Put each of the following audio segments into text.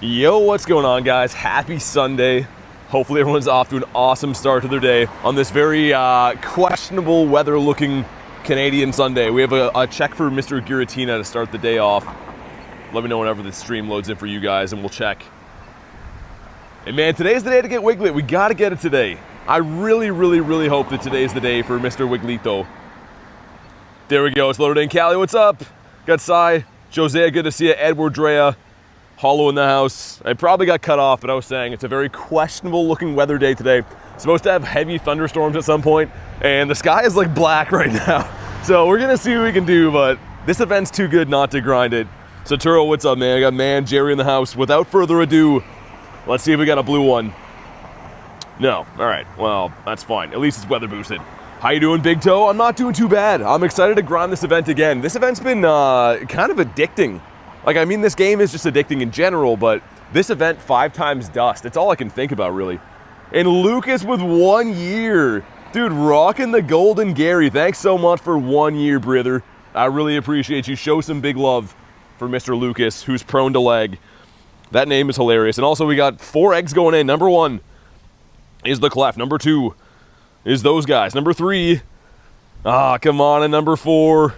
Yo, what's going on, guys? Happy Sunday. Hopefully everyone's off to an awesome start to their day on this very questionable weather looking Canadian Sunday. We have a check for Mr. Giratina to start the day off. Let me know whenever the stream loads in for you guys and we'll check. And man, today's the day to get Wiglett. We gotta get it today. I really hope that today's the day for Mr. Wiglito. There we go, it's loaded in. Callie, what's up? Got Cy, Jose, good to see you. Edward, Drea, Hollow in the house. I probably got cut off, but I was saying it's a very questionable looking weather day today. It's supposed to have heavy thunderstorms at some point, and the sky is like black right now. So we're gonna see what we can do, but this event's too good not to grind it. So Turo, what's up, man? I got Man, Jerry in the house. Without further ado, let's see if we got a blue one. No, all right, well, that's fine. At least it's weather boosted. How you doing, Big Toe? I'm not doing too bad. I'm excited to grind this event again. This event's been kind of addicting. Like, I mean, this game is just addicting in general, but this event 5 times dust. It's all I can think about, really. And Lucas with 1 year. Dude, rocking the golden Gary. Thanks so much for 1 year, brother. I really appreciate you. Show some big love for Mr. Lucas, who's prone to lag. That name is hilarious. And also, we got 4 eggs going in. Number 1 is the Clef. Number 2 is those guys. Number 3, come on, and number 4.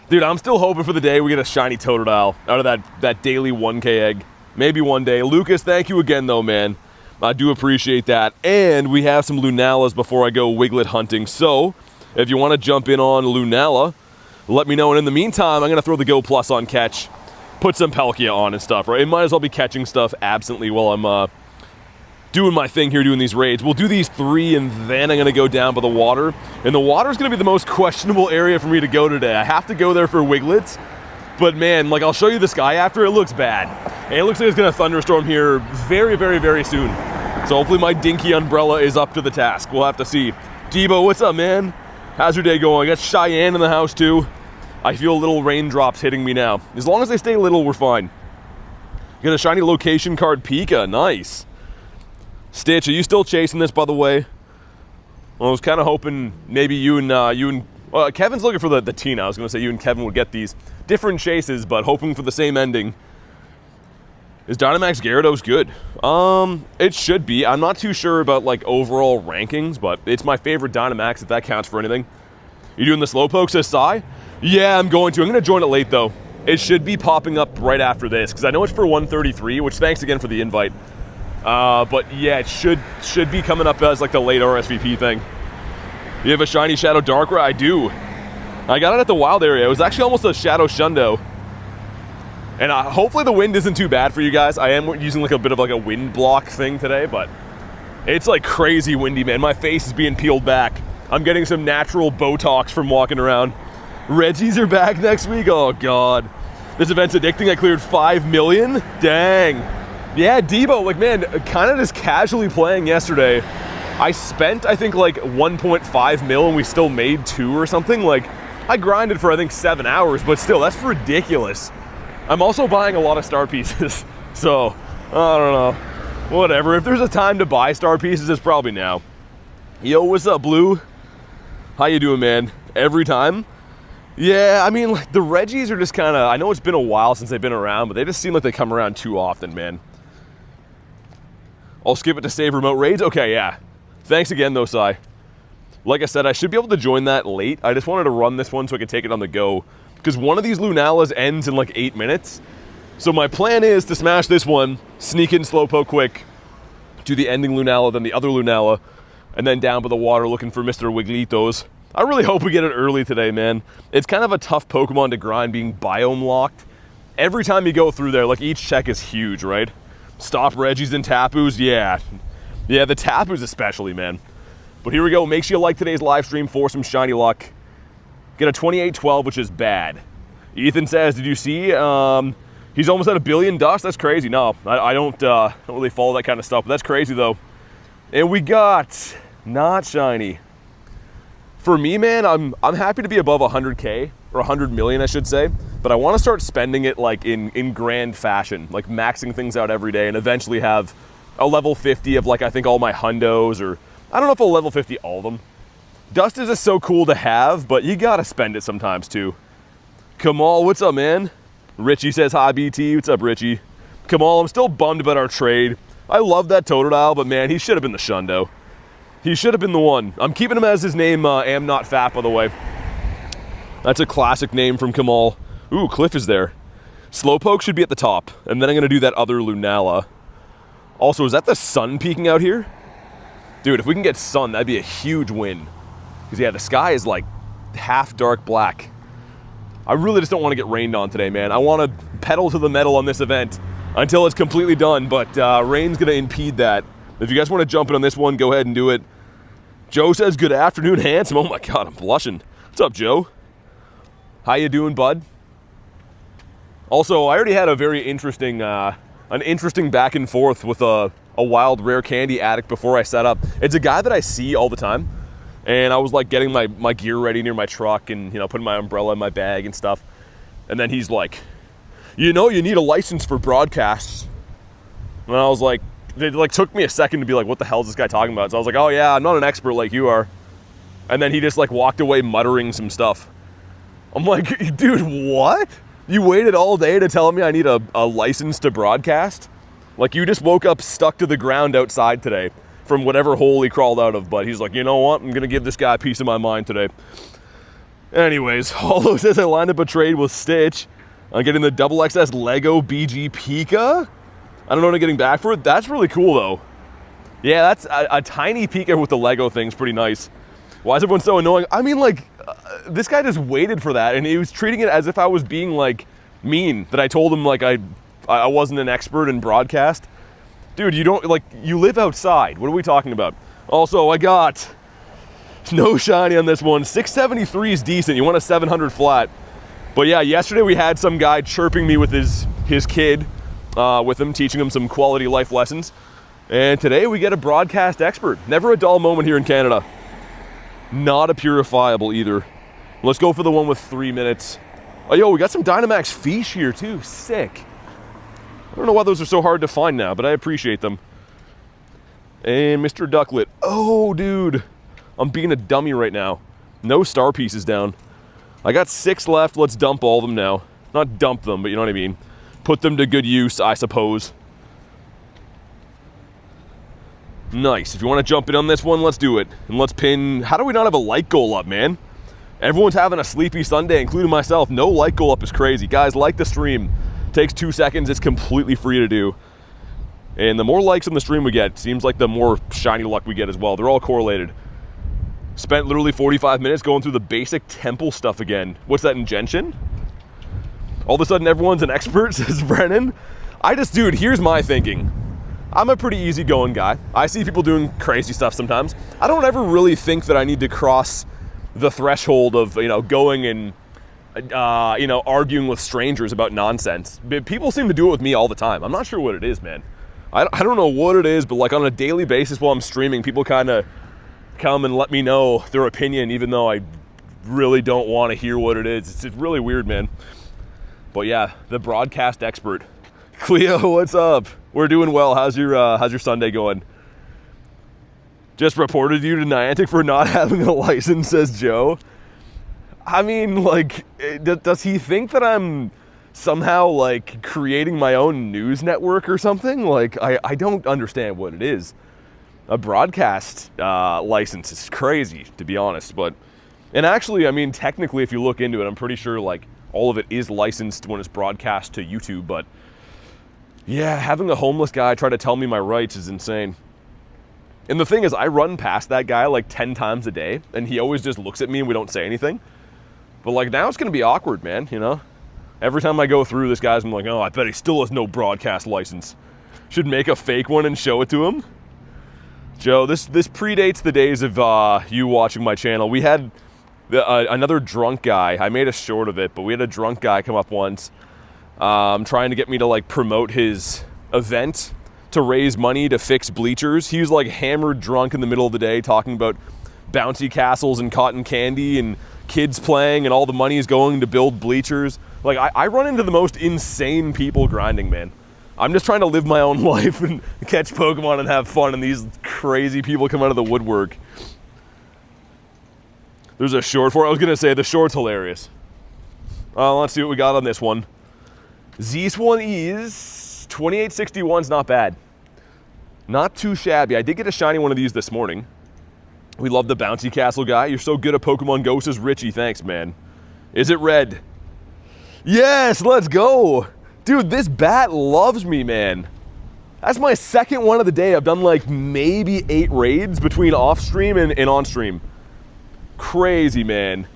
Dude, I'm still hoping for the day we get a shiny Totodile out of that daily 1K egg. Maybe one day. Lucas, thank you again, though, man. I do appreciate that. And we have some Lunalas before I go Wiglett hunting. So, if you want to jump in on Lunala, let me know. And in the meantime, I'm going to throw the Go Plus on catch. Put some Palkia on and stuff, right? It might as well be catching stuff absently while I'm doing my thing here, doing these raids. We'll do these 3, and then I'm going to go down by the water. And the water's going to be the most questionable area for me to go today. I have to go there for Wiglets. But man, like, I'll show you the sky after. It looks bad. And it looks like it's going to thunderstorm here very soon. So hopefully my dinky umbrella is up to the task. We'll have to see. Debo, what's up, man? How's your day going? I got Cheyenne in the house, too. I feel little raindrops hitting me now. As long as they stay little, we're fine. Got a shiny location card, Pika. Nice. Stitch, are you still chasing this, by the way? Well, I was kind of hoping maybe you and Kevin's looking for the Tina. I was going to say you and Kevin would get these different chases, but hoping for the same ending. Is Dynamax Gyarados good? It should be. I'm not too sure about, like, overall rankings, but it's my favorite Dynamax, if that counts for anything. You doing the Slowpoke, says Sai? Yeah, I'm going to. I'm going to join it late, though. It should be popping up right after this, because I know it's for 133, which thanks again for the invite. But yeah, it should be coming up as like the late RSVP thing. You have a shiny Shadow Darkrai? I do. I got it at the wild area. It was actually almost a Shadow Shundo. And hopefully the wind isn't too bad for you guys. I am using like a bit of like a wind block thing today, but it's like crazy windy, man. My face is being peeled back. I'm getting some natural Botox from walking around. Reggies are back next week. Oh God. This event's addicting. I cleared 5 million. Dang. Yeah, Debo, like, man, kind of just casually playing yesterday. I spent, I think, like 1.5 mil and we still made 2 or something. Like, I grinded for, I think, 7 hours, but still, that's ridiculous. I'm also buying a lot of star pieces, so, I don't know. Whatever, if there's a time to buy star pieces, it's probably now. Yo, what's up, Blue? How you doing, man? Every time? Yeah, I mean, like, the Reggies are just kind of, I know it's been a while since they've been around, but they just seem like they come around too often, man. I'll skip it to save remote raids. Okay, yeah. Thanks again, though, Sai. Like I said, I should be able to join that late. I just wanted to run this one so I could take it on the go. Because one of these Lunalas ends in like 8 minutes. So my plan is to smash this one, sneak in Slowpoke quick, do the ending Lunala, then the other Lunala, and then down by the water looking for Mr. Wiglitos. I really hope we get it early today, man. It's kind of a tough Pokemon to grind being biome locked. Every time you go through there, like, each check is huge, right? Stop Reggies and Tapus, yeah. Yeah, the Tapus especially, man. But here we go. Make sure you like today's live stream for some shiny luck. Get a 28-12, which is bad. Ethan says, did you see? He's almost at 1 billion dust. That's crazy. No, I don't really follow that kind of stuff, but that's crazy, though. And we got not shiny. For me, man, I'm happy to be above 100K, or 100 million, I should say. But I want to start spending it like in grand fashion, like maxing things out every day and eventually have a level 50 of like, I think all my Hundos, or I don't know if I'll level 50 all of them. Dust is just so cool to have, but you gotta spend it sometimes too. Kamal, what's up, man? Richie says hi, BT. What's up, Richie? Kamal, I'm still bummed about our trade. I love that Totodile, but man, he should have been the Shundo. He should have been the one. I'm keeping him as his name, Am Not Fat, by the way. That's a classic name from Kamal. Ooh, Cliff is there. Slowpoke should be at the top, and then I'm gonna do that other Lunala. Also, is that the sun peeking out here? Dude, if we can get sun, that'd be a huge win. Because yeah, the sky is like half dark black. I really just don't want to get rained on today, man. I want to pedal to the metal on this event until it's completely done, but rain's gonna impede that. If you guys want to jump in on this one, go ahead and do it. Joe says, good afternoon, handsome. Oh my God, I'm blushing. What's up, Joe? How you doing, bud? Also, I already had a very interesting, an interesting back and forth with a wild rare candy addict before I set up. It's a guy that I see all the time, and I was like getting my gear ready near my truck and, you know, putting my umbrella in my bag and stuff. And then he's like, you know, you need a license for broadcasts. And I was like, it like took me a second to be like, what the hell is this guy talking about? So I was like, oh yeah, I'm not an expert like you are. And then he just like walked away muttering some stuff. I'm like, dude, what? You waited all day to tell me I need a license to broadcast? Like, you just woke up stuck to the ground outside today from whatever hole he crawled out of. But he's like, you know what? I'm gonna give this guy a piece of my mind today. Anyways, Hollow says I lined up a trade with Stitch on getting the double XS Lego BG Pika. I don't know what I'm getting back for it. That's really cool, though. Yeah, that's a tiny Pika with the Lego thing's pretty nice. Why is everyone so annoying? I mean, like, this guy just waited for that, and he was treating it as if I was being, like, mean. That I told him, like, I wasn't an expert in broadcast. Dude, you don't, like, you live outside. What are we talking about? Also, I got no shiny on this one. 673 is decent. You want a 700 flat. But yeah, yesterday we had some guy chirping me with his kid. With him, teaching him some quality life lessons. And today we get a broadcast expert. Never a dull moment here in Canada. Not a purifiable either. Let's go for the one with 3 minutes. Oh, yo, we got some Dynamax Fish here too. Sick. I don't know why those are so hard to find now, but I appreciate them. And Mr. Ducklet. Oh, dude. I'm being a dummy right now. No star pieces down. I got 6 left. Let's dump all of them now. Not dump them, but you know what I mean. Put them to good use, I suppose. Nice. If you want to jump in on this one, let's do it. And let's pin... How do we not have a light goal up, man? Everyone's having a sleepy Sunday, including myself. No light goal up is crazy. Guys, like the stream. Takes 2 seconds. It's completely free to do. And the more likes on the stream we get, seems like the more shiny luck we get as well. They're all correlated. Spent literally 45 minutes going through the basic temple stuff again. What's that, in Genshin? All of a sudden, everyone's an expert, says Brennan. Dude, here's my thinking. I'm a pretty easygoing guy. I see people doing crazy stuff sometimes. I don't ever really think that I need to cross the threshold of, you know, going and, you know, arguing with strangers about nonsense. People seem to do it with me all the time. I'm not sure what it is, man. I don't know what it is, but like on a daily basis while I'm streaming, people kind of come and let me know their opinion, even though I really don't want to hear what it is. It's really weird, man. But yeah, the broadcast expert. Cleo, what's up? We're doing well. How's your Sunday going? Just reported you to Niantic for not having a license, says Joe. I mean, like, does he think that I'm somehow, like, creating my own news network or something? Like, I don't understand what it is. A broadcast license is crazy, to be honest. But, and actually, I mean, technically, if you look into it, I'm pretty sure, like, all of it is licensed when it's broadcast to YouTube, but yeah, having a homeless guy try to tell me my rights is insane. And the thing is, I run past that guy like 10 times a day, and he always just looks at me and we don't say anything. But like now it's gonna be awkward, man, you know? Every time I go through this guy's, I'm like, oh, I bet he still has no broadcast license. Should make a fake one and show it to him. Joe, this predates the days of you watching my channel. We had another drunk guy. I made a short of it, but we had a drunk guy come up once trying to get me to like promote his event to raise money to fix bleachers. He was like hammered drunk in the middle of the day talking about bouncy castles and cotton candy and kids playing and all the money is going to build bleachers. Like I run into the most insane people grinding, man. I'm just trying to live my own life and catch Pokemon and have fun, and these crazy people come out of the woodwork. There's a short for it. I was going to say the short's hilarious. Let's see what we got on this one. This one is 2861's not bad. Not too shabby. I did get a shiny one of these this morning. We love the bouncy castle guy. You're so good at Pokemon Go, says Richie. Thanks, man. Is it red? Yes, let's go. Dude, this bat loves me, man. That's my second one of the day. I've done like maybe 8 raids between off stream and on stream. Crazy, man.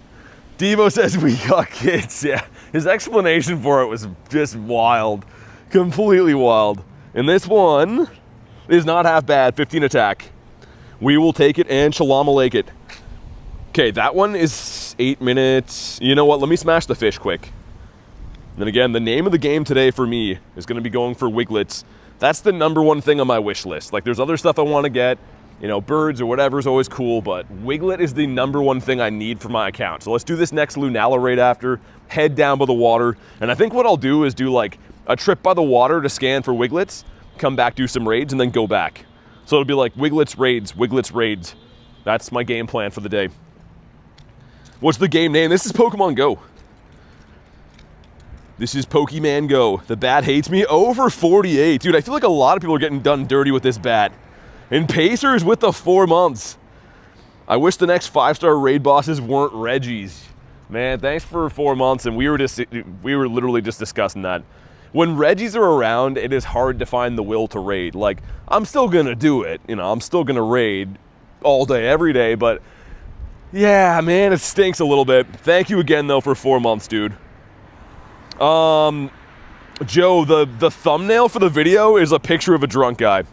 Devo says we got kids. Yeah, his explanation for it was just wild. Completely wild. And this one is not half bad. 15 attack. We will take it and Shalom-alake it. Okay, that one is 8 minutes. You know what? Let me smash the fish quick. And again, the name of the game today for me is going to be going for Wigletts. That's the #1 thing on my wish list. Like, there's other stuff I want to get. You know, birds or whatever is always cool, but Wiglett is the #1 thing I need for my account. So let's do this next Lunala raid after, head down by the water, and I think what I'll do is do like a trip by the water to scan for Wigletts, come back, do some raids, and then go back. So it'll be like Wigletts raids, Wigletts raids. That's my game plan for the day. What's the game name? This is Pokemon Go. This is Pokemon Go. The bat hates me. Over 48. Dude, I feel like a lot of people are getting done dirty with this bat. And Pacers with the 4 months. I wish the next 5-star raid bosses weren't Reggies. Man, thanks for 4 months, and we were literally just discussing that. When Reggies are around, it is hard to find the will to raid. Like, I'm still gonna do it. You know, I'm still gonna raid all day, every day, but yeah, man, it stinks a little bit. Thank you again, though, for 4 months, dude. Joe, the thumbnail for the video is a picture of a drunk guy.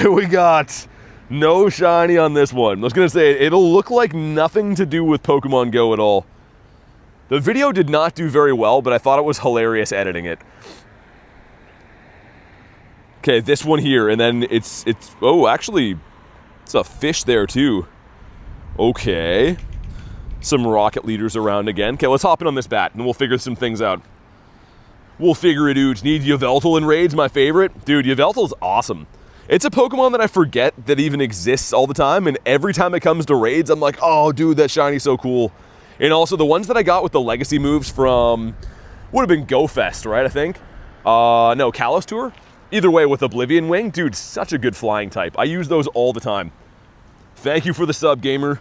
We got no shiny on this one. I was gonna say, it'll look like nothing to do with Pokemon Go at all. The video did not do very well, but I thought it was hilarious editing it. Okay, this one here, and then it's oh, actually, it's a fish there too. Okay. Some rocket leaders around again. Okay, let's hop in on this bat, and we'll figure some things out. We'll figure it out. Need Yveltal in raids, my favorite. Dude, Yveltal's awesome. It's a Pokemon that I forget that even exists all the time, and every time it comes to raids, I'm like, oh, dude, that shiny's so cool. And also, the ones that I got with the legacy moves from, would have been Go Fest, right, I think? No, Kalos Tour? Either way, with Oblivion Wing, dude, such a good flying type. I use those all the time. Thank you for the sub, gamer.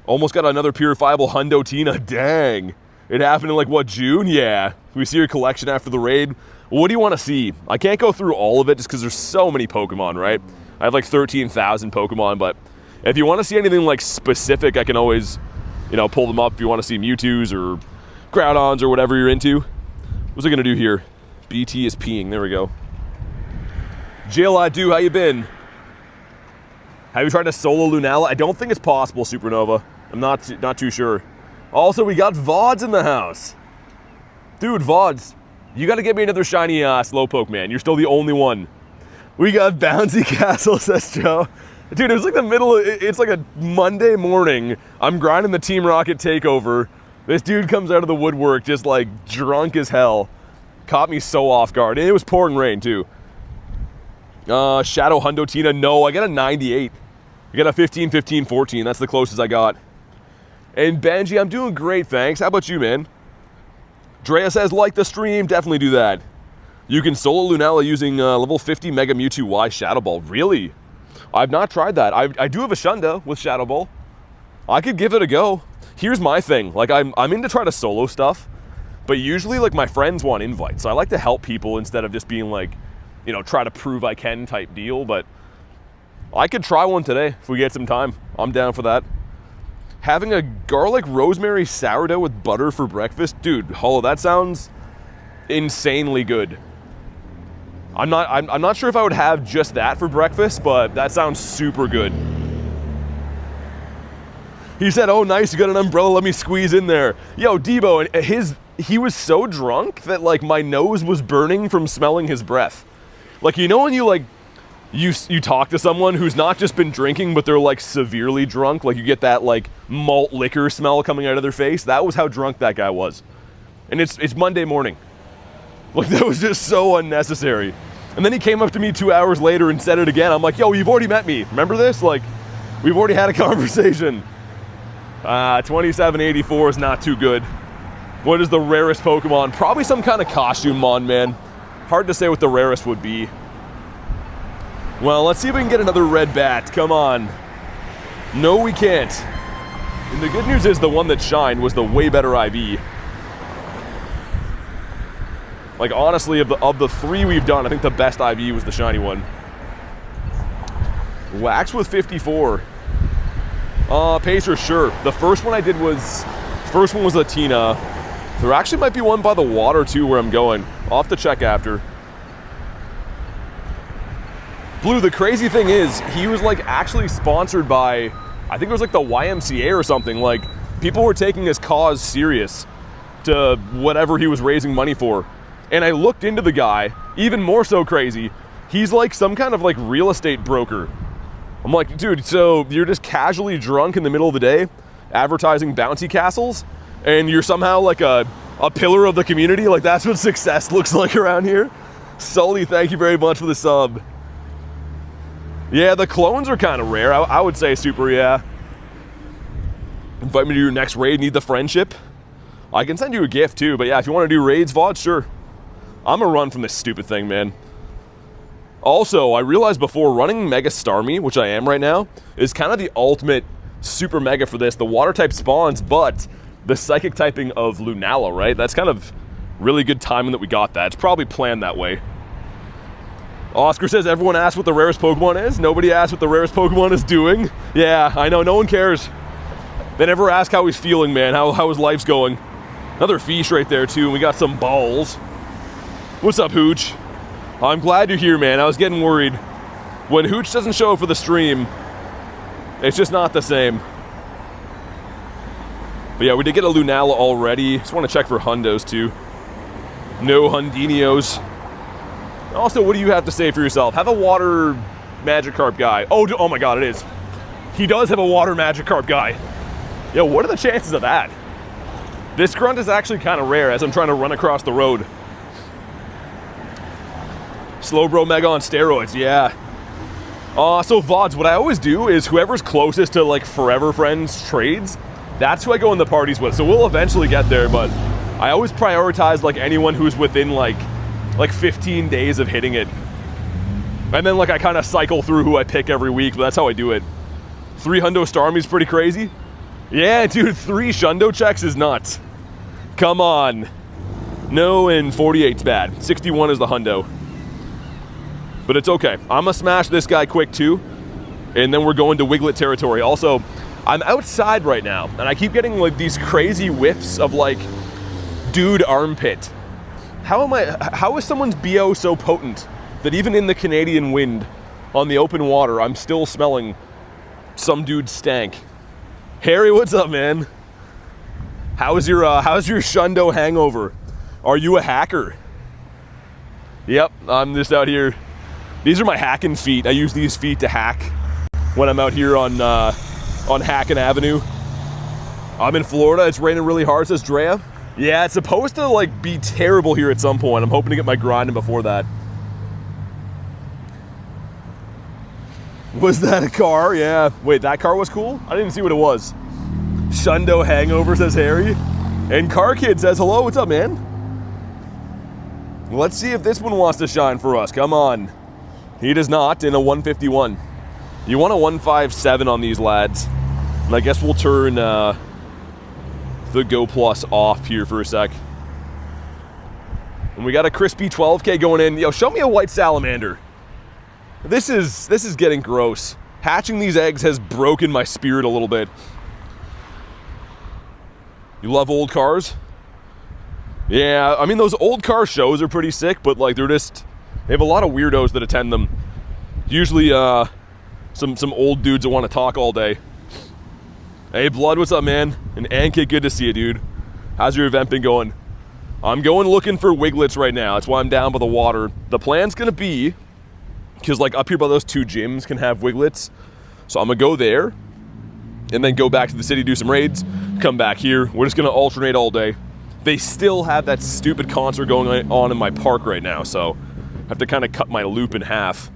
Almost got another purifiable Hundo Tina. Dang. It happened in, like, what, June? Yeah. We see your collection after the raid. What do you want to see? I can't go through all of it just because there's so many Pokemon, right? I have, like, 13,000 Pokemon, but if you want to see anything, like, specific, I can always, you know, pull them up if you want to see Mewtwo's or Groudons or whatever you're into. What's it going to do here? BT is peeing. There we go. JLI, how you been? Have you tried to solo Lunala? I don't think it's possible, Supernova. I'm not too sure. Also, we got Vods in the house. Dude, Vods, you got to get me another shiny Slowpoke, man. You're still the only one. We got Bouncy Castle, says Joe. Dude, it was like the middle of, it's like a Monday morning. I'm grinding the Team Rocket takeover. This dude comes out of the woodwork just like drunk as hell. Caught me so off guard. And it was pouring rain, too. Shadow Hundo Tina, no, I got a 98. I got a 15, 15, 14. That's the closest I got. And Benji, I'm doing great, thanks. How about you, man? Drea says, like the stream, definitely do that. You can solo Lunala using level 50 Mega Mewtwo Y Shadow Ball. Really? I've not tried that. I do have a Shunda with Shadow Ball. I could give it a go. Here's my thing. Like, I'm into try to solo stuff, but usually, like, my friends want invites. So I like to help people instead of just being like, you know, try to prove I can type deal, but I could try one today if we get some time. I'm down for that. Having a garlic rosemary sourdough with butter for breakfast? Dude, Hollow, that sounds insanely good. I'm not sure if I would have just that for breakfast, but that sounds super good. He said, oh, nice, you got an umbrella, let me squeeze in there. Yo, Debo, and he was so drunk that, like, my nose was burning from smelling his breath. Like, you know when you, like, you talk to someone who's not just been drinking, but they're, like, severely drunk, like, you get that, like, malt liquor smell coming out of their face? That was how drunk that guy was. And it's Monday morning. Like, that was just so unnecessary. And then he came up to me 2 hours later and said it again. I'm like, yo, you've already met me. Remember this? Like, we've already had a conversation. 2784 is not too good. What is the rarest Pokemon? Probably some kind of costume mon, man. Hard to say what the rarest would be. Well, let's see if we can get another red bat. Come on. No, we can't. And the good news is the one that shined was the way better IV. Like, honestly, of the 3 we've done, I think the best IV was the shiny one. Wax with 54. Pacer, sure. The first one I did was... First one was Latina. There actually might be one by the water, too, where I'm going. I'll have to check after. Blue, the crazy thing is, he was, like, actually sponsored by... I think it was, like, the YMCA or something. Like, people were taking his cause serious to whatever he was raising money for. And I looked into the guy, even more so crazy. He's like some kind of like real estate broker. I'm like, dude, so you're just casually drunk in the middle of the day, advertising bouncy castles, and you're somehow like a pillar of the community? Like, that's what success looks like around here? Sully, thank you very much for the sub. Yeah, the clones are kind of rare. I would say super, yeah. Invite me to your next raid, need the friendship. I can send you a gift too, but yeah, if you want to do raids, VOD, sure. I'm gonna run from this stupid thing, man. Also, I realized before, running Mega Starmie, which I am right now, is kind of the ultimate super mega for this. The water type spawns, but the psychic typing of Lunala, right? That's kind of really good timing that we got that. It's probably planned that way. Oscar says everyone asks what the rarest Pokemon is. Nobody asks what the rarest Pokemon is doing. Yeah, I know, no one cares. They never ask how he's feeling, man, how his life's going. Another fish right there, too, and we got some balls. What's up, Hooch? I'm glad you're here, man. I was getting worried. When Hooch doesn't show up for the stream, it's just not the same. But yeah, we did get a Lunala already. Just want to check for Hundos, too. No Hundinios. Also, what do you have to say for yourself? Have a water Magikarp guy. Oh my god, it is. He does have a water Magikarp guy. Yo, what are the chances of that? This grunt is actually kind of rare as I'm trying to run across the road. Slowbro Mega on steroids, yeah. So VODs, what I always do is whoever's closest to like Forever Friends trades, that's who I go in the parties with. So we'll eventually get there, but I always prioritize like anyone who's within like 15 days of hitting it. And then like I kind of cycle through who I pick every week, but that's how I do it. 3 Hundo Starmie's pretty crazy. Yeah, dude, 3 Shundo checks is nuts. Come on. No, and 48's bad. 61 is the Hundo. But it's okay. I'm gonna smash this guy quick too, and then we're going to Wiglett territory. Also, I'm outside right now, and I keep getting like these crazy whiffs of like, dude armpit. How is someone's BO so potent that even in the Canadian wind, on the open water, I'm still smelling some dude's stank? Harry, what's up, man? How's your Shundo hangover? Are you a hacker? Yep, I'm just out here. These are my hacking feet. I use these feet to hack when I'm out here on Hackin' Avenue. I'm in Florida. It's raining really hard, says Drea. Yeah, it's supposed to like be terrible here at some point. I'm hoping to get my grind in before that. Was that a car? Yeah. Wait, that car was cool? I didn't see what it was. Shundo hangover, says Harry. And Car Kid says, hello, what's up, man? Let's see if this one wants to shine for us. Come on. He does not in a 151. You want a 157 on these lads. And I guess we'll turn the Go Plus off here for a sec. And we got a crispy 12K going in. Yo, show me a white salamander. This is getting gross. Hatching these eggs has broken my spirit a little bit. You love old cars? Yeah, I mean, those old car shows are pretty sick, but like they have a lot of weirdos that attend them. Usually some old dudes that want to talk all day. Hey Blood, what's up, man? And Ankit, good to see you, dude. How's your event been going? I'm going looking for Wigletts right now. That's why I'm down by the water. The plan's gonna be, because like up here by those 2 gyms can have Wigletts. So I'm gonna go there and then go back to the city, do some raids, come back here. We're just gonna alternate all day. They still have that stupid concert going on in my park right now, so I have to kind of cut my loop in half.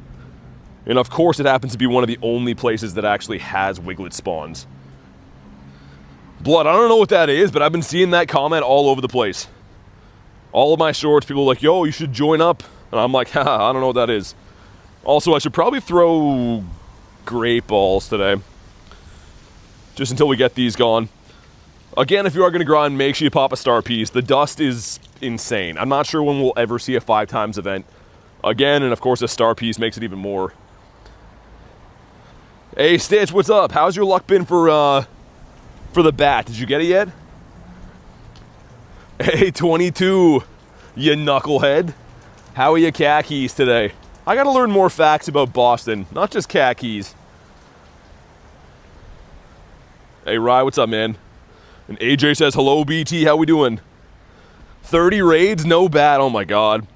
And of course it happens to be one of the only places that actually has Wiglett spawns. Blood, I don't know what that is, but I've been seeing that comment all over the place. All of my shorts, people are like, yo, you should join up And I'm like, haha, I don't know what that is. Also, I should probably throw great balls today. Just until we get these gone. Again, if you are going to grind, make sure you pop a star piece. The dust is insane. I'm not sure when we'll ever see a 5 times event again, and of course a star piece makes it even more. Hey Stitch, what's up? How's your luck been for the bat? Did you get it yet? Hey 22, you knucklehead. How are your khakis today? I gotta learn more facts about Boston, not just khakis. Hey Rye, what's up, man? And AJ says, hello BT, how we doing? 30 raids, no bat, oh my god.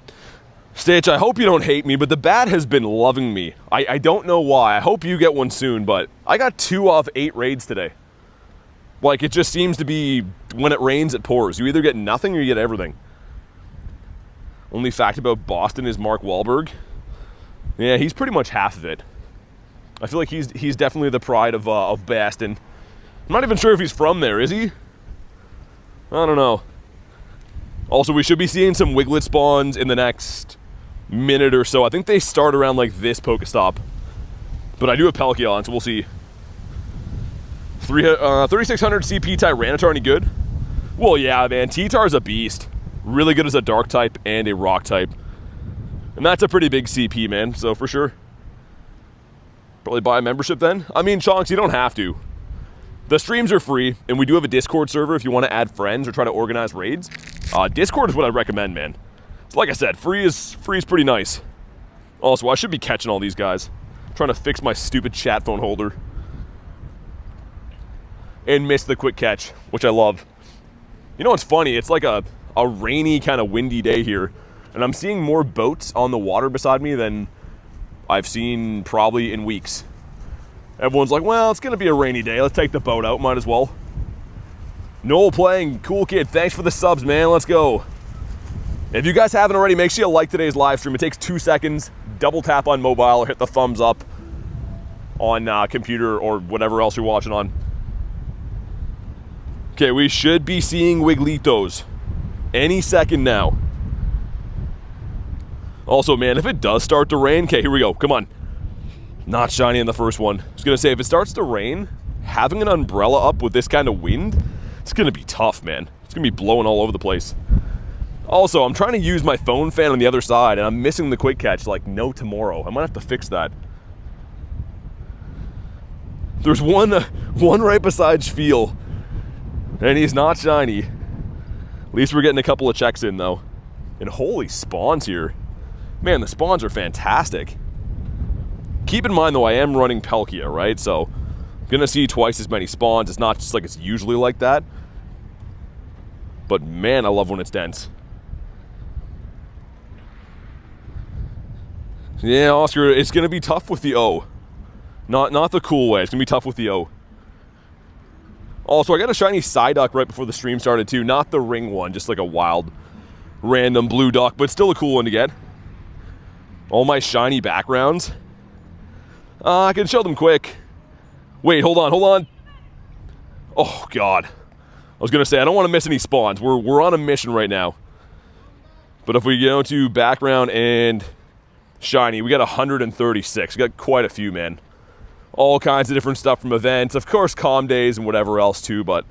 Stitch, I hope you don't hate me, but the bat has been loving me. I don't know why. I hope you get one soon, but I got 2 off 8 raids today. Like, it just seems to be, when it rains, it pours. You either get nothing or you get everything. Only fact about Boston is Mark Wahlberg. Yeah, he's pretty much half of it. I feel like he's definitely the pride of Boston. I'm not even sure if he's from there, is he? I don't know. Also, we should be seeing some Wiglett spawns in the next minute or so. I think they start around like this Pokestop. But I do have Palkia, so we'll see. 3600 CP Tyranitar, any good? Well, yeah, man. T-Tar's a beast. Really good as a Dark type and a Rock type. And that's a pretty big CP, man. So, for sure. Probably buy a membership then. I mean, Chonks, you don't have to. The streams are free, and we do have a Discord server if you want to add friends or try to organize raids. Discord is what I recommend, man. So like I said, free is pretty nice. Also, I should be catching all these guys. I'm trying to fix my stupid chat phone holder. And miss the quick catch, which I love. You know what's funny? It's like a rainy, kind of windy day here. And I'm seeing more boats on the water beside me than I've seen probably in weeks. Everyone's like, well, it's going to be a rainy day. Let's take the boat out. Might as well. Noel playing. Cool kid. Thanks for the subs, man. Let's go. If you guys haven't already, make sure you like today's live stream. It takes 2 seconds. Double tap on mobile or hit the thumbs up on computer or whatever else you're watching on. Okay, we should be seeing Wigglettos any second now. Also, man, if it does start to rain, okay, here we go. Come on. Not shiny in the first one. I was going to say, if it starts to rain, having an umbrella up with this kind of wind, it's going to be tough, man. It's going to be blowing all over the place. Also, I'm trying to use my phone fan on the other side, and I'm missing the quick catch like no tomorrow. I might have to fix that. There's one right beside Spiel, and he's not shiny. At least we're getting a couple of checks in, though. And holy spawns here. Man, the spawns are fantastic. Keep in mind, though, I am running Palkia, right? So, I'm going to see twice as many spawns. It's not just like it's usually like that. But, man, I love when it's dense. Yeah, Oscar, it's going to be tough with the O. Not the cool way. It's going to be tough with the O. Also, I got a shiny Psyduck right before the stream started, too. Not the ring one, just like a wild, random blue duck, but still a cool one to get. All my shiny backgrounds. I can show them quick. Wait, hold on. Oh, God. I was going to say, I don't want to miss any spawns. We're on a mission right now. But if we go to background and shiny, we got 136. We got quite a few, man. All kinds of different stuff from events. Of course, calm days and whatever else, too. But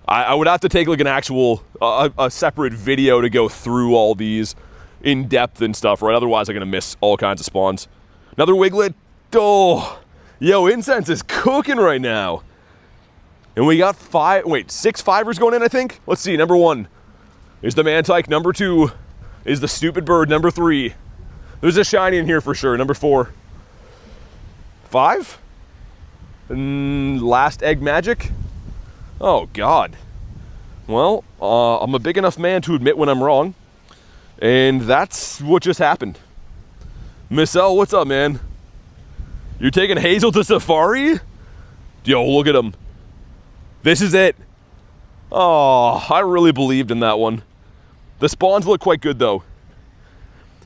I would have to take like an actual, a separate video to go through all these in depth and stuff, right? Otherwise, I'm going to miss all kinds of spawns. Another Wiglett. Oh, yo, Incense is cooking right now. And we got 6 5ers going in, I think. Let's see, number 1 is the Mantike. Number 2 is the Stupid Bird. Number 3, there's a shiny in here for sure. Number 4, 5, and last Egg Magic. Oh, God. Well, I'm a big enough man to admit when I'm wrong. And that's what just happened. Miss L, what's up, man? You're taking Hazel to Safari? Yo, look at him. This is it. Oh, I really believed in that one. The spawns look quite good, though.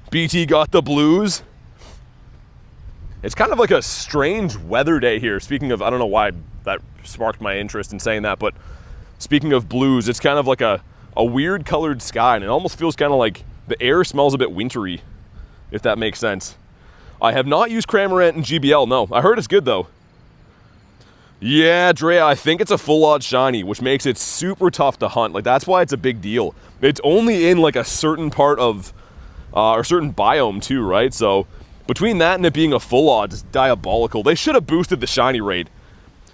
BT got the blues. It's kind of like a strange weather day here. Speaking of, I don't know why that sparked my interest in saying that, but speaking of blues, it's kind of like a weird colored sky, and it almost feels kind of like The air smells a bit wintry, if that makes sense. I have not used Cramorant in GBL, no. I heard it's good, though. Yeah, Drea, I think it's a full-on shiny, which makes it super tough to hunt. Like, that's why it's a big deal. It's only in, like, a certain part of, or certain biome, too, right? So, between that and it being a full-on, it's diabolical. They should have boosted the shiny rate.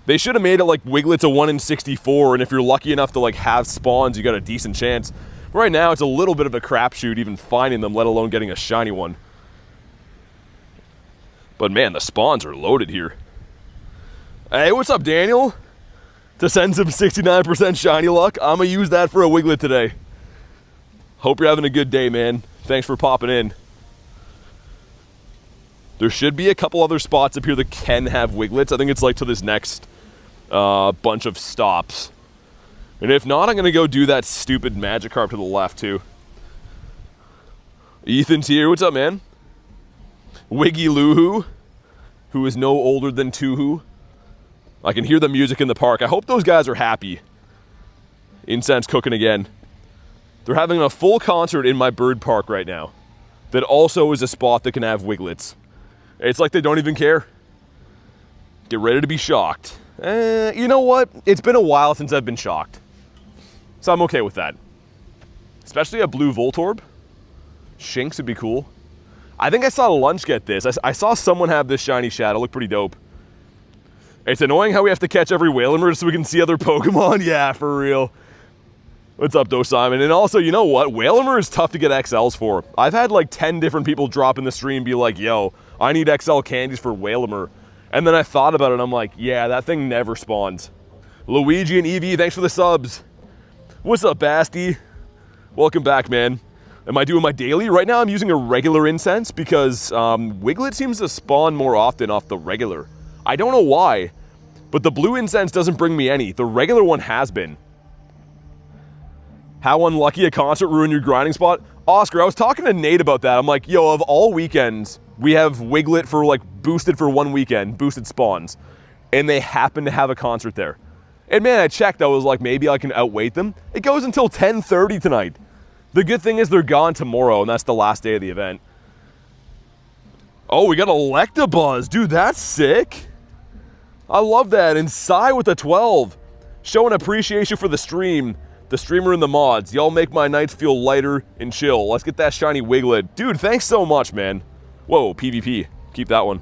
They should have made it, like, Wiglett's a 1 in 64, and if you're lucky enough to, like, have spawns, you got a decent chance. Right now, it's a little bit of a crapshoot even finding them, let alone getting a shiny one. But, man, the spawns are loaded here. Hey, what's up, Daniel? To send some 69% shiny luck, I'm gonna use that for a Wiglett today. Hope you're having a good day, man. Thanks for popping in. There should be a couple other spots up here that can have Wigletts. I think it's like to this next bunch of stops. And if not, I'm gonna go do that stupid Magikarp to the left, too. Ethan's here. What's up, man? Wiggy Luhu, who is no older than Tuhu. I can hear the music in the park. I hope those guys are happy. Incense cooking again. They're having a full concert in my bird park right now. That also is a spot that can have Wigletts. It's like they don't even care. Get ready to be shocked. You know what? It's been a while since I've been shocked. So I'm okay with that. Especially a blue Voltorb. Shinx would be cool. I think I saw Lunch get this. I saw someone have this shiny Shadow. Look pretty dope. It's annoying how we have to catch every Wailamur so we can see other Pokemon. Yeah, for real. What's up, though, Simon? And also, you know what? Wailamur is tough to get XLs for. I've had like 10 different people drop in the stream be like, yo, I need XL candies for Wailamur. And then I thought about it and I'm like, yeah, that thing never spawns. Luigi and Evie, thanks for the subs. What's up, Basti? Welcome back, man. Am I doing my daily? Right now I'm using a regular incense because Wiglett seems to spawn more often off the regular. I don't know why, but the blue incense doesn't bring me any. The regular one has been. How unlucky a concert ruined your grinding spot? Oscar, I was talking to Nate about that. I'm like, yo, of all weekends, we have Wiglett for like boosted for one weekend, boosted spawns, and they happen to have a concert there. And man, I checked, I was like, maybe I can outwait them. It goes until 10:30 tonight. The good thing is they're gone tomorrow, and that's the last day of the event. Oh, we got Electabuzz. Dude, that's sick. I love that. And Sai with a 12. Showing appreciation for the stream. The streamer and the mods. Y'all make my nights feel lighter and chill. Let's get that shiny Wiglett. Dude, thanks so much, man. Whoa, PvP. Keep that one.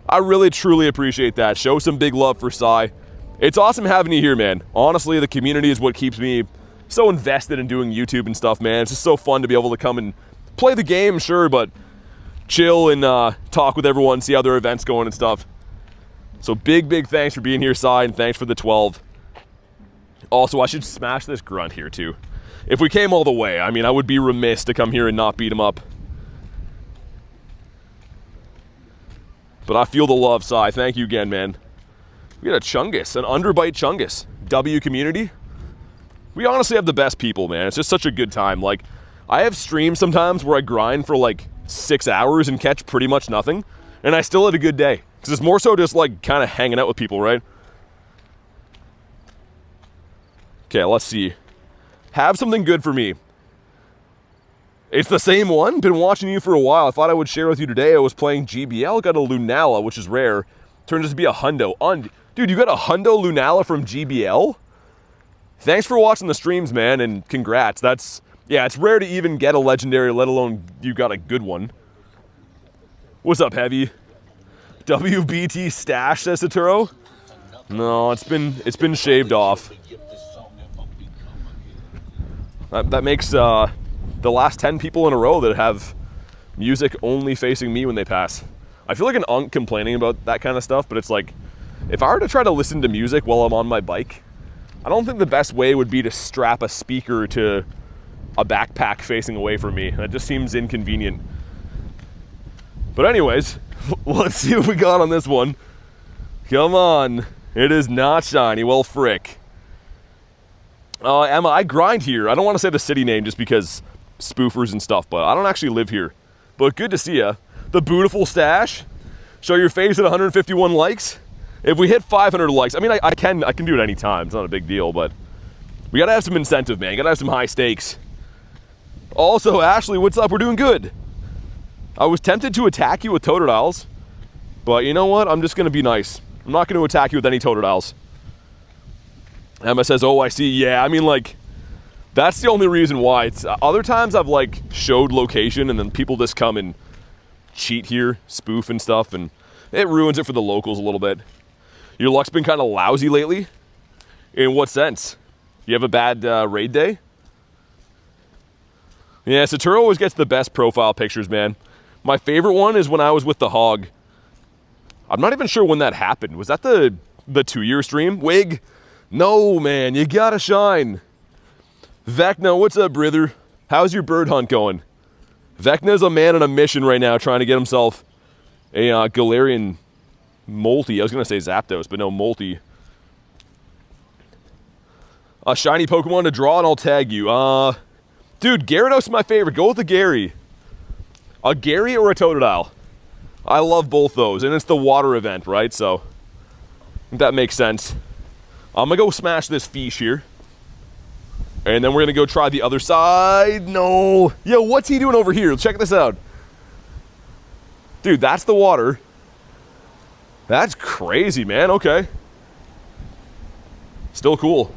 I really, truly appreciate that. Show some big love for Sai. It's awesome having you here, man. Honestly, the community is what keeps me so invested in doing YouTube and stuff, man. It's just so fun to be able to come and play the game, sure, but chill and talk with everyone, see how their event's going and stuff. So big, big thanks for being here, Sai, and thanks for the 12. Also, I should smash this grunt here, too. If we came all the way, I mean, I would be remiss to come here and not beat him up. But I feel the love, Sai. Thank you again, man. We got a Chungus, an Underbite Chungus. W community. We honestly have the best people, man. It's just such a good time. Like, I have streams sometimes where I grind for like 6 hours and catch pretty much nothing, and I still had a good day. Because it's more so just like kind of hanging out with people, right? Okay, let's see. Have something good for me. It's the same one. Been watching you for a while. I thought I would share with you today. I was playing GBL. Got a Lunala, which is rare. Turned out to be a Hundo. Dude, you got a Hundo Lunala from GBL? Thanks for watching the streams, man, and congrats. Yeah, it's rare to even get a legendary, let alone you got a good one. What's up, Heavy? WBT stash, says Saturo. No, it's been shaved off. That makes the last 10 people in a row that have music only facing me when they pass. I feel like an unk complaining about that kind of stuff, but it's like, if I were to try to listen to music while I'm on my bike, I don't think the best way would be to strap a speaker to a backpack facing away from me. That just seems inconvenient. But anyways, let's see what we got on this one. Come on. It is not shiny. Well, frick. Emma, I grind here. I don't want to say the city name just because spoofers and stuff, but I don't actually live here. But good to see ya. The beautiful stash. Show your face at 151 likes. If we hit 500 likes, I mean, I can do it anytime. It's not a big deal, but we gotta have some incentive, man. Gotta have some high stakes. Also, Ashley, what's up? We're doing good. I was tempted to attack you with Totodiles, but you know what? I'm just going to be nice. I'm not going to attack you with any Totodiles. Emma says, oh, I see. Yeah, I mean, like, that's the only reason why. It's other times I've, like, showed location, and then people just come and cheat here, spoof and stuff, and it ruins it for the locals a little bit. Your luck's been kind of lousy lately? In what sense? You have a bad raid day? Yeah, Saturo always gets the best profile pictures, man. My favorite one is when I was with the hog. I'm not even sure when that happened. Was that the 2-year stream? Wig? No, man, you gotta shine. Vecna, what's up, brother? How's your bird hunt going? Vecna's a man on a mission right now trying to get himself a Galarian Molty. I was gonna say Zapdos, but no, Molty. A shiny Pokemon to draw and I'll tag you. Dude, Gyarados is my favorite. Go with the Gary. A Gary or a Totodile. I love both those, and it's the water event, right? So, I think that makes sense. I'm gonna go smash this fish here. And then we're gonna go try the other side. No. Yo, what's he doing over here? Check this out. Dude, that's the water. That's crazy, man. Okay. Still cool.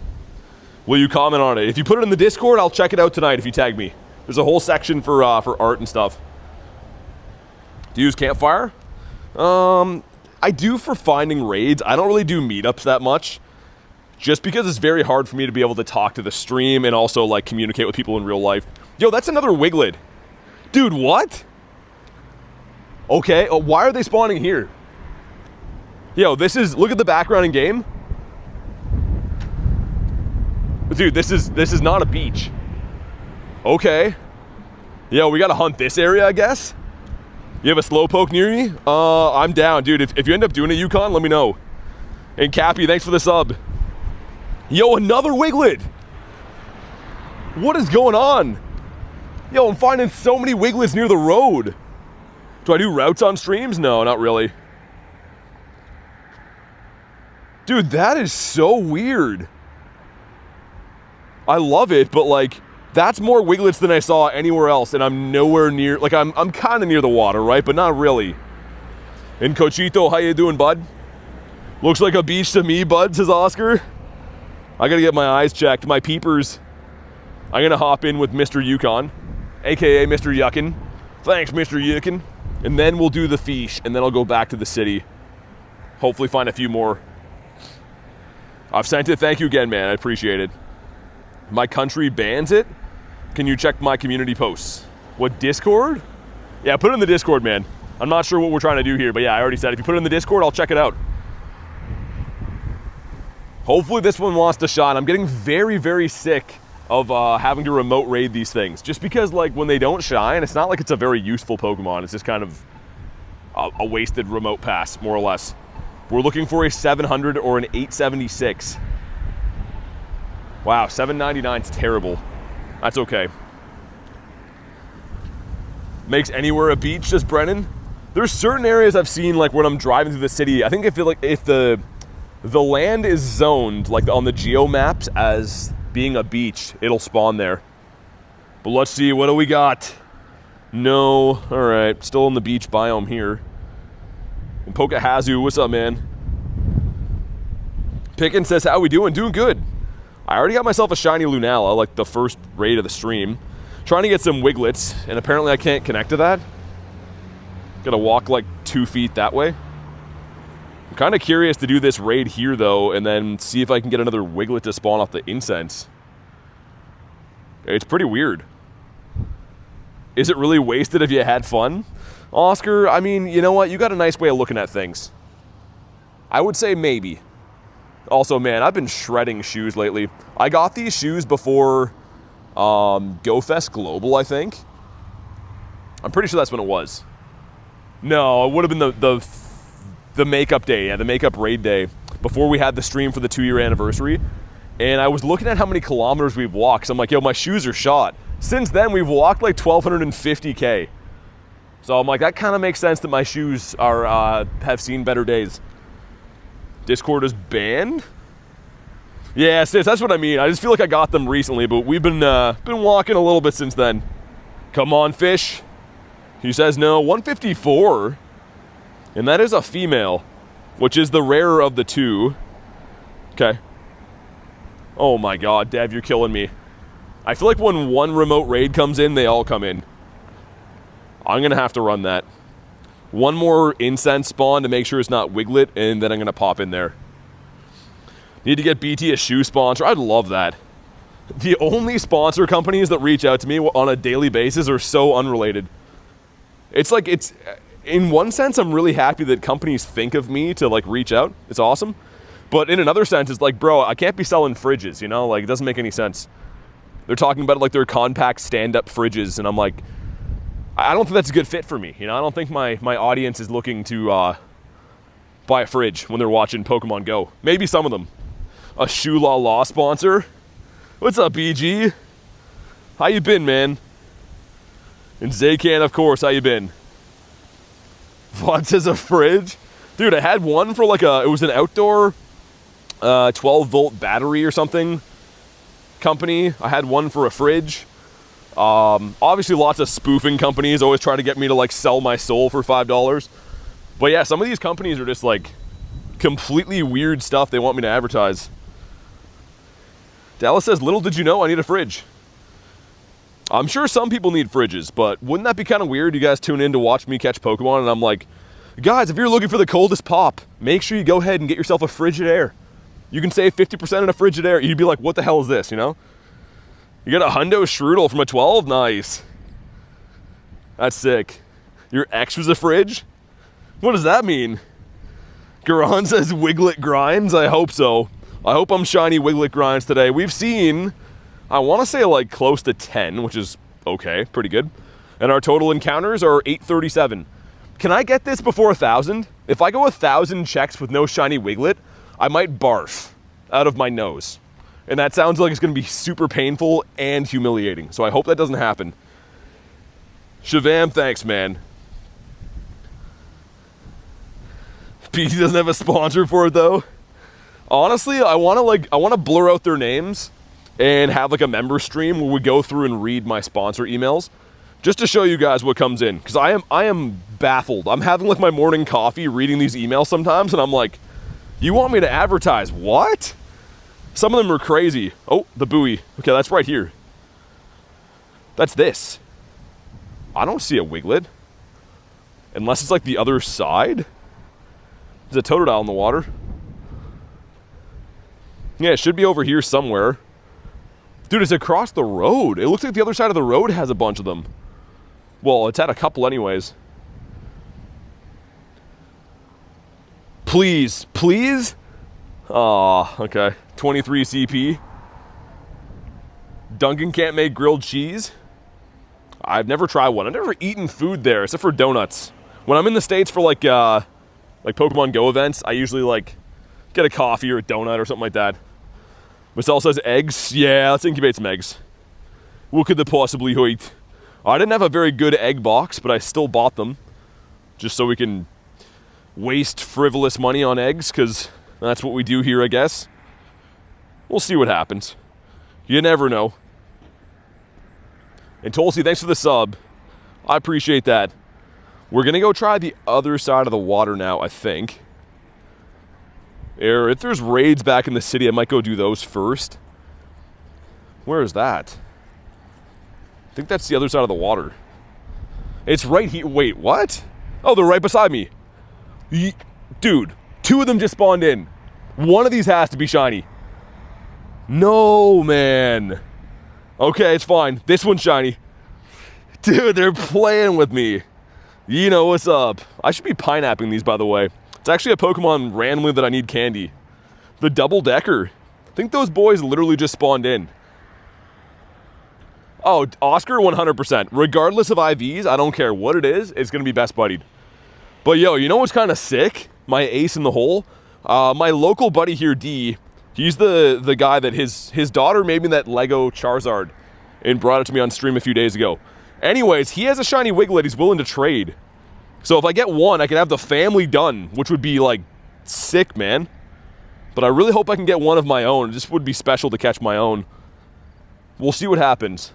Will you comment on it? If you put it in the Discord, I'll check it out tonight if you tag me. There's a whole section for art and stuff. Do you use Campfire? I do for finding raids. I don't really do meetups that much. Just because it's very hard for me to be able to talk to the stream and also, like, communicate with people in real life. Yo, that's another Wiglet. Dude, what? Okay, why are they spawning here? Yo, this is, look at the background in game. Dude, this is not a beach. Okay. Yo, we gotta hunt this area, I guess. You have a Slowpoke near me? I'm down, dude. If you end up doing a Yukon, let me know. And Cappy, thanks for the sub. Yo, another Wiglet. What is going on? Yo, I'm finding so many Wiglets near the road. Do I do routes on streams? No, not really. Dude, that is so weird. I love it, but like, that's more Wiglets than I saw anywhere else, and I'm nowhere near, like, I'm kind of near the water, right? But not really. And Cochito, how you doing, bud? Looks like a beach to me, bud, says Oscar. I gotta get my eyes checked, my peepers. I'm gonna hop in with Mr. Yukon, aka Mr. Yuckin. Thanks, Mr. Yuckin. And then we'll do the fish, and then I'll go back to the city. Hopefully find a few more. I've sent it, thank you again, man, I appreciate it. My country bans it? Can you check my community posts? What, Discord? Yeah, put it in the Discord, man. I'm not sure what we're trying to do here, but yeah, I already said if you put it in the Discord, I'll check it out. Hopefully this one wants to shine. I'm getting very, very sick of having to remote raid these things. Just because, like, when they don't shine, it's not like it's a very useful Pokemon. It's just kind of a wasted remote pass, more or less. We're looking for a 700 or an 876. Wow, 799 is terrible. That's okay. Makes anywhere a beach, says Brennan. There's certain areas I've seen, like when I'm driving through the city. I think if the land is zoned, like on the geo maps, as being a beach, it'll spawn there. But let's see, what do we got? No, all right, still in the beach biome here. And Pokahazu, what's up, man? Pickin says, how we doing? Doing good. I already got myself a shiny Lunala, like the first raid of the stream. Trying to get some Wiglets, and apparently I can't connect to that. Gotta walk like 2 feet that way. I'm kind of curious to do this raid here, though, and then see if I can get another Wiglet to spawn off the incense. It's pretty weird. Is it really wasted if you had fun? Oscar, I mean, you know what? You got a nice way of looking at things. I would say maybe. Also, man, I've been shredding shoes lately. I got these shoes before GoFest Global, I think. I'm pretty sure that's when it was. No, it would have been the makeup day, yeah, the makeup raid day, before we had the stream for the 2-year anniversary. And I was looking at how many kilometers we've walked. So I'm like, yo, my shoes are shot. Since then, we've walked like 1,250K. So I'm like, that kind of makes sense that my shoes are have seen better days. Discord is banned? Yeah, sis, that's what I mean. I just feel like I got them recently, but we've been walking a little bit since then. Come on, fish. He says no. 154. And that is a female, which is the rarer of the two. Okay. Oh my god, Dev, you're killing me. I feel like when one remote raid comes in, they all come in. I'm going to have to run that. One more incense spawn to make sure it's not Wiglet, and then I'm going to pop in there. Need to get BT a shoe sponsor. I'd love that. The only sponsor companies that reach out to me on a daily basis are so unrelated. It's like, it's... In one sense, I'm really happy that companies think of me to, like, reach out. It's awesome. But in another sense, it's like, bro, I can't be selling fridges, you know? Like, it doesn't make any sense. They're talking about, like, their compact stand-up fridges, and I'm like, I don't think that's a good fit for me, you know? I don't think my audience is looking to buy a fridge when they're watching Pokemon Go. Maybe some of them. A SHINY sponsor. What's up, BG? How you been, man? And Zaycan, of course, how you been? Vaughn says a fridge. Dude, I had one for like it was an outdoor 12-volt battery or something company. I had one for a fridge. Obviously, lots of spoofing companies always try to get me to like sell my soul for $5. But yeah, some of these companies are just like completely weird stuff they want me to advertise. Dallas says, little did you know I need a fridge. I'm sure some people need fridges, but wouldn't that be kind of weird? You guys tune in to watch me catch Pokemon, and I'm like, guys, if you're looking for the coldest pop, make sure you go ahead and get yourself a Frigidaire. You can save 50% in a Frigidaire. You'd be like, what the hell is this, you know? You got a Hundos Shundos from a 12? Nice. That's sick. Your ex was a fridge? What does that mean? Garan says Wiglett Grindz? I hope so. I hope I'm shiny Wiglett Grindz today. We've seen... I want to say like close to 10, which is okay, pretty good. And our total encounters are 837. Can I get this before 1,000? If I go 1,000 checks with no shiny Wiglett, I might barf out of my nose. And that sounds like it's going to be super painful and humiliating. So I hope that doesn't happen. Shavam, thanks, man. PT doesn't have a sponsor for it though. Honestly, I want to blur out their names and have like a member stream where we go through and read my sponsor emails just to show you guys what comes in, because I am baffled. I'm having like my morning coffee reading these emails sometimes, and I'm like, you want me to advertise what? Some of them are crazy. Oh, the buoy. Okay, that's right here. That's this. I don't see a Wiglet. Unless it's like the other side. There's a Totodile in the water. Yeah, it should be over here somewhere. Dude, it's across the road. It looks like the other side of the road has a bunch of them. Well, it's had a couple anyways. Please, please? Aw, okay. 23 CP. Duncan can't make grilled cheese. I've never tried one. I've never eaten food there except for donuts. When I'm in the States for like Pokemon Go events, I usually like get a coffee or a donut or something like that. Marcel says eggs. Yeah, let's incubate some eggs. What could they possibly eat? I didn't have a very good egg box, but I still bought them. Just so we can waste frivolous money on eggs, because that's what we do here, I guess. We'll see what happens. You never know. And Tulsi, thanks for the sub. I appreciate that. We're going to go try the other side of the water now, I think. If there's raids back in the city, I might go do those first. Where is that? I think that's the other side of the water. It's right here. Wait, what? Oh, they're right beside me. Dude, 2 of them just spawned in. One of these has to be shiny. No, man. Okay, it's fine. This one's shiny. Dude, they're playing with me. You know what's up. I should be pineapping these, by the way. It's actually a Pokemon randomly that I need candy. The double decker. I think those boys literally just spawned in. Oh, Oscar 100%. Regardless of IVs, I don't care what it is, it's going to be best buddied. But yo, you know what's kind of sick? My ace in the hole? My local buddy here, D, he's the guy that his daughter made me that Lego Charizard and brought it to me on stream a few days ago. Anyways, he has a shiny Wiglet he's willing to trade. So if I get one, I can have the family done, which would be like sick, man. But I really hope I can get one of my own. This would be special to catch my own. We'll see what happens.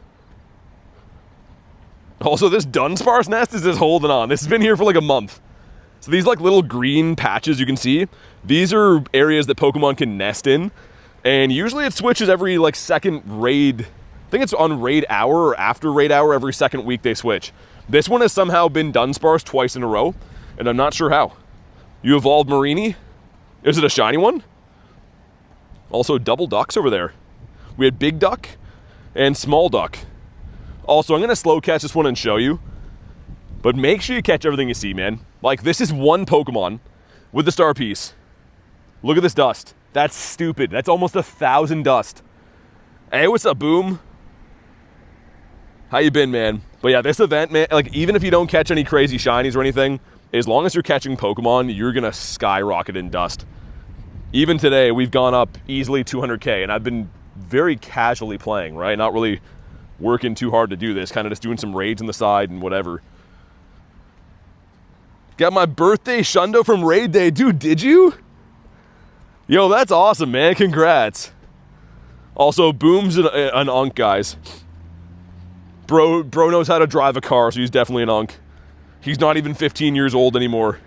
Also, this Dunsparce nest is just holding on. This has been here for like a month. So these like little green patches you can see, these are areas that Pokemon can nest in. And usually it switches every like second raid. I think it's on raid hour or after raid hour, every second week they switch. This one has somehow been Dunsparce twice in a row, and I'm not sure how. You evolved Marini? Is it a shiny one? Also double ducks over there. We had big duck and small duck. Also, I'm gonna slow catch this one and show you, but make sure you catch everything you see, man. Like, this is one Pokemon with the star piece. Look at this dust. That's stupid. That's almost 1,000 dust. Hey, what's up, Boom? How you been, man? But yeah, this event, man, like, even if you don't catch any crazy shinies or anything, as long as you're catching Pokemon, you're gonna skyrocket in dust. Even today, we've gone up easily 200K, and I've been very casually playing, right? Not really working too hard to do this, kind of just doing some raids on the side and whatever. Got my birthday Shundo from raid day. Dude, did you? Yo, that's awesome, man. Congrats. Also, Boom's an unk, guys. Bro knows how to drive a car, so he's definitely an unk. He's not even 15 years old anymore.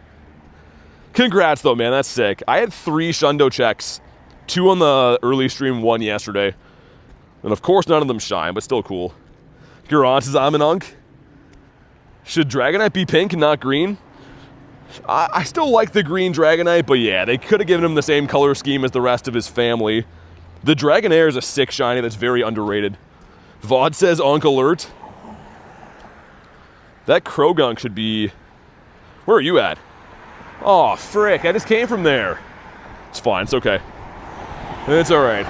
Congrats, though, man. That's sick. I had 3 Shundo checks. 2 on the early stream, 1 yesterday. And of course, none of them shine, but still cool. Garant says, I'm an unk. Should Dragonite be pink and not green? I still like the green Dragonite, but yeah, they could have given him the same color scheme as the rest of his family. The Dragonair is a sick shiny that's very underrated. Vod says, Unk alert. That Krogunk should be... Where are you at? Oh, frick, I just came from there. It's fine, it's okay. It's alright.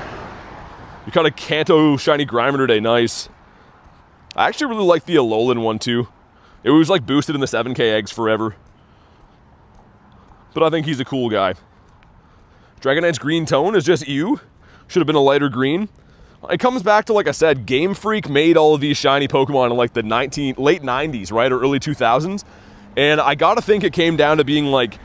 You caught a Kanto shiny Grimer today, nice. I actually really like the Alolan one too. It was like boosted in the 7K eggs forever. But I think he's a cool guy. Dragonite's green tone is just ew. Should have been a lighter green. It comes back to, like I said, Game Freak made all of these shiny Pokemon in like the late 90s, right? Or early 2000s. And I gotta think it came down to being like,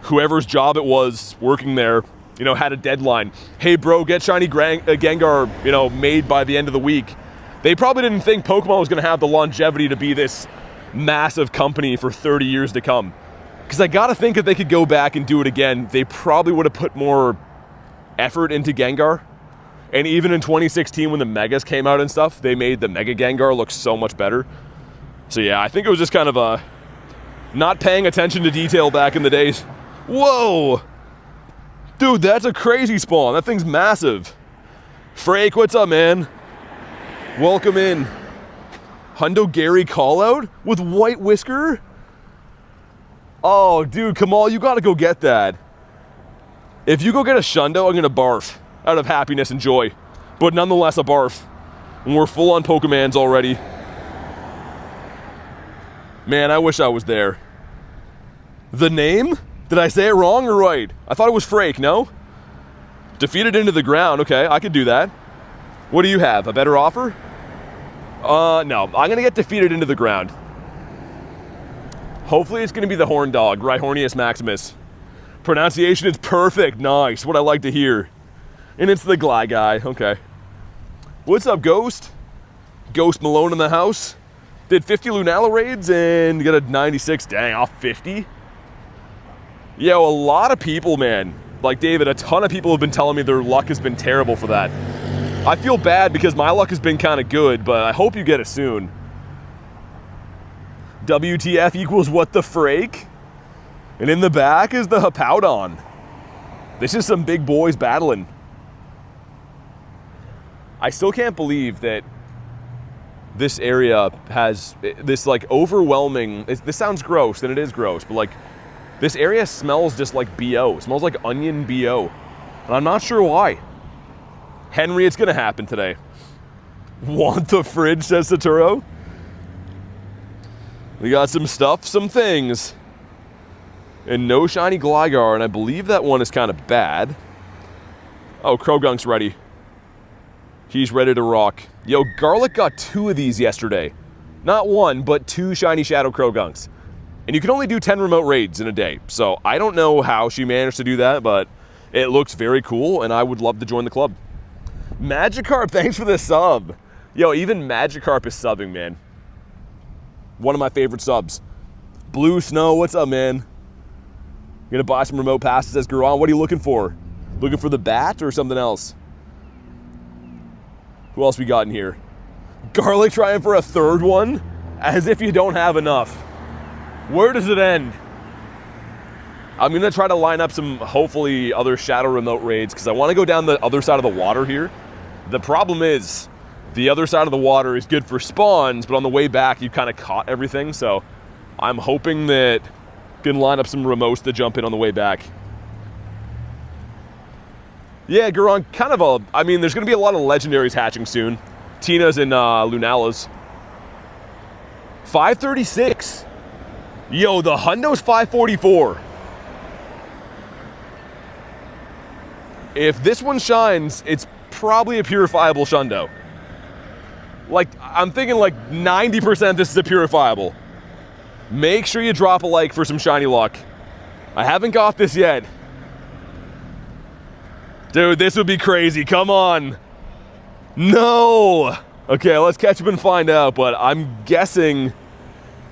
whoever's job it was working there, you know, had a deadline. Hey bro, get shiny Gengar, you know, made by the end of the week. They probably didn't think Pokemon was gonna have the longevity to be this massive company for 30 years to come. Because I gotta think if they could go back and do it again, they probably would have put more effort into Gengar. And even in 2016 when the Megas came out and stuff, they made the Mega Gengar look so much better. So yeah, I think it was just kind of a not paying attention to detail back in the days. Whoa! Dude, that's a crazy spawn. That thing's massive. Frake, what's up, man? Welcome in. Hundo Gary callout with white whisker? Oh, dude, Kamal, you gotta go get that. If you go get a Shundo, I'm gonna barf out of happiness and joy. But nonetheless, a barf. And we're full on Pokemans already. Man, I wish I was there. The name? Did I say it wrong or right? I thought it was Frake, no? Defeated into the ground, okay, I could do that. What do you have, a better offer? No, I'm gonna get defeated into the ground. Hopefully it's gonna be the Horn Dog, Rhyhornius Maximus. Pronunciation is perfect, nice, what I like to hear. And it's the Gly guy, okay. What's up, Ghost? Ghost Malone in the house. Did 50 Lunala raids and got a 96, dang, off 50? Yo, a lot of people, man, like David, a ton of people have been telling me their luck has been terrible for that. I feel bad because my luck has been kind of good, but I hope you get it soon. WTF equals what the frake? And in the back is the Hippowdon. This is some big boys battling. I still can't believe that this area has this like overwhelming, this sounds gross, and it is gross, but like this area smells just like BO. It smells like onion BO. And I'm not sure why. Henry, it's gonna happen today. Want the fridge, says Saturo. We got some stuff, some things. And no shiny Gligar, and I believe that one is kind of bad. Oh, Krogunk's ready. He's ready to rock. Yo, Garlic got 2 of these yesterday. Not 1, but 2 shiny Shadow Krogunks. And you can only do 10 remote raids in a day. So I don't know how she managed to do that, but it looks very cool, and I would love to join the club. Magikarp, thanks for the sub. Yo, even Magikarp is subbing, man. One of my favorite subs. Blue Snow, what's up, man? You gonna buy some remote passes, says Guran. What are you looking for? Looking for the bat or something else? Who else we got in here? Garlic trying for a third one? As if you don't have enough. Where does it end? I'm gonna try to line up some, hopefully, other shadow remote raids, because I want to go down the other side of the water here. The problem is, the other side of the water is good for spawns, but on the way back, you kind of caught everything, so I'm hoping that I can line up some remotes to jump in on the way back. Yeah, Guran, kind of a, I mean, there's gonna be a lot of legendaries hatching soon. Tina's and Lunala's. 536. Yo, the Hundo's 544. If this one shines, it's probably a purifiable Shundo. Like, I'm thinking like 90% this is a purifiable. Make sure you drop a like for some shiny luck. I haven't got this yet. Dude, this would be crazy, come on. No! Okay, let's catch up and find out, but I'm guessing,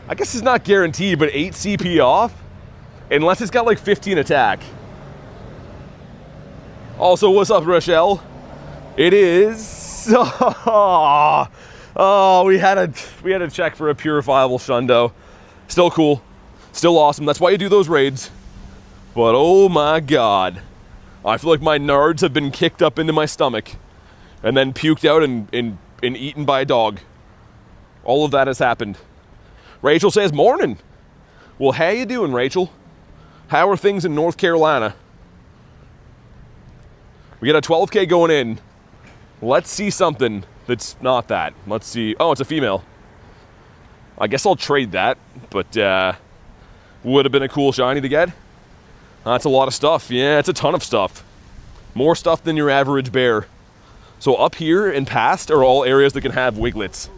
I guess it's not guaranteed, but 8 CP off? Unless it's got like 15 attack. Also, what's up, Rochelle? It is. Oh, we had to check for a purifiable Shundo. Still cool, still awesome. That's why you do those raids. But oh my god, I feel like my nards have been kicked up into my stomach, and then puked out and eaten by a dog. All of that has happened. Rachel says, "Morning." Well, how you doing, Rachel? How are things in North Carolina? We got a 12K going in. Let's see something that's not that. Let's see. Oh, it's a female. I guess I'll trade that, but would have been a cool shiny to get. That's a lot of stuff. Yeah, it's a ton of stuff. More stuff than your average bear. So up here and past are all areas that can have Wigletts.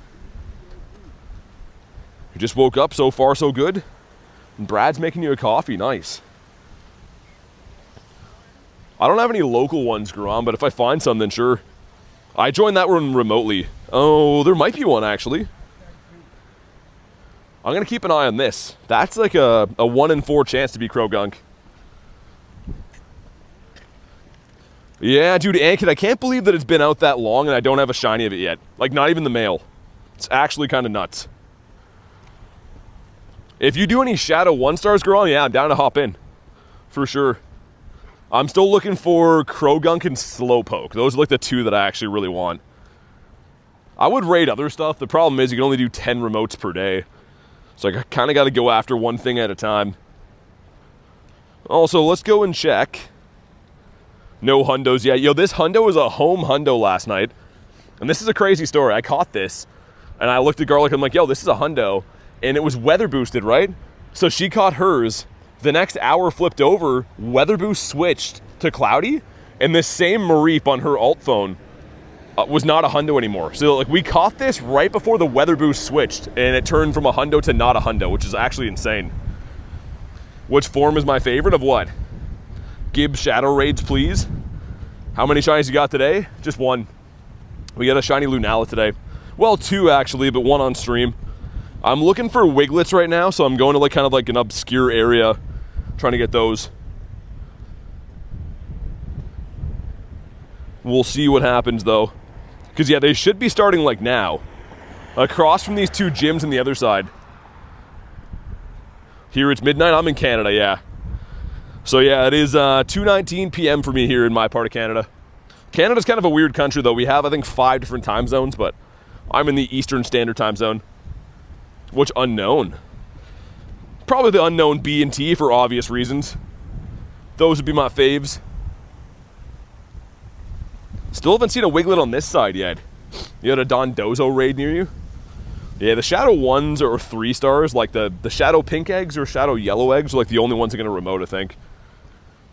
You just woke up, so far so good. And Brad's making you a coffee, nice. I don't have any local ones, Guran, but if I find some, then sure. I joined that one remotely. Oh, there might be one, actually. I'm going to keep an eye on this. That's like a 1 in 4 chance to be Krogunk. Yeah, dude, Ankit, I can't believe that it's been out that long and I don't have a shiny of it yet. Like, not even the male. It's actually kind of nuts. If you do any Shadow 1-stars, Guran, yeah, I'm down to hop in. For sure. I'm still looking for Krogunk and Slowpoke. Those are like the two that I actually really want. I would raid other stuff. The problem is you can only do 10 remotes per day. So I kind of got to go after one thing at a time. Also, let's go and check. No Hundos yet. Yo, this Hundo was a home Hundo last night. And this is a crazy story. I caught this. And I looked at Garlic and I'm like, yo, this is a Hundo. And it was weather boosted, right? So she caught hers. The next hour flipped over, weather boost switched to cloudy, and this same Mareep on her alt phone was not a Hundo anymore. So like we caught this right before the weather boost switched, and it turned from a Hundo to not a Hundo, which is actually insane. Which form is my favorite of what? Gib Shadow Raids, please. How many shinies you got today? Just one. We got a shiny Lunala today. Well, 2 actually, but 1 on stream. I'm looking for Wigletts right now, so I'm going to like kind of like an obscure area, trying to get those. We'll see what happens though. Because yeah, they should be starting like now. Across from these 2 gyms on the other side. Here it's midnight, I'm in Canada, yeah. So yeah, it is 2:19 p.m. for me here in my part of Canada. Canada's kind of a weird country though. We have, I think, 5 different time zones, but I'm in the Eastern Standard Time Zone. Which unknown? Probably the unknown B and T for obvious reasons. Those would be my faves. Still haven't seen a Wiglett on this side yet. You had a Dondozo raid near you? Yeah, the Shadow 1s or 3-stars, like the Shadow Pink eggs or Shadow Yellow eggs are like the only ones that are going to remote, I think.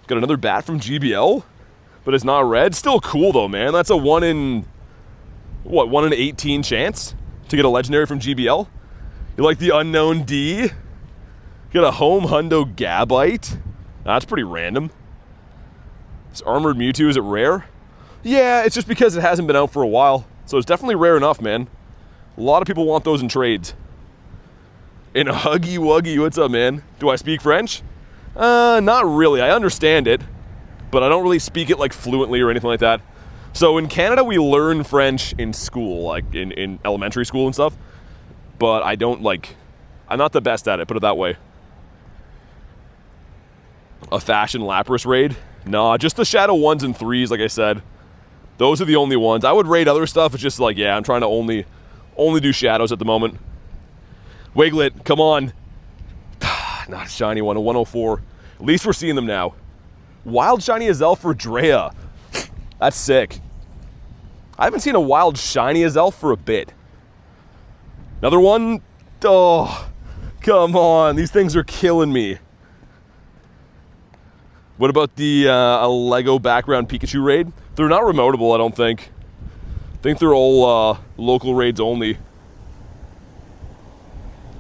Got another bat from GBL, but it's not red. Still cool though, man. That's a 1 in, what, 1 in 18 chance to get a legendary from GBL? You like the unknown D? Got a home Hundo Gabite? That's pretty random. This Armored Mewtwo, is it rare? Yeah, it's just because it hasn't been out for a while. So it's definitely rare enough, man. A lot of people want those in trades. And Huggy Wuggy, what's up, man? Do I speak French? Not really. I understand it, but I don't really speak it like fluently or anything like that. So in Canada, we learn French in school, like in elementary school and stuff, but I don't like, I'm not the best at it, put it that way. A fashion Lapras raid? Nah, just the Shadow 1s and 3s, like I said. Those are the only ones. I would raid other stuff. It's just like, yeah, I'm trying to only do Shadows at the moment. Wiglett, come on. Not a shiny one, a 104. At least we're seeing them now. Wild shiny Azelf for Drea. That's sick. I haven't seen a wild shiny Azelf for a bit. Another one? Oh, come on. These things are killing me. What about the Lego background Pikachu raid? They're not remotable, I don't think. I think they're all local raids only.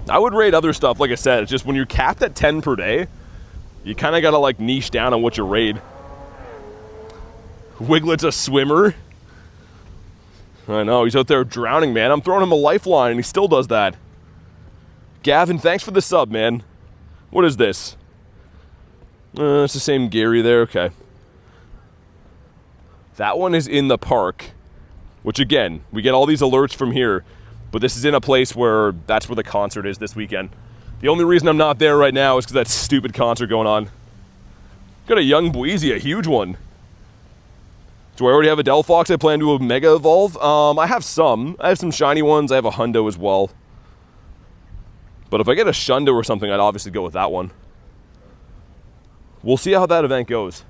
I would raid other stuff, like I said. It's just when you're capped at 10 per day, you kind of got to like niche down on what you raid. Wiglett's a swimmer. I know, he's out there drowning, man. I'm throwing him a lifeline and he still does that. Gavin, thanks for the sub, man. What is this? It's the same Gary there, okay. That one is in the park, which again, we get all these alerts from here, but this is in a place where that's where the concert is this weekend. The only reason I'm not there right now is because that stupid concert going on. Got a young Boezy, a huge one. Do I already have a Delphox I plan to Mega Evolve? I have some. I have some shiny ones. I have a Hundo as well. But if I get a Shundo or something, I'd obviously go with that one. We'll see how that event goes.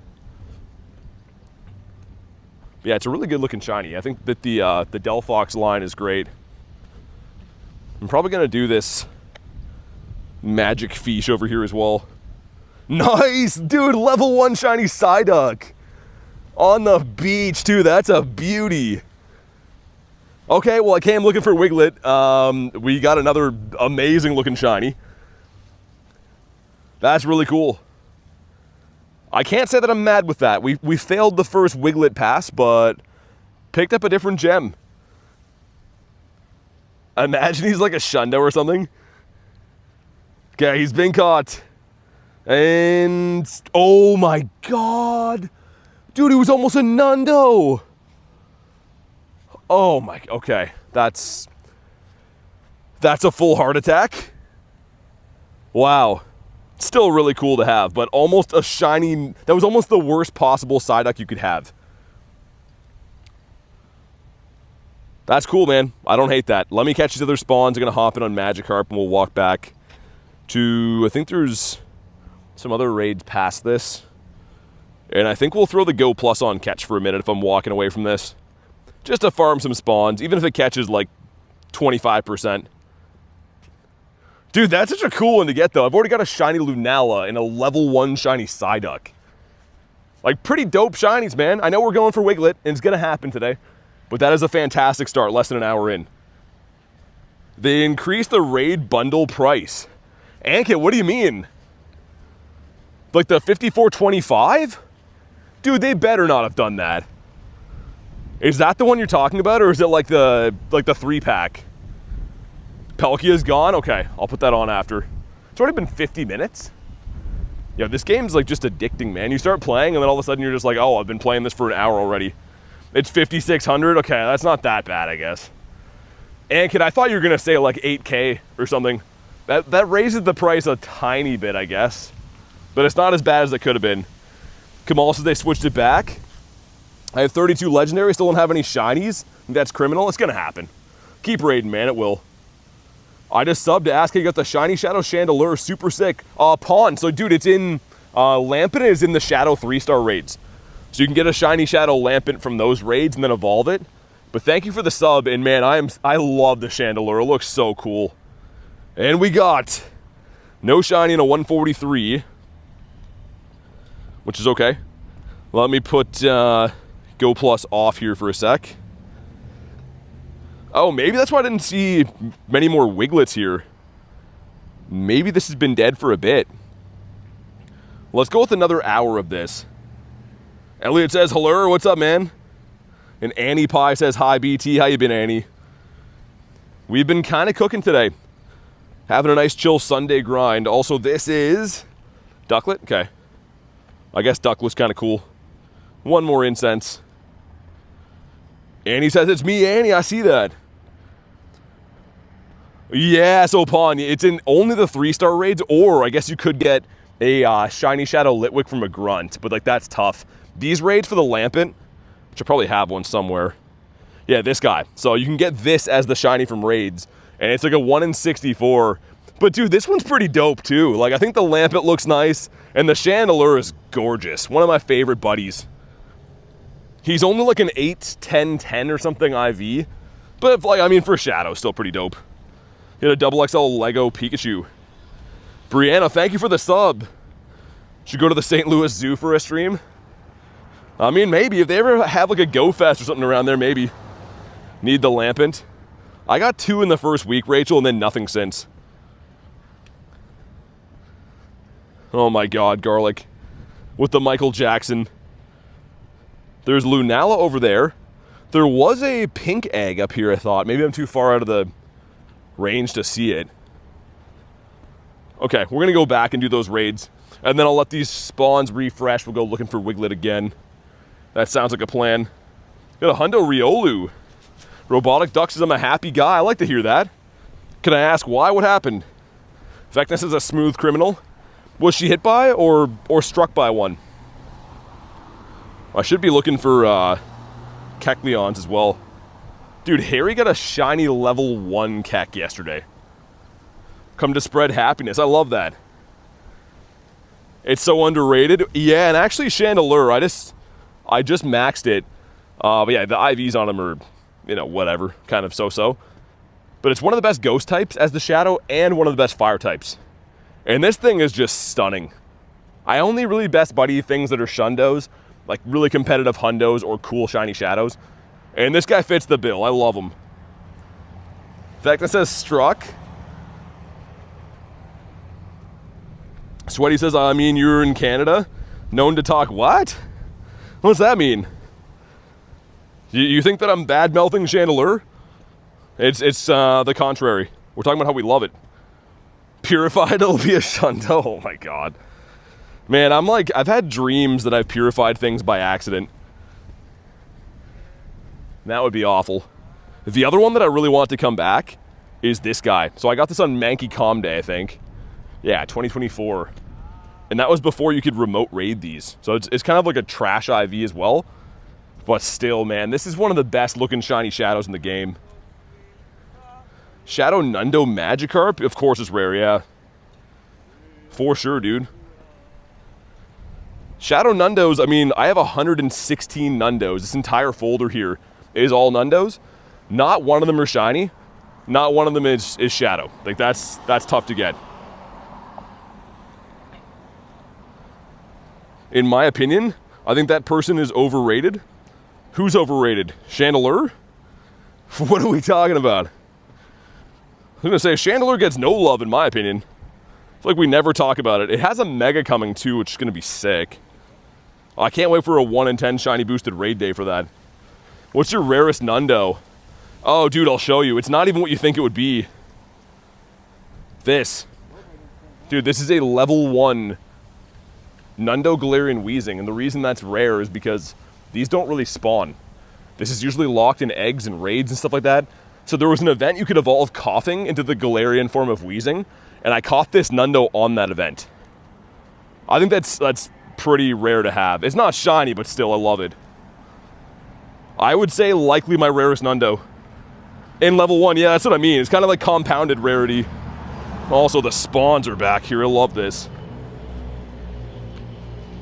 Yeah, it's a really good looking shiny. I think that the Delphox line is great. I'm probably going to do this Magic Fish over here as well. Nice! Dude, level 1 shiny Psyduck. On the beach, too. That's a beauty. Okay, well, I came looking for Wiglett. We got another amazing looking shiny. That's really cool. I can't say that I'm mad with that. We failed the first Wiglett pass, but picked up a different gem. Imagine he's like a Shundo or something. Okay, he's been caught. And, oh my god. Dude, he was almost a Nundo. Oh my, okay. That's a full heart attack. Wow. Still really cool to have, but almost a shiny, that was almost the worst possible Psyduck you could have. That's cool, man. I don't hate that. Let me catch these other spawns. I'm going to hop in on Magikarp and we'll walk back to, I think there's some other raids past this. And I think we'll throw the Go Plus on catch for a minute if I'm walking away from this. Just to farm some spawns, even if it catches like 25%. Dude, that's such a cool one to get, though. I've already got a shiny Lunala and a level 1 shiny Psyduck. Like, pretty dope shinies, man. I know we're going for Wiglett, and it's going to happen today. But that is a fantastic start, less than an hour in. They increased the raid bundle price. Ankit, what do you mean? Like the 54.25? Dude, they better not have done that. Is that the one you're talking about, or is it like the 3-pack? Palkia's gone? Okay, I'll put that on after. It's already been 50 minutes. Yeah, this game's like just addicting, man. You start playing and then all of a sudden you're just like, oh, I've been playing this for an hour already. It's 5,600? Okay, that's not that bad, I guess. And I thought you were gonna say like 8K or something. That raises the price a tiny bit, I guess. But it's not as bad as it could have been. Kamal says they switched it back. I have 32 legendaries, still don't have any shinies. That's criminal. It's gonna happen. Keep raiding, man, it will. I just subbed to ask how you got the shiny Shadow Chandelure, super sick. Pawn, so dude, it's in, Lampent is in the Shadow 3-star raids. So you can get a shiny Shadow Lampent from those raids and then evolve it. But thank you for the sub, and man, I love the Chandelure, it looks so cool. And we got no shiny and a 143, which is okay. Let me put Go Plus off here for a sec. Oh, maybe that's why I didn't see many more Wigletts here. Maybe this has been dead for a bit. Let's go with another hour of this. Elliot says, hello, what's up, man? And Annie Pie says, hi, BT, how you been, Annie? We've been kind of cooking today. Having a nice chill Sunday grind. Also, this is ducklet. Okay. I guess ducklet's kind of cool. One more incense. Annie says, it's me, Annie. I see that. Yeah, so Pawn, it's in only the 3-star raids, or I guess you could get a shiny Shadow Litwick from a grunt, but like that's tough. These raids for the Lampent, which I probably have one somewhere. Yeah, this guy. So you can get this as the shiny from raids, and it's like a 1 in 64. But dude, this one's pretty dope too. Like I think the Lampent looks nice, and the Chandelure is gorgeous. One of my favorite buddies. He's only like an 8, 10, 10 or something IV, but like I mean for Shadow, still pretty dope. Hit a XXL Lego Pikachu. Brianna, thank you for the sub. Should go to the St. Louis Zoo for a stream. I mean, maybe. If they ever have like a Go Fest or something around there, maybe. Need the Lampent. I got 2 in the first week, Rachel, and then nothing since. Oh my God, Garlic. With the Michael Jackson. There's Lunala over there. There was a pink egg up here, I thought. Maybe I'm too far out of the range to see it. Okay, we're gonna go back and do those raids, and then I'll let these spawns refresh. We'll go looking for Wiglett again. That sounds like a plan. Got a Hundo Riolu. Robotic Duck says I'm a happy guy. I like to hear that. Can I ask why? What happened? Vecness is a smooth criminal. Was she hit by or struck by one? I should be looking for Kecleons as well. Dude, Harry got a shiny level 1 Kek yesterday. Come to spread happiness. I love that. It's so underrated. Yeah, and actually Chandelure, I just maxed it. But yeah, the IVs on them are, you know, whatever. Kind of so-so. But it's one of the best ghost types as the Shadow and one of the best fire types. And this thing is just stunning. I only really best buddy things that are Shundos, like really competitive Hundos or cool shiny Shadows. And this guy fits the bill. I love him. In fact, it says struck. Sweaty says, I mean, you're in Canada. Known to talk what? What's that mean? You think that I'm bad-mouthing Chandelure? It's the contrary. We're talking about how we love it. Purified, it'll be a Shundo. Oh my God. Man, I've had dreams that I've purified things by accident. That would be awful. The other one that I really want to come back is this guy. So I got this on Mankey Com Day, I think. Yeah, 2024. And that was before you could remote raid these. So it's kind of like a trash IV as well. But still, man, this is one of the best looking shiny Shadows in the game. Shadow Nundo Magikarp? Of course it's rare, yeah. For sure, dude. Shadow Nundos, I mean, I have 116 Nundos. This entire folder here is all Nundos. Not one of them are shiny. Not one of them is Shadow. Like, that's tough to get. In my opinion, I think that person is overrated. Who's overrated? Chandelure? What are we talking about? I was gonna say, Chandelure gets no love in my opinion. I feel like we never talk about it. It has a Mega coming too, which is gonna be sick. I can't wait for a 1 in 10 shiny boosted raid day for that. What's your rarest Nundo? Oh, dude, I'll show you. It's not even what you think it would be. This. Dude, this is a level 1 Nundo Galarian Weezing, and the reason that's rare is because these don't really spawn. This is usually locked in eggs and raids and stuff like that. So there was an event you could evolve Coughing into the Galarian form of Weezing, and I caught this Nundo on that event. I think that's pretty rare to have. It's not shiny, but still, I love it. I would say likely my rarest Nundo. In level 1, yeah, that's what I mean. It's kind of like compounded rarity. Also, the spawns are back here. I love this.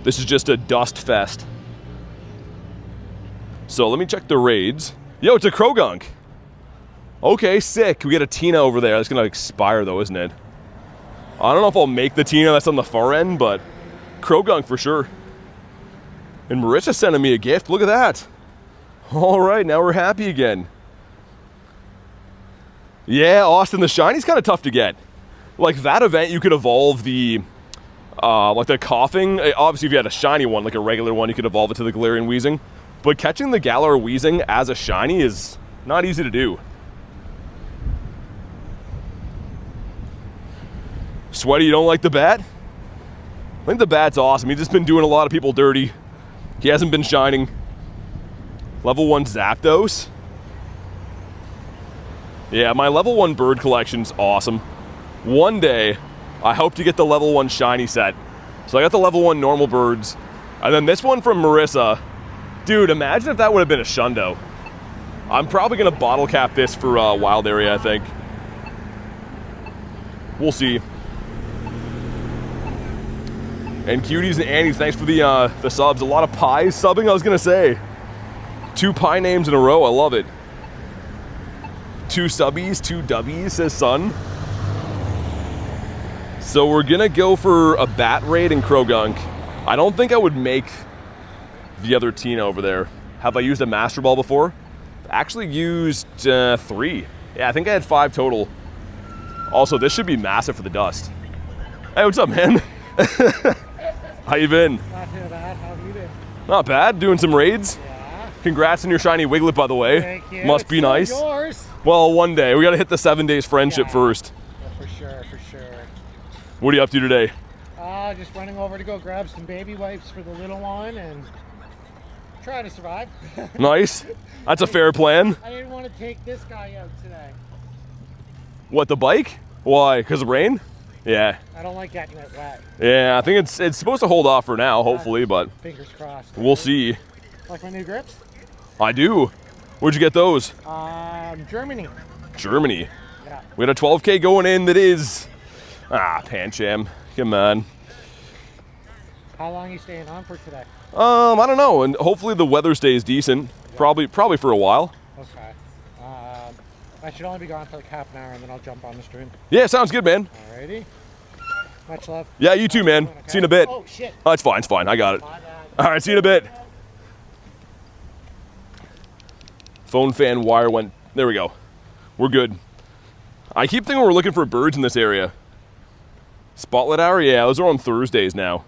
This is just a dust fest. So let me check the raids. Yo, it's a Krogunk. Okay, sick. We get a Tina over there. That's gonna expire though, isn't it? I don't know if I'll make the Tina that's on the far end, but Krogunk for sure. And Marissa's sending me a gift. Look at that. All right, now we're happy again. Yeah, Austin, the shiny's kind of tough to get. Like that event, you could evolve the like the Coughing. Obviously, if you had a shiny one, like a regular one, you could evolve it to the Galarian Weezing. But catching the Galar Weezing as a shiny is not easy to do. Sweaty, you don't like the bat? I think the bat's awesome. He's just been doing a lot of people dirty. He hasn't been shining. Level 1 Zapdos. Yeah, my level 1 bird collection's awesome. One day, I hope to get the level 1 shiny set. So I got the level 1 normal birds. And then this one from Marissa. Dude, imagine if that would have been a Shundo. I'm probably gonna bottle cap this for wild area, I think. We'll see. And Cuties and Annies, thanks for the subs. A lot of pies subbing, I was gonna say. 2 pie names in a row, I love it. 2 subbies, 2 dubbies, says Sun. So we're gonna go for a bat raid and Krogunk. I don't think I would make the other Tina over there. Have I used a Master Ball before? Actually used 3. Yeah, I think I had 5 total. Also, this should be massive for the dust. Hey, what's up, man? How you been? Not too bad. How have you been? Not bad. Doing some raids. Yeah. Congrats on your shiny Wiglet, by the way. Thank you. Must be nice. Yours. Well, one day. We got to hit the 7 days friendship first. Yeah, for sure, for sure. What are you up to today? Just running over to go grab some baby wipes for the little one and try to survive. Nice. That's a fair plan. I didn't want to take this guy out today. What, the bike? Why? Because of rain? Yeah. I don't like getting it wet. Yeah, I think it's supposed to hold off for now, hopefully, but fingers crossed. We'll see. Like my new grips? I do. Where'd you get those? Germany. Germany. Yeah. We got a 12K going in that is... Pancham. Come on. How long are you staying on for today? I don't know, and hopefully the weather stays decent. Yeah. Probably for a while. Okay. I should only be gone for like half an hour and then I'll jump on the stream. Yeah, sounds good, man. Alrighty. Much love. Yeah, you too, man. Okay. See you in a bit. Oh, shit. Oh, it's fine. I got it. All right, see you in a bit. Phone fan wire went... There we go. We're good. I keep thinking we're looking for birds in this area. Spotlight hour? Yeah, those are on Thursdays now.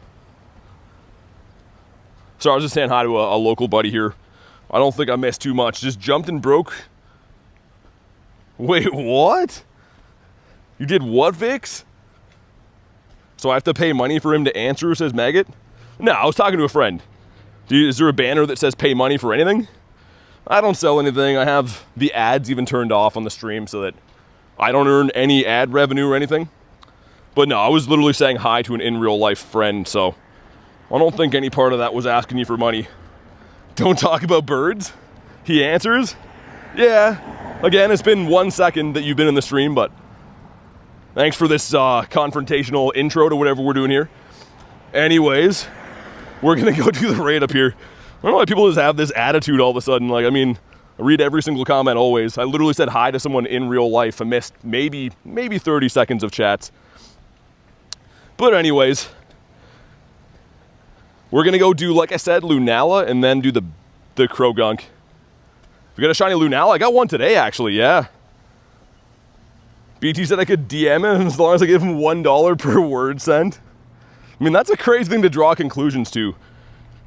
Sorry, I was just saying hi to a local buddy here. I don't think I missed too much. Just jumped and broke. Wait, what? You did what, Vix? So I have to pay money for him to answer, says Maggot? No, I was talking to a friend. Is there a banner that says pay money for anything? I don't sell anything. I have the ads even turned off on the stream so that I don't earn any ad revenue or anything. But no, I was literally saying hi to an in real life friend, so I don't think any part of that was asking you for money. Don't talk about birds? He answers? Yeah. Again, it's been 1 second that you've been in the stream, but thanks for this confrontational intro to whatever we're doing here. Anyways, we're gonna go do the raid up here. I don't know why people just have this attitude all of a sudden. Like, I mean, I read every single comment always. I literally said hi to someone in real life. I missed maybe 30 seconds of chats. But anyways, we're gonna go do, like I said, Lunala and then do the Krogunk. We got a shiny Lunala. I got one today, actually, yeah. BT said I could DM him as long as I give him $1 per word sent. I mean, that's a crazy thing to draw conclusions to.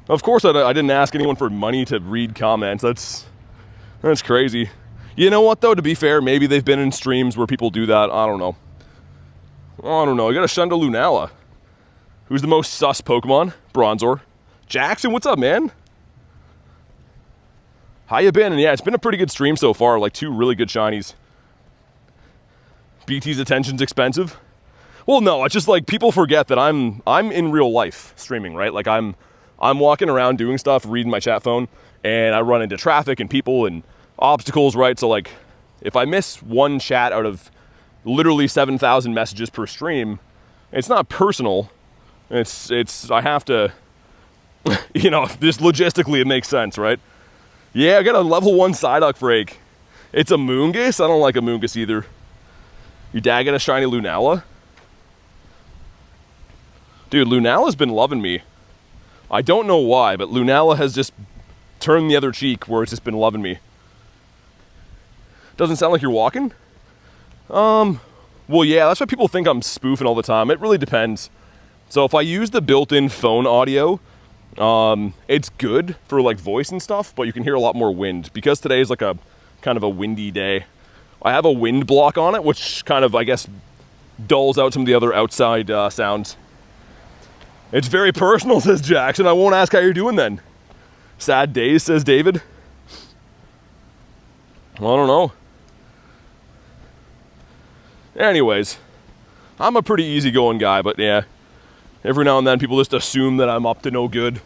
Of course, I didn't ask anyone for money to read comments. That's crazy. You know what, though? To be fair, maybe they've been in streams where people do that. I don't know. I got a Shundo Lunala. Who's the most sus Pokemon? Bronzor. Jackson, what's up, man? How you been? And yeah, it's been a pretty good stream so far. Like 2 really good shinies. BT's attention's expensive. Well, no, it's just like people forget that I'm in real life streaming, right? Like I'm walking around doing stuff, reading my chat phone, and I run into traffic and people and obstacles, right? So like, if I miss one chat out of literally 7,000 messages per stream, it's not personal. It's I have to, you know, just logistically it makes sense, right? Yeah, I got a level 1 Psyduck break. It's a Moongus? I don't like a Moongus either. Your dad got a shiny Lunala? Dude, Lunala's been loving me. I don't know why, but Lunala has just turned the other cheek where it's just been loving me. Doesn't sound like you're walking? Well, yeah, that's why people think I'm spoofing all the time. It really depends. So if I use the built-in phone audio, it's good for like voice and stuff, but you can hear a lot more wind because today is like a kind of a windy day. I have a wind block on it, which kind of, I guess, dulls out some of the other outside sounds. It's very personal, says Jackson. I won't ask how you're doing then. Sad days, says David. Well, I don't know. Anyways, I'm a pretty easygoing guy, but yeah, every now and then people just assume that I'm up to no good.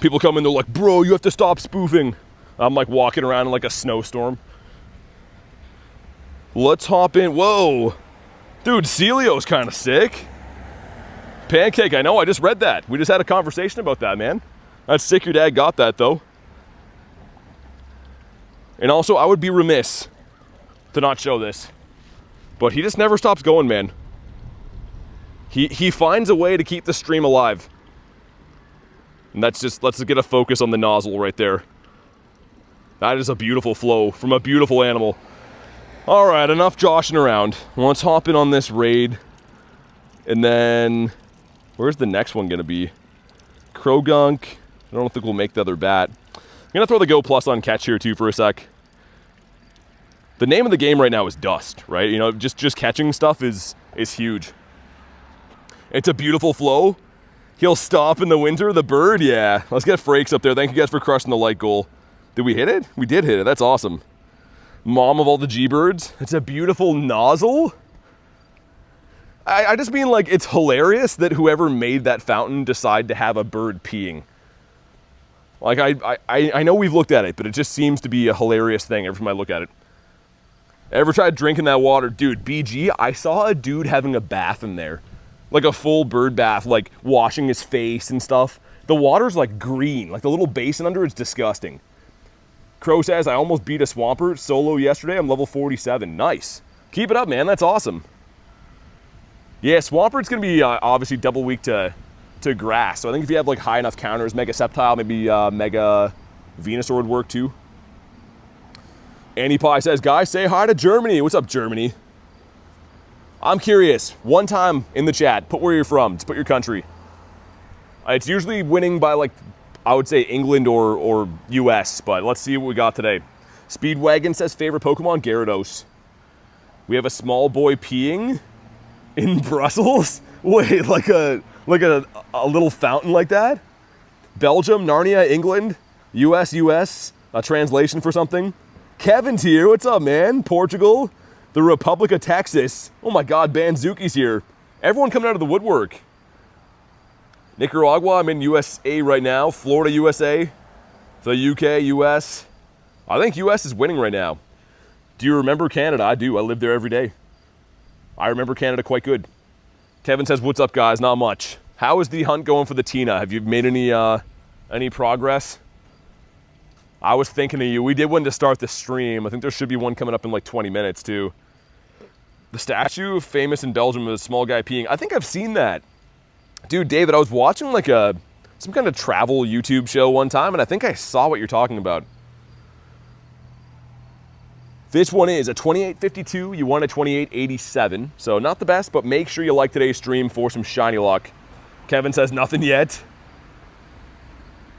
People come in, they're like, bro, you have to stop spoofing. I'm like walking around in like a snowstorm. Let's hop in. Whoa. Dude, Celio's kind of sick. Pancake, I know, I just read that. We just had a conversation about that, man. That's sick your dad got that, though. And also, I would be remiss to not show this. But he just never stops going, man. He finds a way to keep the stream alive. And that's just, let's get a focus on the nozzle right there. That is a beautiful flow from a beautiful animal. All right, enough joshing around. Let's hop in on this raid. And then, where's the next one gonna be? Krogunk. I don't think we'll make the other bat. I'm gonna throw the Go Plus on catch here too for a sec. The name of the game right now is dust, right? You know, just catching stuff is huge. It's a beautiful flow. He'll stop in the winter, the bird, yeah. Let's get Frakes up there. Thank you guys for crushing the light goal. Did we hit it? We did hit it, that's awesome. Mom of all the G-birds. It's a beautiful nozzle. I just mean, like, it's hilarious that whoever made that fountain decided to have a bird peeing. Like, I know we've looked at it, but it just seems to be a hilarious thing every time I look at it. Ever tried drinking that water? Dude, BG, I saw a dude having a bath in there. Like a full bird bath, like washing his face and stuff. The water's like green, like the little basin under it's disgusting. Crow says, I almost beat a Swampert solo yesterday. I'm level 47. Nice. Keep it up, man. That's awesome. Yeah, Swampert's going to be obviously double weak to grass. So I think if you have like high enough counters, Mega Sceptile, maybe Mega Venusaur would work too. Annie Pie says, guys, say hi to Germany. What's up, Germany? I'm curious. One time in the chat, put where you're from. Just put your country. It's usually winning by like, I would say England or US, but let's see what we got today. Speedwagon says favorite Pokemon, Gyarados. We have a small boy peeing in Brussels? Wait, like a little fountain like that? Belgium, Narnia, England, US, a translation for something. Kevin's here, what's up, man? Portugal, the Republic of Texas. Oh my God, Banzuki's here. Everyone coming out of the woodwork. Nicaragua, I'm in USA right now. Florida, USA. The UK, US. I think US is winning right now. Do you remember Canada? I do, I live there every day. I remember Canada quite good. Kevin says, what's up, guys? Not much. How is the hunt going for the Tina? Have you made any progress? I was thinking of you. We did one to start the stream. I think there should be one coming up in like 20 minutes too. The statue, famous in Belgium, with a small guy peeing. I think I've seen that. Dude, David, I was watching like some kind of travel YouTube show one time, and I think I saw what you're talking about. This one is a 2852. You won a 2887. So not the best, but make sure you like today's stream for some shiny luck. Kevin says nothing yet.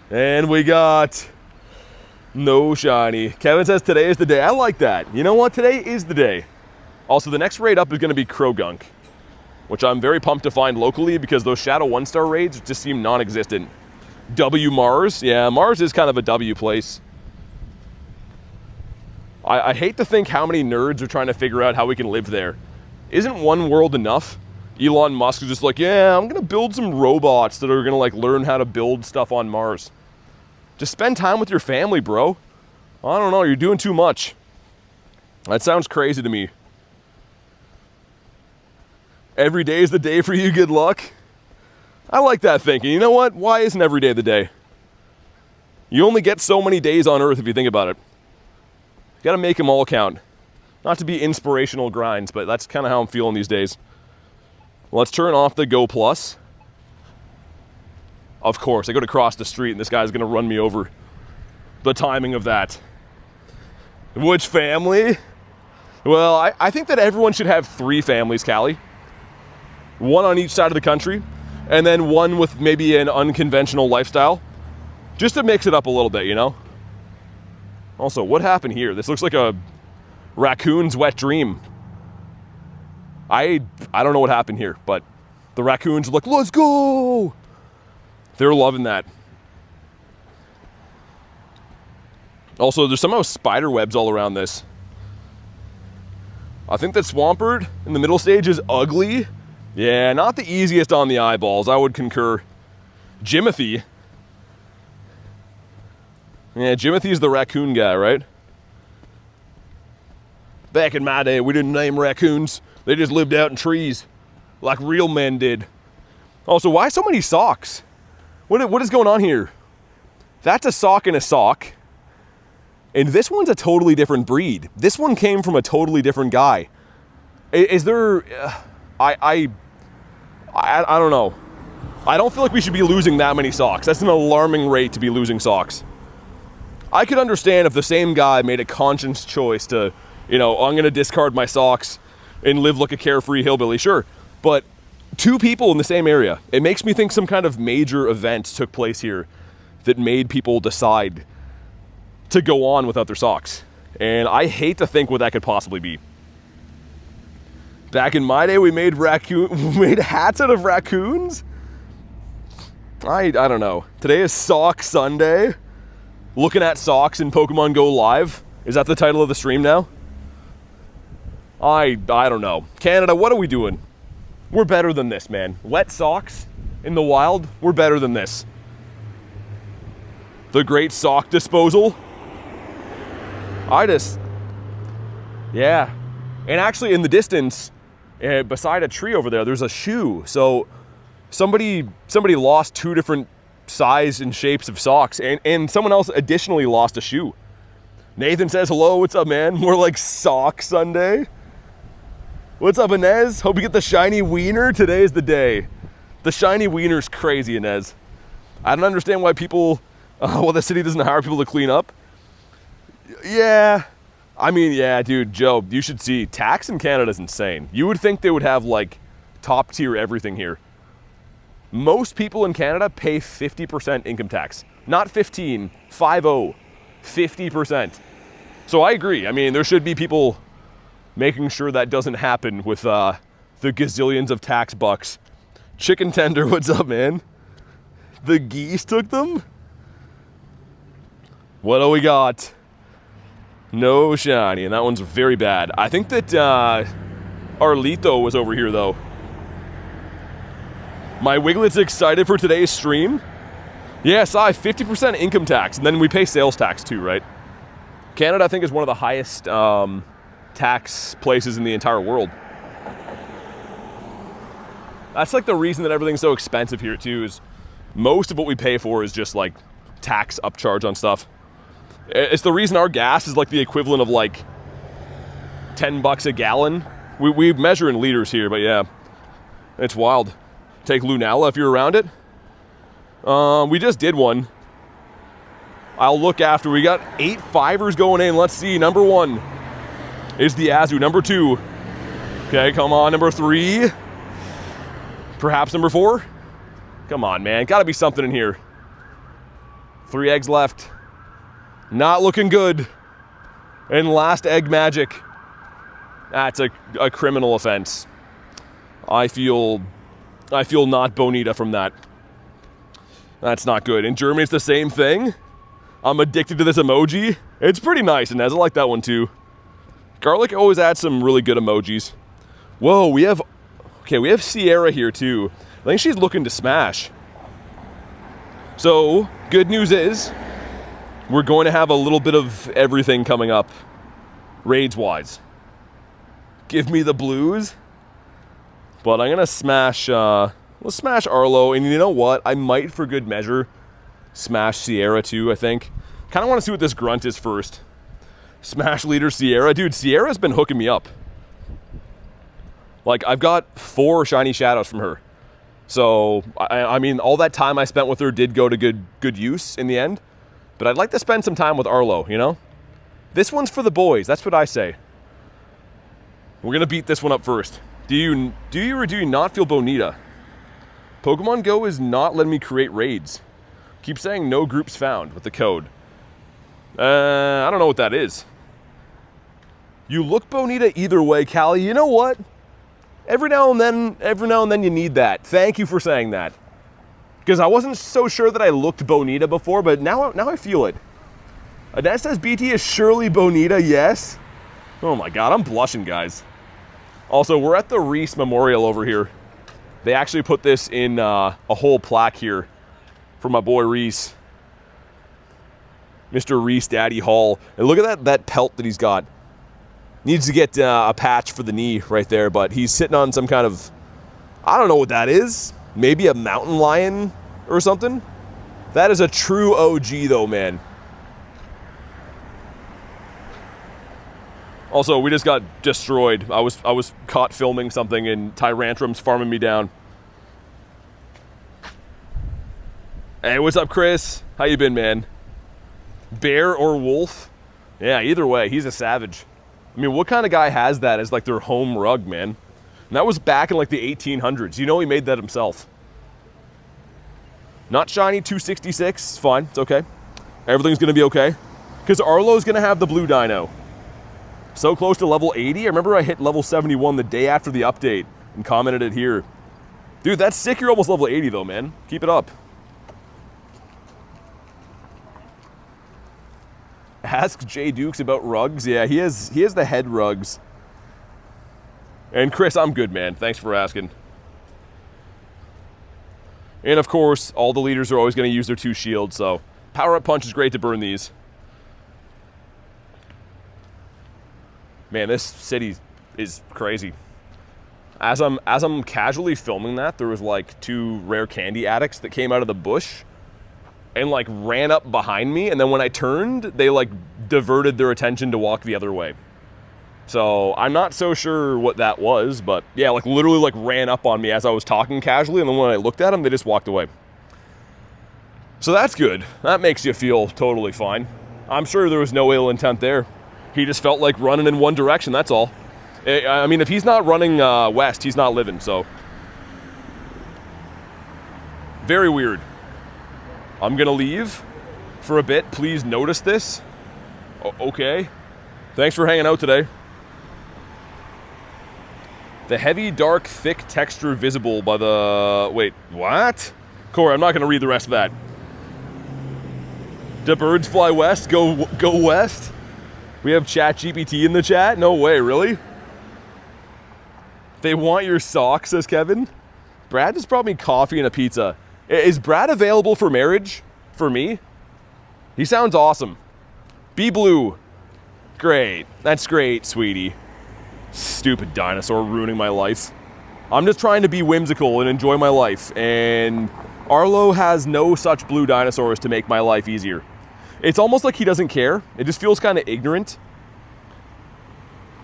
And we got no shiny. Kevin says today is the day. I like that. You know what? Today is the day. Also, the next raid up is going to be Krogunk, which I'm very pumped to find locally because those Shadow 1-star raids just seem non-existent. W Mars. Yeah, Mars is kind of a W place. I hate to think how many nerds are trying to figure out how we can live there. Isn't one world enough? Elon Musk is just like, yeah, I'm going to build some robots that are going to like learn how to build stuff on Mars. Just spend time with your family, bro. I don't know, you're doing too much. That sounds crazy to me. Every day is the day for you, good luck. I like that thinking. You know what? Why isn't every day the day? You only get so many days on Earth if you think about it. You gotta make them all count. Not to be inspirational grinds, but that's kind of how I'm feeling these days. Let's turn off the Go Plus. Of course, I go to cross the street and this guy's gonna run me over. The timing of that. Which family? Well, I think that everyone should have 3 families, Callie. One on each side of the country, and then one with maybe an unconventional lifestyle. Just to mix it up a little bit, you know? Also, what happened here? This looks like a raccoon's wet dream. I don't know what happened here, but the raccoons are like, let's go. They're loving that. Also, there's somehow spider webs all around this. I think that Swampert in the middle stage is ugly. Yeah, not the easiest on the eyeballs, I would concur. Jimothy. Yeah, Jimothy's the raccoon guy, right? Back in my day, we didn't name raccoons. They just lived out in trees, like real men did. Also, why so many socks? What is going on here? That's a sock and a sock. And this one's a totally different breed. This one came from a totally different guy. Is there... I don't know. I don't feel like we should be losing that many socks. That's an alarming rate to be losing socks. I could understand if the same guy made a conscious choice to, you know, I'm going to discard my socks and live like a carefree hillbilly, sure. But 2 people in the same area, it makes me think some kind of major event took place here that made people decide to go on without their socks. And I hate to think what that could possibly be. Back in my day, we made hats out of raccoons? I don't know. Today is Sock Sunday. Looking at socks in Pokemon Go Live. Is that the title of the stream now? I don't know. Canada, what are we doing? We're better than this, man. Wet socks in the wild, we're better than this. The great sock disposal. Yeah. And actually in the distance, beside a tree over there, there's a shoe. So somebody lost 2 different size and shapes of socks, and someone else additionally lost a shoe. Nathan says, hello, what's up, man? More like Sock Sunday. What's up, Inez? Hope you get the shiny wiener. Today's the day. The shiny wiener's crazy, Inez. I don't understand why people, the city doesn't hire people to clean up. Yeah. I mean, yeah, dude, Joe, you should see. Tax in Canada is insane. You would think they would have, like, top tier everything here. Most people in Canada pay 50% income tax. Not 15, 50, 50%. So I agree. I mean, there should be people making sure that doesn't happen with the gazillions of tax bucks. Chicken Tender, what's up, man? The geese took them? What do we got? No shiny, and that one's very bad. I think that Arlito was over here, though. My Wiglet's excited for today's stream. Yes, 50% income tax, and then we pay sales tax too, right? Canada, I think, is one of the highest tax places in the entire world. That's like the reason that everything's so expensive here too, is most of what we pay for is just like tax upcharge on stuff. It's the reason our gas is like the equivalent of like $10 a gallon. We measure in liters here, but yeah, it's wild. Take Lunala if you're around it. We just did one. I'll look after. We got 8 5ers going in. Let's see. Number 1 is the Azu. Number 2. Okay, come on. Number 3. Perhaps number 4. Come on, man. Gotta be something in here. 3 eggs left. Not looking good. And last egg magic. That's a criminal offense. I feel not bonita from that. That's not good. In Germany, it's the same thing. I'm addicted to this emoji. It's pretty nice, and I like that one too. Garlic always adds some really good emojis. Whoa, we have Sierra here too. I think she's looking to smash. So, good news is, we're going to have a little bit of everything coming up, raids-wise. Give me the blues. But I'm gonna smash, let's smash Arlo, and you know what? I might, for good measure, smash Sierra too, I think. Kinda wanna see what this grunt is first. Smash leader Sierra. Dude, Sierra's been hooking me up. Like, I've got 4 shiny shadows from her. So, I mean, all that time I spent with her did go to good use in the end. But I'd like to spend some time with Arlo, you know? This one's for the boys, that's what I say. We're gonna beat this one up first. Do you or do you not feel bonita? Pokemon Go is not letting me create raids. Keep saying no groups found with the code. I don't know what that is. You look bonita either way, Callie. You know what? Every now and then you need that. Thank you for saying that. Because I wasn't so sure that I looked Bonita before, but now I feel it. Adet says BT is surely Bonita, yes. Oh my God, I'm blushing, guys. Also, we're at the Reese Memorial over here. They actually put this in a whole plaque here for my boy Reese. Mr. Reese Daddy Hall. And look at that pelt that he's got. Needs to get a patch for the knee right there, but he's sitting on some kind of, I don't know what that is. Maybe a mountain lion or something. That is a true OG though, man. Also, we just got destroyed. I was caught filming something and Tyrantrum's farming me down. Hey, what's up, Chris? How you been, man? Bear or wolf? Yeah, either way, he's a savage. I mean, what kind of guy has that as like their home rug, man? And that was back in like the 1800s. You know he made that himself. Not shiny 266, fine, it's okay. Everything's gonna be okay. Because Arlo's gonna have the blue dino. So close to level 80. I remember I hit level 71 the day after the update and commented it here. Dude, that's sick. You're almost level 80 though, man. Keep it up. Ask Jay Dukes about rugs. Yeah, he has the head rugs. And Chris, I'm good, man. Thanks for asking. And of course, all the leaders are always going to use their 2 shields, so power-up punch is great to burn these. Man, this city is crazy. As I'm casually filming that, there was like 2 rare candy addicts that came out of the bush and like ran up behind me, and then when I turned, they like diverted their attention to walk the other way. So I'm not so sure what that was, but yeah, like literally like ran up on me as I was talking casually, and then when I looked at them, they just walked away. So that's good. That makes you feel totally fine. I'm sure there was no ill intent there. He just felt like running in one direction, that's all. I mean, if he's not running west, he's not living, so. Very weird. I'm gonna leave for a bit. Please notice this. Okay. Thanks for hanging out today. The heavy, dark, thick texture visible by the... Wait, what? Corey, I'm not gonna read the rest of that. Do birds fly west? Go west? We have ChatGPT in the chat? No way, really? They want your socks, says Kevin. Brad just brought me coffee and a pizza. Is Brad available for marriage? For me? He sounds awesome. Be blue. Great. That's great, sweetie. Stupid dinosaur ruining my life. I'm just trying to be whimsical and enjoy my life, and Arlo has no such blue dinosaurs to make my life easier. It's almost like he doesn't care. It just feels kind of ignorant.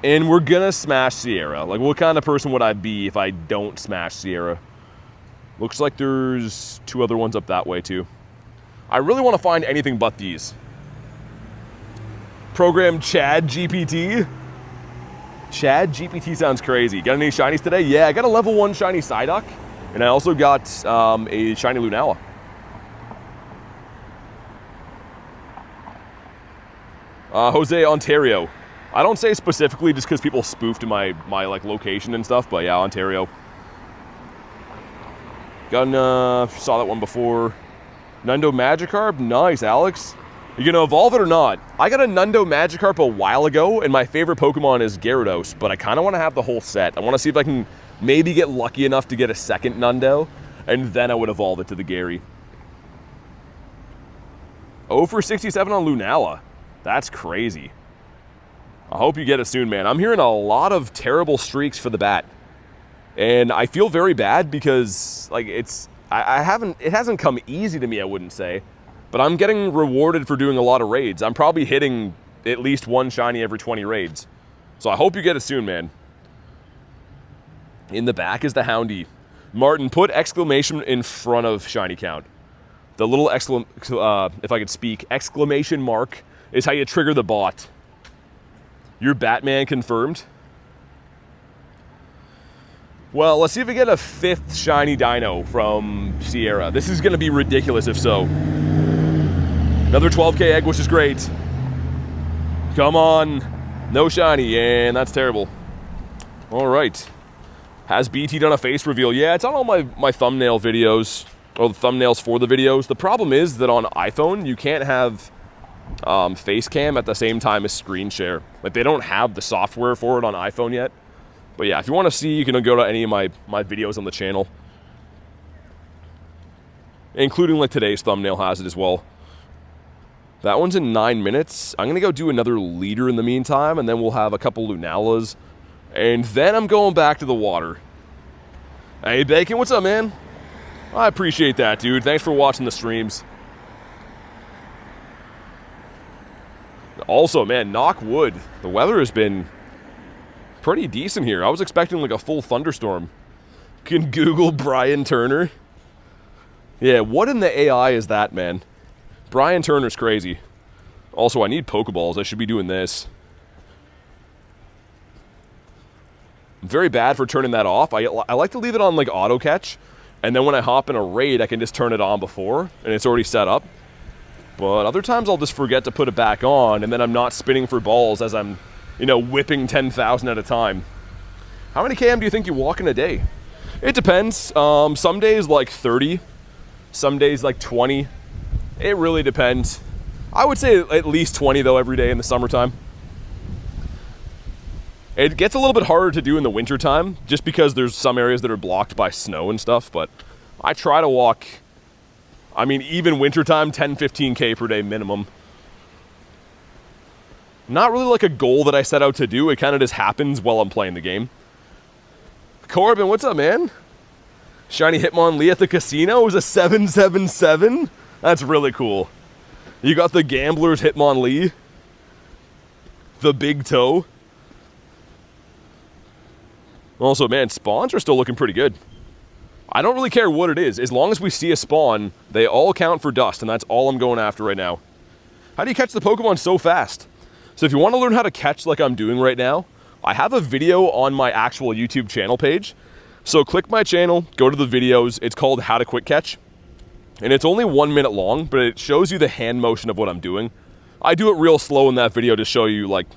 And we're gonna smash Sierra. Like, what kind of person would I be if I don't smash Sierra? Looks like there's 2 other ones up that way too. I really want to find anything but these. Program Chad GPT. Chad GPT sounds crazy. Got any shinies today? Yeah, I got a level 1 shiny Psyduck, and I also got a shiny Lunala. Jose, Ontario. I don't say specifically just because people spoofed my like location and stuff, but yeah, Ontario. Saw that one before. Nundo Magikarp, nice, Alex. You gonna evolve it or not? I got a Nundo Magikarp a while ago, and my favorite Pokemon is Gyarados, but I kind of want to have the whole set. I want to see if I can maybe get lucky enough to get a second Nundo, and then I would evolve it to the Gary. 0 for 67 on Lunala. That's crazy. I hope you get it soon, man. I'm hearing a lot of terrible streaks for the bat. And I feel very bad because like it hasn't come easy to me, I wouldn't say, but I'm getting rewarded for doing a lot of raids. I'm probably hitting at least 1 shiny every 20 raids. So I hope you get it soon, man. In the back is the Houndy. Martin, put exclamation in front of shiny count. The little if I could speak, exclamation mark is how you trigger the bot. Your Batman confirmed. Well, let's see if we get a 5th shiny dino from Sierra. This is going to be ridiculous if so. Another 12k egg, which is great. Come on. No shiny, and that's terrible. All right. Has BT done a face reveal? Yeah, it's on all my thumbnail videos, or the thumbnails for the videos. The problem is that on iPhone, you can't have face cam at the same time as screen share. Like, they don't have the software for it on iPhone yet. But yeah, if you want to see, you can go to any of my videos on the channel. Including, like, today's thumbnail has it as well. That one's in 9 minutes. I'm going to go do another leader in the meantime, and then we'll have a couple Lunalas. And then I'm going back to the water. Hey, Bacon, what's up, man? I appreciate that, dude. Thanks for watching the streams. Also, man, knock wood. The weather has been pretty decent here. I was expecting, like, a full thunderstorm. Can Google Brian Turner? Yeah, what in the AI is that, man? Brian Turner's crazy. Also, I need Pokeballs. I should be doing this. I'm very bad for turning that off. I like to leave it on, like, auto catch, and then when I hop in a raid, I can just turn it on before, and it's already set up. But other times I'll just forget to put it back on, and then I'm not spinning for balls as I'm, you know, whipping 10,000 at a time. How many KM do you think you walk in a day? It depends. Some days like 30, some days like 20. It really depends. I would say at least 20 though every day in the summertime. It gets a little bit harder to do in the wintertime just because there's some areas that are blocked by snow and stuff, but I try to walk, I mean, even wintertime, 10-15K per day minimum. Not really like a goal that I set out to do. It kind of just happens while I'm playing the game. Corbin, what's up, man? Shiny Hitmonlee at the casino is a 777. That's really cool. You got the Gambler's Hitmonlee. The big toe. Also, man, spawns are still looking pretty good. I don't really care what it is. As long as we see a spawn, they all count for dust, and that's all I'm going after right now. How do you catch the Pokemon so fast? So if you want to learn how to catch like I'm doing right now, I have a video on my actual YouTube channel page. So click my channel, go to the videos. It's called How to Quick Catch. And it's only 1 minute long, but it shows you the hand motion of what I'm doing. I do it real slow in that video to show you like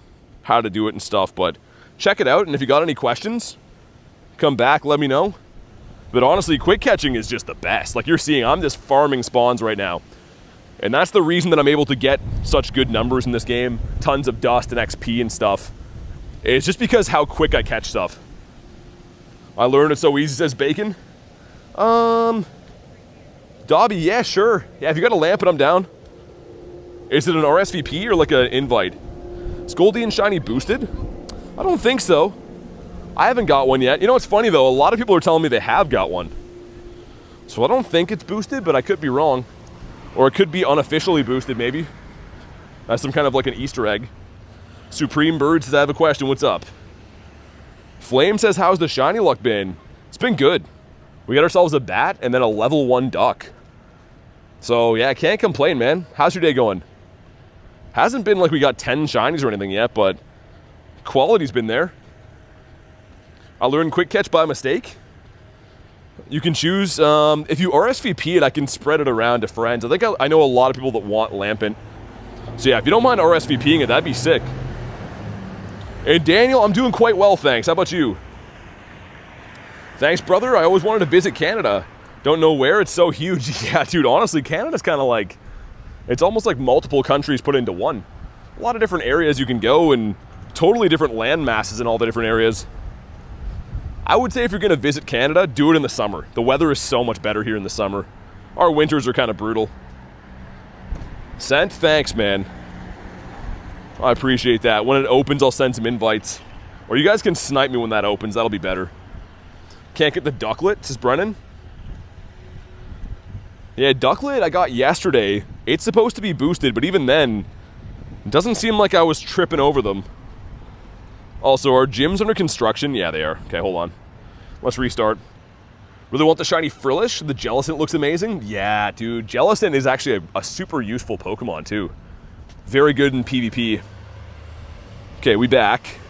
how to do it and stuff, but check it out. And if you got any questions, come back, let me know. But honestly, quick catching is just the best. Like you're seeing, I'm just farming spawns right now. And that's the reason that I'm able to get such good numbers in this game. Tons of dust and XP and stuff. It's just because how quick I catch stuff. I learned it so easy, says Bacon. Dobby, yeah, sure. Yeah, if you got a lamp and I'm down. Is it an RSVP or like an invite? Is Goldie Shiny boosted? I don't think so. I haven't got one yet. You know what's funny though? A lot of people are telling me they have got one. So I don't think it's boosted, but I could be wrong. Or it could be unofficially boosted maybe. That's some kind of like an Easter egg. Supreme Bird says, I have a question. What's up? Flame says, how's the shiny luck been? It's been good. We got ourselves a bat and then a level 1 duck. So yeah, I can't complain, man. How's your day going? Hasn't been like we got 10 shinies or anything yet, but quality's been there. I learned quick catch by mistake. You can choose, if you RSVP it, I can spread it around to friends. I think I know a lot of people that want Lampent. So yeah, if you don't mind RSVPing it, that'd be sick. And Daniel, I'm doing quite well, thanks. How about you? Thanks, brother. I always wanted to visit Canada. Don't know where, it's so huge. Yeah, dude, honestly, Canada's kind of like, it's almost like multiple countries put into one. A lot of different areas you can go and totally different land masses in all the different areas. I would say if you're going to visit Canada, do it in the summer. The weather is so much better here in the summer. Our winters are kind of brutal. Sent? Thanks, man. I appreciate that. When it opens, I'll send some invites. Or you guys can snipe me when that opens. That'll be better. Can't get the ducklet, says Brennan. Yeah, ducklet I got yesterday. It's supposed to be boosted, but even then, it doesn't seem like I was tripping over them. Also, are gyms under construction? Yeah, they are. Okay, hold on. Let's restart. Really want the shiny Frillish? The Jellicent looks amazing. Yeah, dude. Jellicent is actually a super useful Pokemon, too. Very good in PvP. Okay, we back.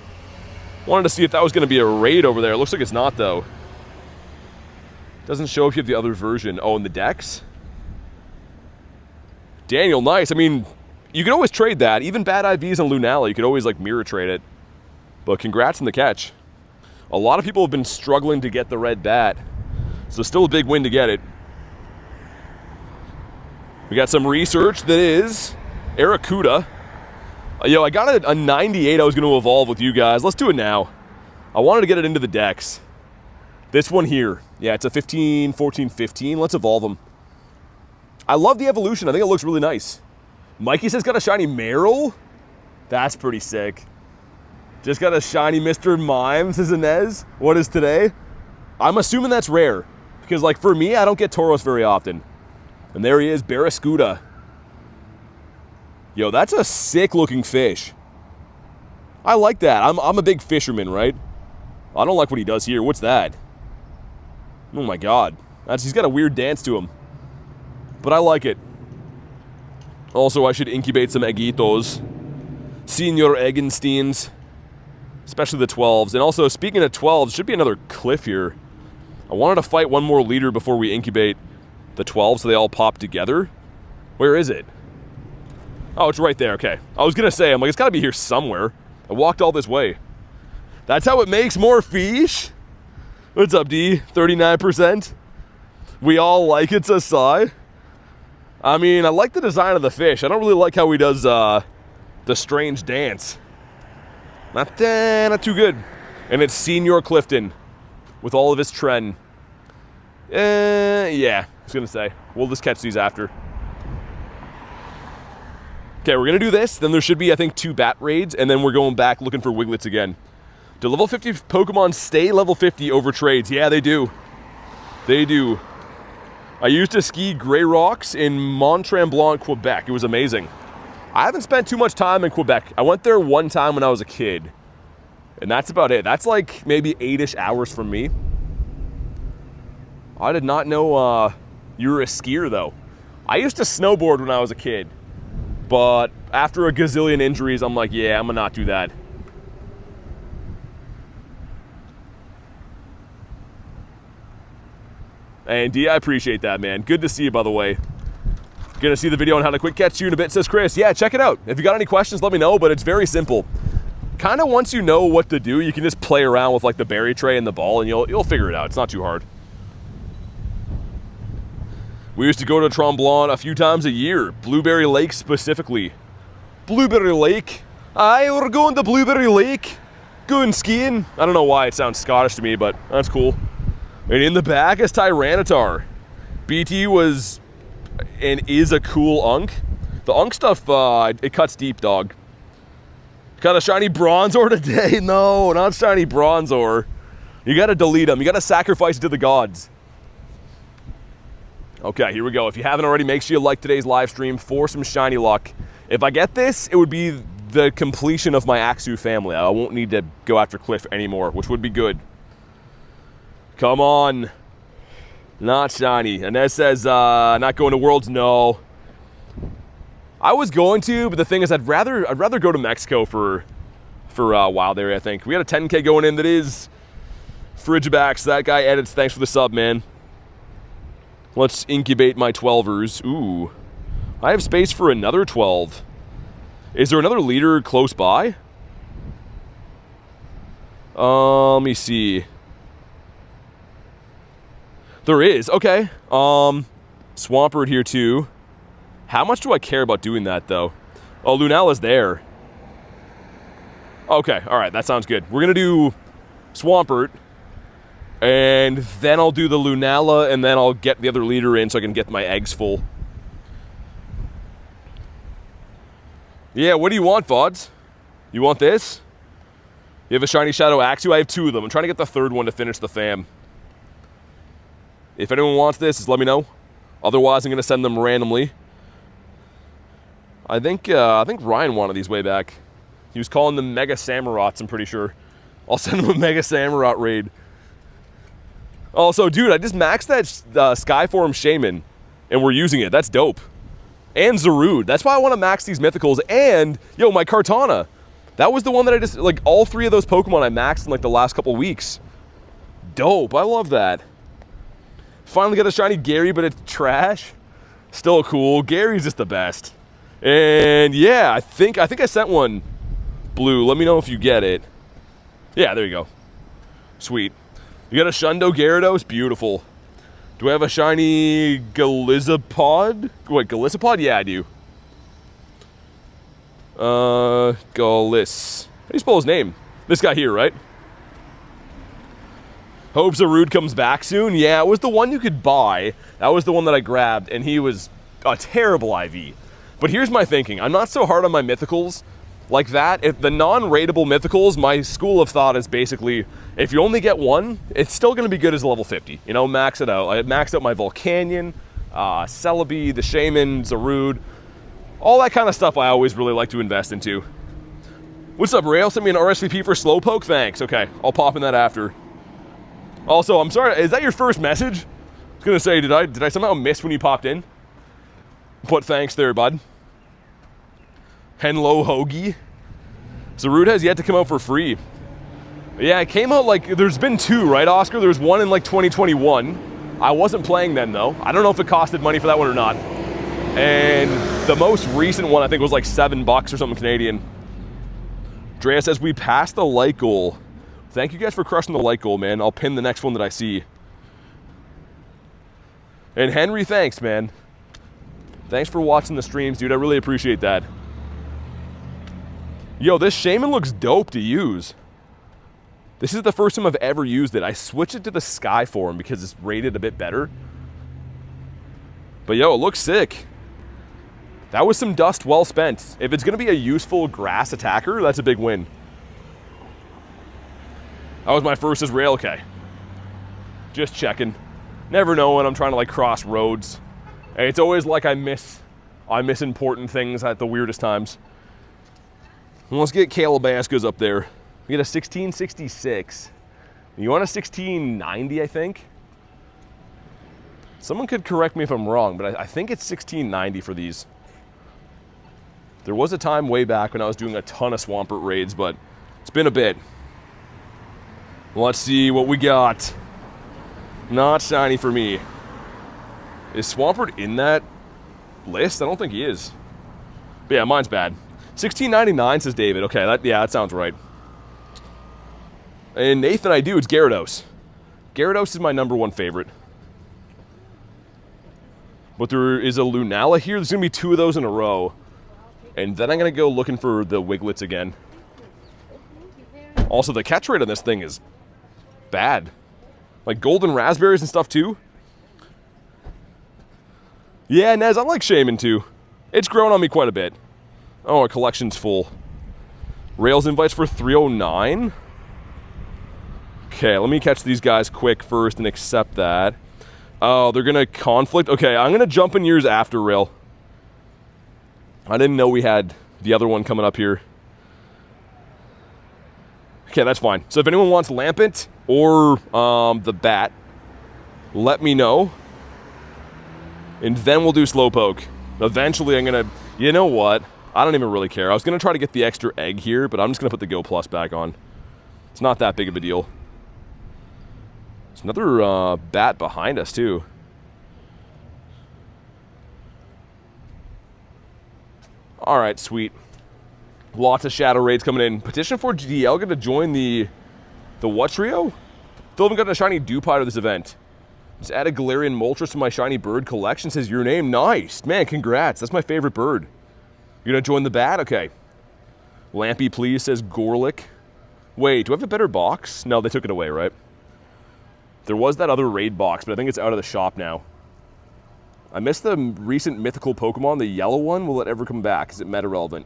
Wanted to see if that was going to be a raid over there. It looks like it's not, though. Doesn't show if you have the other version. Oh, in the decks? Daniel, nice. I mean, you could always trade that. Even bad IVs and Lunala, you could always, like, mirror trade it. But congrats on the catch. A lot of people have been struggling to get the red bat, so still a big win to get it. We got some research that is Aracuda. Yo, I got a 98 I was going to evolve with you guys. Let's do it now. I wanted to get it into the decks. This one here. Yeah, it's a 15, 14, 15. Let's evolve them. I love the evolution. I think it looks really nice. Mikey says got a shiny Meryl. That's pretty sick. Just got a shiny Mr. Mime, says Inez. What is today? I'm assuming that's rare. Because, like, for me, I don't get Tauros very often. And there he is, Barraskewda. Yo, that's a sick-looking fish. I like that. I'm a big fisherman, right? I don't like what he does here. What's that? Oh, my God. He's got a weird dance to him. But I like it. Also, I should incubate some Eggitos. Senior Eggensteins. Especially the 12s. And also, speaking of 12s, should be another cliff here. I wanted to fight one more leader before we incubate the 12 so they all pop together. Where is it? Oh, it's right there. Okay. I was going to say, I'm like, it's got to be here somewhere. I walked all this way. That's how it makes more fish? What's up, D? 39%? We all like it, says Sai. I mean, I like the design of the fish. I don't really like how he does the strange dance. Not too good. And it's Senior Clifton with all of his trend. Yeah, I was going to say. We'll just catch these after. Okay, we're going to do this. Then there should be, I think, 2 bat raids. And then we're going back looking for Wigletts again. Do level 50 Pokemon stay level 50 over trades? Yeah, they do. They do. I used to ski Grey Rocks in Mont-Tremblant, Quebec. It was amazing. I haven't spent too much time in Quebec. I went there one time when I was a kid. And that's about it. That's like maybe 8-ish hours from me. I did not know you were a skier, though. I used to snowboard when I was a kid. But after a gazillion injuries, I'm like, yeah, I'm going to not do that. And D, I appreciate that, man. Good to see you, by the way. Gonna see the video on how to quick catch you in a bit, says Chris. Yeah, check it out. If you got any questions, let me know, but it's very simple. Kind of once you know what to do, you can just play around with like the berry tray and the ball and you'll figure it out. It's not too hard. We used to go to Tremblant a few times a year. Blueberry Lake specifically. Blueberry Lake. Aye, we're going to Blueberry Lake. Going skiing. I don't know why it sounds Scottish to me, but that's cool. And in the back is Tyranitar. BT was and is a cool Unk. The Unk stuff, it cuts deep, dog. Got a shiny Bronzor today? No, not shiny Bronzor. You gotta delete them. You gotta sacrifice it to the gods. Okay, here we go. If you haven't already, make sure you like today's live stream for some shiny luck. If I get this, it would be the completion of my Axu family. I won't need to go after Cliff anymore, which would be good. Come on. Not shiny. Inez says, not going to Worlds. No. I was going to, but the thing is, I'd rather go to Mexico for Wild Area, I think. We got a 10K going in that is Frigibax. That guy edits. Thanks for the sub, man. Let's incubate my 12ers. Ooh. I have space for another 12. Is there another leader close by? Let me see. There is. Okay. Swampert here too. How much do I care about doing that though? Oh, Lunala's there. Okay. All right. That sounds good. We're going to do Swampert. And then I'll do the Lunala, and then I'll get the other leader in so I can get my eggs full. Yeah, what do you want, Vods? You want this? You have a shiny Shadow Axu? I have 2 of them. I'm trying to get the 3rd one to finish the fam. If anyone wants this, just let me know. Otherwise, I'm going to send them randomly. I think Ryan wanted these way back. He was calling them Mega Samurats, I'm pretty sure. I'll send him a Mega Samurott raid. Also, dude, I just maxed that Skyform Shaman, and we're using it. That's dope. And Zarude. That's why I want to max these mythicals. And, yo, my Kartana. That was the one that I just, like, all 3 of those Pokemon I maxed in, like, the last couple weeks. Dope. I love that. Finally got a shiny Gary, but it's trash. Still cool. Gary's just the best. And, yeah, I think I sent one blue. Let me know if you get it. Yeah, there you go. Sweet. You got a Shundo Gyarados? Beautiful. Do I have a shiny Galizapod? Wait, Galizapod? Yeah, I do. Galis. How do you spell his name? This guy here, right? Hope Zarude comes back soon. Yeah, it was the one you could buy. That was the one that I grabbed, and he was a terrible IV. But here's my thinking. I'm not so hard on my mythicals like that. If the non-rateable mythicals, my school of thought is basically, if you only get one, it's still going to be good as a level 50. You know, max it out. I maxed out my Volcanion, Celebi, the Shaman, Zarude. All that kind of stuff I always really like to invest into. What's up, Rail? Send me an RSVP for Slowpoke? Thanks. Okay, I'll pop in that after. Also, I'm sorry, is that your first message? I was gonna say, did I somehow miss when you popped in? But thanks there, bud. Henlo Hoagie. Zarude has yet to come out for free. Yeah, it came out like, there's been two, right, Oscar? There was one in like 2021. I wasn't playing then though. I don't know if it costed money for that one or not. And the most recent one I think was like $7 or something Canadian. Drea says we passed the light goal. Thank you guys for crushing the light goal, man. I'll pin the next one that I see. And Henry, thanks, man. Thanks for watching the streams, dude. I really appreciate that. Yo, this Shaman looks dope to use. This is the first time I've ever used it. I switched it to the Sky form because it's rated a bit better. But yo, it looks sick. That was some dust well spent. If it's gonna be a useful grass attacker, that's a big win. That was my first as Rail, okay. Just checking. Never know when I'm trying to like cross roads. And it's always like I miss important things at the weirdest times. Well, let's get Calabasas up there. We get a 1666. You want a 1690, I think? Someone could correct me if I'm wrong, but I think it's 1690 for these. There was a time way back when I was doing a ton of Swampert raids, but it's been a bit. Let's see what we got. Not shiny for me. Is Swampert in that list? I don't think he is. But yeah, mine's bad. 1699 says David. Okay, that sounds right. And Nathan, I do. It's Gyarados. Gyarados is my #1 favorite. But there is a Lunala here. There's going to be 2 of those in a row. And then I'm going to go looking for the Wigletts again. Also, the catch rate on this thing is bad. Like golden raspberries and stuff too. Yeah, Nez, I like Shaman too. It's grown on me quite a bit. Oh, our collection's full. Rails invites for 309. Okay, let me catch these guys quick first and accept that. Oh, they're gonna conflict. Okay, I'm gonna jump in yours after Rail. I didn't know we had the other one coming up here. Okay, that's fine. So if anyone wants Lampent or the Bat, let me know. And then we'll do Slowpoke. Eventually I'm gonna, you know what? I don't even really care. I was gonna try to get the extra egg here, but I'm just gonna put the Go Plus back on. It's not that big of a deal. There's another bat behind us too. All right, sweet. Lots of shadow raids coming in. Petition for GDL to join the what trio? Still haven't gotten a shiny Dupont of this event. Just add a Galarian Moltres to my shiny bird collection. Says your name. Nice. Man, congrats. That's my favorite bird. You're gonna join the bat? Okay. Lampy, please, says Gorlick. Wait, do I have a better box? No, they took it away, right? There was that other raid box, but I think it's out of the shop now. I missed the recent mythical Pokemon, the yellow one. Will it ever come back? Is it meta relevant?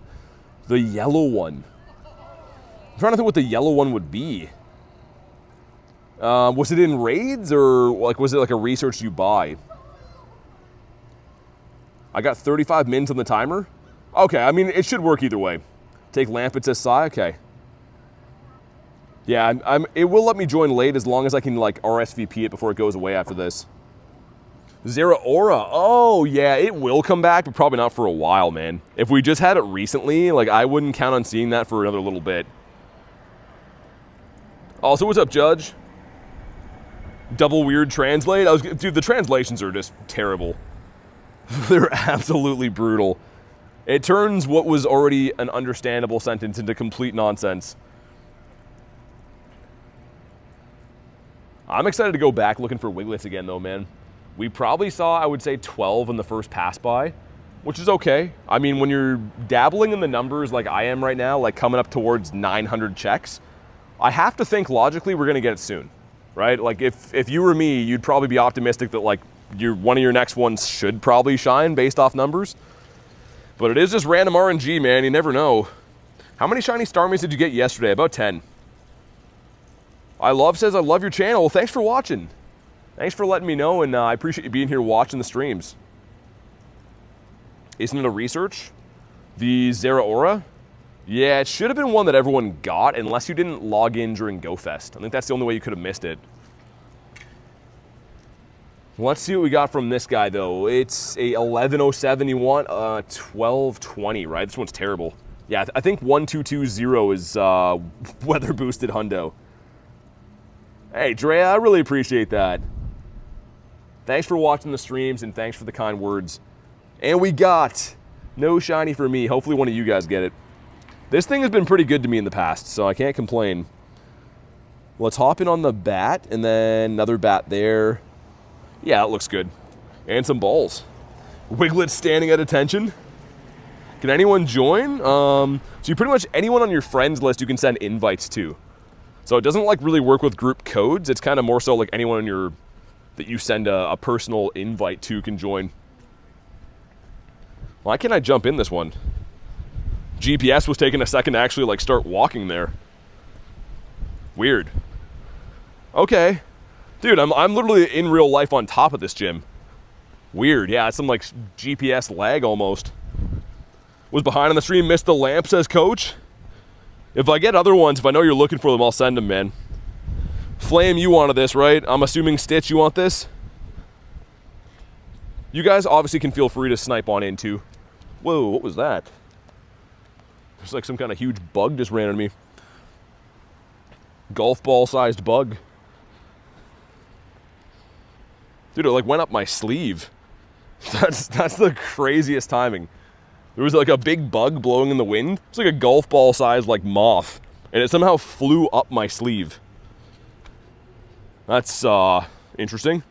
The yellow one. I'm trying to think what the yellow one would be. Was it in raids or like was it like a research you buy? I got 35 mins on the timer. Okay, I mean it should work either way. Take Lampets as Psy. Okay. Yeah, it will let me join late as long as I can like RSVP it before it goes away after this. Zeraora. Oh yeah, it will come back, but probably not for a while, man. If we just had it recently, like I wouldn't count on seeing that for another little bit. Also, what's up, Judge? Double weird translate. Dude, the translations are just terrible. They're absolutely brutal. It turns what was already an understandable sentence into complete nonsense. I'm excited to go back looking for Wigletts again though, man. We probably saw, I would say, 12 in the first pass by, which is okay. I mean, when you're dabbling in the numbers like I am right now, like coming up towards 900 checks, I have to think logically we're gonna get it soon, right? Like if you were me, you'd probably be optimistic that like one of your next ones should probably shine based off numbers. But it is just random RNG, man, you never know. How many shiny Starmies did you get yesterday? About 10. I love says, I love your channel. Well, thanks for watching. Thanks for letting me know, and I appreciate you being here watching the streams. Isn't it a research? The Zeraora? Yeah, it should have been one that everyone got, unless you didn't log in during GoFest. I think that's the only way you could have missed it. Let's see what we got from this guy, though. It's a 1107 you want, 1220, right? This one's terrible. Yeah, I think 1220 is weather boosted Hundo. Hey, Drea, I really appreciate that. Thanks for watching the streams, and thanks for the kind words. And we got no shiny for me. Hopefully one of you guys get it. This thing has been pretty good to me in the past, so I can't complain. Let's hop in on the bat, and then another bat there. Yeah, that looks good. And some balls. Wiglet standing at attention. Can anyone join? So you pretty much, anyone on your friends list you can send invites to. So it doesn't like really work with group codes. It's kind of more so like anyone in your, that you send a personal invite to can join. Why can't I jump in this one? GPS was taking a second to actually like start walking there. Weird. Okay. Dude, I'm literally in real life on top of this gym. Weird. Yeah, it's some like GPS lag almost. Was behind on the stream, missed the lamp, says Coach. If I get other ones, if I know you're looking for them, I'll send them, man. Flame, you wanted this, right? I'm assuming Stitch, you want this? You guys obviously can feel free to snipe on in too. Whoa, what was that? There's like some kind of huge bug just ran at me. Golf ball sized bug. Dude, it like went up my sleeve. That's the craziest timing. There was like a big bug blowing in the wind. It's like a golf ball sized like moth. And it somehow flew up my sleeve. That's interesting.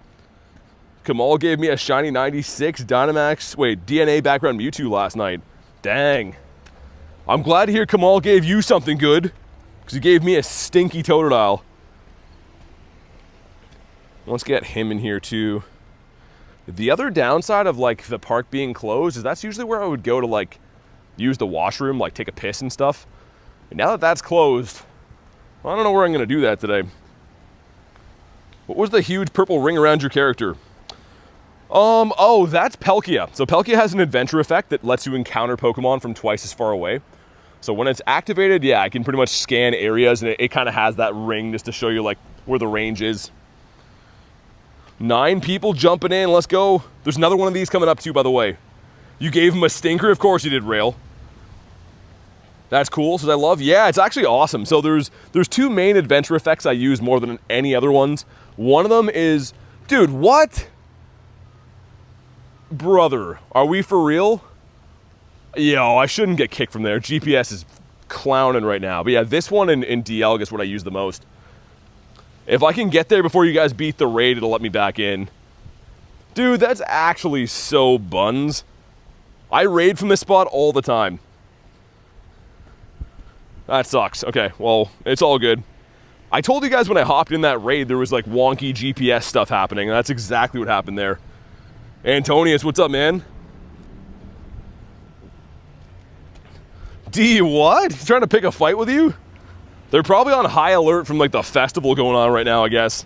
Kamal gave me a shiny 96 Dynamax, DNA background Mewtwo last night. Dang. I'm glad to hear Kamal gave you something good, because he gave me a stinky Totodile. Let's get him in here too. The other downside of like the park being closed is that's usually where I would go to like use the washroom, like take a piss and stuff. And now that that's closed, I don't know where I'm gonna do that today. What was the huge purple ring around your character? Oh, that's Palkia. So Palkia has an adventure effect that lets you encounter Pokemon from twice as far away. So when it's activated, yeah, I can pretty much scan areas, and it kind of has that ring just to show you like where the range is. 9 people jumping in, let's go. There's another one of these coming up too, by the way. You gave him a stinker? Of course you did, Rail. That's cool, says I love. Yeah, it's actually awesome. So there's 2 main adventure effects I use more than any other ones. One of them is, dude, what? Brother, are we for real? Yo, I shouldn't get kicked from there. GPS is clowning right now. But yeah, this one in DL is what I use the most. If I can get there before you guys beat the raid, it'll let me back in. Dude, that's actually so buns. I raid from this spot all the time. That sucks. Okay, well, it's all good. I told you guys when I hopped in that raid, there was like wonky GPS stuff happening, and that's exactly what happened there. Antonius, what's up, man? D, what? He's trying to pick a fight with you? They're probably on high alert from like the festival going on right now, I guess.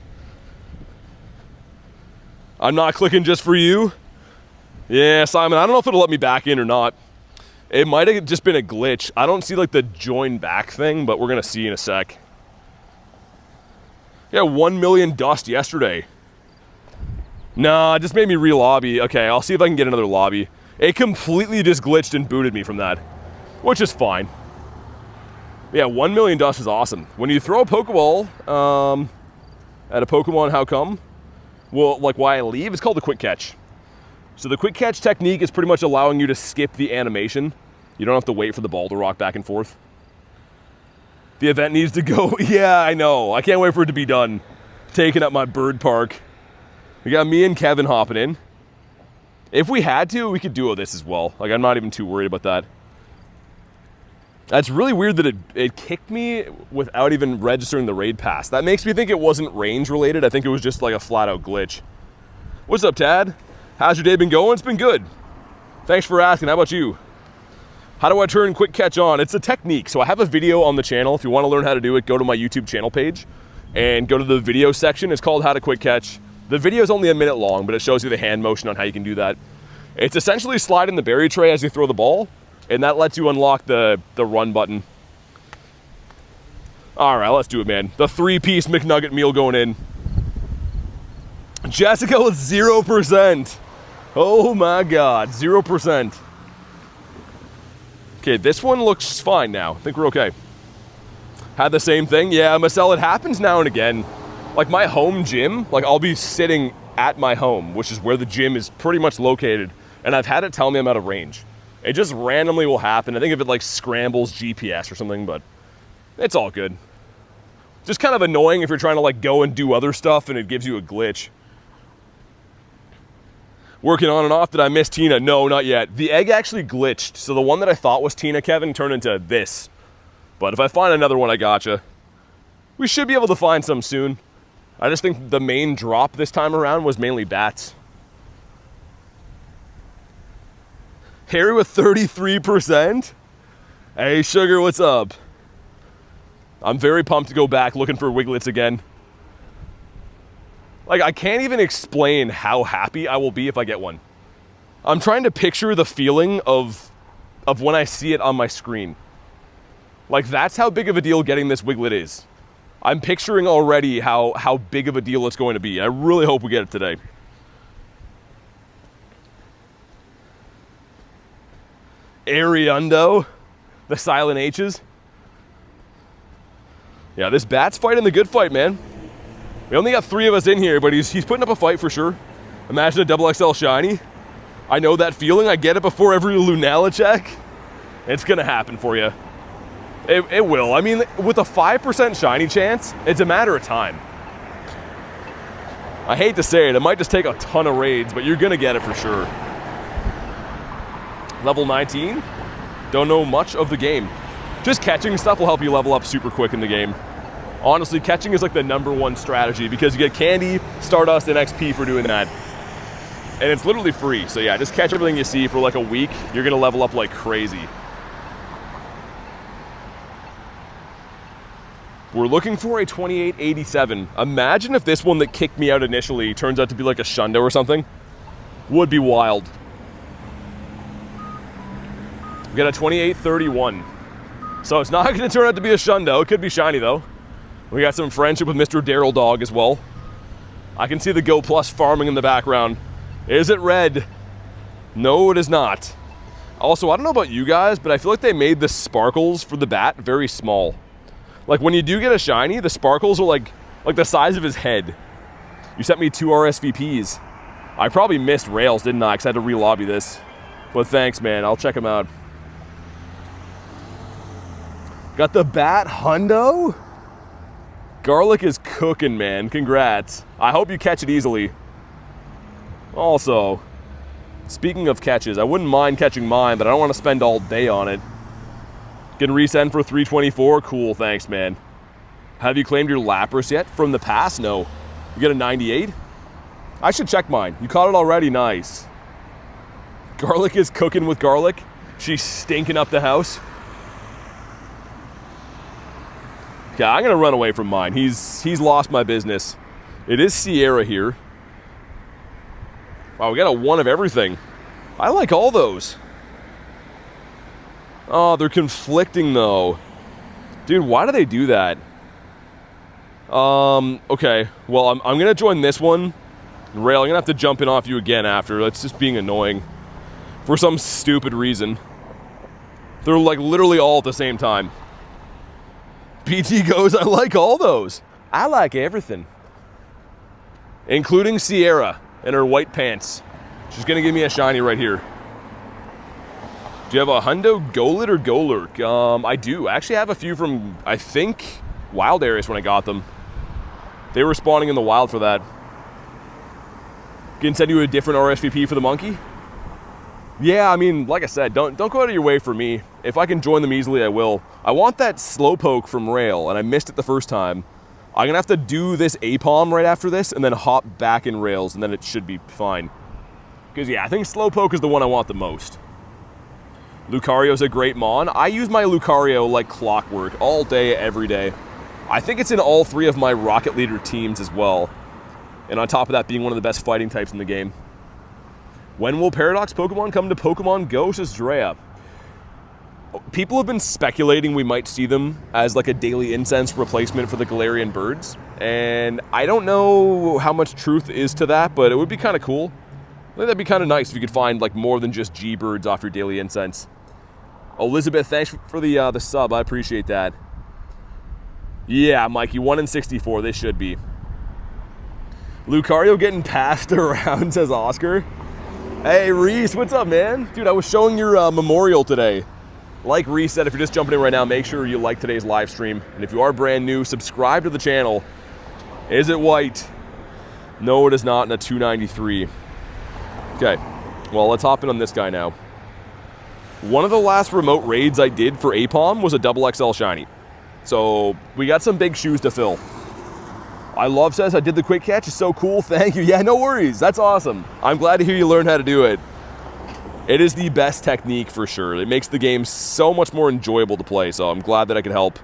I'm not clicking just for you. Yeah, Simon, I don't know if it'll let me back in or not. It might have just been a glitch. I don't see like the join back thing, but we're gonna see in a sec. Yeah, 1 million dust yesterday. Nah, it just made me re-lobby. Okay, I'll see if I can get another lobby. It completely just glitched and booted me from that, which is fine. Yeah, 1 million dust is awesome. When you throw a Pokeball at a Pokemon, how come? Well, like why I leave, it's called the quick catch. So the quick catch technique is pretty much allowing you to skip the animation. You don't have to wait for the ball to rock back and forth. The event needs to go. Yeah, I know. I can't wait for it to be done. taking up my bird park. We got me and Kevin hopping in. If we had to, we could duo this as well. Like, I'm not even too worried about that. That's really weird that it kicked me without even registering the raid pass. That makes me think it wasn't range related. I think it was just like a flat out glitch. What's up, Tad? How's your day been going? It's been good. Thanks for asking. How about you? How do I turn quick catch on? It's a technique. So I have a video on the channel. If you want to learn how to do it, go to my YouTube channel page and go to the video section. It's called How to Quick Catch. The video is only a minute long, but it shows you the hand motion on how you can do that. It's essentially sliding the berry tray as you throw the ball, and that lets you unlock the run button. All right, let's do it, man. The 3-piece McNugget meal going in. Jessica with 0%. Oh my God, 0%. Okay, this one looks fine now. I think we're okay. Had the same thing. Yeah, Marcel, it happens now and again. Like my home gym, like I'll be sitting at my home, which is where the gym is pretty much located, and I've had it tell me I'm out of range. It just randomly will happen. I think if it like scrambles GPS or something, but it's all good. Just kind of annoying if you're trying to like go and do other stuff and it gives you a glitch. Working on and off. Did I miss Tina? No, not yet. The egg actually glitched, so the one that I thought was Tina, Kevin, turned into this. But if I find another one, I gotcha. We should be able to find some soon. I just think the main drop this time around was mainly bats. Harry with 33%. Hey, Sugar, what's up? I'm very pumped to go back looking for Wigletts again. Like, I can't even explain how happy I will be if I get one. I'm trying to picture the feeling of when I see it on my screen. Like, that's how big of a deal getting this Wiglett is. I'm picturing already how big of a deal it's going to be. I really hope we get it today. Ariundo, the silent H's. Yeah, this bat's fighting the good fight, man. We only got 3 of us in here, but he's putting up a fight for sure. Imagine a double XL shiny. I know that feeling. I get it before every Lunala check. It's gonna happen for you. It will. I mean, with a 5% shiny chance, it's a matter of time. I hate to say it might just take a ton of raids, but you're gonna get it for sure. Level 19, don't know much of the game. Just catching stuff will help you level up super quick in the game. Honestly, catching is like the #1 strategy because you get candy, Stardust, and XP for doing that. And it's literally free, so yeah, just catch everything you see for like a week. You're gonna level up like crazy. We're looking for a 2887. Imagine if this one that kicked me out initially turns out to be like a Shundo or something. Would be wild. We got a 2831. So it's not gonna turn out to be a Shundo. It could be shiny though. We got some friendship with Mr. Daryl Dog as well. I can see the Go Plus farming in the background. Is it red? No, it is not. Also, I don't know about you guys, but I feel like they made the sparkles for the bat very small. Like when you do get a shiny, the sparkles are like the size of his head. You sent me 2 RSVPs. I probably missed Rails, didn't I? Because I had to re-lobby this. But thanks, man. I'll check them out. Got the bat Hundo? Garlic is cooking, man. Congrats. I hope you catch it easily. Also, speaking of catches, I wouldn't mind catching mine, but I don't want to spend all day on it. Can resend for 324. Cool, thanks, man. Have you claimed your Lapras yet? From the past? No. You get a 98? I should check mine. You caught it already? Nice. Garlic is cooking with garlic. She's stinking up the house. Okay, I'm gonna run away from mine. He's lost my business. It is Sierra here. Wow, we got a 1 of everything. I like all those. Oh, they're conflicting though. Dude, why do they do that? Okay. Well, I'm gonna join this one. Rail, I'm gonna have to jump in off you again after. That's just being annoying. For some stupid reason. They're like literally all at the same time. PT goes, I like all those. I like everything. Including Sierra and her white pants. She's gonna give me a shiny right here. Do you have a Hundo Golett or Golurk? I do. I actually have a few from, I think, Wild Areas when I got them. They were spawning in the wild for that. Can send you a different RSVP for the monkey? Yeah, I mean, like I said, don't go out of your way for me. If I can join them easily, I will. I want that Slowpoke from Rail, and I missed it the first time. I'm gonna have to do this Apom right after this, and then hop back in Rails, and then it should be fine. Because yeah, I think Slowpoke is the one I want the most. Lucario's a great mon. I use my Lucario like clockwork, all day, every day. I think it's in all 3 of my Rocket Leader teams as well. And on top of that, being one of the best fighting types in the game. When will Paradox Pokemon come to Pokemon Go, says Drea? People have been speculating we might see them as like a daily incense replacement for the Galarian birds. And I don't know how much truth is to that, but it would be kind of cool. I think that'd be kind of nice if you could find like more than just G-birds off your daily incense. Elizabeth, thanks for the sub. I appreciate that. Yeah, Mikey, 1 in 64. They should be. Lucario getting passed around, says Oscar. Hey, Reese, what's up, man? Dude, I was showing your memorial today. Like Reese said, if you're just jumping in right now, make sure you like today's live stream. And if you are brand new, subscribe to the channel. Is it white? No, it is not in a 293. Okay, well, let's hop in on this guy now. One of the last remote raids I did for Apom was a XXL shiny. So we got some big shoes to fill. I love says I did the quick catch. It's so cool. Thank you. Yeah, no worries. That's awesome. I'm glad to hear you learned how to do it. It is the best technique for sure. It makes the game so much more enjoyable to play, so I'm glad that I could help.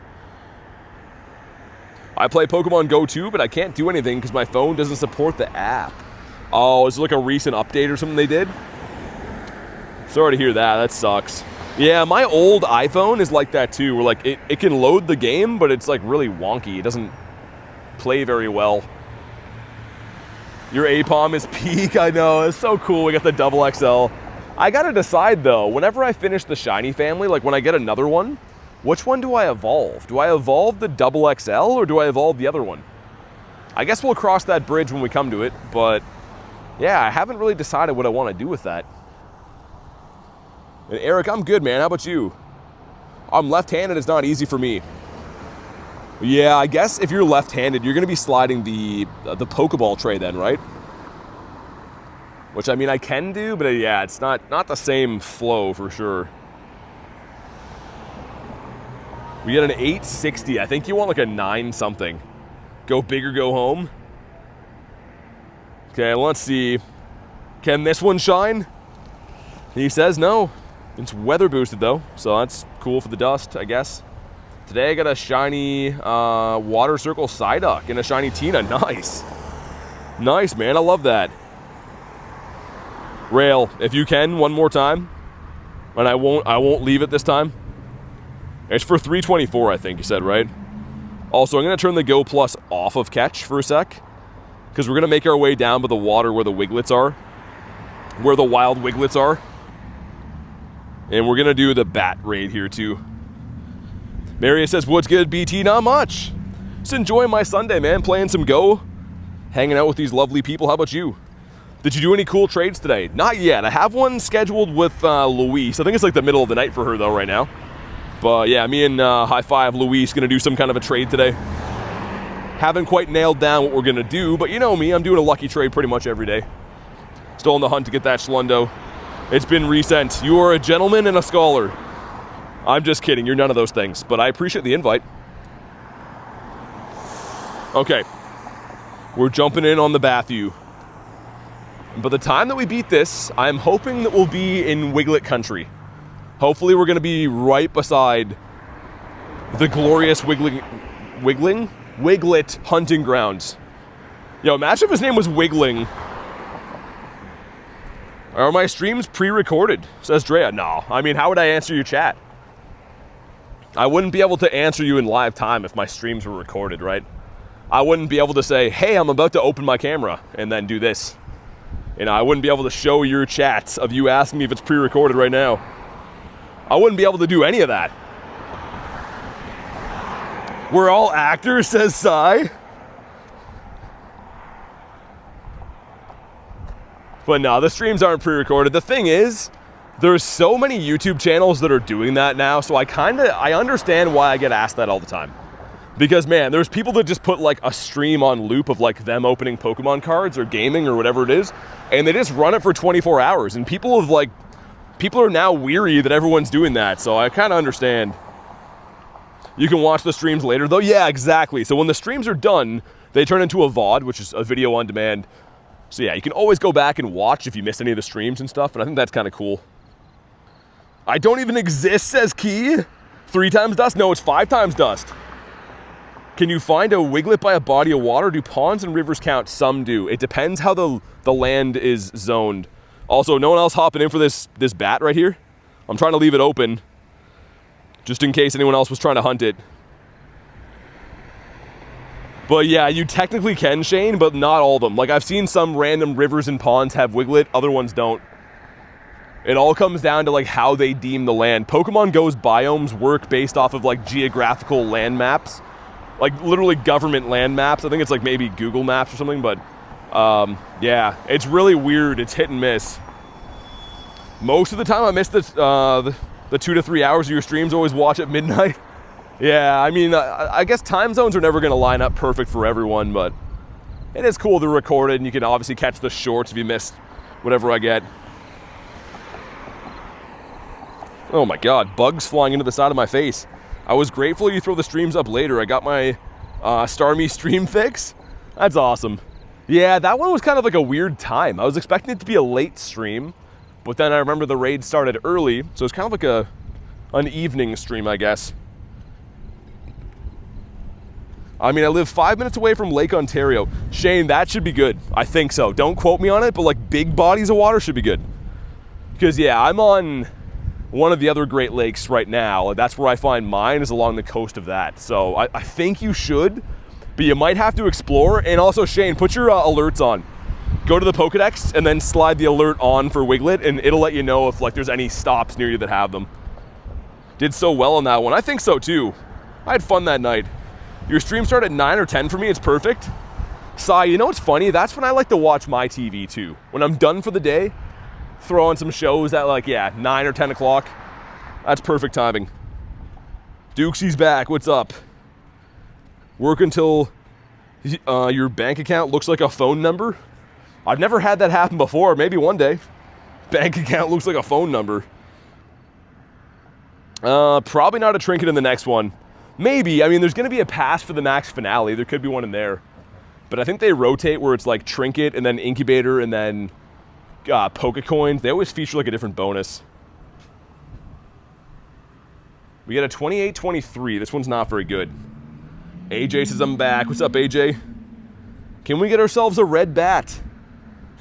I play Pokemon Go too, but I can't do anything because my phone doesn't support the app. Oh, is it like a recent update or something they did? Sorry to hear that. That sucks. Yeah, my old iPhone is like that too, where like it can load the game, but it's like really wonky. It doesn't play very well. Your Apom is peak. I know, it's so cool. We got the XXL. I gotta decide though, whenever I finish the shiny family, like when I get another one, which one do I evolve? Do I evolve the XXL or do I evolve the other one? I guess we'll cross that bridge when we come to it, but yeah, I haven't really decided what I want to do with that. And Eric, I'm good, man. How about you? I'm left-handed. It's not easy for me. Yeah, I guess if you're left-handed, you're going to be sliding the Pokeball tray then, right? Which, I mean, I can do, but yeah, it's not the same flow for sure. We get an 860. I think you want like a 9-something. Go big or go home. Okay, let's see. Can this one shine? He says no. It's weather boosted though, so that's cool for the dust, I guess. Today I got a shiny Water Circle Psyduck and a shiny Tina. Nice. Nice, man. I love that. Rail, if you can, one more time. And I won't leave it this time. It's for 324, I think you said, right? Also, I'm going to turn the Go Plus off of Catch for a sec. Because we're going to make our way down by the water where the Wiglets are. Where the wild Wiglets are. And we're going to do the Bat raid here, too. Maria says, what's good, BT? Not much. Just enjoying my Sunday, man. Playing some Go. Hanging out with these lovely people. How about you? Did you do any cool trades today? Not yet. I have one scheduled with Louise. I think it's like the middle of the night for her, though, right now. But yeah, me and High Five Louise going to do some kind of a trade today. Haven't quite nailed down what we're going to do, but you know me. I'm doing a lucky trade pretty much every day. Still on the hunt to get that Schlundo. It's been resent. You are a gentleman and a scholar. I'm just kidding. You're none of those things, but I appreciate the invite. Okay. We're jumping in on the Bathu. By the time that we beat this, I'm hoping that we'll be in Wiglet country. Hopefully we're going to be right beside the glorious Wiglet hunting grounds. Yo, imagine if his name was Wiggling. Are my streams pre-recorded? Says Drea. No. I mean, how would I answer your chat? I wouldn't be able to answer you in live time if my streams were recorded, right? I wouldn't be able to say, hey, I'm about to open my camera and then do this. You know, I wouldn't be able to show your chats of you asking me if it's pre-recorded right now. I wouldn't be able to do any of that. We're all actors, says Sai. But no, the streams aren't pre-recorded. The thing is, there's so many YouTube channels that are doing that now, so I understand why I get asked that all the time. Because, man, there's people that just put, like, a stream on loop of, like, them opening Pokemon cards or gaming or whatever it is, and they just run it for 24 hours. And people are now weary that everyone's doing that, so I kind of understand. You can watch the streams later, though. Yeah, exactly. So when the streams are done, they turn into a VOD, which is a video on demand. So, yeah, you can always go back and watch if you missed any of the streams and stuff, and I think that's kind of cool. I don't even exist, says Key. 3 times dust? No, it's 5 times dust. Can you find a Wiglet by a body of water? Do ponds and rivers count? Some do. It depends how the land is zoned. Also, no one else hopping in for this bat right here. I'm trying to leave it open, just in case anyone else was trying to hunt it. But yeah, you technically can, Shane, but not all of them. Like, I've seen some random rivers and ponds have Wiglet, other ones don't. It all comes down to, like, how they deem the land. Pokemon Go's biomes work based off of, like, geographical land maps. Like, literally government land maps. I think it's, like, maybe Google Maps or something, but, yeah. It's really weird. It's hit and miss. Most of the time, I miss the 2 to 3 hours of your streams. Always watch at midnight. Yeah, I mean, I guess time zones are never going to line up perfect for everyone, but it is cool to record it, and you can obviously catch the shorts if you missed whatever I get. Oh my god, bugs flying into the side of my face. I was grateful you throw the streams up later. I got my Starmie stream fix. That's awesome. Yeah, that one was kind of like a weird time. I was expecting it to be a late stream, but then I remember the raid started early, so it's kind of like an evening stream, I guess. I mean, I live 5 minutes away from Lake Ontario. Shane, that should be good. I think so. Don't quote me on it, but like big bodies of water should be good. Because yeah, I'm on one of the other Great Lakes right now. That's where I find mine, is along the coast of that. So I think you should, but you might have to explore. And also, Shane, put your alerts on. Go to the Pokedex and then slide the alert on for Wiglet, and it'll let you know if like there's any stops near you that have them. Did so well on that one. I think so too. I had fun that night. Your stream started at 9 or 10 for me. It's perfect. Sai, you know what's funny? That's when I like to watch my TV too. When I'm done for the day, throw on some shows at like, yeah, 9 or 10 o'clock. That's perfect timing. Dukesy's back. What's up? Work until your bank account looks like a phone number? I've never had that happen before. Maybe one day. Bank account looks like a phone number. Probably not a trinket in the next one. Maybe. I mean, there's going to be a pass for the max finale. There could be one in there. But I think they rotate where it's like trinket and then incubator and then Pokecoins. They always feature like a different bonus. We get a 28-23. This one's not very good. AJ says I'm back. What's up, AJ? Can we get ourselves a red bat?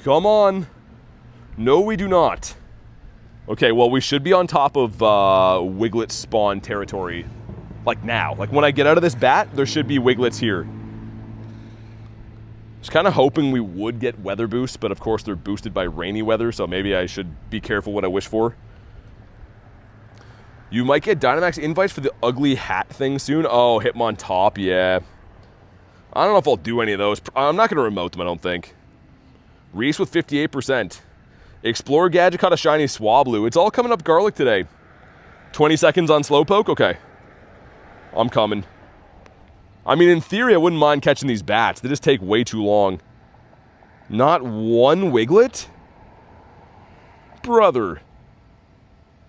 Come on. No, we do not. Okay, well, we should be on top of Wiglet spawn territory. Like now. Like when I get out of this bat, there should be Wiglets here. Just kind of hoping we would get weather boosts, but of course they're boosted by rainy weather, so maybe I should be careful what I wish for. You might get Dynamax invites for the ugly hat thing soon. Oh, Hitmontop, yeah. I don't know if I'll do any of those. I'm not going to remote them, I don't think. Reese with 58%. Explorer Gadget caught a shiny Swablu. It's all coming up garlic today. 20 seconds on Slowpoke? Okay. I'm coming. I mean, in theory, I wouldn't mind catching these bats. They just take way too long. Not one Wiglet? Brother.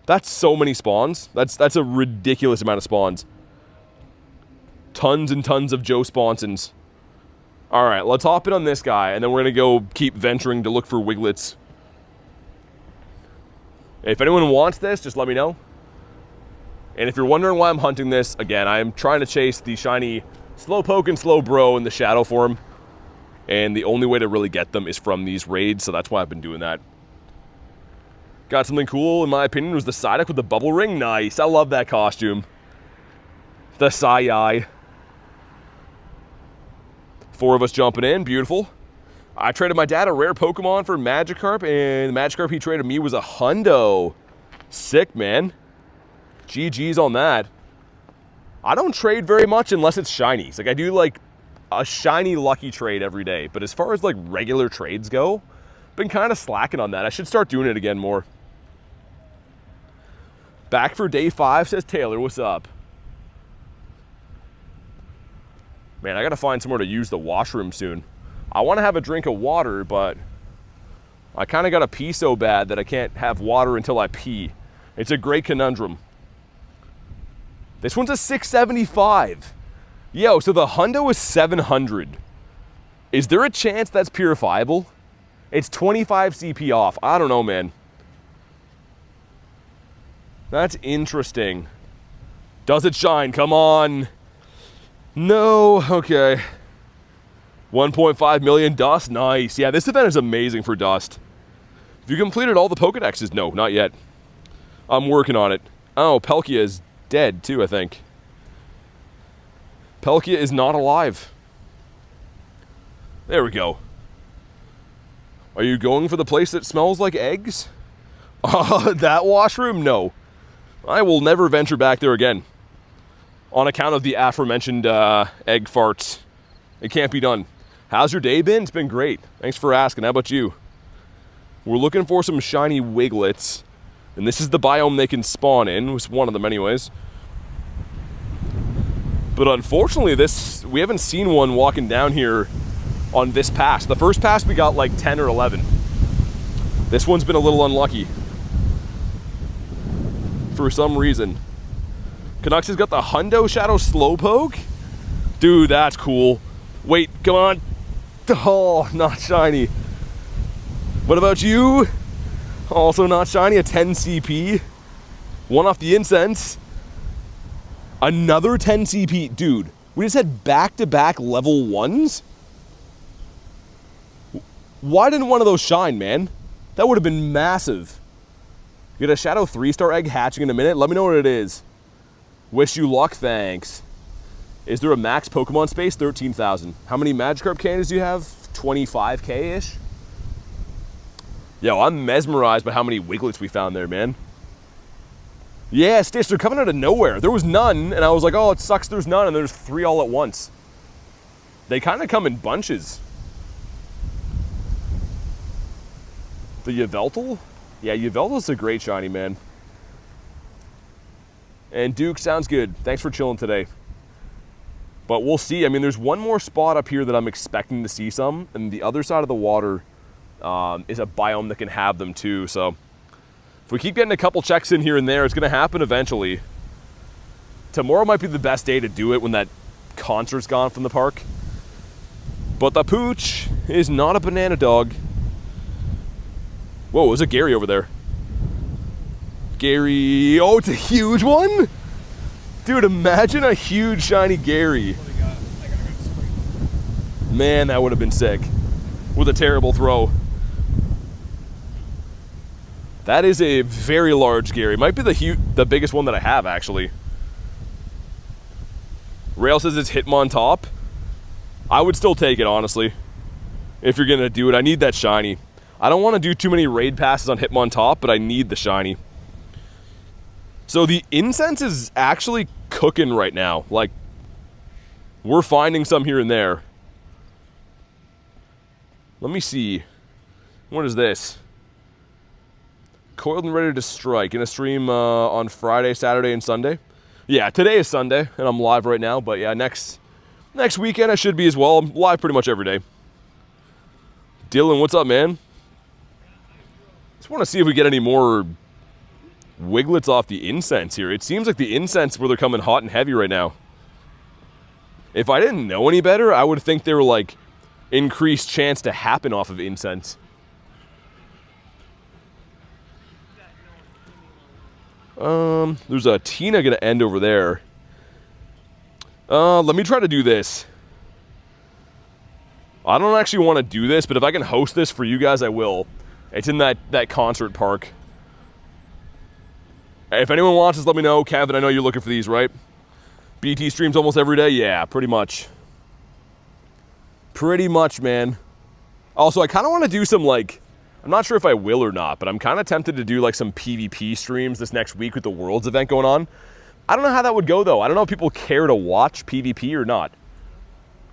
That's so many spawns. That's a ridiculous amount of spawns. Tons and tons of Joe Sponsons. All right, let's hop in on this guy, and then we're going to go keep venturing to look for Wiglets. If anyone wants this, just let me know. And if you're wondering why I'm hunting this, again, I am trying to chase the shiny Slowpoke and Slowbro in the shadow form. And the only way to really get them is from these raids, so that's why I've been doing that. Got something cool, in my opinion, was the Psyduck with the bubble ring. Nice, I love that costume. The Psy-Eye. 4 of us jumping in, beautiful. I traded my dad a rare Pokemon for Magikarp, and the Magikarp he traded me was a Hundo. Sick, man. GG's on that. I don't trade very much unless it's shinies. Like, I do, like, a shiny lucky trade every day. But as far as, like, regular trades go, been kind of slacking on that. I should start doing it again more. Back for day 5, says Taylor. What's up? Man, I gotta find somewhere to use the washroom soon. I want to have a drink of water, but I kind of gotta pee so bad that I can't have water until I pee. It's a great conundrum. This one's a 675. Yo, so the Hundo is 700. Is there a chance that's purifiable? It's 25 CP off. I don't know, man. That's interesting. Does it shine? Come on. No, okay. 1.5 million dust, nice. Yeah, this event is amazing for dust. Have you completed all the Pokedexes? No, not yet. I'm working on it. Oh, Palkia is dead too, I think. Palkia is not alive. There we go. Are you going for the place that smells like eggs? That washroom? No. I will never venture back there again. On account of the aforementioned egg farts. It can't be done. How's your day been? It's been great. Thanks for asking. How about you? We're looking for some shiny Wigletts. And this is the biome they can spawn in. It's one of them anyways. But unfortunately, we haven't seen one walking down here on this pass. The first pass we got like 10 or 11. This one's been a little unlucky. For some reason. Canucks has got the Hundo Shadow Slowpoke? Dude, that's cool. Wait, come on. Oh, not shiny. What about you? Also not shiny, a 10 CP. One off the incense. Another 10 CP. Dude, we just had back-to-back level 1s? Why didn't one of those shine, man? That would have been massive. Get a Shadow 3-star egg hatching in a minute. Let me know what it is. Wish you luck, thanks. Is there a max Pokemon space? 13,000. How many Magikarp candies do you have? 25k-ish? Yo, I'm mesmerized by how many Wigletts we found there, man. Yeah, Stitch, they're coming out of nowhere. There was none, and I was like, oh, it sucks there's none, and there's 3 all at once. They kind of come in bunches. The Yveltal? Yeah, Yveltal's a great shiny, man. And Duke, sounds good. Thanks for chilling today. But we'll see. I mean, there's one more spot up here that I'm expecting to see some, and the other side of the water is a biome that can have them too. So if we keep getting a couple checks in here and there, it's going to happen eventually. Tomorrow might be the best day to do it when that concert's gone from the park. But the pooch is not a banana dog. Whoa, there's a Gary over there. Gary, oh, it's a huge one? Dude, imagine a huge shiny Gary. Man, that would have been sick. With a terrible throw. That is a very large Gary. Might be the biggest one that I have, actually. Rail says it's Hitmontop. I would still take it, honestly. If you're gonna do it, I need that shiny. I don't want to do too many raid passes on Hitmontop, but I need the shiny. So the incense is actually cooking right now. Like, we're finding some here and there. Let me see. What is this? Coiled and ready to strike. Gonna stream on Friday, Saturday, and Sunday. Yeah, today is Sunday, and I'm live right now. But yeah, next weekend I should be as well. I'm live pretty much every day. Dylan, what's up, man? Just want to see if we get any more Wigletts off the incense here. It seems like the incense where they're coming hot and heavy right now. If I didn't know any better, I would think they were like increased chance to happen off of incense. There's a Tina gonna end over there. Let me try to do this. I don't actually want to do this, but if I can host this for you guys, I will. It's in that concert park. If anyone wants this, let me know. Kevin, I know you're looking for these, right? BT streams almost every day? Yeah, pretty much. Pretty much, man. Also, I kind of want to do some, like, I'm not sure if I will or not, but I'm kind of tempted to do, like, some PvP streams this next week with the Worlds event going on. I don't know how that would go, though. I don't know if people care to watch PvP or not.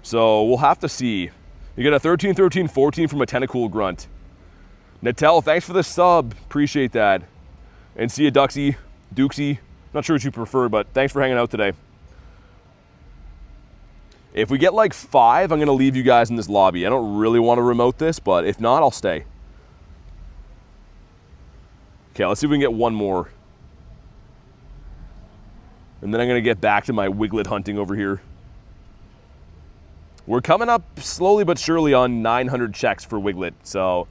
So, we'll have to see. You get a 13, 13, 14 from a Tentacool Grunt. Natel, thanks for the sub. Appreciate that. And see you, Duxie, Dukesy. Not sure what you prefer, but thanks for hanging out today. If we get like 5, I'm gonna leave you guys in this lobby. I don't really want to remote this, but if not, I'll stay. Okay, let's see if we can get 1 more. And then I'm gonna get back to my Wiglett hunting over here. We're coming up slowly but surely on 900 checks for Wiglett. So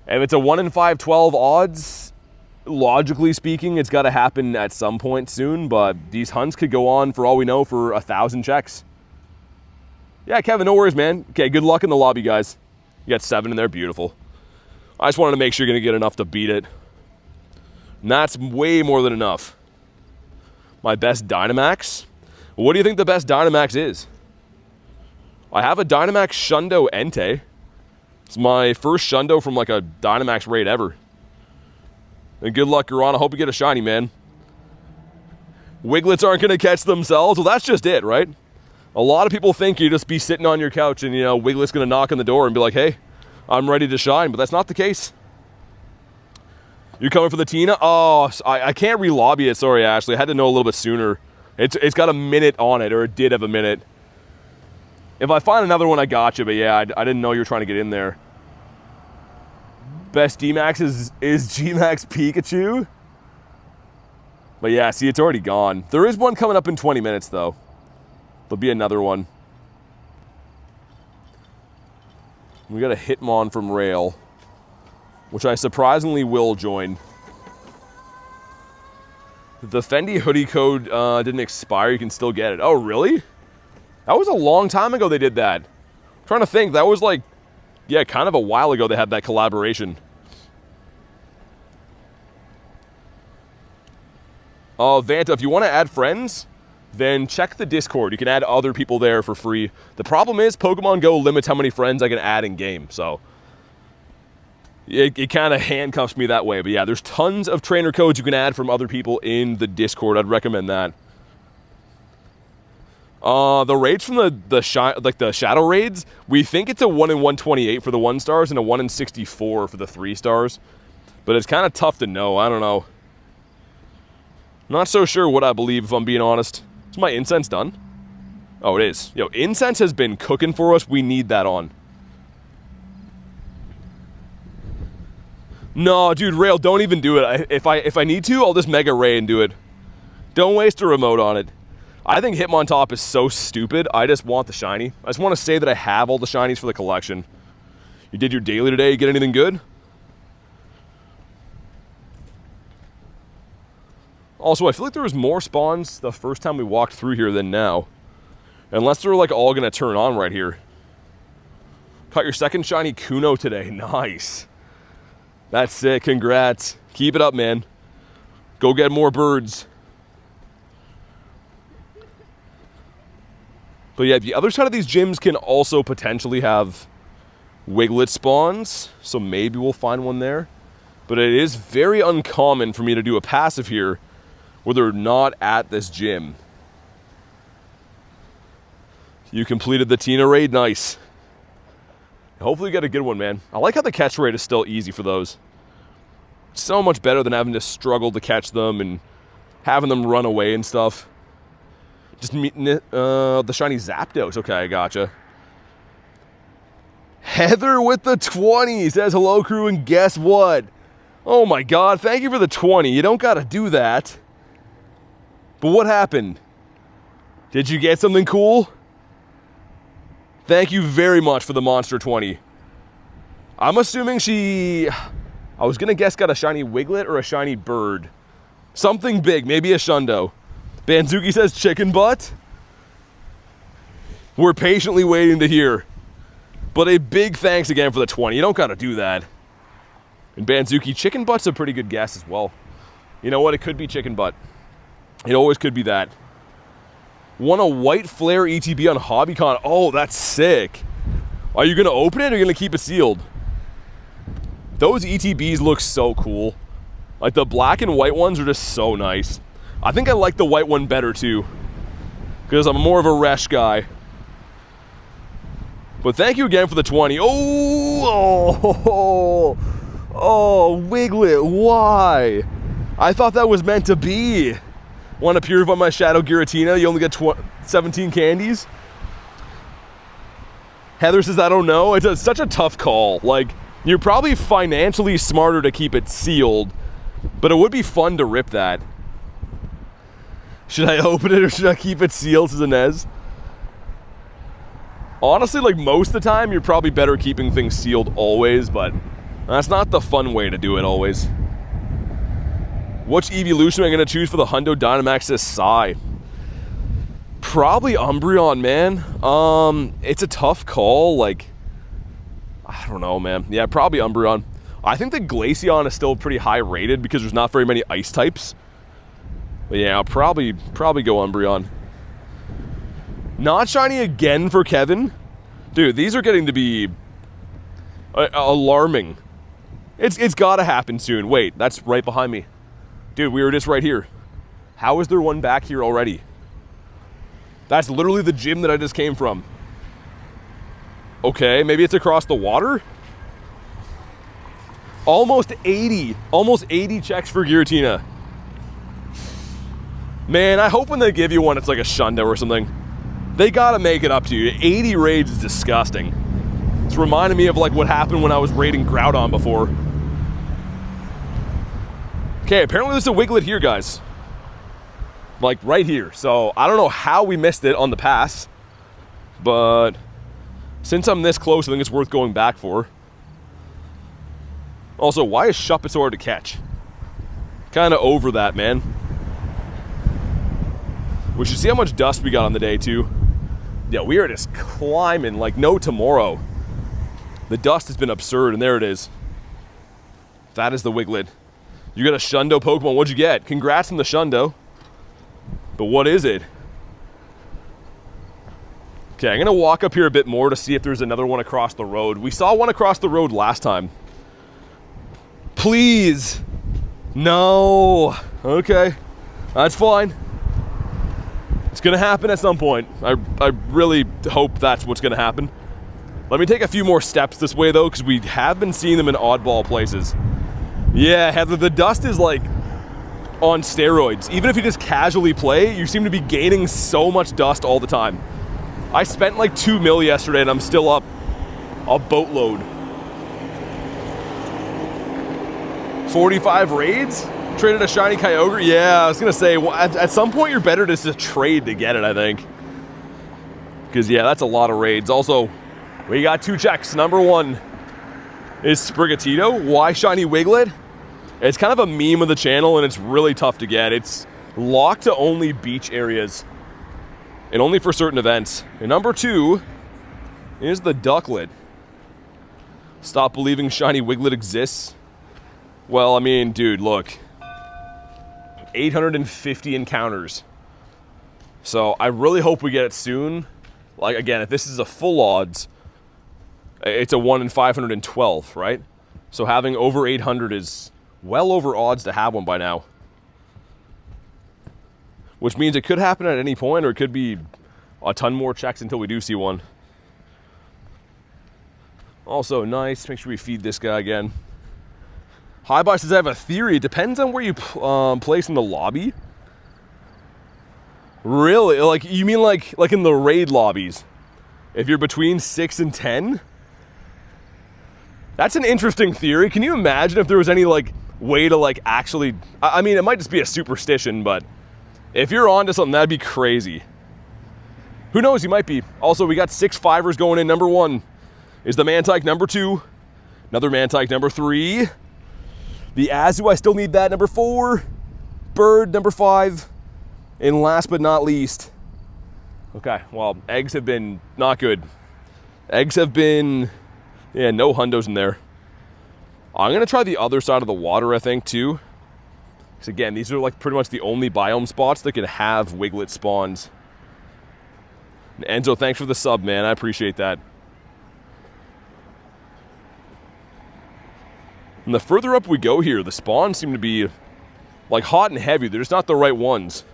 if it's a 1 in 512 odds, logically speaking, it's gotta happen at some point soon, but these hunts could go on, for all we know, for 1,000 checks. Yeah, Kevin, no worries, man. Okay, good luck in the lobby, guys. You got 7 in there, beautiful. I just wanted to make sure you're gonna get enough to beat it. And that's way more than enough. My best Dynamax? What do you think the best Dynamax is? I have a Dynamax Shundo Entei. It's my first Shundo from like a Dynamax raid ever. And good luck, Garon. I hope you get a shiny, man. Wigletts aren't gonna catch themselves. Well, that's just it, right? A lot of people think you just be sitting on your couch and, you know, Wiglet's gonna knock on the door and be like, hey, I'm ready to shine, but that's not the case. You're coming for the Tina? Oh, I can't re-lobby it. Sorry, Ashley. I had to know a little bit sooner. It's got a minute on it, or it did have a minute. If I find another one, I got you, but yeah, I didn't know you were trying to get in there. Best D-Max is G-Max Pikachu? But yeah, see, it's already gone. There is one coming up in 20 minutes, though. There'll be another one. We got a Hitmon from Rail, which I surprisingly will join. The Fendi hoodie code didn't expire. You can still get it. Oh, really? That was a long time ago they did that. I'm trying to think. That was like, yeah, kind of a while ago they had that collaboration. Vanta, if you want to add friends, then check the Discord. You can add other people there for free. The problem is Pokemon Go limits how many friends I can add in game, so it kind of handcuffs me that way. But yeah, there's tons of trainer codes you can add from other people in the Discord. I'd recommend that. The raids from the Shadow raids, we think it's a 1 in 128 for the 1 stars and a 1 in 64 for the 3 stars. But it's kind of tough to know. I don't know. Not so sure what I believe, if I'm being honest. Is my incense done? Oh, it is. Yo, incense has been cooking for us. We need that on. No, dude, Rail, don't even do it. If I need to, I'll just Mega Ray and do it. Don't waste a remote on it. I think Hitmontop is so stupid. I just want the shiny. I just want to say that I have all the shinies for the collection. You did your daily today. You get anything good? Also, I feel like there was more spawns the first time we walked through here than now. Unless they're like all going to turn on right here. Caught your second shiny Kuno today. Nice. That's sick. Congrats. Keep it up, man. Go get more birds. But yeah, the other side of these gyms can also potentially have Wiglett spawns. So maybe we'll find one there. But it is very uncommon for me to do a passive here where they're not at this gym. You completed the Tina raid. Nice. Hopefully you get a good one, man. I like how the catch rate is still easy for those. So much better than having to struggle to catch them and having them run away and stuff. Just meeting the shiny Zapdos. Okay, I gotcha. Heather with the 20 says hello, crew, and guess what? Oh my god, thank you for the 20. You don't gotta do that. But what happened? Did you get something cool? Thank you very much for the Monster 20. I'm assuming she... I was gonna guess got a shiny Wiglett or a shiny bird. Something big, maybe a Shundo. Banzuki says chicken butt. We're patiently waiting to hear. But a big thanks again for the 20. You don't gotta do that. And Banzuki, chicken butt's a pretty good guess as well. You know what? It could be chicken butt. It always could be that. Won a white flare ETB on HobbyCon. Oh, that's sick. Are you gonna open it or are you gonna keep it sealed? Those ETBs look so cool. Like the black and white ones are just so nice. I think I like the white one better too, because I'm more of a Resh guy. But thank you again for the 20. Oh, Wiglett, why? I thought that was meant to be. Want to purify my Shadow Giratina? You only get 17 candies? Heather says, I don't know. It's such a tough call. Like, you're probably financially smarter to keep it sealed, but it would be fun to rip that. Should I open it or should I keep it sealed, says Inez? Honestly, like most of the time, you're probably better keeping things sealed always, but that's not the fun way to do it always. Which evolution am I going to choose for the Hundo Dynamax, says Psy? Probably Umbreon, man. It's a tough call. Like, I don't know, man. Yeah, probably Umbreon. I think the Glaceon is still pretty high rated because there's not very many ice types. But yeah, I'll probably go Umbreon. Not shiny again for Kevin. Dude, these are getting to be alarming. It's got to happen soon. Wait, that's right behind me. Dude, we were just right here. How is there one back here already? That's literally the gym that I just came from. Okay, maybe it's across the water? Almost 80 checks for Giratina. Man, I hope when they give you one, it's like a Shundo or something. They gotta make it up to you. 80 raids is disgusting. It's reminding me of like what happened when I was raiding Groudon before. Okay, apparently there's a Wiglett here, guys. Like right here. So I don't know how we missed it on the pass, but since I'm this close, I think it's worth going back for. Also, why is Shuppet so hard to catch? Kind of over that, man. We should see how much dust we got on the day, too. Yeah, we are just climbing like no tomorrow. The dust has been absurd, and there it is. That is the Wiglett. You got a Shundo Pokemon. What'd you get? Congrats on the Shundo. But what is it? Okay, I'm going to walk up here a bit more to see if there's another one across the road. We saw one across the road last time. Please. No. Okay. That's fine. It's going to happen at some point. I really hope that's what's going to happen. Let me take a few more steps this way, though, because we have been seeing them in oddball places. Yeah, Heather, the dust is like on steroids. Even if you just casually play, you seem to be gaining so much dust all the time. I spent like 2 mil yesterday, and I'm still up a boatload. 45 raids? Traded a shiny Kyogre? Yeah, I was gonna say, well, at some point you're better just to trade to get it, I think. Because, yeah, that's a lot of raids. Also, we got 2 checks. Number 1 is Sprigatito. Why Shiny Wiglett? It's kind of a meme of the channel, and it's really tough to get. It's locked to only beach areas, and only for certain events. And number 2 is the Ducklet. Stop believing Shiny Wiglett exists. Well, I mean, dude, look. 850 encounters. So I really hope we get it soon. Like, again, if this is a full odds, it's a 1 in 512, right? So having over 800 is well over odds to have one by now. Which means it could happen at any point, or it could be a ton more checks until we do see one. Also, nice. Make sure we feed this guy again. Highbuy says, I have a theory. It depends on where you place in the lobby. Really? Like, you mean like in the raid lobbies? If you're between 6 and 10? That's an interesting theory. Can you imagine if there was any, like, way to, like, actually... I mean, it might just be a superstition, but if you're onto something, that'd be crazy. Who knows? You might be. Also, we got 6 fivers going in. Number 1 is the Mantike. Number 2, another Mantike. Number 3... the Azu, I still need that. Number 4, Bird, number 5, and last but not least, okay, well, eggs have been not good. Eggs have been, yeah, no Hundos in there. I'm gonna try the other side of the water, I think, too. Because again, these are like pretty much the only biome spots that can have Wiglett spawns. And Enzo, thanks for the sub, man. I appreciate that. And the further up we go here, the spawns seem to be like hot and heavy. They're just not the right ones.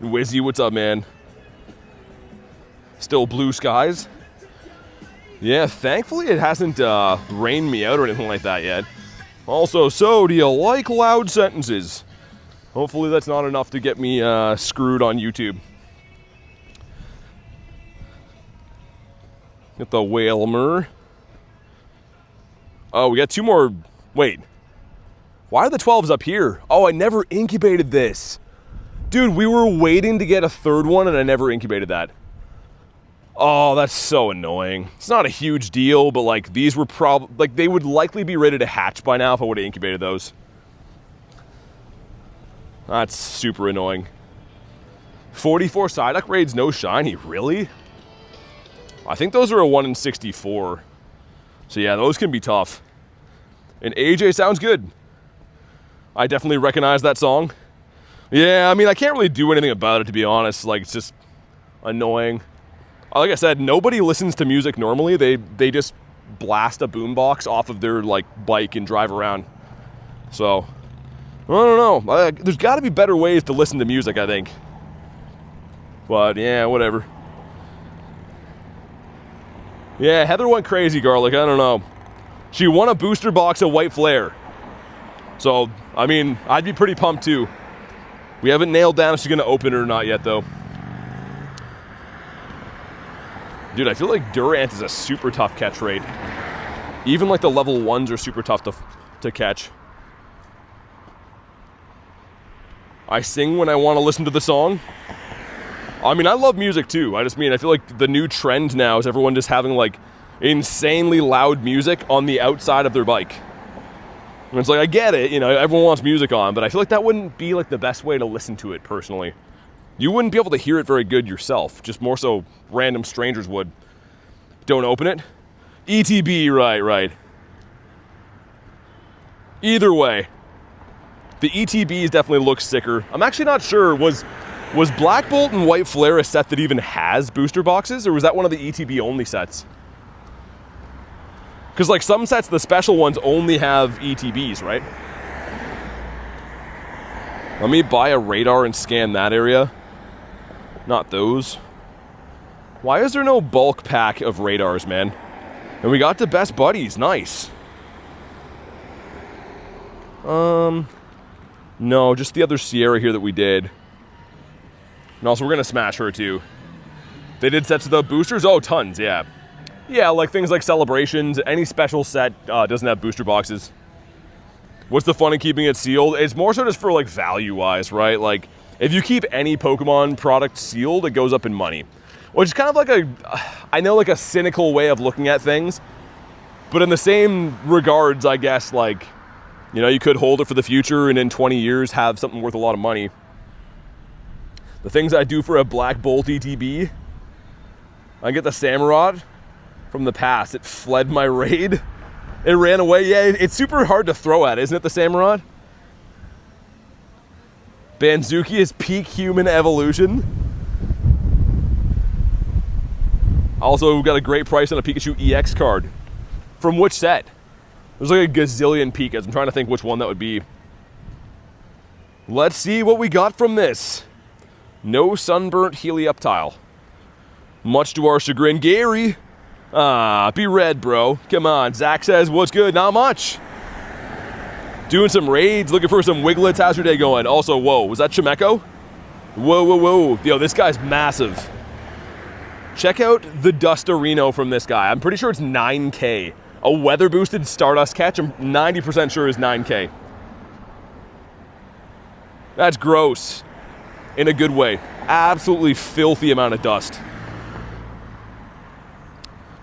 Wizzy, what's up, man? Still blue skies? Yeah, thankfully it hasn't rained me out or anything like that yet. Also, so do you like loud sentences? Hopefully that's not enough to get me screwed on YouTube. Get the Whalmer. Oh, we got 2 more. Wait. Why are the 12s up here? Oh, I never incubated this. Dude, we were waiting to get a 3rd one and I never incubated that. Oh, that's so annoying. It's not a huge deal, but like these were probably, like they would likely be ready to hatch by now if I would have incubated those. That's super annoying. 44 Psyduck raids, no shiny, really? I think those are a 1 in 64. So yeah, those can be tough. And AJ sounds good. I definitely recognize that song. Yeah, I mean, I can't really do anything about it, to be honest. Like, it's just annoying. Like I said, nobody listens to music normally. They just blast a boombox off of their, like, bike and drive around. So, I don't know. There's got to be better ways to listen to music, I think. But, yeah, whatever. Yeah, Heather went crazy, Garlic. I don't know. She won a booster box of White Flare. So, I mean, I'd be pretty pumped, too. We haven't nailed down if she's going to open it or not yet, though. Dude, I feel like Durant is a super tough catch rate. Even, like, the level 1s are super tough to catch. I sing when I want to listen to the song. I mean, I love music, too. I just mean, I feel like the new trend now is everyone just having, like, insanely loud music on the outside of their bike. And it's like, I get it, you know, everyone wants music on, but I feel like that wouldn't be like the best way to listen to it personally. You wouldn't be able to hear it very good yourself, just more so random strangers would. Don't open it. ETB, right. Either way, the ETBs definitely look sicker. I'm actually not sure, was Black Bolt and White Flare a set that even has booster boxes, or was that one of the ETB only sets? Because, like, some sets, the special ones only have ETBs, right? Let me buy a radar and scan that area. Not those. Why is there no bulk pack of radars, man? And we got the best buddies. Nice. No, just the other Sierra here that we did. And also, we're going to smash her, too. They did sets without boosters? Oh, tons, yeah. Yeah, like things like Celebrations, any special set doesn't have booster boxes. What's the fun in keeping it sealed? It's more so just for like value-wise, right? Like, if you keep any Pokemon product sealed, it goes up in money. Which is kind of like I know like a cynical way of looking at things, but in the same regards, I guess, like, you know, you could hold it for the future and in 20 years have something worth a lot of money. The things I do for a Black Bolt ETB, I get the Samurott from the past. It fled my raid. It ran away. Yeah, it's super hard to throw at, isn't it, the Samurott? Banzuki is peak human evolution. Also, got a great price on a Pikachu EX card. From which set? There's like a gazillion Pikas. I'm trying to think which one that would be. Let's see what we got from this. No sunburnt Helioptile. Much to our chagrin. Gary. Be red, bro. Come on. Zach says, what's good? Not much. Doing some raids, looking for some Wigletts. How's your day going? Also, whoa, was that Chimecho? Whoa. Yo, this guy's massive. Check out the Dustarino from this guy. I'm pretty sure it's 9K. A weather-boosted Stardust catch, I'm 90% sure is 9K. That's gross. In a good way. Absolutely filthy amount of dust.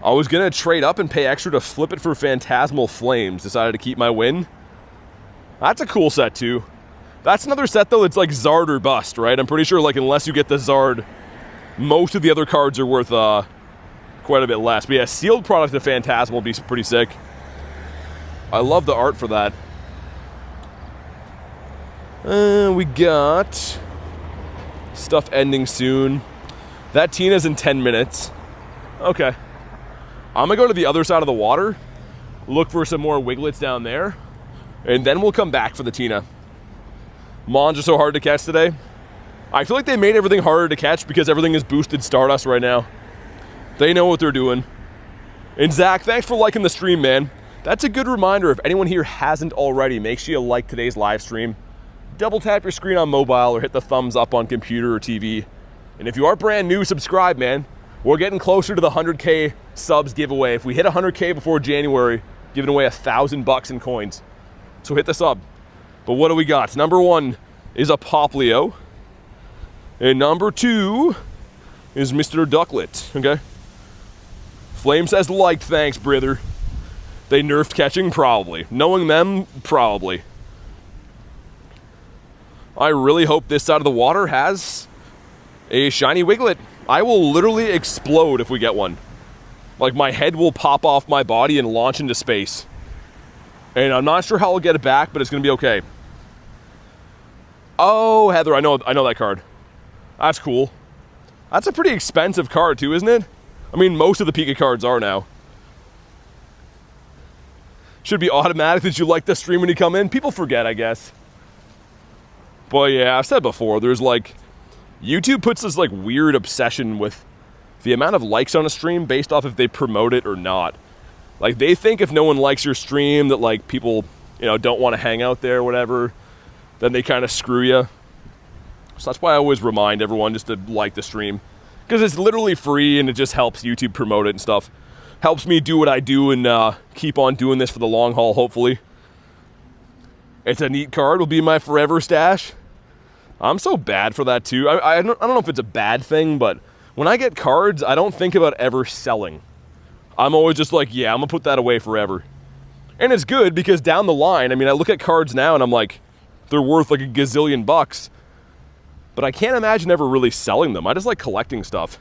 I was gonna trade up and pay extra to flip it for Phantasmal Flames. Decided to keep my win. That's a cool set too. That's another set though, it's like Zard or bust, right? I'm pretty sure like unless you get the Zard, most of the other cards are worth quite a bit less. But yeah, sealed product of Phantasmal would be pretty sick. I love the art for that. We got stuff ending soon. That Tina's in 10 minutes. Okay. I'm gonna go to the other side of the water, look for some more Wigletts down there, and then we'll come back for the Tina. Mons are so hard to catch today. I feel like they made everything harder to catch because everything is boosted Stardust right now. They know what they're doing. And Zach, thanks for liking the stream, man. That's a good reminder. If anyone here hasn't already, make sure you like today's live stream. Double tap your screen on mobile or hit the thumbs up on computer or TV. And if you are brand new, subscribe, man. We're getting closer to the 100K subs giveaway. If we hit 100K before January, giving away $1,000 in coins. So hit the sub. But what do we got? Number 1 is a Poplio. And number 2 is Mr. Ducklet, okay? Flame says liked, thanks, brother. They nerfed catching? Probably. Knowing them? Probably. I really hope this side of the water has a shiny Wiglet. I will literally explode if we get one. Like, my head will pop off my body and launch into space. And I'm not sure how I'll get it back, but it's gonna be okay. Oh, Heather, I know that card. That's cool. That's a pretty expensive card too, isn't it? I mean, most of the Pika cards are now. Should be automatic that you like the stream when you come in. People forget, I guess. But yeah, I've said before, there's like, YouTube puts this like weird obsession with the amount of likes on a stream based off if they promote it or not. Like, they think if no one likes your stream that like people, you know, don't want to hang out there or whatever, then they kind of screw you. So that's why I always remind everyone just to like the stream, because it's literally free and it just helps YouTube promote it and stuff. Helps me do what I do and keep on doing this for the long haul, hopefully. It's a neat card, will be my forever stash. I'm so bad for that too. I don't know if it's a bad thing, but when I get cards, I don't think about ever selling. I'm always just like, yeah, I'm gonna put that away forever. And it's good because down the line, I mean, I look at cards now and I'm like, they're worth like a gazillion bucks. But I can't imagine ever really selling them. I just like collecting stuff.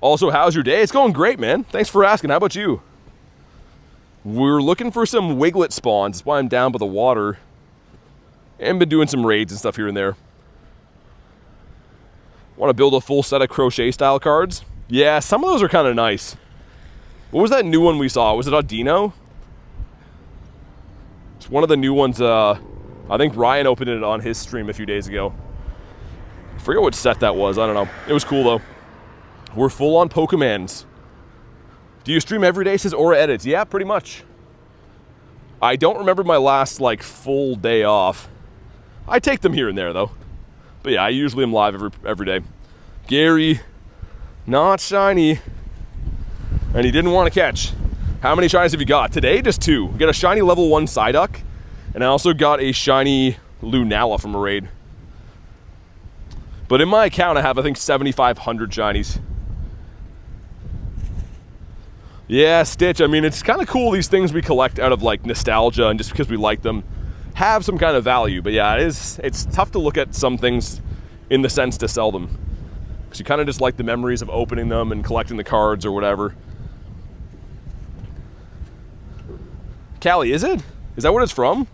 Also, how's your day? It's going great, man. Thanks for asking. How about you? We're looking for some Wiglet spawns. That's why I'm down by the water. And been doing some raids and stuff here and there. Want to build a full set of crochet style cards? Yeah, some of those are kind of nice. What was that new one we saw? Was it Audino? It's one of the new ones. I think Ryan opened it on his stream a few days ago. I forget what set that was. I don't know. It was cool, though. We're full on Pokemons. Do you stream every day, says Aura Edits? Yeah, pretty much. I don't remember my last, like, full day off. I take them here and there, though. But yeah, I usually am live every day. Gary, not shiny. And he didn't want to catch. How many shinies have you got? Today, just 2. We got a shiny level 1 Psyduck. And I also got a shiny Lunala from a raid. But in my account, I have, I think, 7,500 shinies. Yeah, Stitch, I mean, it's kind of cool these things we collect out of, like, nostalgia and just because we like them have some kind of value. But yeah, it's tough to look at some things in the sense to sell them. Because you kind of just like the memories of opening them and collecting the cards or whatever. Callie, is it? Is that what it's from?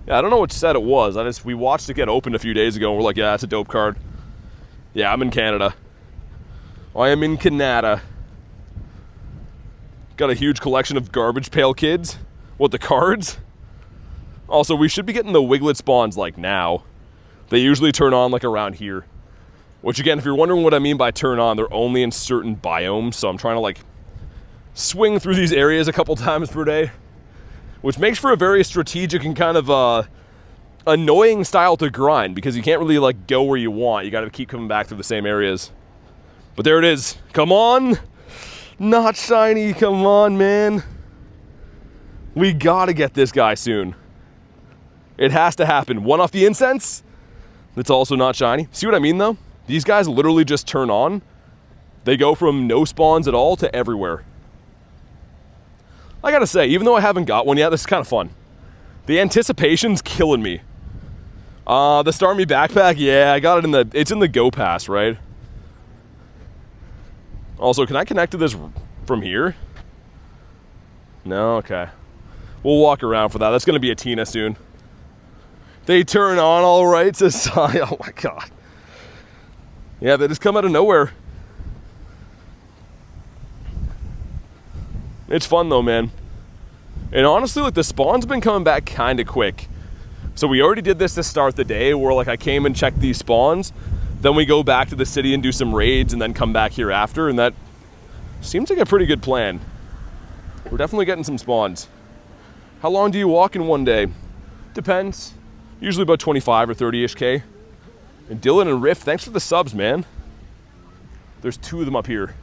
Yeah, I don't know what set it was. We watched it get opened a few days ago and we're like, yeah, that's a dope card. Yeah, I'm in Canada. I am in Canada. Got a huge collection of Garbage Pail Kids. What, the cards? Also, we should be getting the Wiglet spawns like now. They usually turn on like around here. Which again, if you're wondering what I mean by turn on, they're only in certain biomes. So I'm trying to like swing through these areas a couple times per day. Which makes for a very strategic and kind of annoying style to grind, because you can't really like go where you want. You gotta keep coming back through the same areas. But there it is. Come on! Not shiny, come on, man. We gotta get this guy soon. It has to happen. One off the incense. That's also not shiny. See what I mean, though? These guys literally just turn on. They go from no spawns at all to everywhere. I gotta say, even though I haven't got one yet, this is kind of fun. The anticipation's killing me. The Starmie backpack, yeah, I got it it's in the Go Pass, right? Also, can I connect to this from here? No, okay. We'll walk around for that. That's gonna be a Tina soon. They turn on all right, says Sai. Oh my god. Yeah, they just come out of nowhere. It's fun though, man. And honestly, like, the spawn's been coming back kind of quick. So we already did this to start the day, where like I came and checked these spawns. Then we go back to the city and do some raids and then come back here after, and that seems like a pretty good plan. We're definitely getting some spawns. How long do you walk in one day? Depends. Usually about 25 or 30-ish K. And Dylan and Riff, thanks for the subs, man. There's 2 of them up here.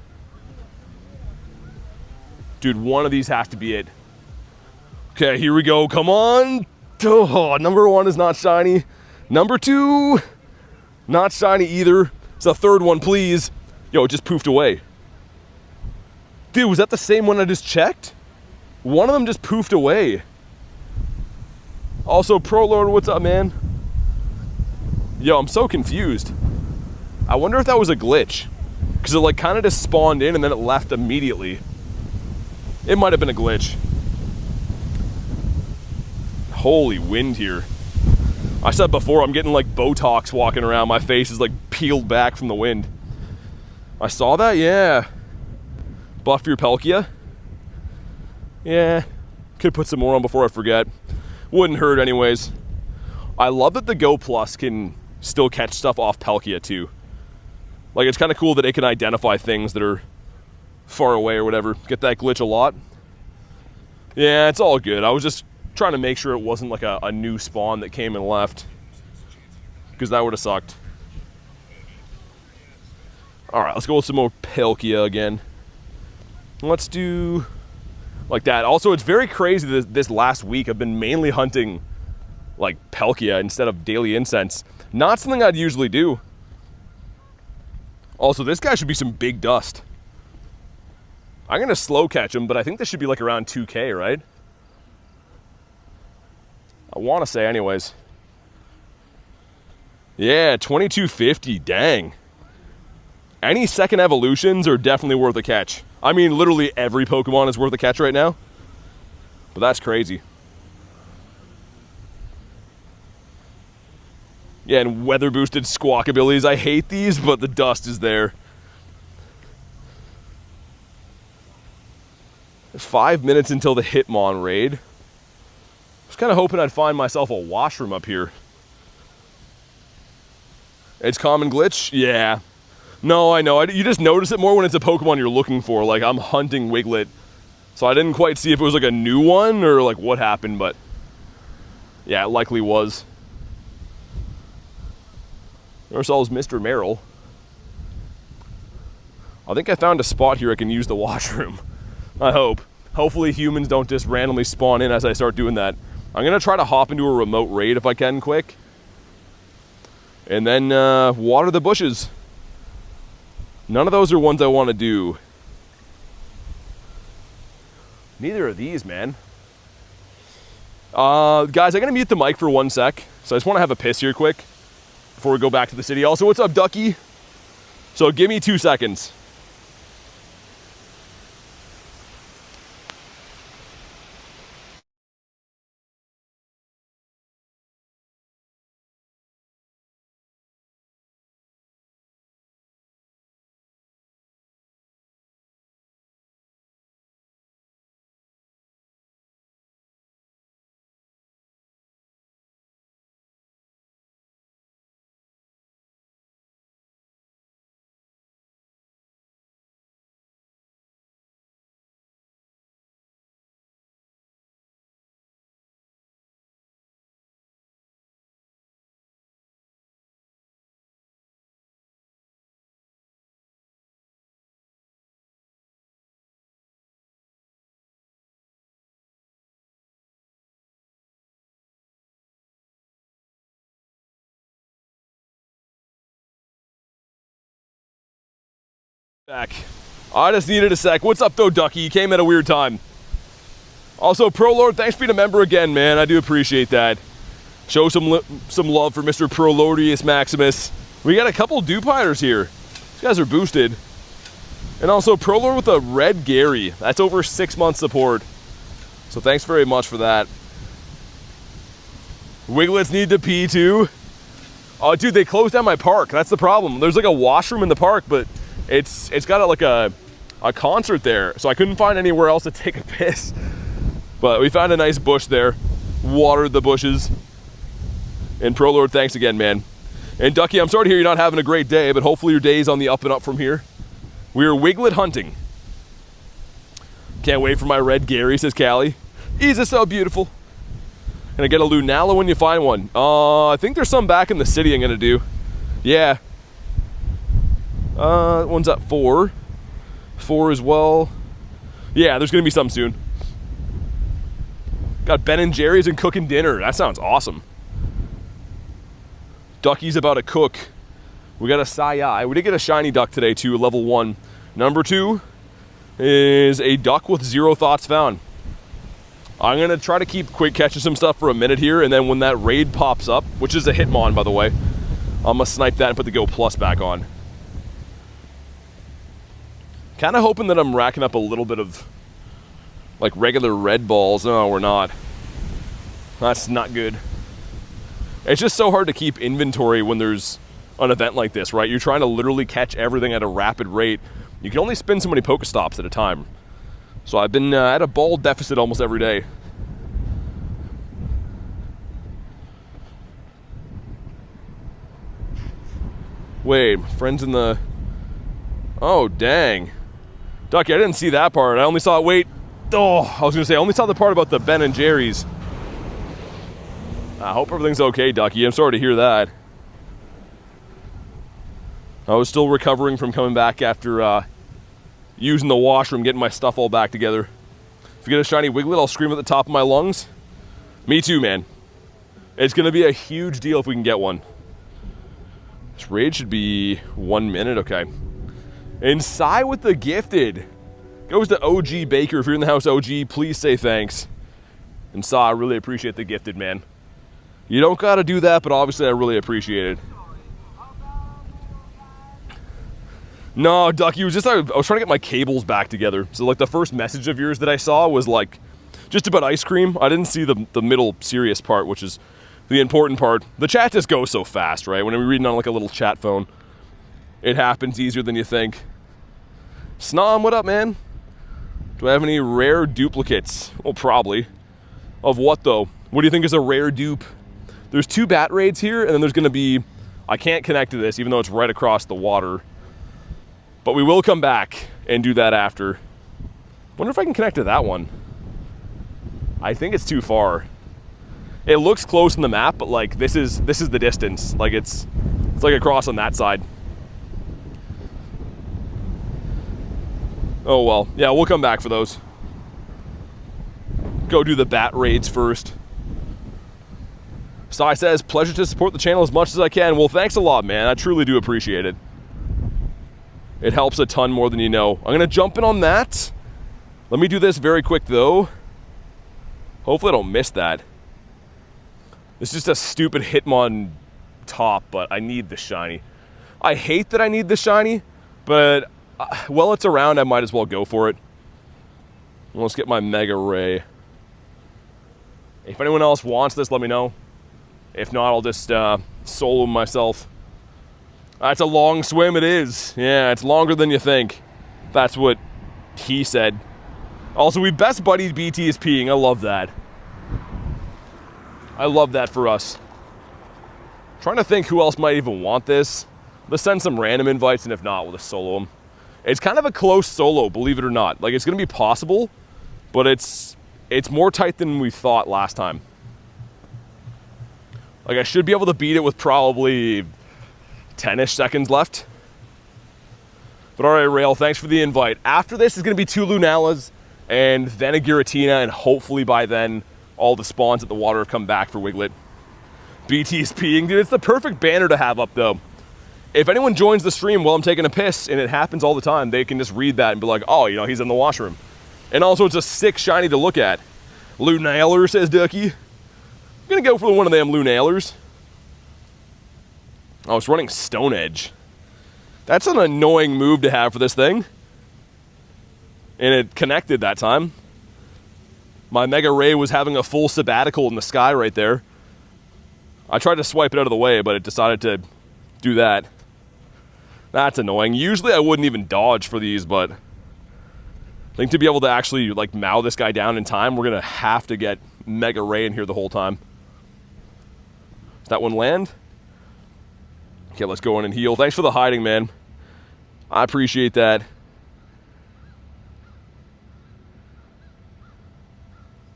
Dude, one of these has to be it. Okay, here we go. Come on. Oh, number 1 is not shiny. Number 2, not shiny either. It's a 3rd one, please. Yo, it just poofed away. Dude, was that the same one I just checked? One of them just poofed away. Also, Pro Lord, what's up, man? Yo, I'm so confused. I wonder if that was a glitch. Because it like kind of just spawned in and then it left immediately. It might have been a glitch. Holy wind here. I said before, I'm getting like Botox walking around. My face is like peeled back from the wind. I saw that, yeah. Buff your Palkia. Yeah, could put some more on before I forget. Wouldn't hurt anyways. I love that the Go Plus can still catch stuff off Palkia too. Like, it's kind of cool that it can identify things that are far away or whatever. Get that glitch a lot. Yeah, it's all good. I was just trying to make sure it wasn't like a new spawn that came and left, because that would have sucked. All right, let's go with some more Palkia again. Let's do like that. Also, it's very crazy that this last week I've been mainly hunting like Palkia instead of Daily Incense. Not something I'd usually do. Also, this guy should be some big dust. I'm gonna slow catch him, but I think this should be like around 2K, right? I want to say anyways. Yeah, 2250, dang. Any second evolutions are definitely worth a catch. I mean, literally every Pokemon is worth a catch right now. But that's crazy. Yeah, and weather boosted squawk abilities. I hate these, but the dust is there. 5 minutes until the Hitmon raid. I was kind of hoping I'd find myself a washroom up here. It's common glitch? Yeah. No, I know. You just notice it more when it's a Pokemon you're looking for. Like, I'm hunting Wiglett. So I didn't quite see if it was like a new one or like what happened, but yeah, it likely was. Ourselves Mr. Merrill. I think I found a spot here I can use the washroom. I hope. Hopefully humans don't just randomly spawn in as I start doing that. I'm gonna try to hop into a remote raid if I can quick. And then water the bushes. None of those are ones I want to do. Neither of these, man. Guys, I'm gonna mute the mic for 1 sec. So I just want to have a piss here quick before we go back to the city. Also, what's up, Ducky? So give me 2 seconds. Back. I just needed a sec. What's up though, Ducky? You came at a weird time. Also, Pro Lord, thanks for being a member again, man. I do appreciate that. Show some love for Mr. Prolordius Maximus. We got a couple Dupiters here. These guys are boosted. And also Pro Lord with a red Gary. That's over 6 months support. So thanks very much for that. Wigletts need to pee too. Oh, dude, they closed down my park. That's the problem. There's like a washroom in the park, but it's got like a concert there, so I couldn't find anywhere else to take a piss. But we found a nice bush there, watered the bushes. And Pro Lord, thanks again, man. And Ducky, I'm sorry to hear you're not having a great day, but hopefully your day's on the up and up from here. We are Wiglett hunting. Can't wait for my red Gary, says Callie. He's just so beautiful. Can I get a Lunala when you find one? I think there's some back in the city I'm gonna do. Yeah. One's at 4. 4 as well. Yeah, there's gonna be some soon. Got Ben and Jerry's and cooking dinner. That sounds awesome. Ducky's about to cook. We got a Sai. We did get a shiny duck today too, level 1. Number 2 is a duck with 0 thoughts found. I'm gonna try to keep quick catching some stuff for a minute here, and then when that raid pops up, which is a Hitmon by the way, I'm gonna snipe that and put the Go Plus back on. Kind of hoping that I'm racking up a little bit of like regular red balls. No, we're not. That's not good. It's just so hard to keep inventory when there's an event like this, right? You're trying to literally catch everything at a rapid rate. You can only spin so many Pokestops at a time. So I've been at a ball deficit almost every day. Wait, friends in the... Oh, dang. Ducky, I didn't see that part. I only saw it. Wait. Oh, I was going to say, I only saw the part about the Ben and Jerry's. I hope everything's okay, Ducky. I'm sorry to hear that. I was still recovering from coming back after using the washroom, getting my stuff all back together. If you get a shiny Wiglett, I'll scream at the top of my lungs. Me too, man. It's going to be a huge deal if we can get one. This raid should be 1 minute, okay. And Sai with the gifted. Goes to OG Baker. If you're in the house, OG, please say thanks. And Sai, I really appreciate the gifted, man. You don't got to do that, but obviously I really appreciate it. No, Ducky, it was just I was trying to get my cables back together. So like the first message of yours that I saw was like just about ice cream. I didn't see the middle serious part, which is the important part. The chat just goes so fast, right? When we're reading on like a little chat phone, it happens easier than you think. Snom, what up, man? Do I have any rare duplicates? Well, probably. Of what though? What do you think is a rare dupe? There's 2 bat raids here, and then there's gonna be, I can't connect to this even though it's right across the water. But we will come back and do that after. Wonder if I can connect to that one. I think it's too far. It looks close in the map, but like this is the distance. Like it's like across on that side. Oh well, yeah, we'll come back for those. Go do the bat raids first. Sai says, pleasure to support the channel as much as I can. Well, thanks a lot, man. I truly do appreciate it. It helps a ton more than you know. I'm gonna jump in on that. Let me do this very quick though. Hopefully I don't miss that. It's just a stupid Hitmon top, but I need the shiny. I hate that I need the shiny, but while it's around, I might as well go for it. Let's get my Mega Ray. If anyone else wants this, let me know. If not, I'll just solo myself. That's a long swim, it is. Yeah, it's longer than you think. That's what he said. Also, we best buddied BT is peeing. I love that. I love that for us. Trying to think who else might even want this. Let's send some random invites, and if not, we'll just solo them. It's kind of a close solo, believe it or not. Like, it's going to be possible, but it's more tight than we thought last time. Like, I should be able to beat it with probably 10-ish seconds left. But all right, Rail, thanks for the invite. After this is going to be 2 Lunalas and then a Giratina, and hopefully by then all the spawns at the water have come back for Wiglett. BT's peeing. Dude, it's the perfect banner to have up, though. If anyone joins the stream while I'm taking a piss, and it happens all the time, they can just read that and be like, oh, you know, he's in the washroom. And also, it's a sick shiny to look at. Lunala, says Ducky. I'm going to go for one of them Lunalers. Oh, it's running Stone Edge. That's an annoying move to have for this thing. And it connected that time. My Mega Ray was having a full sabbatical in the sky right there. I tried to swipe it out of the way, but it decided to do that. That's annoying. Usually I wouldn't even dodge for these, but I think to be able to actually like mow this guy down in time, we're gonna have to get Mega Ray in here the whole time. Does that one land? Okay, let's go in and heal. Thanks for the hiding, man. I appreciate that.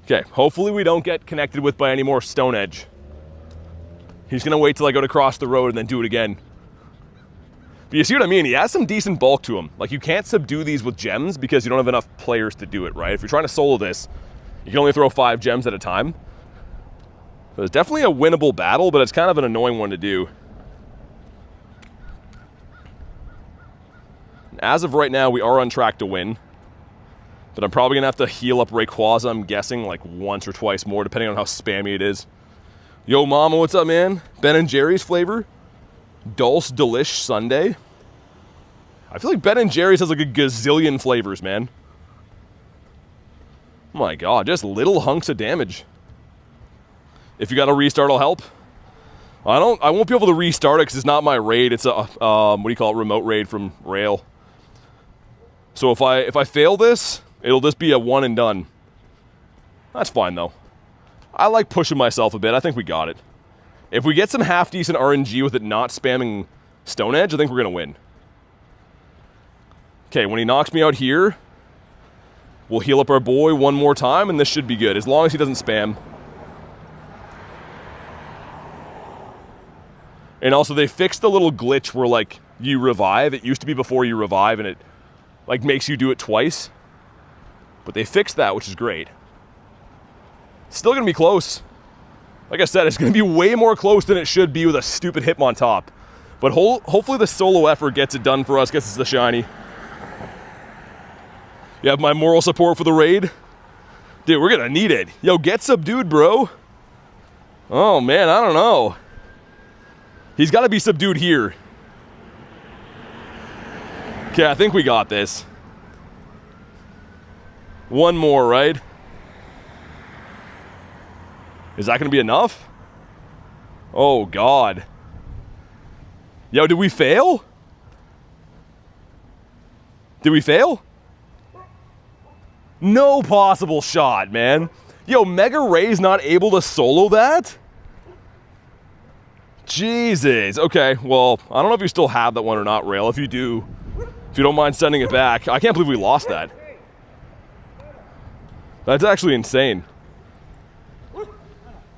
Okay, hopefully we don't get connected with by any more Stone Edge. He's gonna wait till I go to cross the road and then do it again. But you see what I mean? He has some decent bulk to him. Like, you can't subdue these with gems because you don't have enough players to do it, right? If you're trying to solo this, you can only throw 5 gems at a time. So it's definitely a winnable battle, but it's kind of an annoying one to do. As of right now, we are on track to win. But I'm probably going to have to heal up Rayquaza, I'm guessing, like once or twice more, depending on how spammy it is. Yo, mama, what's up, man? Ben & Jerry's flavor? Dulce Delish Sundae? I feel like Ben & Jerry's has like a gazillion flavors, man. Oh my god, just little hunks of damage. If you got a restart, I'll help. I won't be able to restart it because it's not my raid. It's a, what do you call it, remote raid from Rail. So if I fail this, it'll just be a one and done. That's fine, though. I like pushing myself a bit. I think we got it. If we get some half-decent RNG with it not spamming Stone Edge, I think we're going to win. Okay, when he knocks me out here, we'll heal up our boy one more time, and this should be good, as long as he doesn't spam. And also, they fixed the little glitch where, like, you revive. It used to be before you revive, and it, like, makes you do it twice. But they fixed that, which is great. Still going to be close. Like I said, it's going to be way more close than it should be with a stupid Hitmontop. But hopefully the solo effort gets it done for us, gets us the shiny. You have my moral support for the raid? Dude, we're going to need it. Yo, get subdued, bro. Oh, man, I don't know. He's got to be subdued here. Okay, I think we got this. One more, right? Is that going to be enough? Oh, God. Yo, did we fail? Did we fail? No possible shot, man. Yo, Mega Ray's not able to solo that? Jesus. Okay, well, I don't know if you still have that one or not, Rail. If you do, if you don't mind sending it back. I can't believe we lost that. That's actually insane.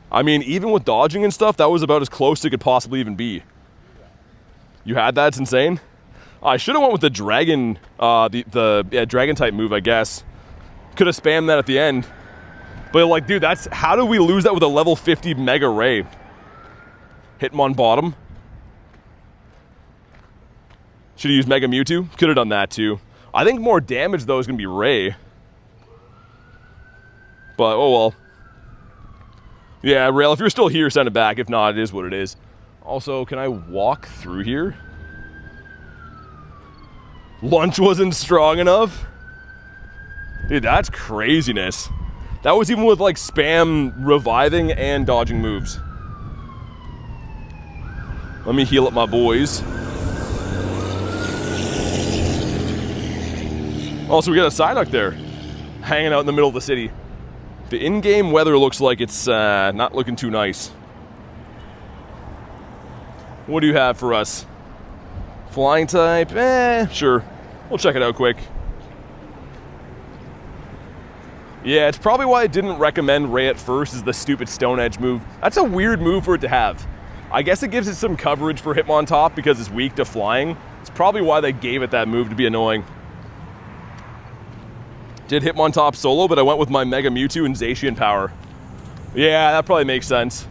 I mean, even with dodging and stuff, that was about as close as it could possibly even be. You had that? It's insane. I should have went with the dragon, dragon type move, I guess. Could have spammed that at the end. But like, dude, that's, how did we lose that with a level 50 Mega Ray? Hit him on bottom. Should have used Mega Mewtwo. Could have done that too. I think more damage though is going to be Ray. But, oh well. Yeah, Rail, if you're still here, send it back. If not, it is what it is. Also, can I walk through here? Lunch wasn't strong enough? Dude, that's craziness. That was even with, like, spam reviving and dodging moves. Let me heal up my boys. Also, we got a Psyduck there. Hanging out in the middle of the city. The in-game weather looks like it's not looking too nice. What do you have for us? Flying type? Sure. We'll check it out quick. Yeah, it's probably why I didn't recommend Ray at first, is the stupid Stone Edge move. That's a weird move for it to have. I guess it gives it some coverage for Hitmontop because it's weak to flying. It's probably why they gave it that move, to be annoying. Did Hitmontop solo, but I went with my Mega Mewtwo and Zacian power. Yeah, that probably makes sense.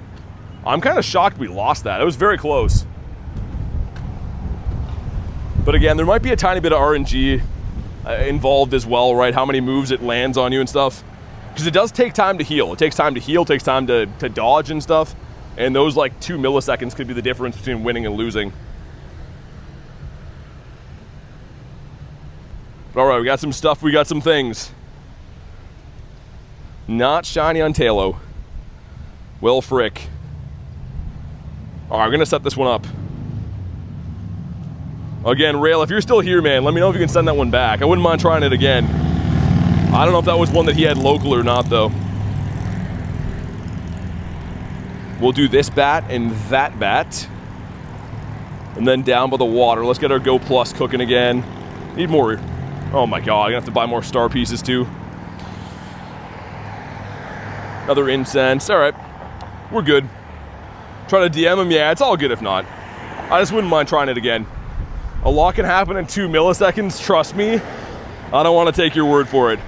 I'm kind of shocked we lost that. It was very close. But again, there might be a tiny bit of RNG involved as well, right? How many moves it lands on you and stuff. Because it does take time to heal. It takes time to heal, takes time to dodge and stuff. And those like 2 milliseconds could be the difference between winning and losing. All right, we got some stuff, we got some things. Not shiny on Tailo. Well, frick. All right, we're gonna set this one up. Again, Rail, if you're still here, man, let me know if you can send that one back. I wouldn't mind trying it again. I don't know if that was one that he had local or not, though. We'll do this bat and that bat. And then down by the water. Let's get our Go Plus cooking again. Need more. Oh my god, I'm gonna have to buy more star pieces too. Another incense. Alright. We're good. Try to DM him? Yeah, it's all good if not. I just wouldn't mind trying it again. A lot can happen in 2 milliseconds, trust me. I don't want to take your word for it.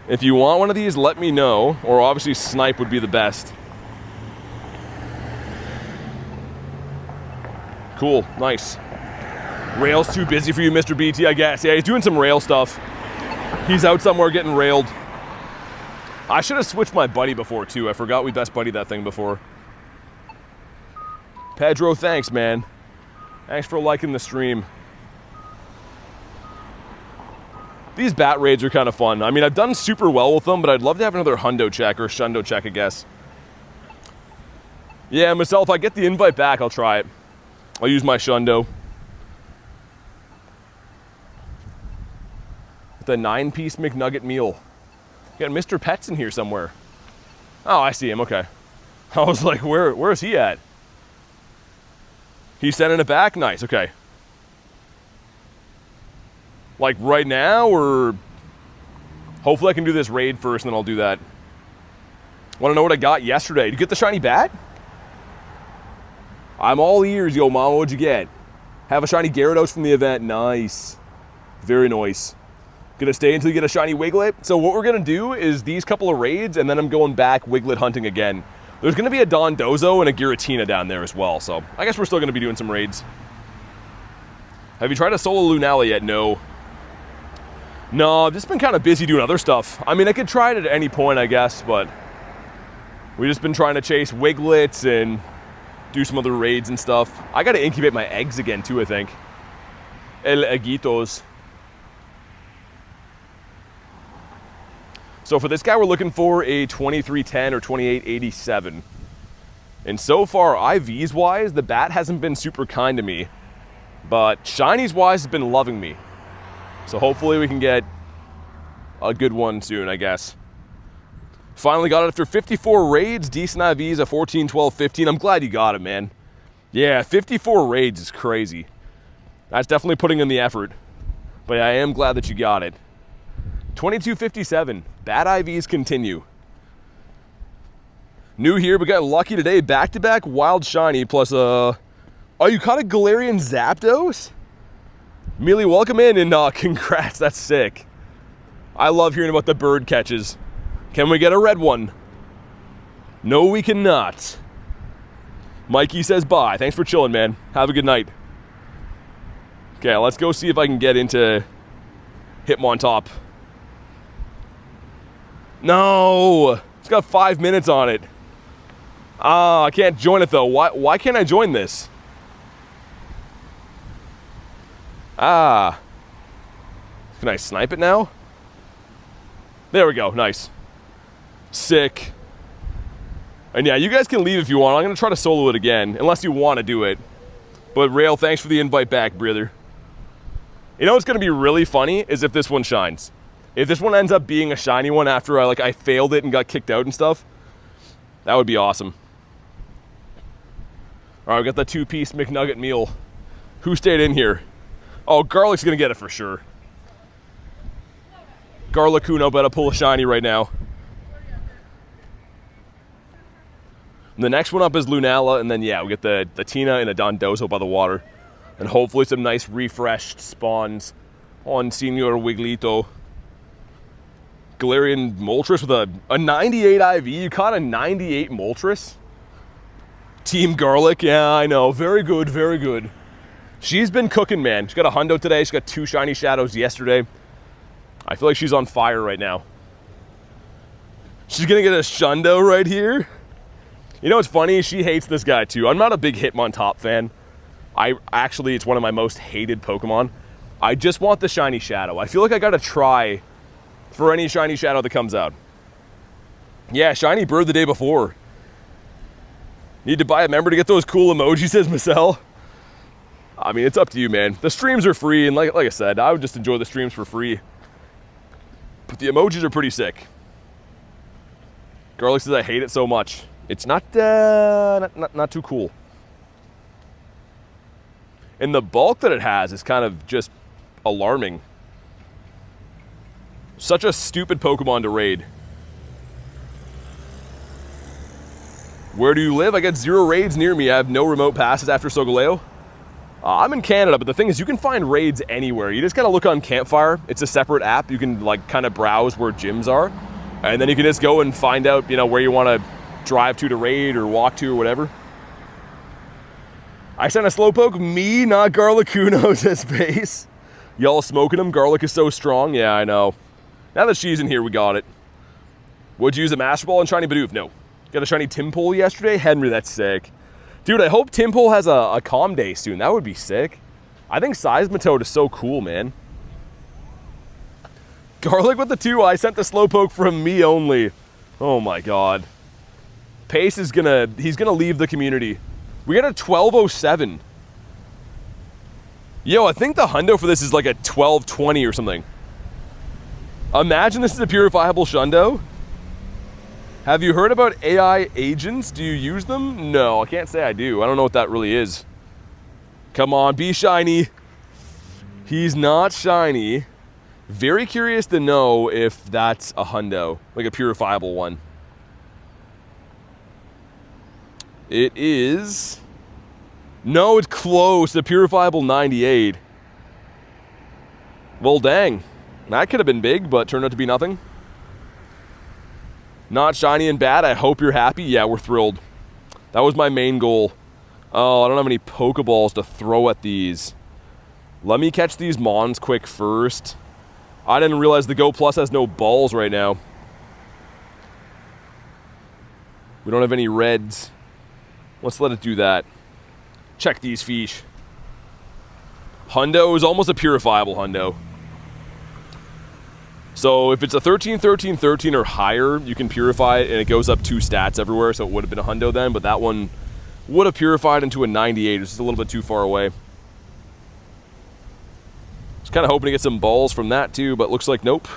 If you want one of these, let me know, or obviously snipe would be the best. Cool, nice. Rail's too busy for you, Mr. BT, I guess. Yeah, he's doing some rail stuff. He's out somewhere getting railed. I should have switched my buddy before, too. I forgot we best buddied that thing before. Pedro, thanks, man. Thanks for liking the stream. These bat raids are kind of fun. I mean, I've done super well with them, but I'd love to have another Hundo check or Shundo check, I guess. Yeah, myself, if I get the invite back, I'll try it. I'll use my Shundo. The 9-piece McNugget meal. Got Mr. Pets in here somewhere. Oh, I see him, okay. I was like, where is he at? He's sending it back? Nice, okay. Like right now, or hopefully I can do this raid first and then I'll do that. Want to know what I got yesterday? Did you get the shiny bat? I'm all ears, yo mama, what'd you get? Have a shiny Gyarados from the event, nice. Very nice. Gonna stay until you get a shiny Wiglett. So what we're gonna do is these couple of raids and then I'm going back Wiglett hunting again. There's gonna be a Dondozo and a Giratina down there as well, so I guess we're still gonna be doing some raids. Have you tried a solo Lunala yet? No. No, I've just been kind of busy doing other stuff. I mean, I could try it at any point, I guess, but we've just been trying to chase Wiglets and do some other raids and stuff. I gotta incubate my eggs again too, I think. El Eguitos. So for this guy, we're looking for a 2310 or 2887. And so far, IVs wise, the bat hasn't been super kind to me, but Shinies wise has been loving me. So hopefully we can get a good one soon, I guess. Finally got it after 54 raids, decent IVs, a 14, 12, 15. I'm glad you got it, man. Yeah, 54 raids is crazy. That's definitely putting in the effort. But I am glad that you got it. 2257, bad IVs continue. New here, we got lucky today, back-to-back wild shiny plus oh, you caught a Galarian Zapdos? Mealy, welcome in and congrats, that's sick. I love hearing about the bird catches. Can we get a red one? No, we cannot. Mikey says bye. Thanks for chilling, man. Have a good night. Okay, let's go see if I can get into Hitmontop. No! It's got 5 minutes on it. Ah, I can't join it though. Why can't I join this? Ah. Can I snipe it now? There we go, nice. Sick. And yeah, you guys can leave if you want. I'm gonna try to solo it again, unless you want to do it. But Rail, thanks for the invite back, brother. You know what's gonna be really funny is if this one shines. If this one ends up being a shiny one after I failed it and got kicked out and stuff, that would be awesome. All right, we got the 2-piece McNugget meal. Who stayed in here? Oh, Garlic's gonna get it for sure. Garlicuno better pull a shiny right now. And the next one up is Lunala, and then yeah, we get the Tina and a Dondozo by the water. And hopefully some nice refreshed spawns on Senior Wiglito. Galarian Moltres with a 98 IV. You caught a 98 Moltres? Team Garlic, yeah, I know. Very good, very good. She's been cooking, man. She got a Hundo today. She got 2 shiny Shadows yesterday. I feel like she's on fire right now. She's gonna get a Shundo right here. You know what's funny? She hates this guy too. I'm not a big Hitmontop fan. Actually, it's one of my most hated Pokemon. I just want the shiny Shadow. I feel like I gotta try for any shiny Shadow that comes out. Yeah, shiny bird the day before. Need to buy a member to get those cool emojis, says Marcel. I mean, it's up to you, man. The streams are free, and like I said, I would just enjoy the streams for free. But the emojis are pretty sick. Garlic says I hate it so much. It's not too cool. And the bulk that it has is kind of just alarming. Such a stupid Pokemon to raid. Where do you live? I got 0 raids near me. I have no remote passes after Solgaleo. I'm in Canada, but the thing is you can find raids anywhere. You just gotta look on Campfire. It's a separate app. You can like kind of browse where gyms are. And then you can just go and find out, you know, where you want to drive to raid or walk to or whatever. I sent a Slowpoke. Me, not Garlic. Hundo says base. Y'all smoking him. Garlic is so strong. Yeah, I know. Now that she's in here, we got it. Would you use a Master Ball and Shiny Bidoof? No. Got a Shiny Timpole yesterday? Henry, that's sick. Dude, I hope Timpole has a calm day soon. That would be sick. I think Seismitoad is so cool, man. Garlic with the 2. I sent the Slowpoke from me only. Oh my god. Pace is he's gonna leave the community. We got a 1207. Yo, I think the hundo for this is like a 1220 or something. Imagine this is a purifiable Shundo. Have you heard about AI agents? Do you use them? No, I can't say I do. I don't know what that really is. Come on, be shiny. He's not shiny. Very curious to know if that's a hundo, like a purifiable one. It is... No, it's close. A purifiable 98. Well, dang. That could have been big, but turned out to be nothing. Not shiny and bad. I hope you're happy. Yeah, we're thrilled. That was my main goal. Oh, I don't have any Pokeballs to throw at these. Let me catch these Mons quick first. I didn't realize the Go Plus has no balls right now. We don't have any reds. Let's let it do that. Check these fish. Hundo is almost a purifiable hundo. So if it's a 13, 13, 13 or higher, you can purify it and it goes up 2 stats everywhere, so it would have been a hundo then, but that one would have purified into a 98. It's just a little bit too far away. Kind of hoping to get some balls from that too, but looks like nope.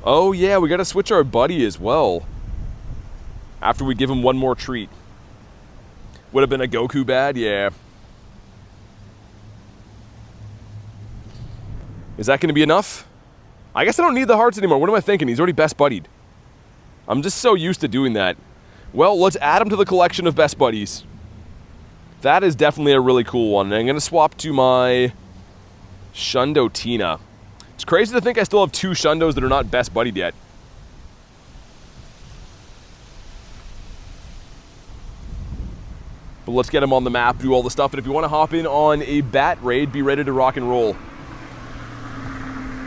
Oh yeah, we got to switch our buddy as well. After we give him one more treat. Would have been a Goku bad, yeah. Is that going to be enough? I guess I don't need the hearts anymore. What am I thinking? He's already best buddied. I'm just so used to doing that. Well, let's add him to the collection of best buddies. That is definitely a really cool one. And I'm going to swap to my Shundo Tina. It's crazy to think I still have 2 Shundos that are not best buddied yet. But let's get him on the map, do all the stuff, and if you want to hop in on a bat raid, be ready to rock and roll.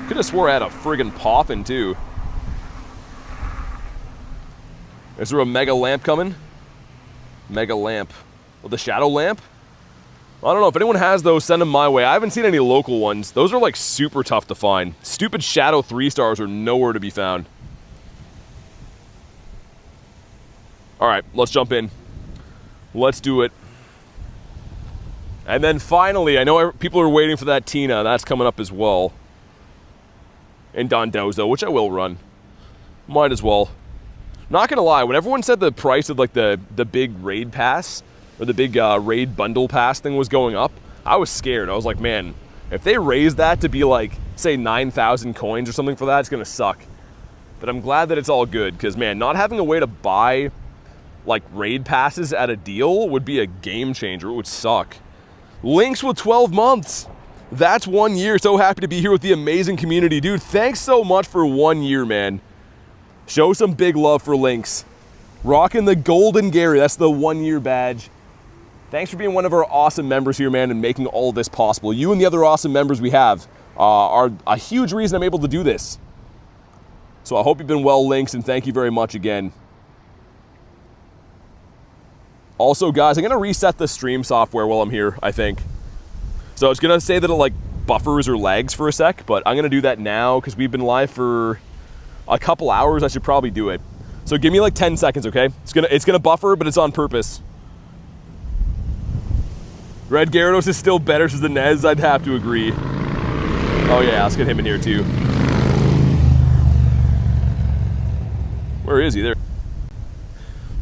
Could have swore I had a friggin' Poffin too. Is there a Mega Lamp coming? Mega Lamp. Well, the Shadow Lamp? I don't know, if anyone has those, send them my way. I haven't seen any local ones. Those are like super tough to find. Stupid Shadow 3-stars are nowhere to be found. Alright, let's jump in. Let's do it. And then finally, I know people are waiting for that Tina. That's coming up as well. And Dondozo, which I will run. Might as well. Not gonna lie, when everyone said the price of like the big raid pass, or the big raid bundle pass thing was going up, I was scared. I was like, man, if they raise that to be like, say 9,000 coins or something for that, it's gonna suck. But I'm glad that it's all good, because man, not having a way to buy like raid passes at a deal would be a game changer. It would suck. Links with 12 months. That's 1 year. So happy to be here with the amazing community. Dude, thanks so much for 1 year, man. Show some big love for Links. Rocking the Golden Gary. That's the 1 year badge. Thanks for being one of our awesome members here, man, and making all this possible. You and the other awesome members we have are a huge reason I'm able to do this. So I hope you've been well, Links, and thank you very much again. Also, guys, I'm going to reset the stream software while I'm here, I think. So it's going to say that it, like, buffers or lags for a sec, but I'm going to do that now because we've been live for a couple hours. I should probably do it. So give me, like, 10 seconds, okay? It's gonna buffer, but it's on purpose. Red Gyarados is still better to the Nez, I'd have to agree. Oh, yeah, let's get him in here, too. Where is he? There.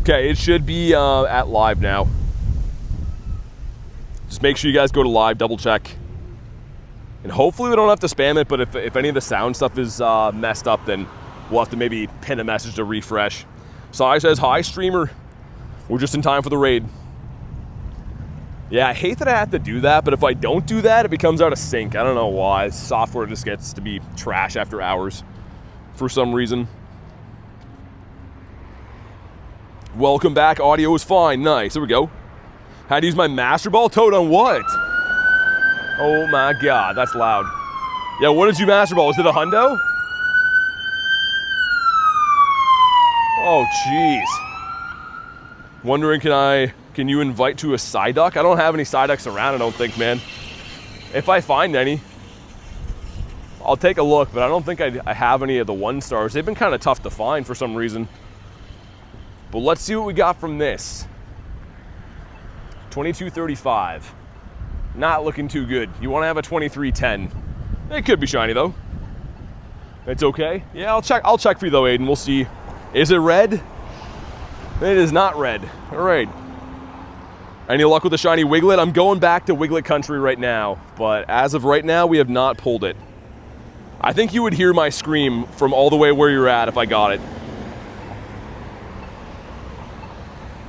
Okay, it should be at live now. Just make sure you guys go to live, double check. And hopefully we don't have to spam it, but if any of the sound stuff is messed up, then we'll have to maybe pin a message to refresh. Sai says, hi, streamer. We're just in time for the raid. Yeah, I hate that I have to do that, but if I don't do that, it becomes out of sync. I don't know why. Software just gets to be trash after hours for some reason. Welcome back. Audio is fine. Nice. There we go. How to use my Master Ball? Toad on what? Oh my god, that's loud. Yeah, what did you Master Ball? Was it a Hundo? Oh, jeez. Wondering, can you invite to a Psyduck? I don't have any Psyducks around, I don't think, man. If I find any, I'll take a look, but I don't think I have any of the 1-stars. They've been kind of tough to find for some reason. But let's see what we got from this. 2235. Not looking too good. You want to have a 2310. It could be shiny though. It's okay. Yeah, I'll check for you though, Aiden. We'll see. Is it red? It is not red. All right. Any luck with the shiny Wiglett? I'm going back to Wiglett country right now, but as of right now, we have not pulled it. I think you would hear my scream from all the way where you're at if I got it.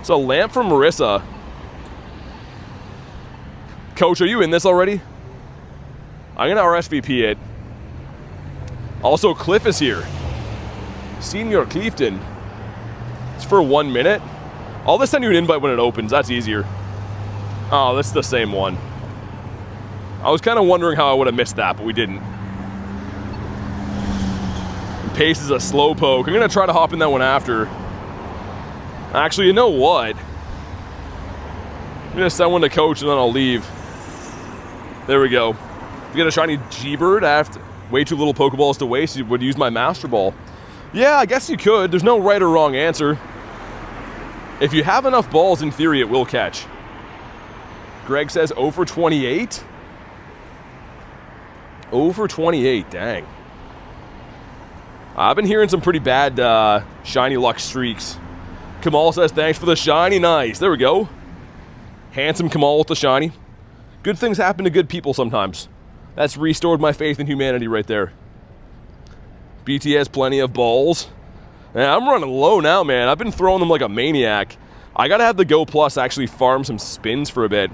It's a lamp from Marissa. Coach, are you in this already? I'm gonna RSVP it. Also, Cliff is here. Senior Clifton. It's for 1 minute. I'll just send you an invite when it opens. That's easier. Oh, that's the same one. I was kind of wondering how I would have missed that, but we didn't. Pace is a slow poke. I'm gonna try to hop in that one after. Actually, you know what? I'm gonna send one to Coach and then I'll leave. There we go. If you get a shiny G-Bird, I have way too little Pokeballs to waste. You would use my Master Ball. Yeah, I guess you could. There's no right or wrong answer. If you have enough balls, in theory, it will catch. Greg says 0 for 28? 0 for 28, dang. I've been hearing some pretty bad shiny luck streaks. Kamal says thanks for the shiny. Nice. There we go. Handsome Kamal with the shiny. Good things happen to good people sometimes. That's restored my faith in humanity right there. BT has plenty of balls. Yeah, I'm running low now, man. I've been throwing them like a maniac. I gotta have the Go Plus actually farm some spins for a bit.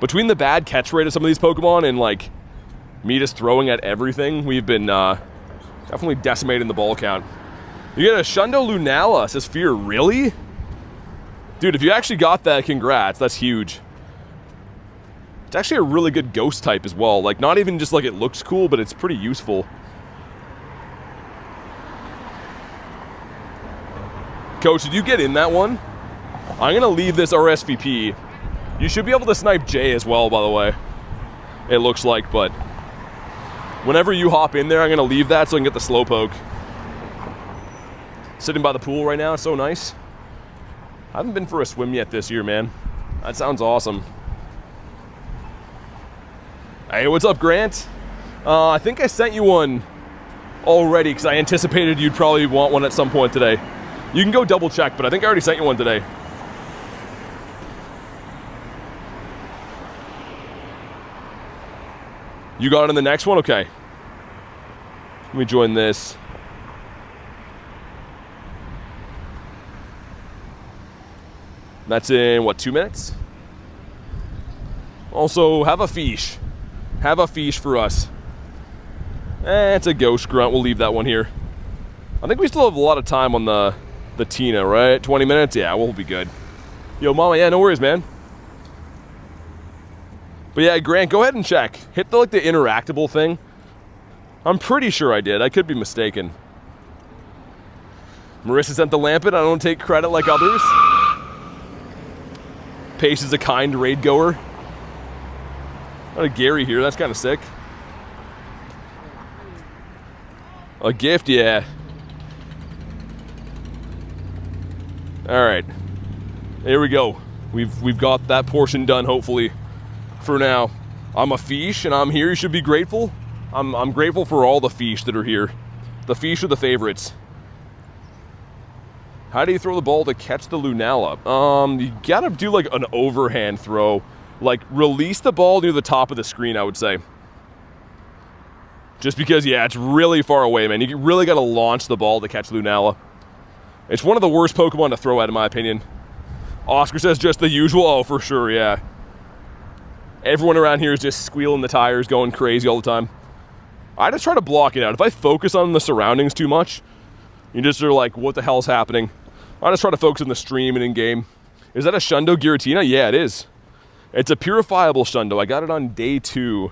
Between the bad catch rate of some of these Pokemon and like me just throwing at everything, we've been definitely decimating the ball count. You get a Shundo Lunala, says Fear. Really? Dude, if you actually got that, congrats. That's huge. It's actually a really good ghost type as well. Like, not even just like it looks cool, but it's pretty useful. Coach, did you get in that one? I'm gonna leave this RSVP. You should be able to snipe Jay as well, by the way. It looks like, but whenever you hop in there, I'm gonna leave that so I can get the Slowpoke. Sitting by the pool right now, it's so nice. I haven't been for a swim yet this year, man. That sounds awesome. Hey, what's up, Grant? I think I sent you one already because I anticipated you'd probably want one at some point today. You can go double check, but I think I already sent you one today. You got it in the next one? Okay. Let me join this. That's in, what, 2 minutes? Also, have a fish. Have a fish for us. It's a ghost grunt. We'll leave that one here. I think we still have a lot of time on the Tina, right? 20 minutes? Yeah, we'll be good. Yo, Mama, yeah, no worries, man. But yeah, Grant, go ahead and check. Hit the interactable thing. I'm pretty sure I did. I could be mistaken. Marissa sent the Lampet. I don't take credit like others. Pace is a kind raid goer. Got a Gary here. That's kind of sick. A gift, yeah. All right. Here we go. We've got that portion done, hopefully, for now. I'm a fish, and I'm here. You should be grateful. I'm grateful for all the fish that are here. The fish are the favorites. How do you throw the ball to catch the Lunala? You gotta do like an overhand throw. Like, release the ball near the top of the screen, I would say. Just because, yeah, it's really far away, man. You really gotta launch the ball to catch Lunala. It's one of the worst Pokemon to throw at, in my opinion. Oscar says just the usual. Oh, for sure, yeah. Everyone around here is just squealing the tires, going crazy all the time. I just try to block it out. If I focus on the surroundings too much, you just are like, what the hell's happening? I just try to focus on the stream and in-game. Is that a Shundo Giratina? Yeah, it is. It's a purifiable Shundo. I got it on day 2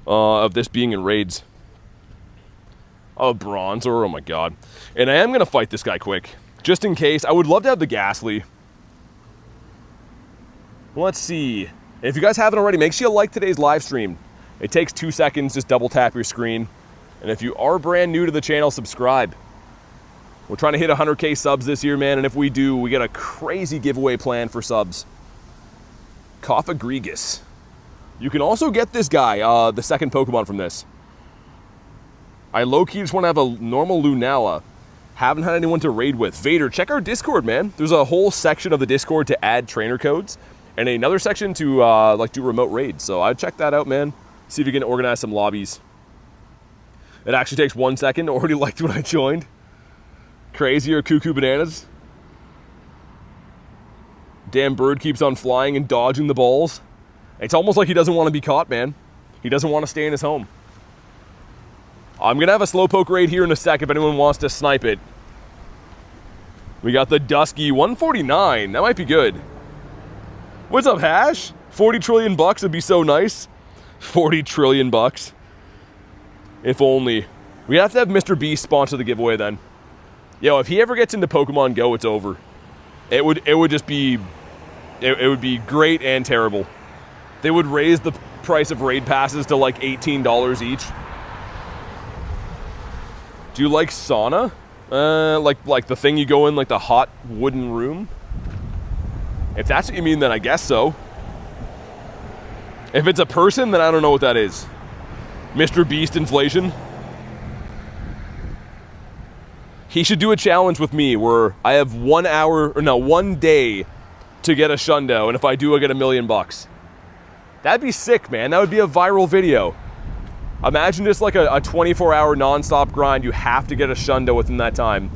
of this being in raids. Oh, Bronzor, oh my god. And I am going to fight this guy quick. Just in case. I would love to have the Ghastly. Let's see. If you guys haven't already, make sure you like today's live stream. It takes 2 seconds, just double tap your screen. And if you are brand new to the channel, subscribe. We're trying to hit 100K subs this year, man, and if we do, we got a crazy giveaway plan for subs. Coffagrigus. You can also get this guy, the second Pokemon from this. I low-key just want to have a normal Lunala. Haven't had anyone to raid with. Vader, check our Discord, man. There's a whole section of the Discord to add trainer codes, and another section to like do remote raids. So I'd check that out, man. See if you can organize some lobbies. It actually takes 1 second. Already liked when I joined. Crazy or cuckoo bananas. Damn bird keeps on flying and dodging the balls. It's almost like he doesn't want to be caught, man. He doesn't want to stay in his home. I'm gonna have a slowpoke raid here in a sec if anyone wants to snipe it. We got the Dusky 149. That might be good. What's up, Hash? 40 trillion bucks would be so nice. 40 trillion bucks. If only. We have to have Mr. Beast sponsor the giveaway then. Yo, if he ever gets into Pokemon Go, it's over. It would just be... It would be great and terrible. They would raise the price of raid passes to like $18 each. Do you like sauna? Like the thing you go in, like the hot wooden room? If that's what you mean, then I guess so. If it's a person, then I don't know what that is. Mr. Beast inflation. He should do a challenge with me where I have 1 hour, or no, 1 day to get a Shundo, and if I do, I get $1 million bucks. That'd be sick, man. That would be a viral video. Imagine just like a 24-hour non-stop grind. You have to get a Shundo within that time.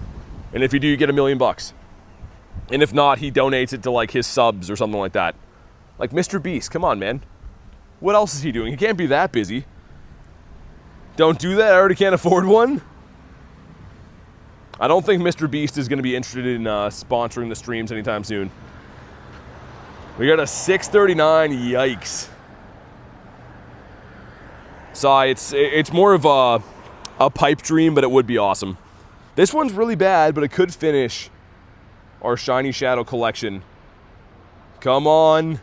And if you do, you get $1 million bucks. And if not, he donates it to like his subs or something like that. Like Mr. Beast, come on, man. What else is he doing? He can't be that busy. Don't do that, I already can't afford one. I don't think Mr. Beast is going to be interested in sponsoring the streams anytime soon. We got a 639, yikes. So it's more of a pipe dream, but it would be awesome. This one's really bad, but it could finish our Shiny Shadow collection. Come on.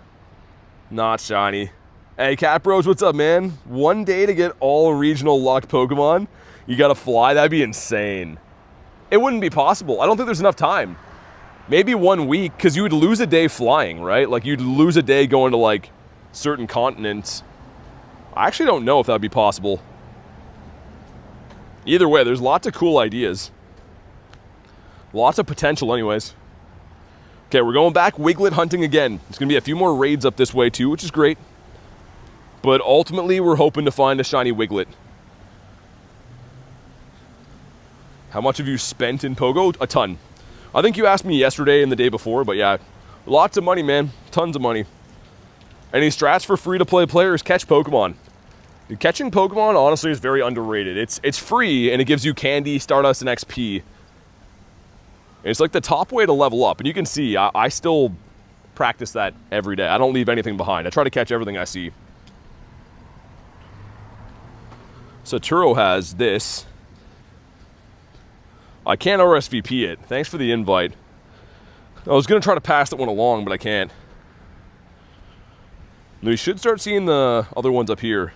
Not shiny. Hey, Cat Bros, what's up, man? 1 day to get all regional locked Pokemon? You gotta fly? That'd be insane. It wouldn't be possible. I don't think there's enough time. Maybe 1 week, because you would lose a day flying, right? Like, you'd lose a day going to, like, certain continents. I actually don't know if that would be possible. Either way, there's lots of cool ideas. Lots of potential anyways. Okay, we're going back Wiglett hunting again. There's going to be a few more raids up this way too, which is great. But ultimately, we're hoping to find a shiny Wiglett. How much have you spent in Pogo? A ton. I think you asked me yesterday and the day before, but yeah. Lots of money, man. Tons of money. Any strats for free-to-play players? Catch Pokemon. Dude, catching Pokemon, honestly, is very underrated. It's free, and it gives you candy, Stardust, and XP. It's like the top way to level up. And you can see, I still practice that every day. I don't leave anything behind. I try to catch everything I see. Saturo has this. I can't RSVP it. Thanks for the invite. I was going to try to pass that one along, but I can't. We should start seeing the other ones up here.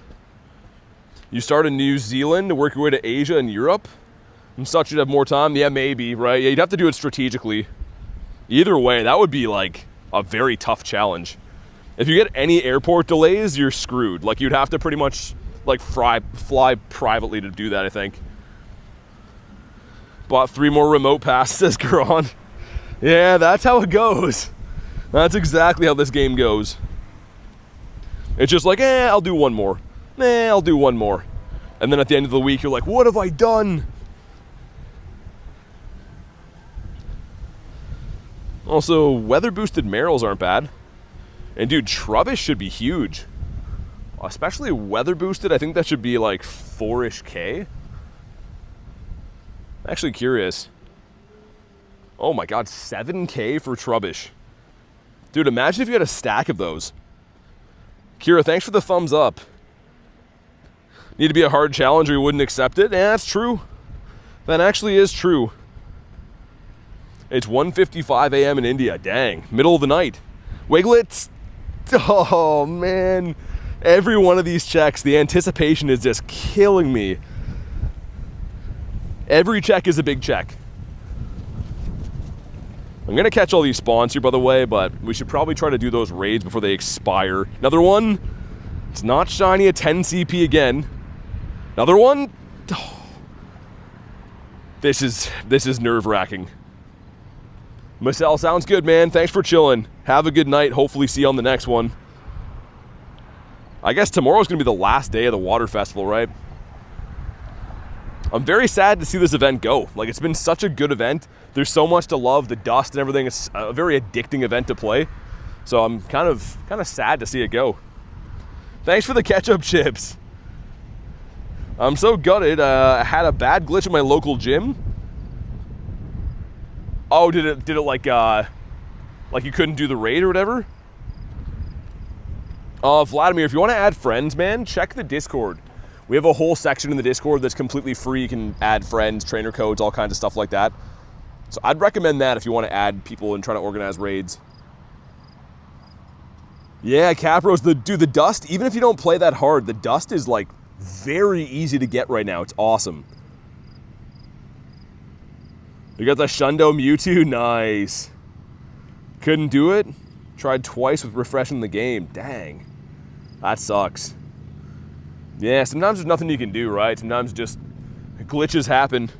You start in New Zealand to work your way to Asia and Europe and such, you'd have more time. Yeah, maybe, right? Yeah, you'd have to do it strategically. Either way, that would be like a very tough challenge. If you get any airport delays, you're screwed. Like, you'd have to pretty much like fly privately to do that, I think. Bought 3 more remote passes, says Garon. Yeah, that's how it goes. That's exactly how this game goes. It's just like, I'll do 1 more. I'll do 1 more. And then at the end of the week, you're like, what have I done? Also, weather-boosted Merrills aren't bad. And dude, Trubbish should be huge. Especially weather boosted, I think that should be like 4-ish K. I'm actually curious. Oh my god, 7K for Trubbish. Dude, imagine if you had a stack of those. Kira, thanks for the thumbs up. Need to be a hard challenge or you wouldn't accept it? Yeah, that's true. That actually is true. It's 1:55 a.m. in India. Dang, middle of the night. Wiglets. Oh man. Every one of these checks, the anticipation is just killing me. Every check is a big check. I'm gonna catch all these spawns here, by the way, but we should probably try to do those raids before they expire. Another one. It's not shiny, a 10 CP again. Another one. Oh. This is nerve-wracking. Marcel, sounds good, man. Thanks for chilling. Have a good night. Hopefully see you on the next one. I guess tomorrow's gonna be the last day of the water festival, right? I'm very sad to see this event go. Like, it's been such a good event. There's so much to love, the dust and everything. It's a very addicting event to play. So I'm kind of sad to see it go. Thanks for the ketchup chips. I'm so gutted. I had a bad glitch at my local gym. Oh, did it like you couldn't do the raid or whatever? Vladimir, if you want to add friends, man, check the Discord. We have a whole section in the Discord that's completely free. You can add friends, trainer codes, all kinds of stuff like that. So I'd recommend that if you want to add people and try to organize raids. Yeah, Capros, the dust, even if you don't play that hard, the dust is like very easy to get right now. It's awesome. You got the Shundo Mewtwo, nice. Couldn't do it. Tried twice with refreshing the game. Dang, that sucks. Yeah, sometimes there's nothing you can do, right? Sometimes just glitches happen.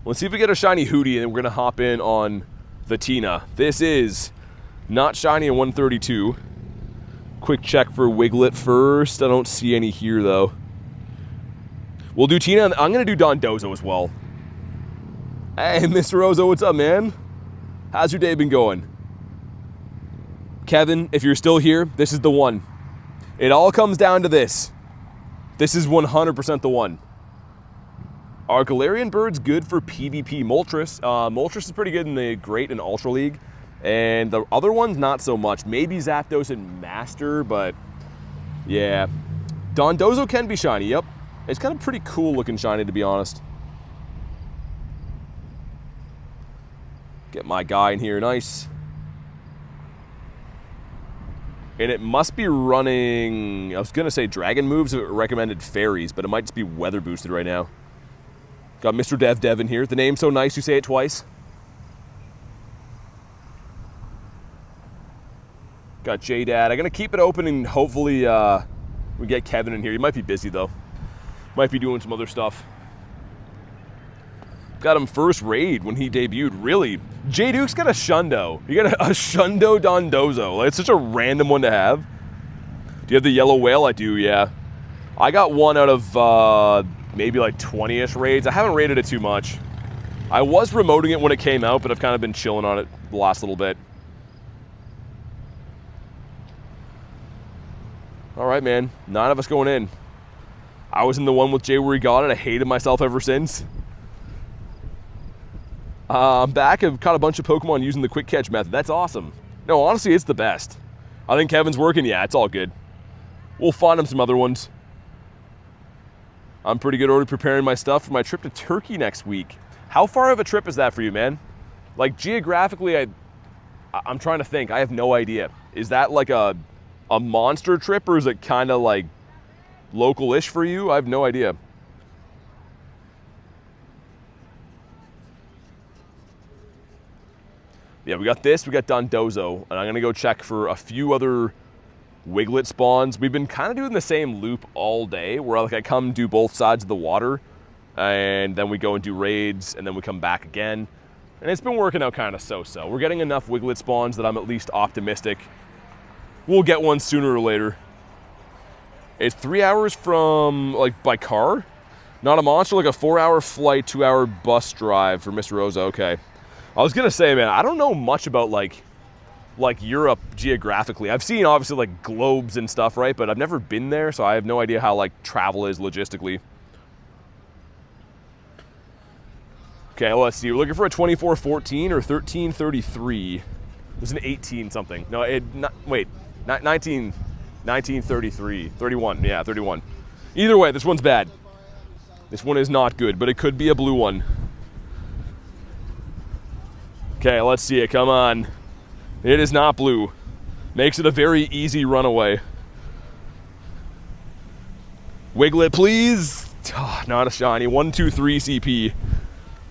Let's see if we get a shiny Hootie, and then we're gonna hop in on the Tina. This is not shiny at 132. Quick check for Wiglett first. I don't see any here though. We'll do Tina, and I'm gonna do Dondozo as well. Hey, Mr. Ozo, what's up, man? How's your day been going? Kevin, if you're still here, this is the one. It all comes down to this. This is 100% the one. Are Galarian birds good for PvP? Moltres. Moltres is pretty good in the Great and Ultra League. And the other ones, not so much. Maybe Zapdos and Master, but yeah. Dondozo can be shiny, yep. It's kind of pretty cool looking shiny, to be honest. Get my guy in here, nice. And it must be running, I was gonna say dragon moves, it recommended fairies, but it might just be weather boosted right now. Got Mr. Dev in here. The name's so nice you say it twice. Got J-Dad. I'm gonna keep it open and hopefully we get Kevin in here. He might be busy though. Might be doing some other stuff. Got him first raid when he debuted, really. J Duke's got a Shundo. You got a Shundo Dondozo. Like, it's such a random one to have. Do you have the yellow whale? I do, yeah. I got one out of maybe like 20-ish raids. I haven't raided it too much. I was remoting it when it came out, but I've kind of been chilling on it the last little bit. All right, man. 9 of us going in. I was in the one with Jay where he got it. I hated myself ever since. I'm back. I've caught a bunch of Pokemon using the quick catch method. That's awesome. No, honestly, it's the best. I think Kevin's working. Yeah, it's all good. We'll find him some other ones. I'm pretty good already preparing my stuff for my trip to Turkey next week. How far of a trip is that for you, man? Like, geographically, I'm trying to think. I have no idea. Is that like a monster trip, or is it kind of like local-ish for you? I have no idea. Yeah, we got this, we got Dondozo, and I'm gonna go check for a few other Wiglett spawns. We've been kind of doing the same loop all day, where like I come do both sides of the water, and then we go and do raids, and then we come back again. And it's been working out kind of so-so. We're getting enough Wiglett spawns that I'm at least optimistic we'll get one sooner or later. It's 3 hours from, like, by car? Not a monster, like a 4-hour flight, 2-hour bus drive for Mr. Rosa, okay. I was gonna say, man, I don't know much about, like, like Europe geographically. I've seen obviously like globes and stuff, right? But I've never been there, so I have no idea how like travel is logistically. Okay, let's see. We're looking for a 2414 or 1333. It was an 18 something. No, wait, 1933, 31. Yeah, 31. Either way, this one's bad. This one is not good, but it could be a blue one. Okay, let's see it. Come on. It is not blue. Makes it a very easy runaway. Wiglett, please. Oh, not a shiny. 123 CP.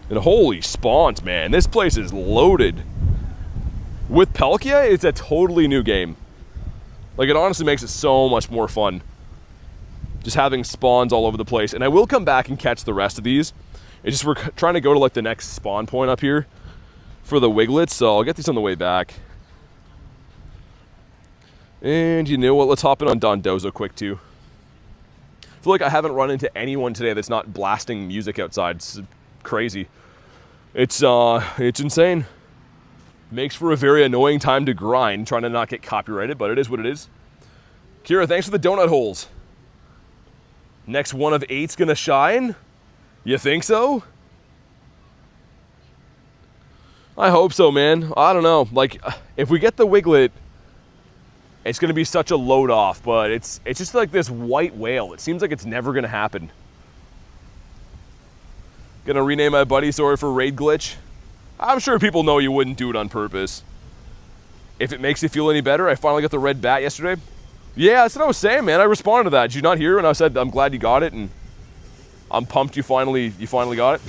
And holy spawns, man. This place is loaded. With Palkia, it's a totally new game. Like, it honestly makes it so much more fun. Just having spawns all over the place. And I will come back and catch the rest of these. It's just we're trying to go to like the next spawn point up here for the Wiglets, so I'll get these on the way back. And you know what? Let's hop in on Dondozo quick too. I feel like I haven't run into anyone today that's not blasting music outside. It's crazy. It's insane. Makes for a very annoying time to grind, trying to not get copyrighted, but it is what it is. Kira, thanks for the donut holes. Next one of 8's gonna shine? You think so? I hope so, man. I don't know. Like, if we get the Wiglett, it's gonna be such a load off, but it's just like this white whale. It seems like it's never gonna happen. Gonna rename my buddy, sorry for raid glitch. I'm sure people know you wouldn't do it on purpose. If it makes you feel any better, I finally got the red bat yesterday. Yeah, that's what I was saying, man. I responded to that. Did you not hear when I said I'm glad you got it and I'm pumped you finally got it?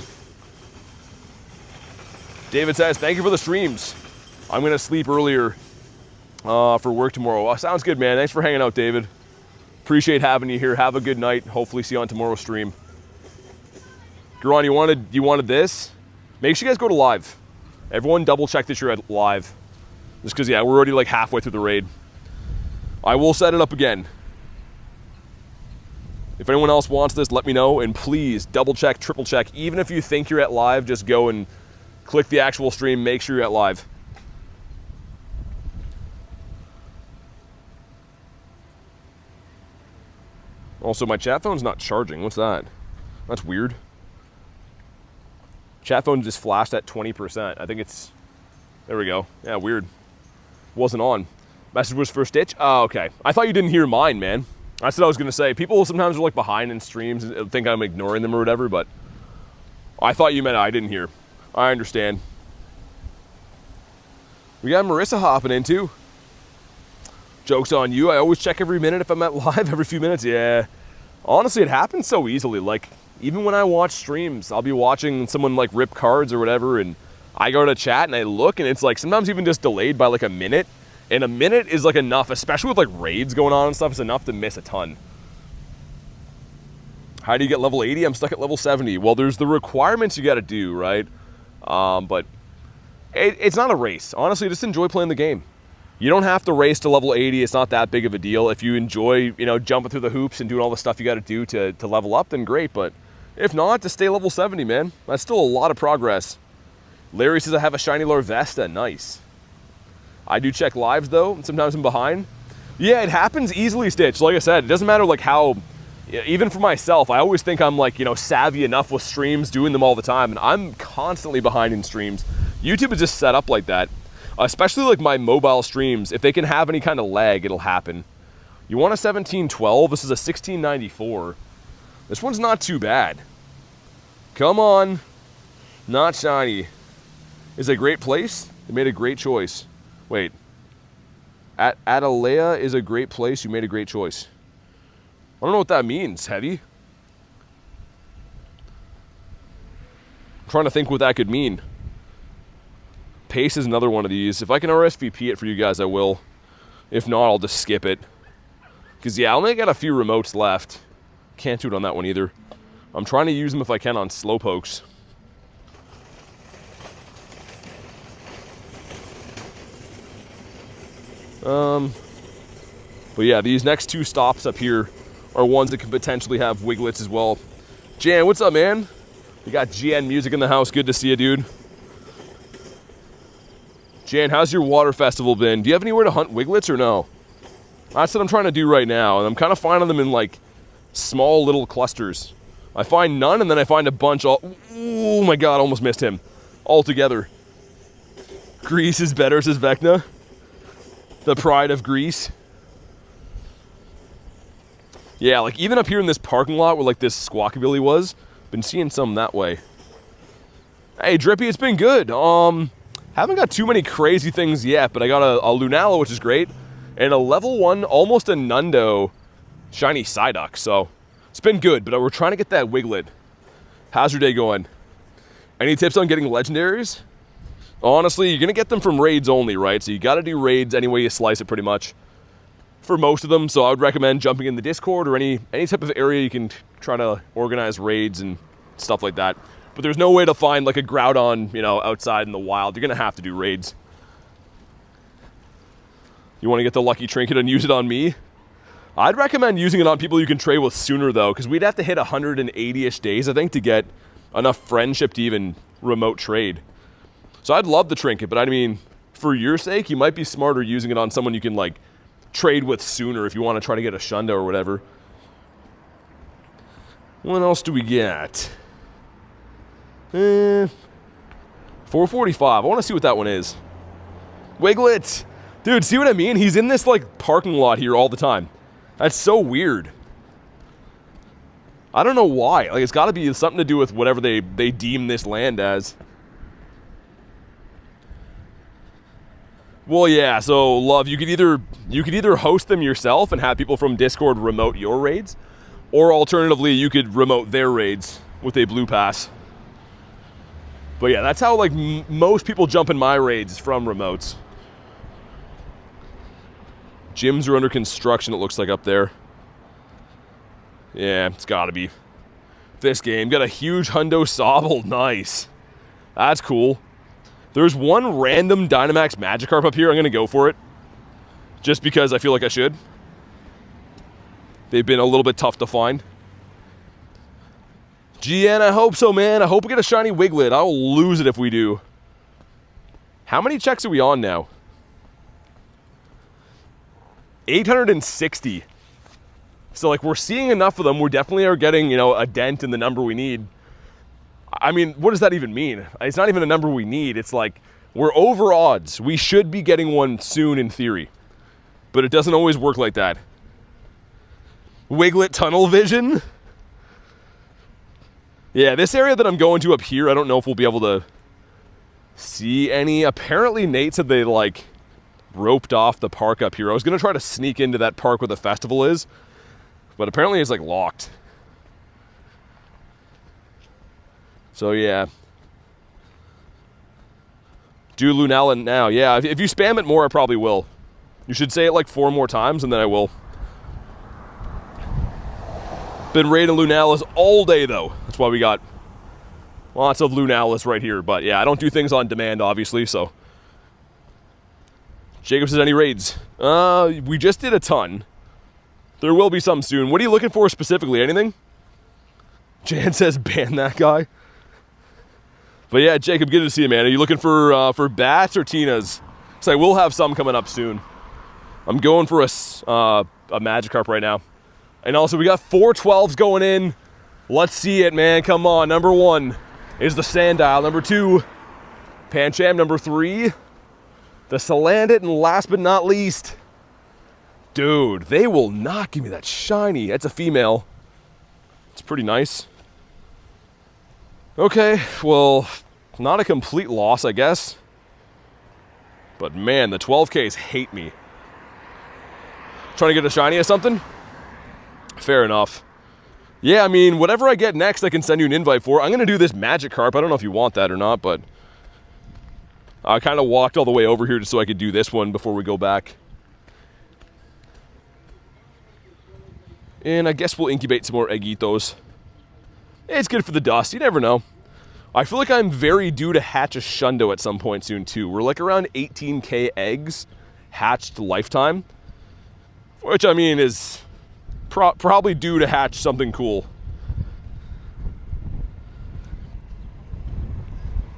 David says, thank you for the streams. I'm gonna sleep earlier for work tomorrow. Oh, sounds good, man. Thanks for hanging out, David. Appreciate having you here. Have a good night. Hopefully see you on tomorrow's stream. Garon, you wanted this? Make sure you guys go to live. Everyone double check that you're at live. Just because, yeah, we're already like halfway through the raid. I will set it up again. If anyone else wants this, let me know. And please double check, triple check. Even if you think you're at live, just go and click the actual stream. Make sure you're at live. Also, my chat phone's not charging. What's that? That's weird. Chat phone just flashed at 20%. I think it's... There we go. Yeah, weird. Wasn't on. Message was for Stitch? Oh, okay. I thought you didn't hear mine, man. That's what I was going to say. People sometimes are like behind in streams and think I'm ignoring them or whatever, but I thought you meant I didn't hear. I understand. We got Marissa hopping in too. Joke's on you. I always check every minute if I'm at live, every few minutes. Yeah. Honestly, it happens so easily. Like, even when I watch streams, I'll be watching someone like rip cards or whatever, and I go to chat and I look, and it's like sometimes even just delayed by like a minute. And a minute is like enough, especially with like raids going on and stuff, it's enough to miss a ton. How do you get level 80? I'm stuck at level 70. Well, there's the requirements you got to do, right? But it's not a race. Honestly, just enjoy playing the game. You don't have to race to level 80. It's not that big of a deal. If you enjoy, you know, jumping through the hoops and doing all the stuff you got to do to level up, then great. But if not, just stay level 70, man. That's still a lot of progress. Larry says I have a shiny Larvesta. Nice. I do check lives though, and sometimes I'm behind. Yeah, it happens easily, Stitch. Like I said, it doesn't matter like how, even for myself, I always think I'm like, you know, savvy enough with streams, doing them all the time, and I'm constantly behind in streams. YouTube is just set up like that. Especially like my mobile streams, if they can have any kind of lag, it'll happen. You want a 1712? This is a 1694. This one's not too bad. Come on. Not shiny. Is a great place. They made a great choice. Wait. Adalea is a great place. You made a great choice. I don't know what that means, Heavy. I'm trying to think what that could mean. Pace is another one of these. If I can RSVP it for you guys, I will. If not, I'll just skip it. Because, yeah, I only got a few remotes left. Can't do it on that one either. I'm trying to use them if I can on Slowpokes. But yeah, these next two stops up here are ones that could potentially have Wiglets as well. Jan, what's up, man? You got GN Music in the house. Good to see you, dude. Jan, how's your water festival been? Do you have anywhere to hunt wiglets or no? That's what I'm trying to do right now, and I'm kind of finding them in like small little clusters. I find none, and then I find a bunch all... Oh my god, almost missed him. All together. Greece is better, says Vecna. The pride of Greece. Yeah, like even up here in this parking lot where like this squawkabilly was, been seeing some that way. Hey, Drippy, it's been good. Haven't got too many crazy things yet, but I got a Lunala, which is great, and a level 1, almost a Hundo shiny Psyduck, so it's been good, but we're trying to get that Wiglet. How's your day going? Any tips on getting legendaries? Honestly, you're gonna get them from raids only, right? So you gotta do raids any way you slice it pretty much for most of them, so I would recommend jumping in the Discord or any type of area you can try to organize raids and stuff like that. But there's no way to find like a Groudon, you know, outside in the wild. You're gonna have to do raids. You wanna get the lucky trinket and use it on me? I'd recommend using it on people you can trade with sooner though, because we'd have to hit 180-ish days, I think, to get enough friendship to even remote trade. So I'd love the trinket, but I mean, for your sake, you might be smarter using it on someone you can like trade with sooner if you want to try to get a Shundo or whatever. What else do we get? 445. I want to see what that one is. Wiglet! Dude, see what I mean? He's in this like parking lot here all the time. That's so weird. I don't know why. Like, it's got to be something to do with whatever they deem this land as. Well, yeah, so Love, you could either host them yourself and have people from Discord remote your raids, or alternatively, you could remote their raids with a blue pass. But yeah, that's how like most people jump in my raids, from remotes. Gyms are under construction, it looks like, up there. Yeah, it's gotta be. This game got a huge Hundo Sobble. Nice. That's cool. There's one random Dynamax Magikarp up here. I'm gonna go for it, just because I feel like I should. They've been a little bit tough to find. GN, I hope so, man. I hope we get a shiny Wiglet. I'll lose it if we do. How many checks are we on now? 860. So, like, we're seeing enough of them. We definitely are getting, you know, a dent in the number we need. I mean, what does that even mean? It's not even a number we need. It's like, we're over odds. We should be getting one soon in theory. But it doesn't always work like that. Wiglet tunnel vision? Yeah, this area that I'm going to up here, I don't know if we'll be able to see any. Apparently, Nate said they, like, roped off the park up here. I was going to try to sneak into that park where the festival is, but apparently it's, like, locked. So, yeah. Do Lunala now. Yeah, if you spam it more, I probably will. You should say it, like, 4 more times, and then I will. Been raiding Lunalas all day, though. That's why we got lots of Lunalas right here. But yeah, I don't do things on demand, obviously, so. Jacob says, any raids? We just did a ton. There will be some soon. What are you looking for specifically? Anything? Jan says, ban that guy. But yeah, Jacob, good to see you, man. Are you looking for bats or Tinas? So we'll have some coming up soon. I'm going for a Magikarp right now. And also, we got 412s going in. Let's see it, man. Come on. Number 1 is the Sandile. Number 2, Pancham. Number 3, the Salandit. And last but not least, dude, they will not give me that shiny. That's a female. It's pretty nice. Okay, well, not a complete loss, I guess. But man, the 12Ks hate me. Trying to get a shiny or something? Fair enough. Yeah, I mean, whatever I get next, I can send you an invite for. I'm going to do this Magikarp. I don't know if you want that or not, but I kind of walked all the way over here just so I could do this one before we go back. And I guess we'll incubate some more Eggitos. It's good for the dust. You never know. I feel like I'm very due to hatch a Shundo at some point soon, too. We're like around 18K eggs hatched lifetime, which, I mean, is probably due to hatch something cool.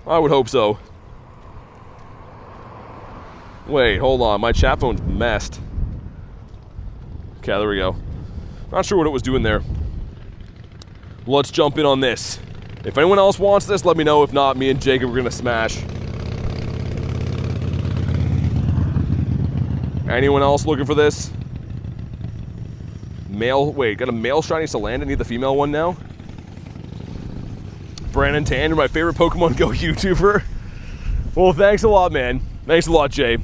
I would hope so. Wait, hold on. My chat phone's messed. Okay, there we go. Not sure what it was doing there. Let's jump in on this. If anyone else wants this, let me know. If not, me and Jacob are gonna smash. Anyone else looking for this? Male, wait, got a male shiny Salanda, need the female one now? Brandon Tan, you're my favorite Pokemon Go YouTuber. Well, thanks a lot, man. Thanks a lot, Jay.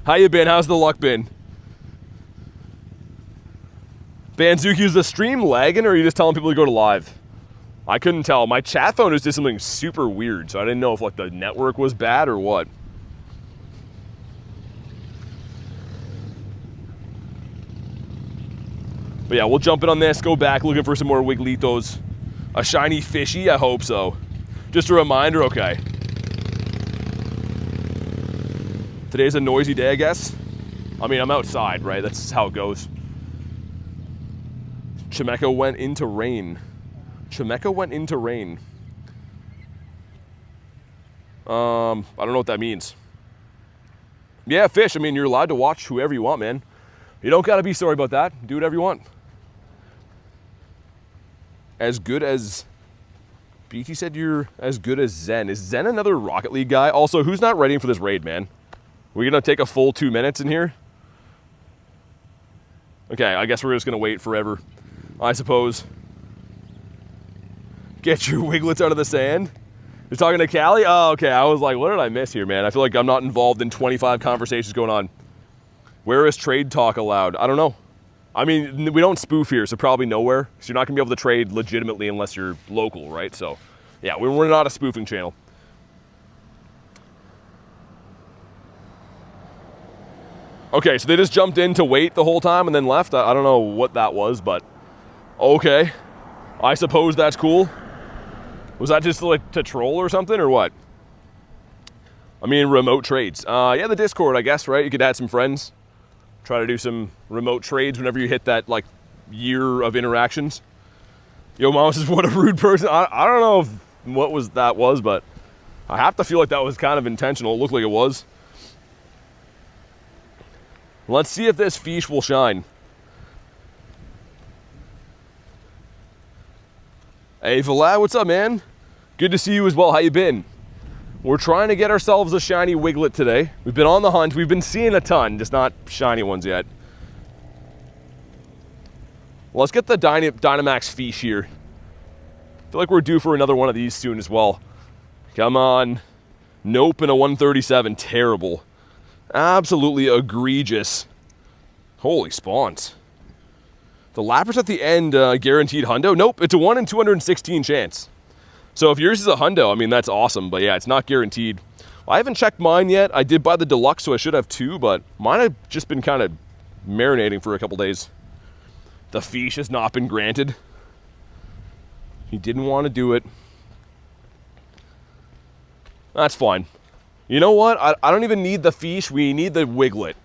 How you been? How's the luck been? Banzuki, is the stream lagging, or are you just telling people to go to live? I couldn't tell. My chat phone is just something super weird, so I didn't know if like the network was bad or what. But yeah, we'll jump in on this, go back looking for some more Wigglettos. A shiny fishy, I hope so. Just a reminder, okay. Today's a noisy day, I guess. I mean, I'm outside, right? That's how it goes. Chimecho went into rain. Chimecho went into rain. I don't know what that means. Yeah, fish, I mean, you're allowed to watch whoever you want, man. You don't gotta be sorry about that. Do whatever you want. As good as... BT said you're as good as Zen. Is Zen another Rocket League guy? Also, who's not ready for this raid, man? We're gonna take a full 2 minutes in here? Okay, I guess we're just gonna wait forever, I suppose. Get your Wigletts out of the sand? You're talking to Callie? Oh, okay, I was like, what did I miss here, man? I feel like I'm not involved in 25 conversations going on. Where is trade talk allowed? I don't know. I mean, we don't spoof here, so probably nowhere. So you're not gonna be able to trade legitimately unless you're local, right? So, yeah, we're not a spoofing channel. Okay, so they just jumped in to wait the whole time and then left. I don't know what that was, but okay. I suppose that's cool. Was that just like to troll or something, or what? I mean, remote trades. Yeah, the Discord, I guess, right? You could add some friends. Try to do some remote trades whenever you hit that, like, year of interactions. Yo, Mom says, what a rude person. I don't know what that was, but I have to feel like that was kind of intentional. It looked like it was. Let's see if this fish will shine. Hey, Vlad, what's up, man? Good to see you as well. How you been? We're trying to get ourselves a shiny Wiglett today. We've been on the hunt. We've been seeing a ton, just not shiny ones yet. Let's get the Dynamax fish here. I feel like we're due for another one of these soon as well. Come on. Nope, and a 137. Terrible. Absolutely egregious. Holy spawns. The Lapras at the end, guaranteed Hundo. Nope, it's a 1 in 216 chance. So if yours is a Hundo, I mean, that's awesome. But yeah, it's not guaranteed. I haven't checked mine yet. I did buy the deluxe, so I should have 2. But mine have just been kind of marinating for a couple days. The fish has not been granted. He didn't want to do it. That's fine. You know what? I don't even need the fish. We need the Wiglett.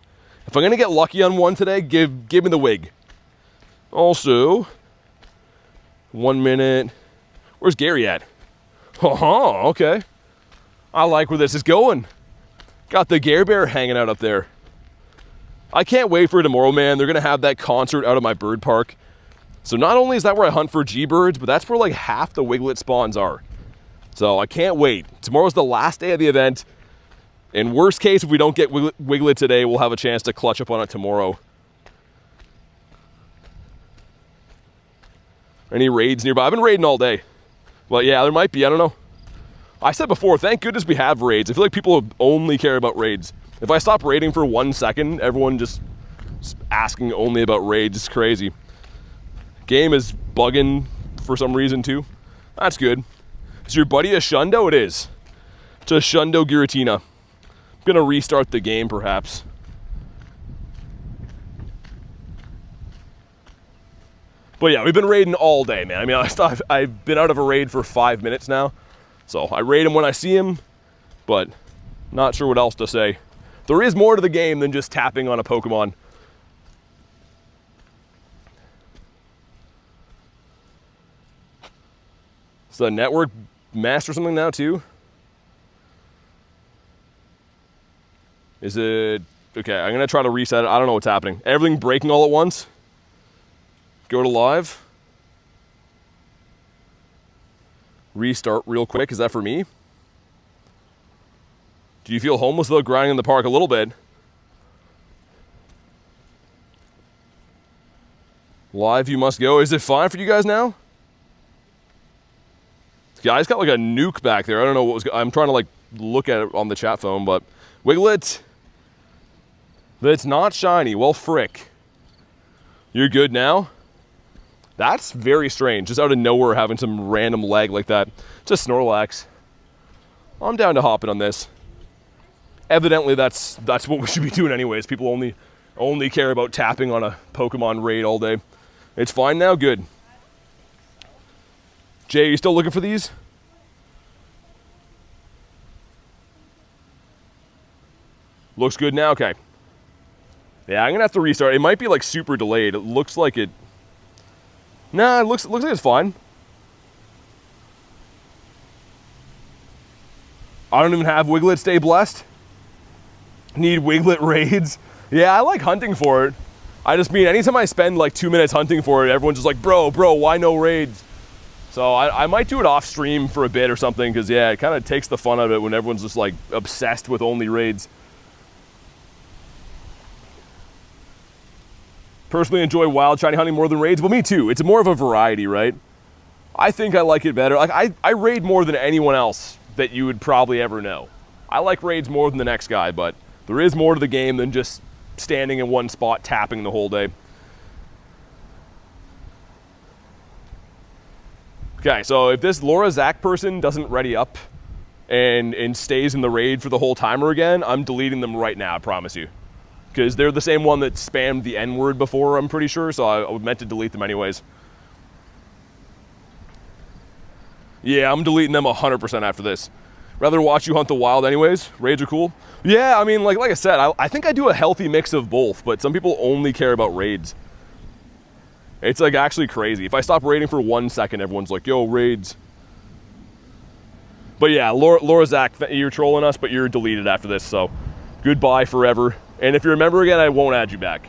If I'm going to get lucky on one today, give me the Wig. Also, 1 minute. Where's Gary at? Oh, okay. I like where this is going. Got the Gare Bear hanging out up there. I can't wait for tomorrow, man. They're going to have that concert out of my bird park. So not only is that where I hunt for G-birds, but that's where like half the Wiglett spawns are. So I can't wait. Tomorrow's the last day of the event. In worst case, if we don't get Wiglett today, we'll have a chance to clutch up on it tomorrow. Any raids nearby? I've been raiding all day. Well, yeah, there might be. I don't know. I said before, thank goodness we have raids. I feel like people only care about raids. If I stop raiding for 1 second, everyone just asking only about raids. It's crazy. Game is bugging for some reason, too. That's good. Is your buddy a Shundo? It is. It's a Shundo Giratina. I'm going to restart the game, perhaps. But yeah, we've been raiding all day, man. I mean, I've been out of a raid for 5 minutes now. So I raid him when I see him, but not sure what else to say. There is more to the game than just tapping on a Pokemon. Is the network master something now too? Is it Okay, I'm gonna try to reset it. I don't know what's happening. Everything breaking all at once. Go to live. Restart real quick. Is that for me? Do you feel homeless without grinding in the park? A little bit. Live you must go. Is it fine for you guys now? Yeah, I just got like a nuke back there. I don't know what was. I'm trying to like look at it on the chat phone, but Wiglett. That's not shiny. Well, frick. You're good now? That's very strange. Just out of nowhere having some random lag like that. Just Snorlax. I'm down to hopping on this. Evidently, that's what we should be doing anyways. People only care about tapping on a Pokemon raid all day. It's fine now? Good. Jay, you still looking for these? Looks good now? Okay. Yeah, I'm gonna have to restart. It might be like super delayed. It looks like it. Nah, it looks like it's fine. I don't even have Wiglett. Stay blessed. Need Wiglett raids. Yeah, I like hunting for it. I just mean anytime I spend like 2 minutes hunting for it, everyone's just like, bro, why no raids? So I might do it off stream for a bit or something, because yeah, it kind of takes the fun out of it when everyone's just like obsessed with only raids. Personally enjoy wild shiny hunting more than raids. Well, me too. It's more of a variety, right? I think I like it better. Like I raid more than anyone else that you would probably ever know. I like raids more than the next guy, but there is more to the game than just standing in one spot tapping the whole day. Okay, so if this Laura Zach person doesn't ready up and stays in the raid for the whole timer again, I'm deleting them right now, I promise you. Because they're the same one that spammed the N-word before, I'm pretty sure, so I meant to delete them anyways. Yeah, I'm deleting them 100% after this. Rather watch you hunt the wild anyways. Raids are cool. Yeah, I mean, like I said, I think I do a healthy mix of both, but some people only care about raids. It's like actually crazy. If I stop raiding for 1 second, everyone's like, yo, raids. But yeah, Laura Zach, you're trolling us, but you're deleted after this, so goodbye forever. And if you remember again, I won't add you back.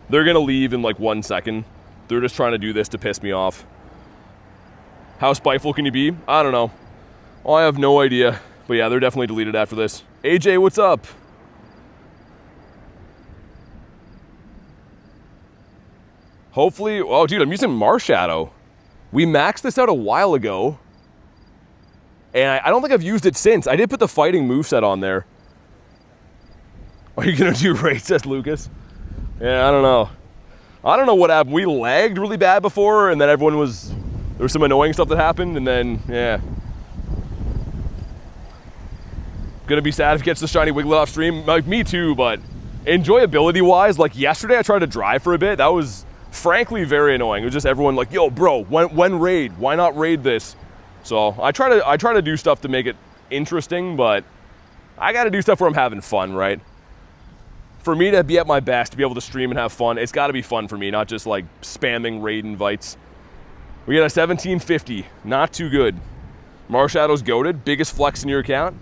They're gonna leave in like 1 second. They're just trying to do this to piss me off. How spiteful can you be? I don't know. Oh, I have no idea. But yeah, they're definitely deleted after this. AJ, what's up? Hopefully, oh dude, I'm using Marshadow. We maxed this out a while ago. And I don't think I've used it since. I did put the fighting moveset on there. Are you gonna do raids, says Lucas? Yeah, I don't know. I don't know what happened. We lagged really bad before, and then there was some annoying stuff that happened, and then, yeah. Gonna be sad if it gets the shiny Wiglett off stream. Like, me too, but enjoyability-wise, like yesterday I tried to drive for a bit. That was frankly very annoying. It was just everyone like, yo, bro, when raid? Why not raid this? So I try to do stuff to make it interesting, but I gotta do stuff where I'm having fun, right? For me to be at my best, to be able to stream and have fun, it's gotta be fun for me, not just like spamming raid invites. We got a 1750, not too good. Marshadow's goated, biggest flex in your account.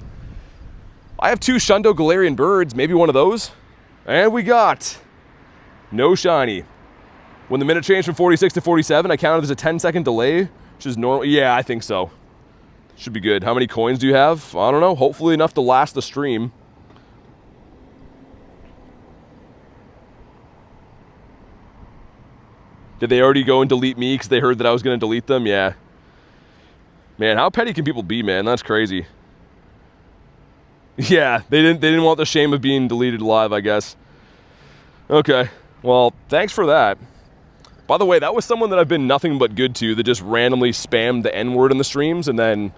I have 2 Shundo Galarian birds, maybe one of those. And we got no shiny. When the minute changed from 46 to 47, I counted as a 10-second delay, which is normal. Yeah, I think so. Should be good. How many coins do you have? I don't know. Hopefully enough to last the stream. Did they already go and delete me because they heard that I was going to delete them? Yeah. Man, how petty can people be, man? That's crazy. Yeah, they didn't want the shame of being deleted live, I guess. Okay. Well, thanks for that. By the way, that was someone that I've been nothing but good to that just randomly spammed the N-word in the streams and then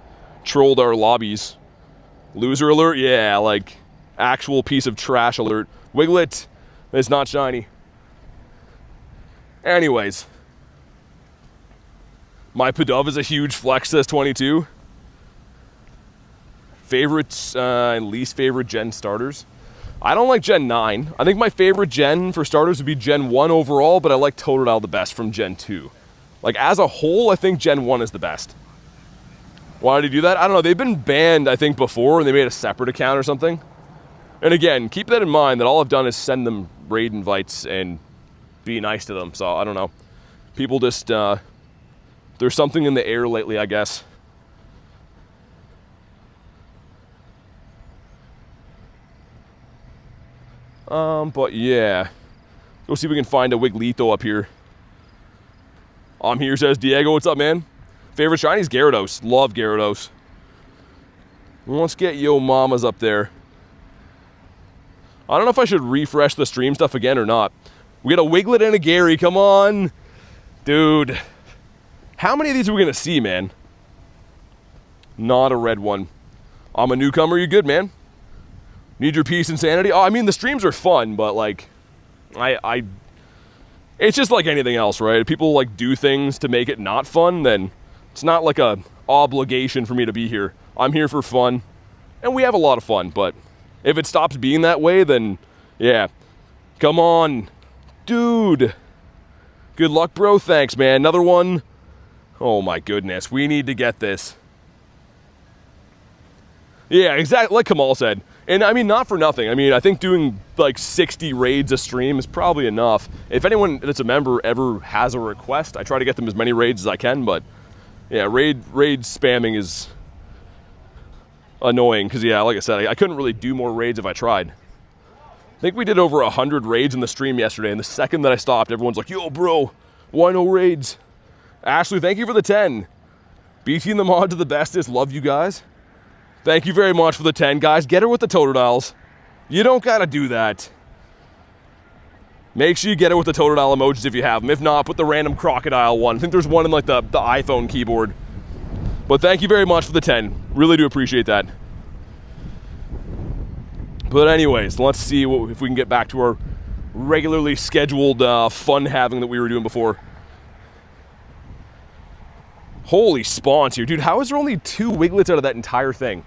trolled our lobbies. Loser alert? Yeah, like actual piece of trash alert. Wiglett is not shiny. Anyways. My Pidove is a huge flex, says 22. Favorites and least favorite gen starters. I don't like Gen 9. I think my favorite gen for starters would be Gen 1 overall, but I like Totodile the best from Gen 2. Like, as a whole, I think Gen 1 is the best. Why did he do that? I don't know. They've been banned, I think, before, and they made a separate account or something. And again, keep that in mind that all I've done is send them raid invites and be nice to them. So I don't know. People just, there's something in the air lately, I guess. But yeah. Go see if we can find a Wiggletto up here. I'm here, says Diego. What's up, man? Favorite Shiny's Gyarados. Love Gyarados. Let's get Yo Mamas up there. I don't know if I should refresh the stream stuff again or not. We got a Wiglet and a Gary. Come on. Dude. How many of these are we going to see, man? Not a red one. I'm a newcomer. You good, man? Need your peace and sanity? Oh, I mean, the streams are fun, but, like, it's just like anything else, right? If people, like, do things to make it not fun, then it's not like a obligation for me to be here. I'm here for fun, and we have a lot of fun, but if it stops being that way, then, yeah. Come on. Dude. Good luck, bro. Thanks, man. Another one. Oh, my goodness. We need to get this. Yeah, exactly. Like Kamal said. And, I mean, not for nothing. I mean, I think doing, like, 60 raids a stream is probably enough. If anyone that's a member ever has a request, I try to get them as many raids as I can, but, yeah, raid spamming is annoying. Because, yeah, like I said, I couldn't really do more raids if I tried. I think we did over 100 raids in the stream yesterday, and the second that I stopped, everyone's like, yo, bro, why no raids? Ashley, thank you for the 10. Beating the mod to the bestest. Love you guys. Thank you very much for the 10, guys. Get her with the Totodiles. You don't gotta do that. Make sure you get her with the Totodile emojis if you have them. If not, put the random crocodile one. I think there's one in, like, the iPhone keyboard. But thank you very much for the 10. Really do appreciate that. But anyways, let's see if we can get back to our regularly scheduled fun having that we were doing before. Holy spawns here. Dude, how is there only 2 Wiglets out of that entire thing?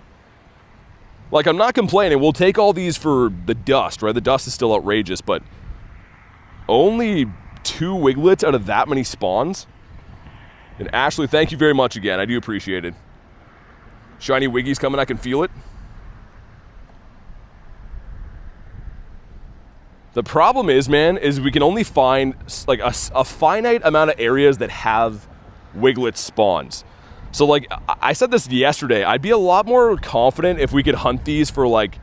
Like, I'm not complaining. We'll take all these for the dust, right? The dust is still outrageous, but only 2 Wiglets out of that many spawns? And Ashley, thank you very much again. I do appreciate it. Shiny Wiggy's coming. I can feel it. The problem is, man, is we can only find, like, a finite amount of areas that have Wiglet spawns. So, like, I said this yesterday, I'd be a lot more confident if we could hunt these for, like,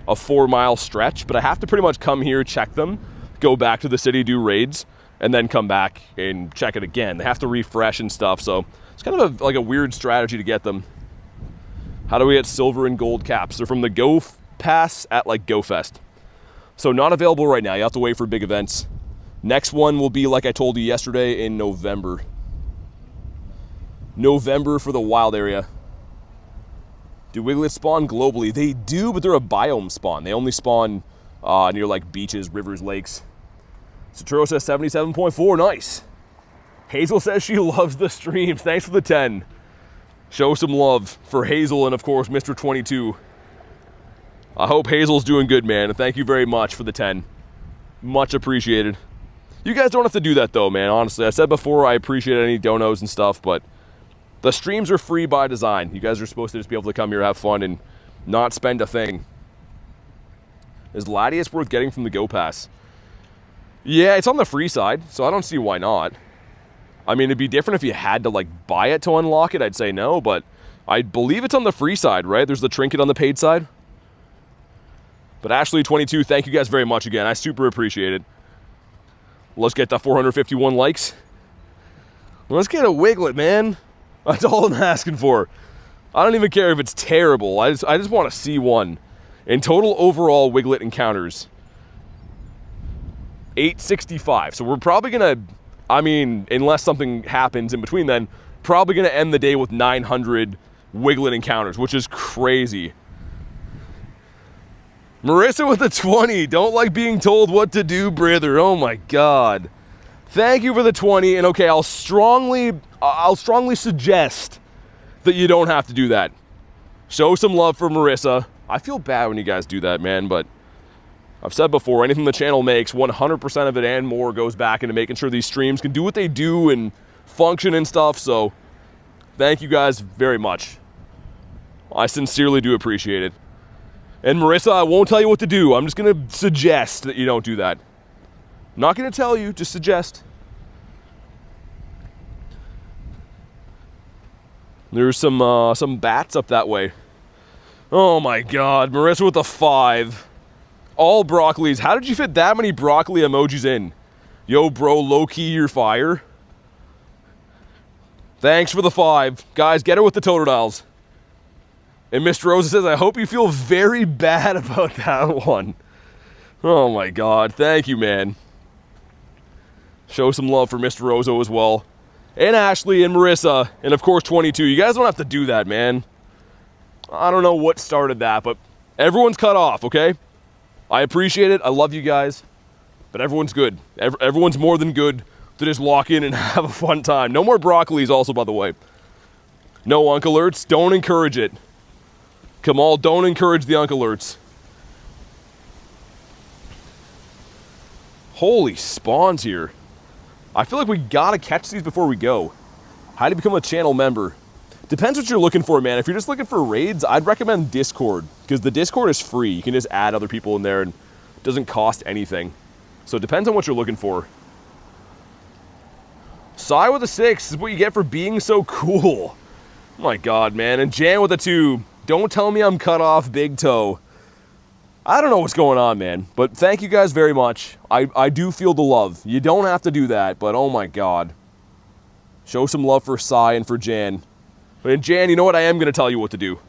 a 4-mile stretch, but I have to pretty much come here, check them, go back to the city, do raids, and then come back and check it again. They have to refresh and stuff, so it's kind of like a weird strategy to get them. How do we get silver and gold caps? They're from the Go Pass at, like, Go Fest. So not available right now. You have to wait for big events. Next one will be, like I told you yesterday, in November. November for the wild area. Do Wiglets spawn globally? They do, but they're a biome spawn. They only spawn near, like, beaches, rivers, lakes. Saturo says 77.4. Nice. Hazel says she loves the streams. Thanks for the 10. Show some love for Hazel and, of course, Mr. 22. I hope Hazel's doing good, man, and thank you very much for the 10. Much appreciated. You guys don't have to do that, though, man, honestly. I said before I appreciate any donos and stuff, but the streams are free by design. You guys are supposed to just be able to come here, have fun, and not spend a thing. Is Latias worth getting from the Go Pass? Yeah, it's on the free side, so I don't see why not. I mean, it'd be different if you had to, like, buy it to unlock it. I'd say no, but I believe it's on the free side, right? There's the trinket on the paid side. But Ashley22, thank you guys very much again. I super appreciate it. Let's get the 451 likes. Let's get a Wiglet, man. That's all I'm asking for. I don't even care if it's terrible. I just want to see one. In total overall Wiglet encounters, 865. So we're probably going to, I mean, unless something happens in between then, probably going to end the day with 900 Wiglet encounters, which is crazy. Marissa with the 20. Don't like being told what to do, brother. Oh my God. Thank you for the 20. And okay, I'll strongly suggest that you don't have to do that. Show some love for Marissa. I feel bad when you guys do that, man, but I've said before, anything the channel makes, 100% of it and more goes back into making sure these streams can do what they do and function and stuff. So thank you guys very much. I sincerely do appreciate it. And Marissa, I won't tell you what to do. I'm just gonna suggest that you don't do that. I'm not gonna tell you, just suggest. There's some bats up that way. Oh my god, Marissa with a 5. All broccolis. How did you fit that many broccoli emojis in? Yo, bro, low-key, you're fire. Thanks for the 5. Guys, get her with the totodiles. And Mr. Rosa says, I hope you feel very bad about that one. Oh my god, thank you, man. Show some love for Mr. Rosa as well. And Ashley and Marissa, and of course 22. You guys don't have to do that, man. I don't know what started that, but everyone's cut off, okay? I appreciate it. I love you guys. But everyone's good. Everyone's more than good to just lock in and have a fun time. No more broccolis also, by the way. No Unk Alerts. Don't encourage it. Kamal, don't encourage the Unk Alerts. Holy spawns here. I feel like we gotta catch these before we go. How to become a channel member? Depends what you're looking for, man. If you're just looking for raids, I'd recommend Discord, because the Discord is free. You can just add other people in there and it doesn't cost anything. So it depends on what you're looking for. Sai with a 6 is what you get for being so cool. Oh my god, man. And Jan with a 2. Don't tell me I'm cut off big toe. I don't know what's going on, man. But thank you guys very much. I do feel the love. You don't have to do that, but oh my god. Show some love for Sai and for Jan. But in Jan, you know what? I am going to tell you what to do.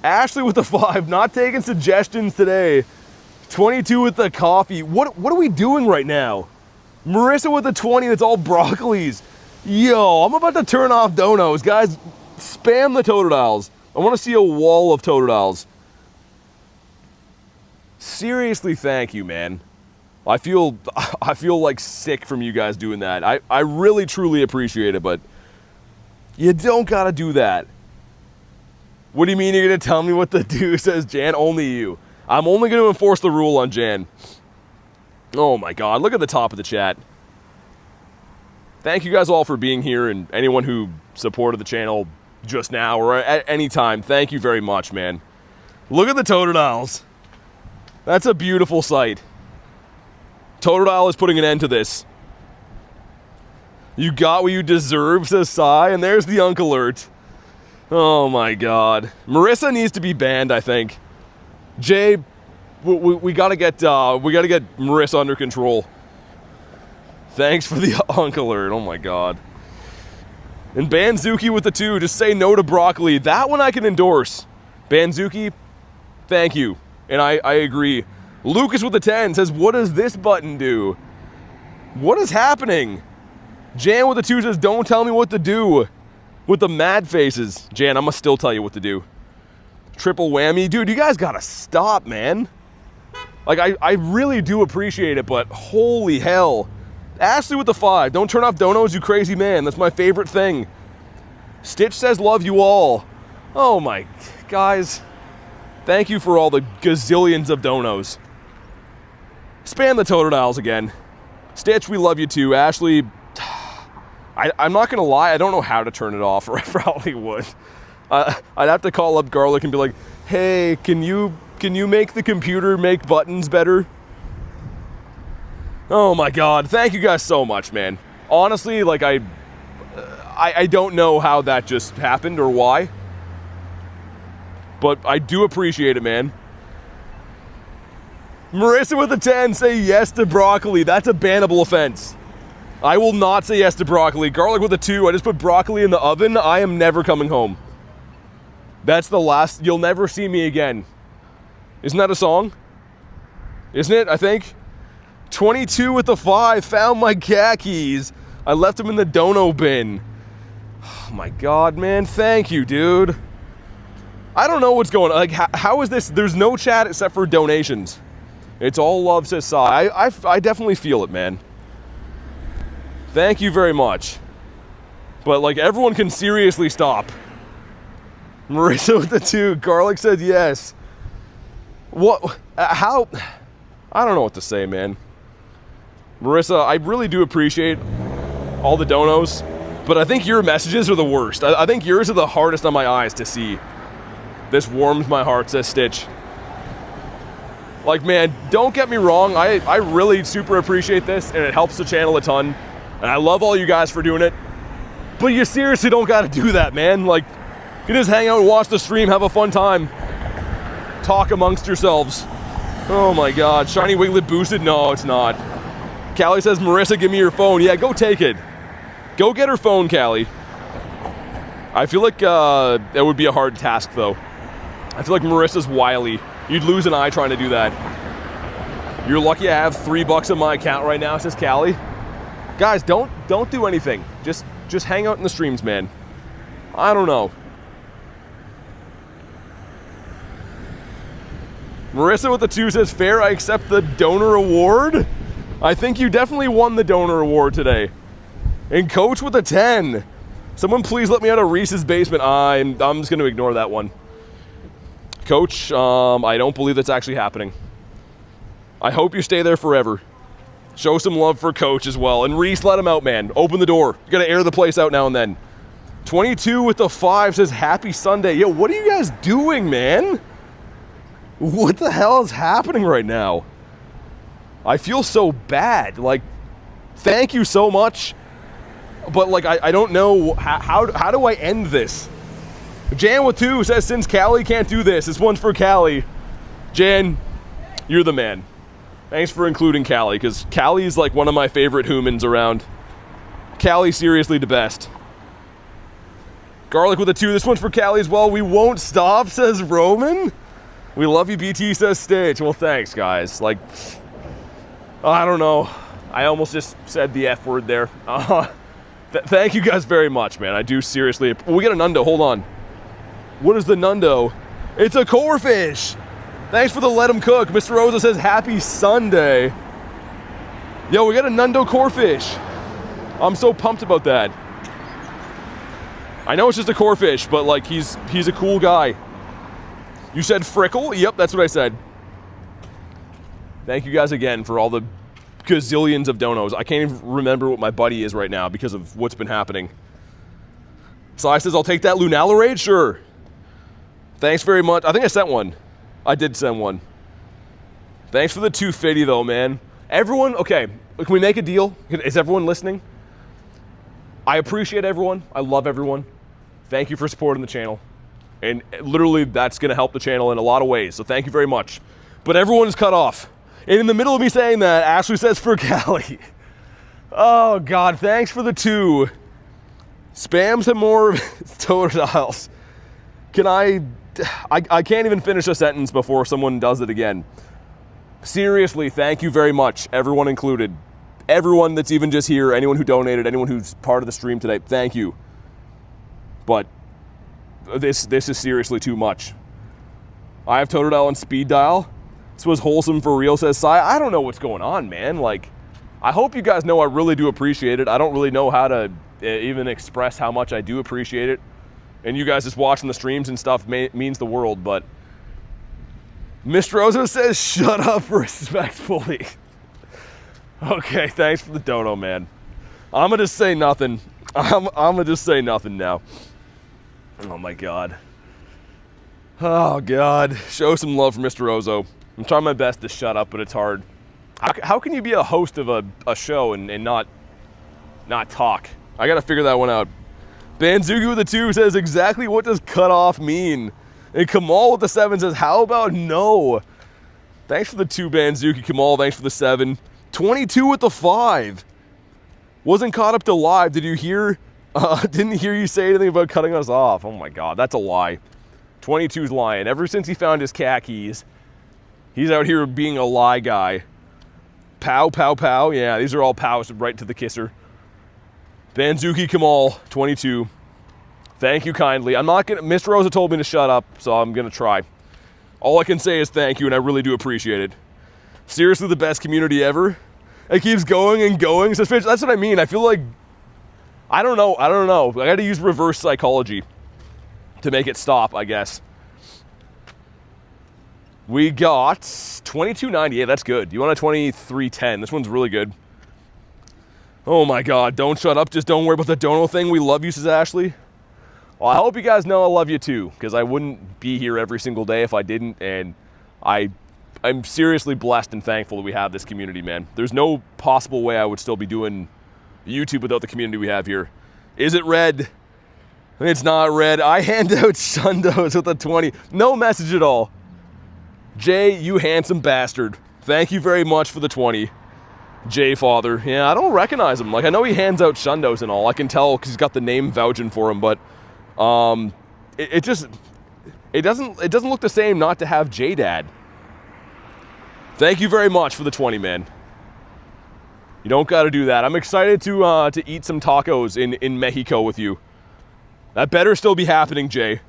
Ashley with the 5. Not taking suggestions today. 22 with the coffee. What are we doing right now? Marissa with the 20. That's all broccolis. Yo, I'm about to turn off donos. Guys, spam the totodiles. I want to see a wall of totodiles. Seriously, thank you, man. I feel like sick from you guys doing that. I really, truly appreciate it, but you don't gotta do that. What do you mean you're gonna tell me what to do, says Jan? Only you. I'm only gonna enforce the rule on Jan. Oh my god, look at the top of the chat. Thank you guys all for being here, and anyone who supported the channel just now or at any time, thank you very much, man. Look at the totodiles. That's a beautiful sight. Totodile is putting an end to this. You got what you deserve, says Sai, and there's the Unk Alert. Oh my god. Marissa needs to be banned, I think. Jay, we gotta get Marissa under control. Thanks for the Unk Alert. Oh my god. And Banzuki with the 2. Just say no to broccoli. That one I can endorse. Banzuki, thank you. And I agree. Lucas with the 10 says, what does this button do? What is happening? Jan with the 2 says, don't tell me what to do. With the mad faces. Jan, I'm gonna still tell you what to do. Triple whammy. Dude, you guys gotta stop, man. Like, I really do appreciate it, but holy hell. Ashley with the 5. Don't turn off donos, you crazy man. That's my favorite thing. Stitch says, love you all. Oh my, guys. Thank you for all the gazillions of donos. Spam the totodiles again. Stitch, we love you too. Ashley, I'm not gonna lie, I don't know how to turn it off, or I probably would. I'd have to call up Garlic and be like, hey, can you make the computer make buttons better? Oh my god, thank you guys so much, man. Honestly, like, I don't know how that just happened or why. But I do appreciate it, man. Marissa with a 10, say yes to broccoli. That's a bannable offense. I will not say yes to broccoli. Garlic with a 2, I just put broccoli in the oven. I am never coming home. That's the last, you'll never see me again. Isn't that a song? Isn't it, I think? 22 with the 5, found my khakis. I left them in the dono bin. Oh my god, man, thank you, dude. I don't know what's going on. Like, how is this? There's no chat except for donations. It's all love, says Sai. I definitely feel it, man. Thank you very much. But, like, everyone can seriously stop. Marissa with the 2. Garlic said yes. What? How? I don't know what to say, man. Marissa, I really do appreciate all the donos, but I think your messages are the worst. I think yours are the hardest on my eyes to see. This warms my heart, says Stitch. Like, man, don't get me wrong. I really super appreciate this, and it helps the channel a ton. And I love all you guys for doing it. But you seriously don't got to do that, man. Like, you can just hang out and watch the stream, have a fun time. Talk amongst yourselves. Oh my God, Shiny Wiglett boosted? No, it's not. Callie says, Marissa, give me your phone. Yeah, go take it. Go get her phone, Callie. I feel like that would be a hard task, though. I feel like Marissa's wily. You'd lose an eye trying to do that. You're lucky I have $3 in my account right now, says Callie. Guys, don't do anything. Just hang out in the streams, man. I don't know. Marissa with the 2 says, fair, I accept the donor award. I think you definitely won the donor award today. And Coach with a 10. Someone please let me out of Reese's basement. I'm just going to ignore that one. Coach, I don't believe that's actually happening. I hope you stay there forever. Show some love for Coach as well. And Reese, let him out, man. Open the door. You got to air the place out now and then. 22 with the 5 says, happy Sunday. Yo, what are you guys doing, man? What the hell is happening right now? I feel so bad. Like, thank you so much. But, like, I don't know. How do I end this? Jan with 2 says, since Callie can't do this one's for Callie. Jan, you're the man. Thanks for including Callie, because Callie's, like, one of my favorite humans around. Callie, seriously the best. Garlic with a 2. This one's for Callie as well. We won't stop, says Roman. We love you, BT, says Stitch. Well, thanks, guys. Like, I don't know. I almost just said the F word there. Thank you guys very much, man. I do seriously. We got a Nundo. Hold on. What is the Nundo? It's a corefish. Thanks for the let 'em cook. Mr. Rosa says, happy Sunday. Yo, we got a Nundo corefish. I'm so pumped about that. I know it's just a corefish, but, like, he's a cool guy. You said Frickle? Yep, that's what I said. Thank you guys again for all the gazillions of donos. I can't even remember what my buddy is right now because of what's been happening. Sai says, I'll take that Lunala raid? Sure. Thanks very much. I think I sent one. I did send one. Thanks for the 250, though, man. Everyone, okay, can we make a deal? Is everyone listening? I appreciate everyone. I love everyone. Thank you for supporting the channel. And literally, that's going to help the channel in a lot of ways. So thank you very much. But everyone is cut off. And in the middle of me saying that, Ashley says for Callie. Oh, God. Thanks for the 2. Spam some more totodiles. Can I can't even finish a sentence before someone does it again. Seriously, thank you very much. Everyone included. Everyone that's even just here. Anyone who donated. Anyone who's part of the stream today. Thank you. But this is seriously too much. I have Totodile on speed dial. This was wholesome for real, says Sai. I don't know what's going on, man. Like, I hope you guys know I really do appreciate it. I don't really know how to even express how much I do appreciate it. And you guys just watching the streams and stuff means the world, but Mr. Rosa says, shut up respectfully. Okay, thanks for the dono, man. I'm gonna just say nothing. I'm gonna just say nothing now. Oh my God. Oh God. Show some love for Mr. Ozo. I'm trying my best to shut up, but it's hard. How can you be a host of a show and not talk? I gotta figure that one out. Banzuki with the 2 says, exactly what does cut off mean? And Kamal with the 7 says, how about no? Thanks for the 2, Banzuki. Kamal, thanks for the 7. 22 with the 5. Wasn't caught up to live. Did you hear? Didn't hear you say anything about cutting us off. Oh my God, that's a lie. 22's lying. Ever since he found his khakis, he's out here being a lie guy. Pow, pow, pow. Yeah, these are all pows right to the kisser. Banzuki Kamal, 22. Thank you kindly. I'm not gonna, Mr. Rosa told me to shut up, so I'm gonna try. All I can say is thank you, and I really do appreciate it. Seriously, the best community ever. It keeps going and going. That's what I mean. I feel like, I don't know. I gotta use reverse psychology to make it stop, I guess. We got 22.98. That's good. You want a 23.10? This one's really good. Oh my God, don't shut up. Just don't worry about the dono thing. We love you, says Ashley. Well, I hope you guys know I love you too, because I wouldn't be here every single day if I didn't, and I'm seriously blessed and thankful that we have this community, man. There's no possible way I would still be doing YouTube without the community we have here. Is it red? It's not red. I hand out Shundos with a 20. No message at all. Jay, you handsome bastard. Thank you very much for the 20. Jay Father. Yeah, I don't recognize him. Like, I know he hands out Shundos and all. I can tell because he's got the name vouching for him, but it doesn't look the same not to have J-Dad. Thank you very much for the 20, man. You don't got to do that. I'm excited to eat some tacos in Mexico with you. That better still be happening, Jay.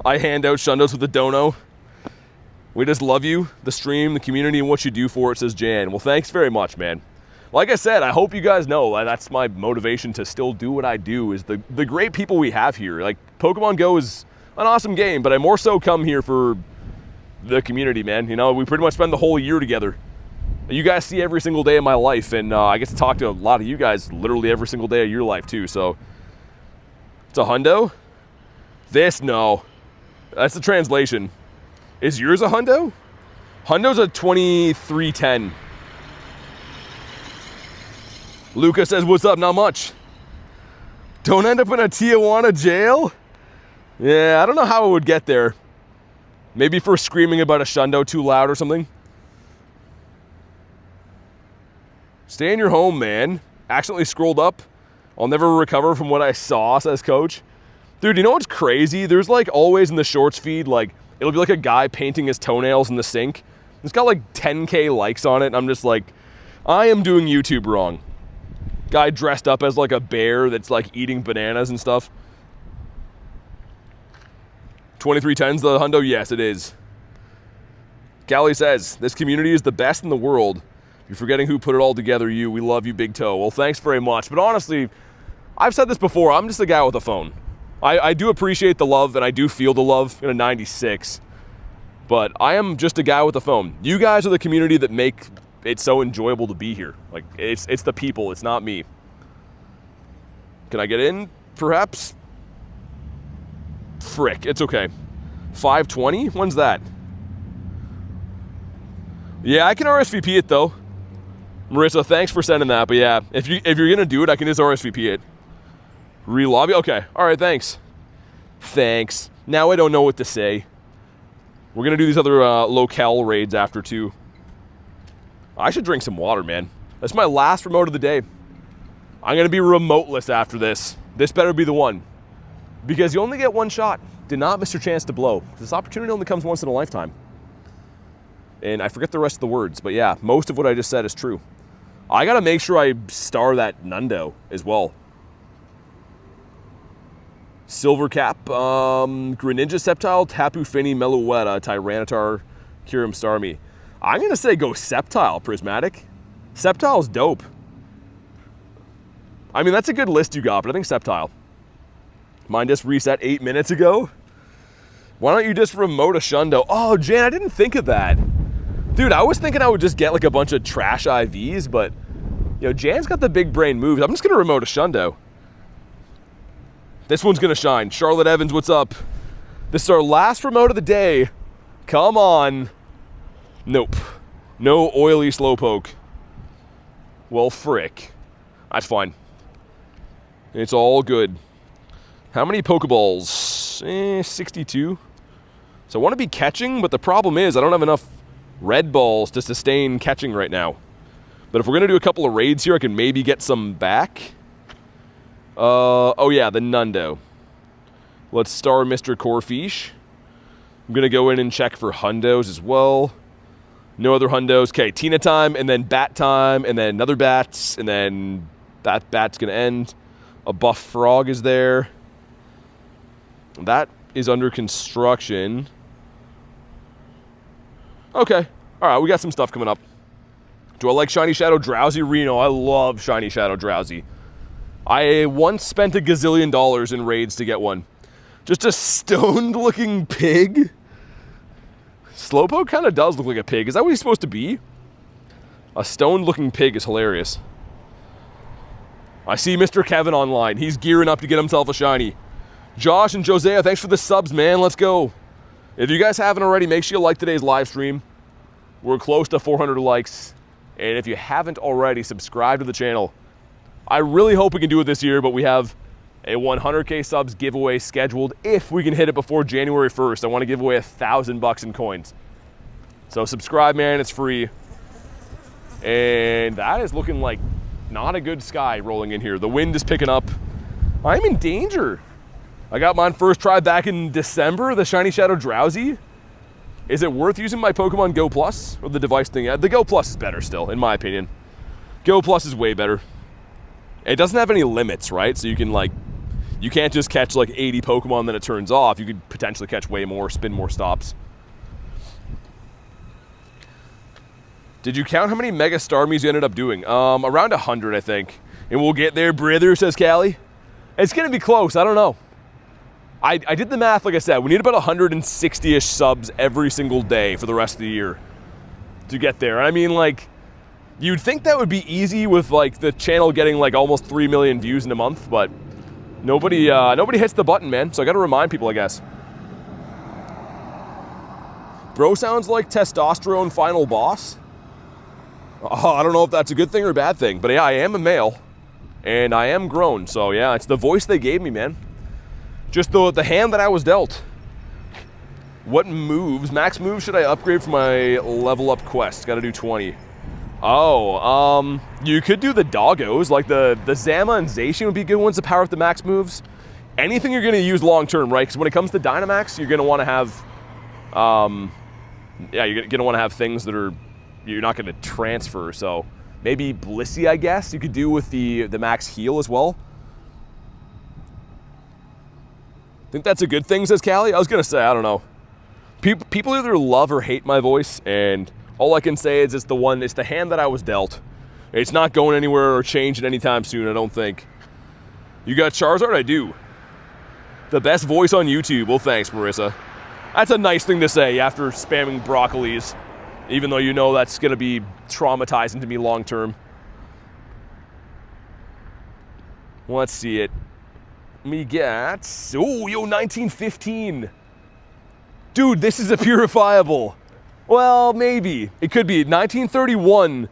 I hand out Shundos with a dono. We just love you, the stream, the community, and what you do for it, says Jan. Well, thanks very much, man. Like I said, I hope you guys know that's my motivation to still do what I do, is the great people we have here. Like, Pokemon Go is an awesome game, but I more so come here for the community, man. You know, we pretty much spend the whole year together. You guys see every single day of my life, and I get to talk to a lot of you guys literally every single day of your life, too, so... It's a Hundo? This, no. That's the translation. Is yours a Hundo? Hundo's a 2310. Luca says, what's up? Not much. Don't end up in a Tijuana jail? Yeah, I don't know how it would get there. Maybe for screaming about a Shundo too loud or something. Stay in your home, man. Accidentally scrolled up. I'll never recover from what I saw, says Coach. Dude, you know what's crazy? There's like always in the shorts feed, like, it'll be like a guy painting his toenails in the sink. It's got like 10K likes on it, and I'm just like, I am doing YouTube wrong. Guy dressed up as like a bear that's like eating bananas and stuff. 2310's the Hundo? Yes, it is. Callie says, this community is the best in the world. You're forgetting who put it all together, you. We love you, Big Toe. Well, thanks very much. But honestly, I've said this before, I'm just a guy with a phone. I do appreciate the love, and I do feel the love in a 96. But I am just a guy with a phone. You guys are the community that make it so enjoyable to be here. Like, it's the people, it's not me. Can I get in, perhaps? Frick, it's okay. 520? When's that? Yeah, I can RSVP it, though. Marissa, thanks for sending that, but yeah, if you're gonna do it, I can just RSVP it. Re-lobby? Okay, alright, thanks. Thanks. Now I don't know what to say. We're gonna do these other locale raids after, too. I should drink some water, man. That's my last remote of the day. I'm gonna be remoteless after this. This better be the one. Because you only get one shot. Did not miss your chance to blow. This opportunity only comes once in a lifetime. And I forget the rest of the words, but yeah, most of what I just said is true. I gotta make sure I star that Nundo as well. Silver Cap, Greninja Sceptile, Tapu Fini, Meluetta, Tyranitar, Kyurem Starmie. I'm gonna say go Sceptile, Prismatic. Sceptile's dope. I mean, that's a good list you got, but I think Sceptile. Mine just reset 8 minutes ago. Why don't you just remote a Shundo? Oh, Jan, I didn't think of that. Dude, I was thinking I would just get like a bunch of trash IVs, but you know, Jan's got the big brain moves. I'm just gonna remote a Shundo. This one's gonna shine. Charlotte Evans, what's up? This is our last remote of the day. Come on. Nope. No oily slowpoke. Well, frick. That's fine. It's all good. How many Pokeballs? 62. So I want to be catching, but the problem is I don't have enough red balls to sustain catching right now. But if we're going to do a couple of raids here, I can maybe get some back. Oh yeah, the Nundo. Let's star Mr. Corfish. I'm going to go in and check for Hundos as well. No other Hundos. Okay, Tina time, and then Bat time, and then another Bats, and then Bat's going to end. A Buff Frog is there. That is under construction. Okay. All right, we got some stuff coming up. Do I like Shiny Shadow Drowsy? Reno, I love Shiny Shadow Drowsy. I once spent $1 gazillion in raids to get one. Just a stoned-looking pig. Slowpoke kind of does look like a pig. Is that what he's supposed to be? A stoned-looking pig is hilarious. I see Mr. Kevin online. He's gearing up to get himself a shiny. Josh and Josiah, thanks for the subs, man. Let's go. If you guys haven't already, make sure you like today's live stream. We're close to 400 likes. And if you haven't already, subscribe to the channel. I really hope we can do it this year, but we have a 100K subs giveaway scheduled. If we can hit it before January 1st, I want to give away $1,000 in coins. So subscribe, man, it's free. And that is looking like not a good sky rolling in here. The wind is picking up. I'm in danger. I got mine first try back in December, the Shiny Shadow Drowsy. Is it worth using my Pokemon Go Plus or the device thing? The Go Plus is better still, in my opinion. Go Plus is way better. It doesn't have any limits, right? So you can you can't just catch like 80 Pokemon, then it turns off. You could potentially catch way more, spin more stops. Did you count how many Mega Starmies you ended up doing? Around 100, I think. And we'll get there, brother, says Callie. It's gonna be close, I don't know. I did the math, like I said, we need about 160-ish subs every single day for the rest of the year to get there. I mean, like, you'd think that would be easy with like the channel getting like almost 3 million views in a month, but nobody hits the button, man. So I gotta remind people, I guess. Bro sounds like testosterone final boss. Oh, I don't know if that's a good thing or a bad thing, but yeah, I am a male and I am grown. So yeah, it's the voice they gave me, man. Just the hand that I was dealt. What moves, max moves should I upgrade for my level up quest? Gotta do 20. Oh, you could do the doggos, like the Zama and Zacian would be good ones to power up the max moves. Anything you're gonna use long term, right? Because when it comes to Dynamax, you're gonna wanna have, yeah, you're gonna wanna have things that are, you're not gonna transfer, so maybe Blissey, I guess, you could do with the max heal as well. Think that's a good thing, says Callie? I was gonna say, I don't know. People either love or hate my voice, and all I can say is it's the hand that I was dealt. It's not going anywhere or changing anytime soon, I don't think. You got Charizard? I do. The best voice on YouTube. Well, thanks, Marissa. That's a nice thing to say after spamming broccolis, even though you know that's gonna be traumatizing to me long term. Let's see it. Me get, oh, yo, 1915. Dude, this is a purifiable. Well, maybe. It could be. 1931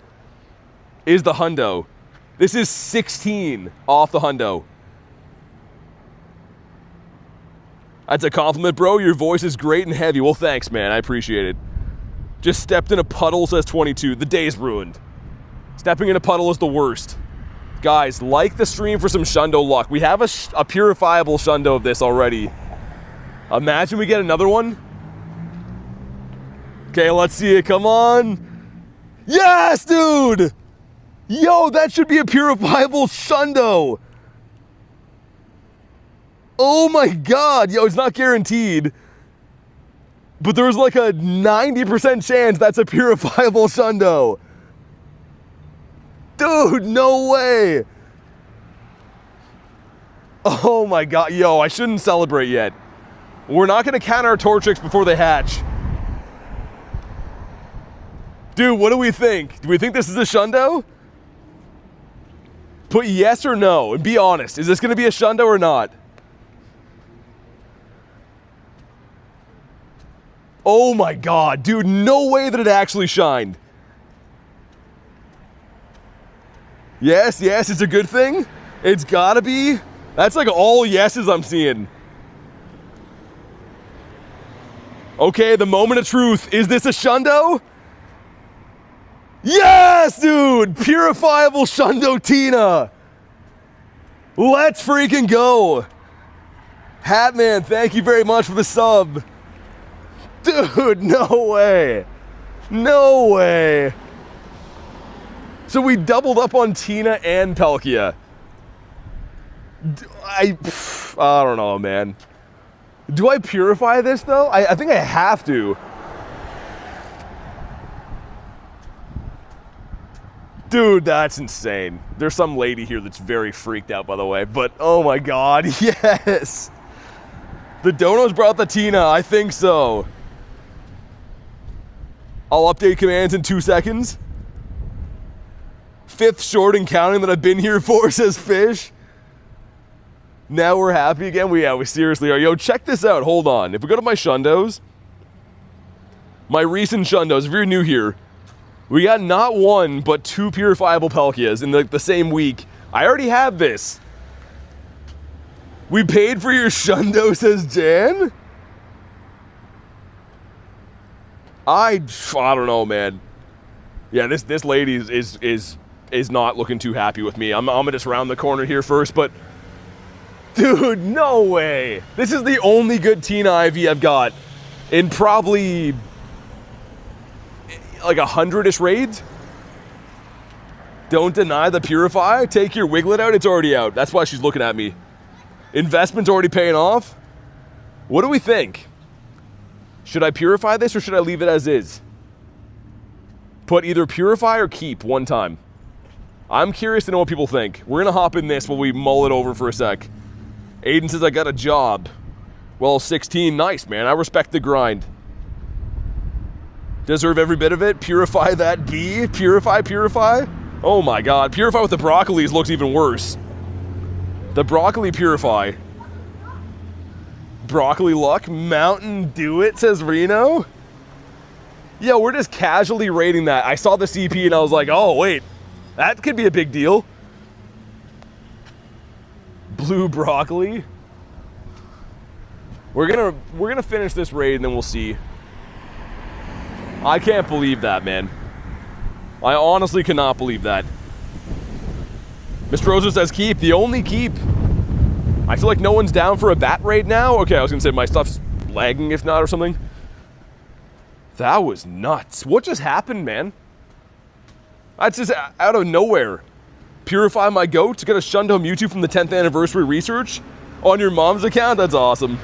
is the Hundo. This is 16 off the Hundo. That's a compliment, bro. Your voice is great and heavy. Well, thanks, man. I appreciate it. Just stepped in a puddle, says 22. The day's ruined. Stepping in a puddle is the worst. Guys, like the stream for some Shundo luck. We have a purifiable Shundo of this already. Imagine we get another one. Okay, let's see it. Come on. Yes, dude! Yo, that should be a purifiable Shundo. Oh my god. Yo, it's not guaranteed. But there's like a 90% chance that's a purifiable Shundo. Dude, no way. Oh my god. Yo, I shouldn't celebrate yet. We're not going to count our Torchics before they hatch. Dude, what do we think? Do we think this is a Shundo? Put yes or no and be honest. Is this going to be a Shundo or not? Oh my god, dude, no way that it actually shined. Yes, yes, it's a good thing. It's gotta be. That's like all yeses I'm seeing. Okay, the moment of truth. Is this a Shundo? Yes, dude! Purifiable Shundo Tina! Let's freaking go! Hatman, thank you very much for the sub. Dude, no way. No way. So we doubled up on Tina and Palkia. I don't know, man. Do I purify this, though? I think I have to. Dude, that's insane. There's some lady here that's very freaked out, by the way. But, oh my god, yes! The donos brought the Tina, I think so. I'll update commands in 2 seconds. 5th short and counting that I've been here for, says Fish. Now we're happy again? We seriously are. Yo, check this out. Hold on. If we go to my Shundos, my recent Shundos, if you're new here, we got not one, but 2 purifiable Palkias in the same week. I already have this. We paid for your Shundo, says Jan? I don't know, man. Yeah, this lady is not looking too happy with me. I'm gonna just round the corner here first, but dude, no way. This is the only good Teen Ivy I've got in probably like 100-ish raids. Don't deny the Purify. Take your Wiglett out. It's already out. That's why she's looking at me. Investment's already paying off. What do we think? Should I purify this or should I leave it as is? Put either purify or keep one time. I'm curious to know what people think. We're gonna hop in this while we mull it over for a sec. Aiden says I got a job. Well, 16, nice, man. I respect the grind. Deserve every bit of it. Purify that bee. Purify. Oh my god. Purify with the broccolis looks even worse. The broccoli purify. Broccoli luck. Mountain Dew it, says Reno. Yeah, we're just casually rating that. I saw the CP and I was like, oh wait, that could be a big deal. Blue broccoli. We're gonna finish this raid and then we'll see. I can't believe that, man. I honestly cannot believe that. Mr. Rosa says keep, the only keep. I feel like no one's down for a bat raid now. Okay, I was gonna say my stuff's lagging if not or something. That was nuts. What just happened, man? That's just out of nowhere. Purify my goat to get a Shundo Mewtwo from the 10th anniversary research on your mom's account? That's awesome.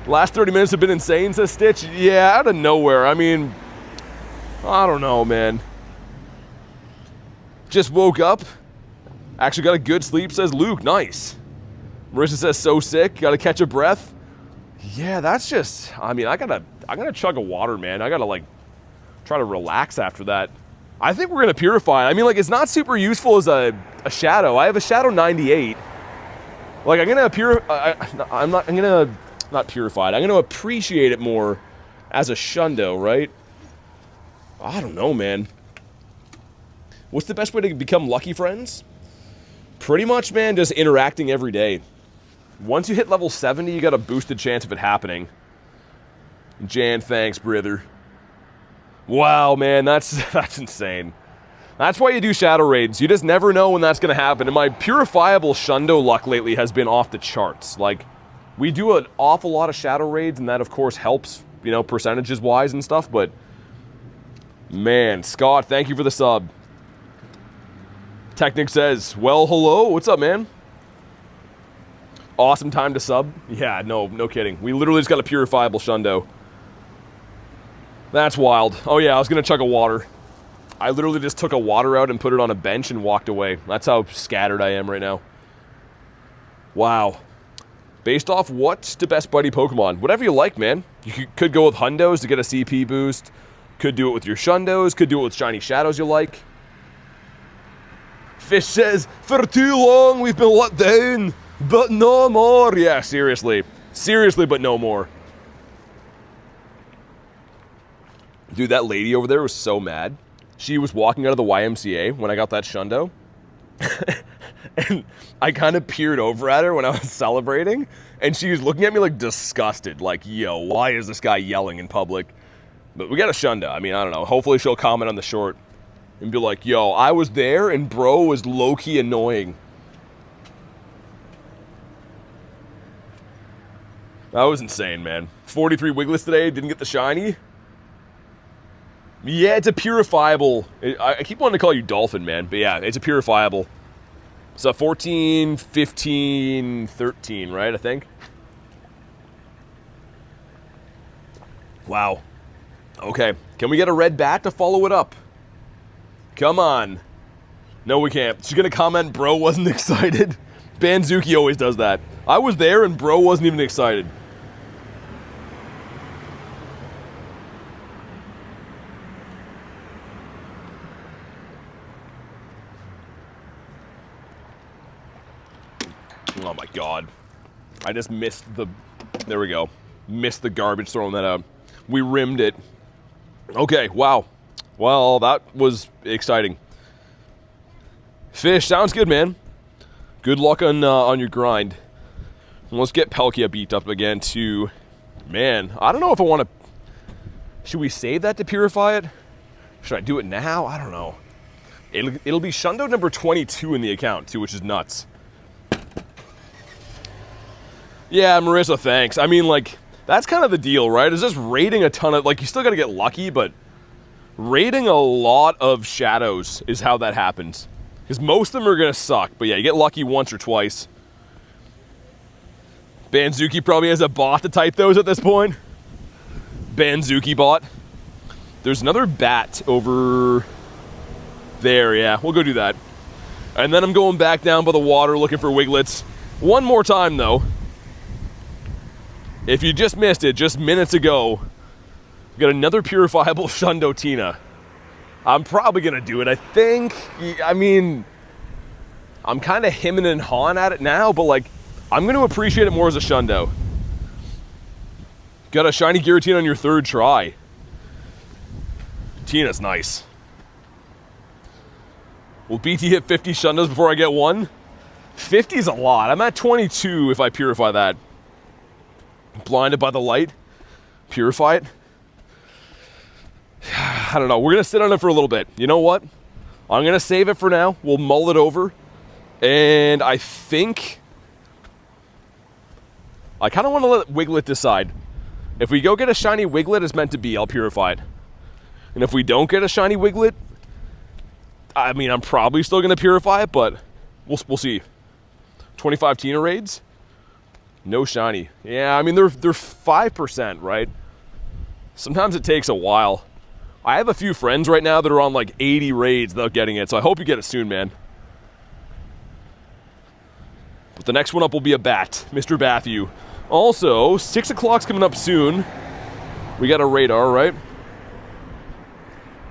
Last 30 minutes have been insane, says Stitch. Yeah, out of nowhere. I mean, I don't know, man. Just woke up. Actually got a good sleep, says Luke. Nice. Marissa says so sick. Gotta catch a breath. Yeah, that's just, I mean, I gotta chug a water, man. I gotta like try to relax after that. I think we're gonna purify. I mean, like, it's not super useful as a shadow. I have a shadow 98. Like, I'm gonna not purify it. I'm gonna appreciate it more as a Shundo, right? I don't know, man. What's the best way to become lucky friends? Pretty much, man, just interacting every day. Once you hit level 70, you got a boosted chance of it happening. Jan, thanks, brother. Wow, man, that's insane. That's why you do shadow raids. You just never know when that's going to happen. And my purifiable Shundo luck lately has been off the charts. Like, we do an awful lot of shadow raids, and that, of course, helps, you know, percentages-wise and stuff. But, man, Scott, thank you for the sub. Technic says, well, hello. What's up, man? Awesome time to sub. Yeah, no kidding. We literally just got a purifiable Shundo. That's wild. Oh yeah, I was gonna chug a water. I literally just took a water out and put it on a bench and walked away. That's how scattered I am right now. Wow. Based off what's the best buddy Pokemon? Whatever you like, man. You could go with Hundos to get a CP boost. Could do it with your Shundos. Could do it with shiny shadows you like. Fish says, for too long we've been let down. But no more. Yeah, seriously. Seriously, but no more. Dude, that lady over there was so mad. She was walking out of the YMCA when I got that Shundo. And I kind of peered over at her when I was celebrating. And she was looking at me like disgusted. Like, yo, why is this guy yelling in public? But we got a Shundo. I mean, I don't know. Hopefully she'll comment on the short. And be like, yo, I was there and bro was low-key annoying. That was insane, man. 43 Wigletts today, didn't get the shiny. Yeah, it's a purifiable. I keep wanting to call you Dolphin, man. But yeah, it's a purifiable. So 14, 15, 13, right, I think? Wow. Okay, can we get a red bat to follow it up? Come on. No, we can't. She's gonna comment, bro wasn't excited. Banzuki always does that. I was there and bro wasn't even excited. Oh my God. I just missed the, there we go. Missed the garbage throwing that out. We rimmed it. Okay, wow. Well, that was exciting. Fish, sounds good, man. Good luck on your grind. And let's get Palkia beat up again to, man, I don't know if I want to, should we save that to purify it? Should I do it now? I don't know. It'll be Shundo number 22 in the account too, which is nuts. Yeah, Marissa, thanks. I mean, like, that's kind of the deal, right? Is just raiding a ton of, like, you still got to get lucky, but raiding a lot of shadows is how that happens. Because most of them are going to suck, but yeah, you get lucky once or twice. Banzuki probably has a bot to type those at this point. Banzuki bot. There's another bat over there, yeah, we'll go do that. And then I'm going back down by the water looking for Wigletts. One more time, though. If you just missed it, just minutes ago, we got another purifiable Shundotina. I'm probably going to do it, I think. I mean, I'm kind of hemming and hawing at it now, but, like, I'm going to appreciate it more as a Shundo. Got a Shiny Giratina on your third try. Tina's nice. Will BT hit 50 Shundos before I get one? 50 is a lot. I'm at 22 if I purify that. Blinded by the light. Purify it. I don't know. We're going to sit on it for a little bit. You know what? I'm going to save it for now. We'll mull it over. And I think I kind of want to let Wiglett decide. If we go get a shiny Wiglett as meant to be, I'll purify it. And if we don't get a shiny Wiglett, I mean, I'm probably still going to purify it, but we'll see. 25 Tina raids? No shiny. Yeah, I mean, they're 5%, right? Sometimes it takes a while. I have a few friends right now that are on like 80 raids without getting it, so I hope you get it soon, man. But the next one up will be a bat, Mr. Bathu. Also, 6 o'clock's coming up soon. We got a radar, right?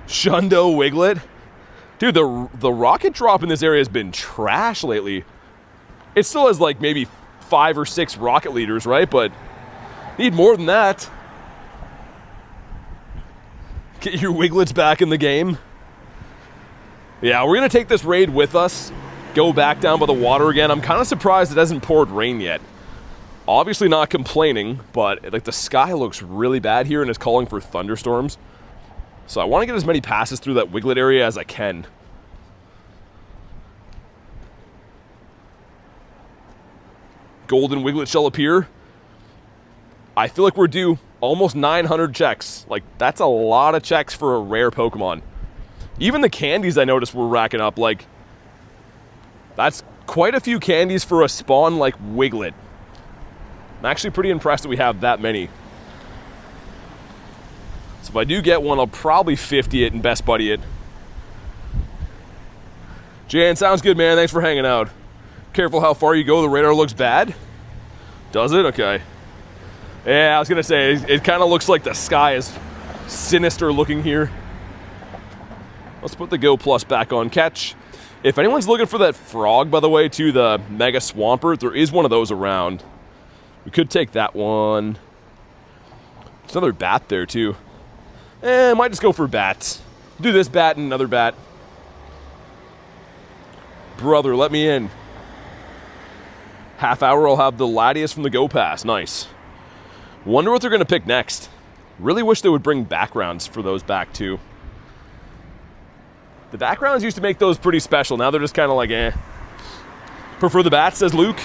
Shundo Wiglett. Dude, the rocket drop in this area has been trash lately. It still has like maybe 5 or 6 rocket leaders, right? But need more than that. Get your Wigletts back in the game. Yeah, we're going to take this raid with us. Go back down by the water again. I'm kind of surprised it hasn't poured rain yet. Obviously not complaining, but like the sky looks really bad here and is calling for thunderstorms. So I want to get as many passes through that Wiglett area as I can. Golden Wiglett shall appear. I feel like we're due almost 900 checks. Like, that's a lot of checks for a rare Pokemon. Even the candies I noticed we're racking up, like, that's quite a few candies for a spawn like Wiglett. I'm actually pretty impressed that we have that many. So if I do get one, I'll probably 50 it and best buddy it. Jan, sounds good, man. Thanks for hanging out. Careful how far you go. The radar looks bad. Does it? Okay. Yeah, I was going to say, it kind of looks like the sky is sinister looking here. Let's put the Go Plus back on catch. If anyone's looking for that frog, by the way, too, the Mega Swampert, there is one of those around. We could take that one. There's another bat there, too. I might just go for bats. Do this bat and another bat. Brother, let me in. Half hour, I'll have the Latias from the Go Pass. Nice. Wonder what they're going to pick next. Really wish they would bring backgrounds for those back, too. The backgrounds used to make those pretty special. Now they're just kind of like, eh. Prefer the bats, says Luke.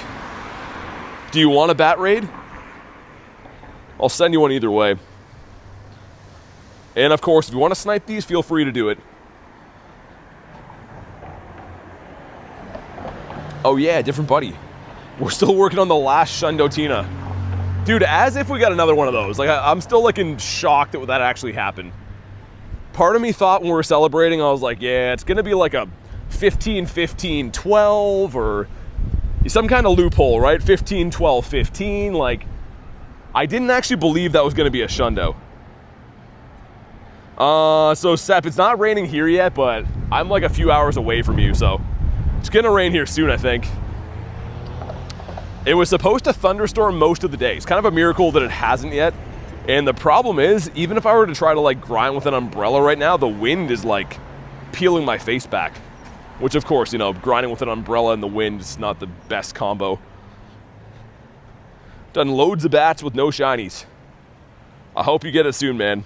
Do you want a bat raid? I'll send you one either way. And of course, if you want to snipe these, feel free to do it. Oh yeah, different buddy. We're still working on the last Shundotina. Dude, as if we got another one of those. Like, I'm still like in shock that that actually happened. Part of me thought when we were celebrating, I was like, yeah, it's gonna be like a 15, 15, 12, or some kind of loophole, right? 15, 12, 15. Like, I didn't actually believe that was gonna be a Shundo. So Sep, it's not raining here yet, but I'm like a few hours away from you, so it's gonna rain here soon, I think. It was supposed to thunderstorm most of the day. It's kind of a miracle that it hasn't yet. And the problem is, even if I were to try to like grind with an umbrella right now, the wind is like peeling my face back. Which of course, you know, grinding with an umbrella in the wind is not the best combo. Done loads of bats with no shinies. I hope you get it soon, man.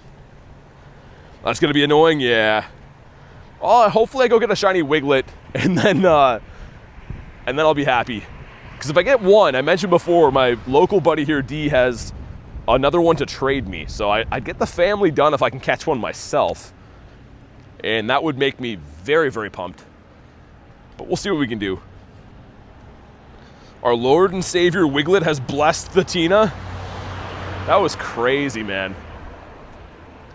That's gonna be annoying, yeah. Oh, hopefully I go get a shiny Wiglett, and then I'll be happy. Because if I get one, I mentioned before, my local buddy here, D, has another one to trade me. So I'd get the family done if I can catch one myself. And that would make me very, very pumped. But we'll see what we can do. Our Lord and Savior Wiglett has blessed the Tina. That was crazy, man.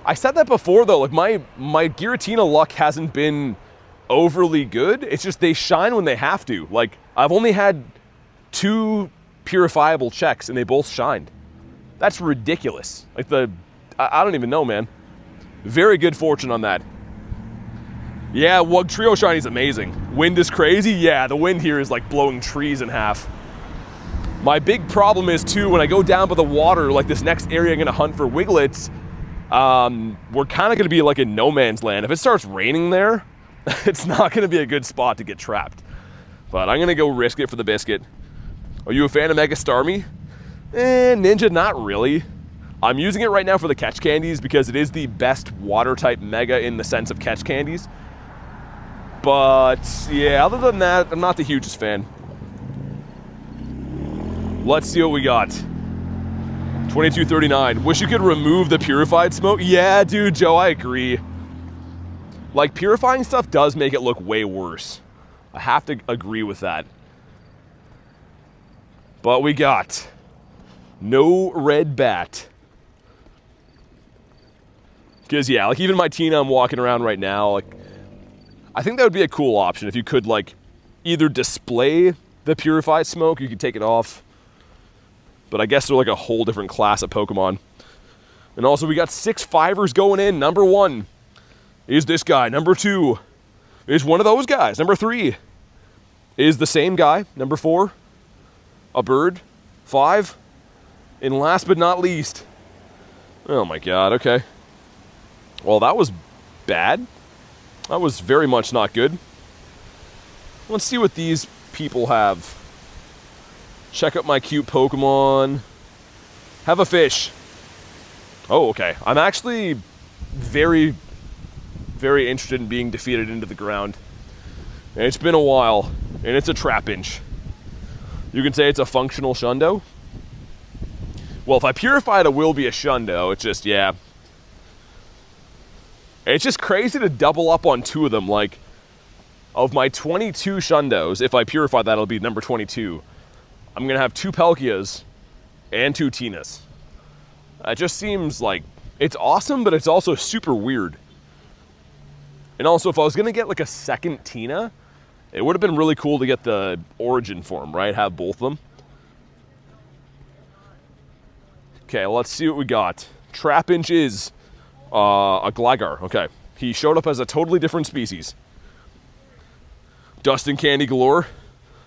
I said that before though, like my Giratina luck hasn't been overly good. It's just they shine when they have to. Like I've only had 2 purifiable checks and they both shined. That's ridiculous. Like I don't even know, man. Very good fortune on that. Yeah, Wug Trio Shiny is amazing. Wind is crazy. Yeah, the wind here is like blowing trees in half. My big problem is too, when I go down by the water, like this next area I'm gonna hunt for Wiglets, we're kind of gonna be like in no man's land. If it starts raining there, it's not gonna be a good spot to get trapped. But I'm gonna go risk it for the biscuit. Are you a fan of Mega Starmie? Ninja, not really. I'm using it right now for the catch candies because it is the best water type Mega in the sense of catch candies. But yeah, other than that, I'm not the hugest fan. Let's see what we got. 2239. Wish you could remove the purified smoke. Yeah, dude, Joe, I agree. Like, purifying stuff does make it look way worse. I have to agree with that. But we got no red bat. Because, yeah, like, even my Tina I'm walking around right now, like, I think that would be a cool option if you could, like, either display the purified smoke, you could take it off. But I guess they're like a whole different class of Pokemon. And also we got 6 5ers going in. Number 1 is this guy. Number 2 is one of those guys. Number 3 is the same guy. Number 4, a bird. 5, and last but not least, oh my god, okay. Well, that was bad. That was very much not good. Let's see what these people have. Check out my cute Pokemon. Have a fish. Oh, okay. I'm actually very, very interested in being defeated into the ground. And it's been a while, and it's a Trapinch. You can say it's a functional Shundo. Well, if I purify it, it will be a Shundo. It's just, yeah. It's just crazy to double up on 2 of them. Like, of my 22 Shundos, if I purify that, it'll be number 22. I'm going to have 2 Palkias and 2 Tinas. It just seems like it's awesome, but it's also super weird. And also, if I was going to get like a second Tina, it would have been really cool to get the origin form, right? Have both of them. Okay, let's see what we got. Trapinch is a Gligar. Okay, he showed up as a totally different species. Dust and candy galore.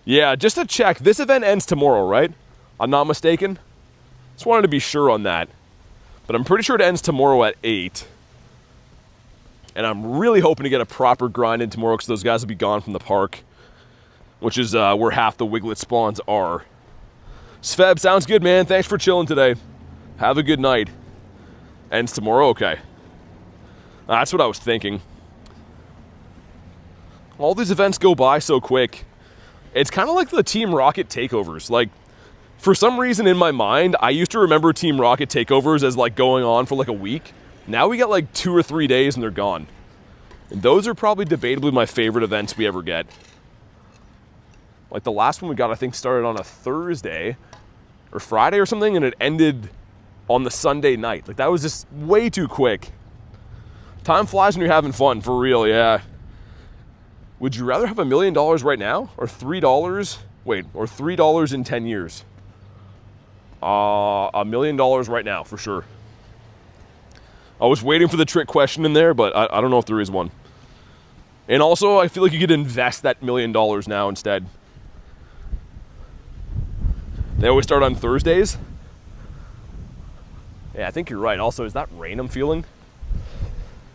Yeah, just to check, this event ends tomorrow, right? I'm not mistaken. Just wanted to be sure on that. But I'm pretty sure it ends tomorrow at 8. And I'm really hoping to get a proper grind in tomorrow because those guys will be gone from the park. Which is where half the Wiglett spawns are. Sveb, sounds good, man. Thanks for chilling today. Have a good night. Ends tomorrow? Okay. That's what I was thinking. All these events go by so quick. It's kind of like the Team Rocket takeovers. Like, for some reason in my mind, I used to remember Team Rocket takeovers as like going on for like a week. Now we get like 2 or 3 days and they're gone. And those are probably debatably my favorite events we ever get. Like the last one we got, I think, started on a Thursday or Friday or something, and it ended on the Sunday night. Like, that was just way too quick. Time flies when you're having fun, for real, yeah. Would you rather have $1 million right now, or $3? Wait, or $3 in 10 years? $1 million right now, for sure. I was waiting for the trick question in there, but I don't know if there is one. And also, I feel like you could invest that $1 million now instead. They always start on Thursdays. Yeah, I think you're right. Also, is that rain I'm feeling?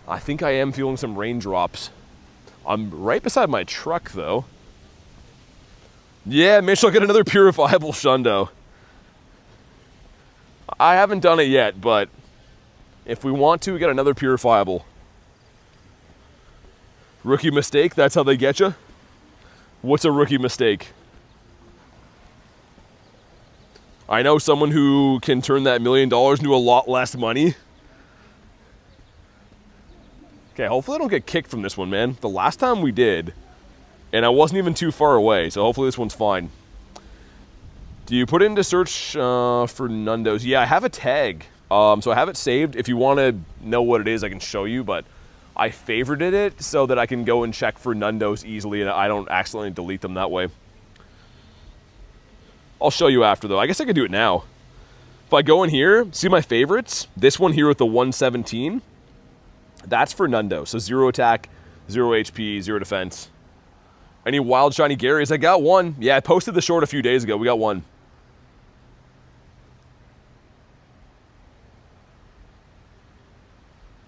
I think I am feeling some raindrops. I'm right beside my truck, though. Yeah, Mitch, I'll get another purifiable Shundo. I haven't done it yet, but if we want to, we get another purifiable. Rookie mistake, that's how they get you? What's a rookie mistake? I know someone who can turn that $1 million into a lot less money. Okay, hopefully I don't get kicked from this one, man. The last time we did, and I wasn't even too far away, so hopefully this one's fine. Do you put it into search for Nundos? Yeah, I have a tag, so I have it saved. If you want to know what it is, I can show you, but I favorited it so that I can go and check for Nundos easily and I don't accidentally delete them that way. I'll show you after, though. I guess I could do it now. If I go in here, see my favorites? This one here with the 117, that's for Nundo. So 0 attack, 0 HP, 0 defense. Any wild shiny Garys? I got one. Yeah, I posted the short a few days ago. We got one.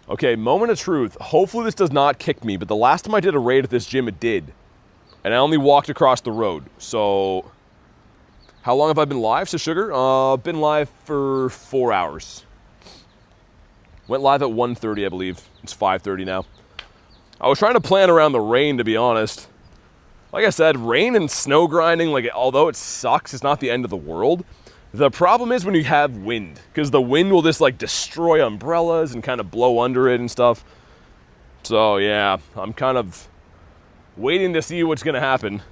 Okay, moment of truth. Hopefully this does not kick me, but the last time I did a raid at this gym, it did. And I only walked across the road, so... How long have I been live, Says Sugar? I've been live for 4 hours. Went live at 1:30, I believe. It's 5:30 now. I was trying to plan around the rain, to be honest. Like I said, rain and snow grinding, like, although it sucks, it's not the end of the world. The problem is when you have wind, because the wind will just, like, destroy umbrellas and kind of blow under it and stuff. So, yeah, I'm kind of waiting to see what's going to happen.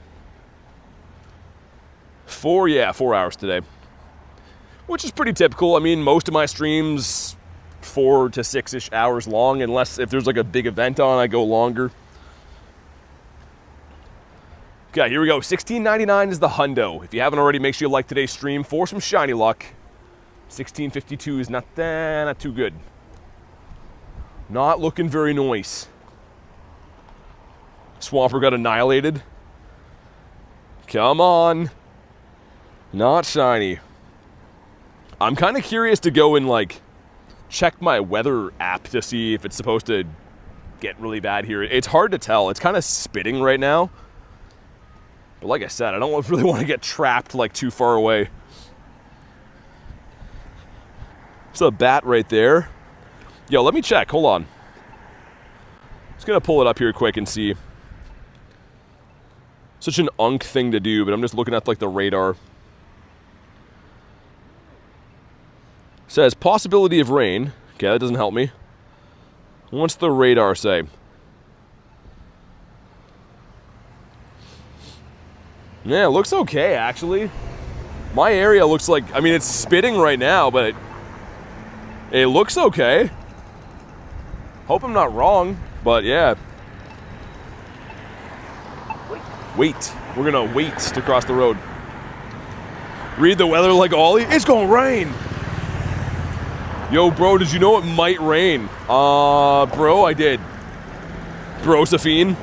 4 hours today, which is pretty typical. I mean, most of my streams 4 to 6-ish hours long, unless if there's like a big event on, I go longer. Okay, here we go. $16.99 is the Hundo. If you haven't already, make sure you like today's stream for some shiny luck. $16.52 is not too good. Not looking very nice. Swampert got annihilated. Come on. Not shiny. I'm kind of curious to go and, like, check my weather app to see if it's supposed to get really bad here. It's hard to tell. It's kind of spitting right now. But like I said, I don't really want to get trapped, like, too far away. There's a bat right there. Yo, let me check. Hold on. Just going to pull it up here quick and see. Such an unk thing to do, but I'm just looking at, like, the radar. Says possibility of rain. Okay, that doesn't help me. What's the radar say? Yeah, it looks okay, actually. My area looks like, I mean, it's spitting right now, but it looks okay. Hope I'm not wrong, but yeah. Wait. We're gonna wait to cross the road. Read the weather like Ollie. It's gonna rain. Yo, bro, did you know it might rain? Bro, I did. Brosephine.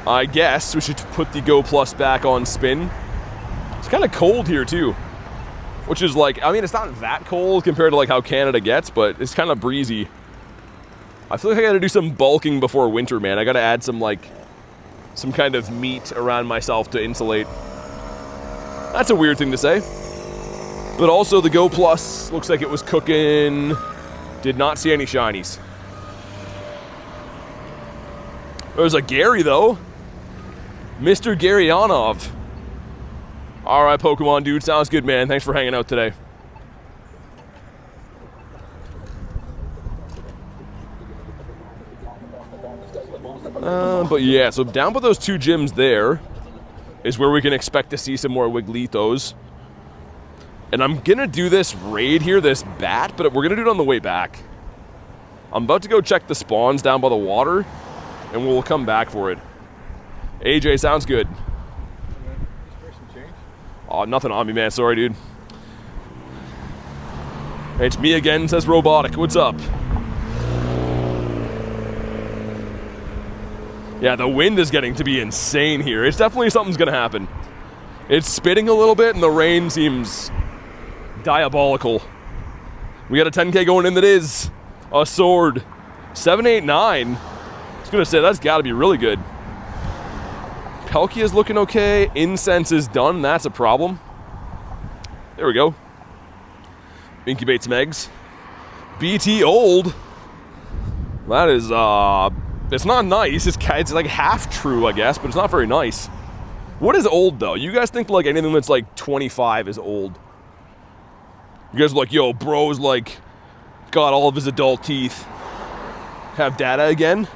I guess we should put the Go Plus back on spin. It's kind of cold here, too. Which is like, I mean, it's not that cold compared to like how Canada gets, but it's kind of breezy. I feel like I gotta do some bulking before winter, man. I gotta add some, like, some kind of meat around myself to insulate. That's a weird thing to say. But also, the Go Plus looks like it was cooking. Did not see any shinies. There's a Gary, though. Mr. Garyanov. All right, Pokemon dude. Sounds good, man. Thanks for hanging out today. But yeah, so down by those 2 gyms there is where we can expect to see some more Wigglettos. And I'm going to do this raid here, this bat, but we're going to do it on the way back. I'm about to go check the spawns down by the water, and we'll come back for it. AJ, sounds good. Oh, nothing on me, man. Sorry, dude. It's me again, says Robotic. What's up? Yeah, the wind is getting to be insane here. It's definitely something's going to happen. It's spitting a little bit, and the rain seems diabolical. We got a 10K going in that is a sword. 789. I was gonna say that's got to be really good. Palkia's looking okay. Incense is done. That's a problem. There we go. Incubate some eggs. BT old. That is, it's not nice. It's like half true, I guess, but it's not very nice. What is old, though? You guys think, like, anything that's, like, 25 is old? You guys are like, yo, bro's, like, got all of his adult teeth. Have data again?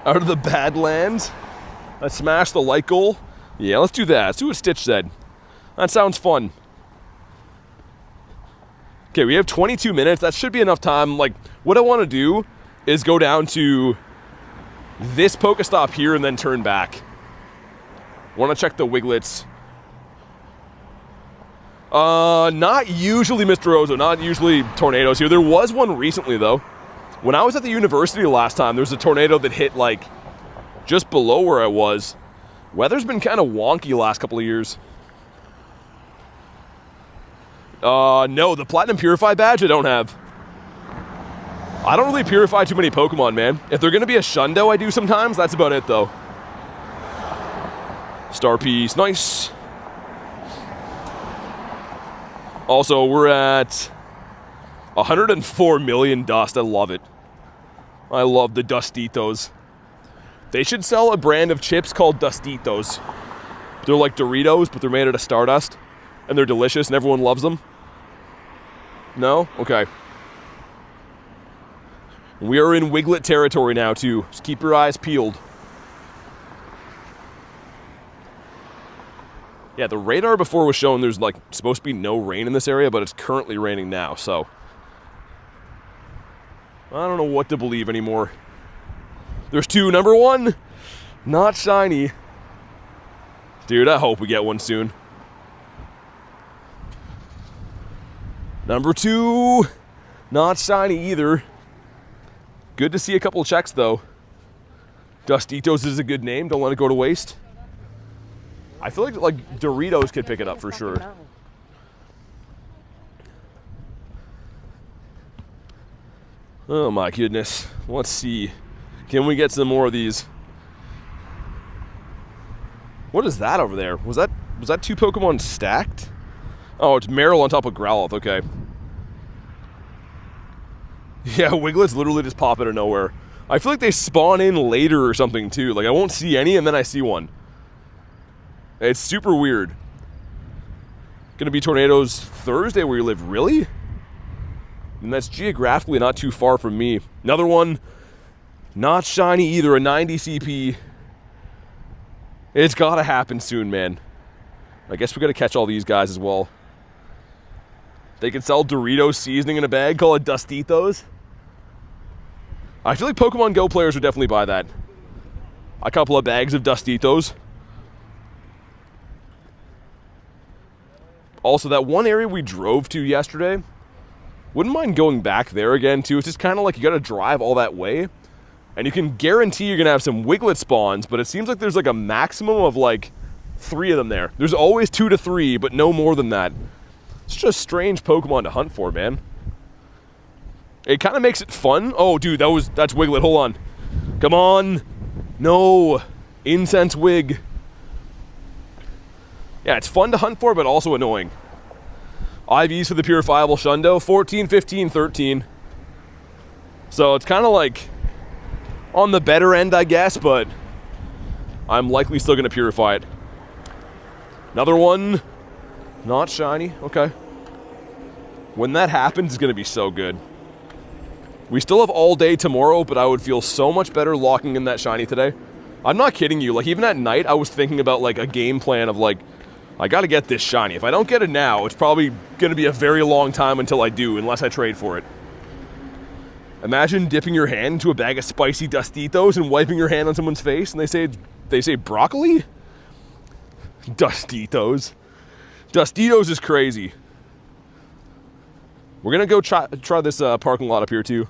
Out of the Badlands? Let's smash the light goal? Yeah, let's do that. Let's do what Stitch said. That sounds fun. Okay, we have 22 minutes. That should be enough time. Like, what I want to do is go down to this Pokestop here and then turn back. Want to check the Wigletts. Not usually Mr. Ozo, not usually tornadoes here. There was one recently, though. When I was at the university last time, there was a tornado that hit, like, just below where I was. Weather's been kind of wonky last couple of years. No, the Platinum Purify badge I don't have. I don't really purify too many Pokemon, man. If they're going to be a Shundo, I do sometimes. That's about it, though. Star Piece, nice. Also, we're at 104 million dust. I love it. I love the Dustitos. They should sell a brand of chips called Dustitos. They're like Doritos, but they're made out of Stardust. And they're delicious, and everyone loves them. No? Okay. We are in Wiglett territory now, too. Just keep your eyes peeled. Yeah, the radar before was showing there's, like, supposed to be no rain in this area, but it's currently raining now, so I don't know what to believe anymore. There's two. Number one, not shiny. Dude, I hope we get one soon. Number two, not shiny either. Good to see a couple of checks, though. Dustitos is a good name. Don't let it go to waste. I feel like Doritos could pick it up for sure. Oh my goodness. Let's see. Can we get some more of these? What is that over there? Was that two Pokemon stacked? Oh, it's Meryl on top of Growlithe. Okay. Yeah, Wigletts literally just pop out of nowhere. I feel like they spawn in later or something too. Like I won't see any and then I see one. It's super weird. Gonna be tornadoes Thursday where you live, really? And that's geographically not too far from me. Another one, not shiny either, a 90 CP. It's gotta happen soon, man. I guess we gotta catch all these guys as well. They can sell Doritos seasoning in a bag, call it Dustitos. I feel like Pokemon Go players would definitely buy that. A couple of bags of Dustitos. Also, that one area we drove to yesterday, wouldn't mind going back there again, too. It's just kind of like you got to drive all that way. And you can guarantee you're going to have some Wiglett spawns, but it seems like there's like a maximum of like 3 of them there. There's always 2 to 3, but no more than that. It's just a strange Pokemon to hunt for, man. It kind of makes it fun. Oh, dude, that's Wiglett. Hold on. Come on. No. Incense Wig. Yeah, it's fun to hunt for, but also annoying. IVs for the purifiable Shundo, 14, 15, 13. So it's kind of like on the better end, I guess, but I'm likely still going to purify it. Another one, not shiny. Okay. When that happens, it's going to be so good. We still have all day tomorrow, but I would feel so much better locking in that shiny today. I'm not kidding you. Like, even at night, I was thinking about, like, a game plan of, like, I got to get this shiny. If I don't get it now, it's probably going to be a very long time until I do, unless I trade for it. Imagine dipping your hand into a bag of spicy Dustitos and wiping your hand on someone's face, and they say broccoli? Dustitos. Dustitos is crazy. We're going to go try this parking lot up here, too.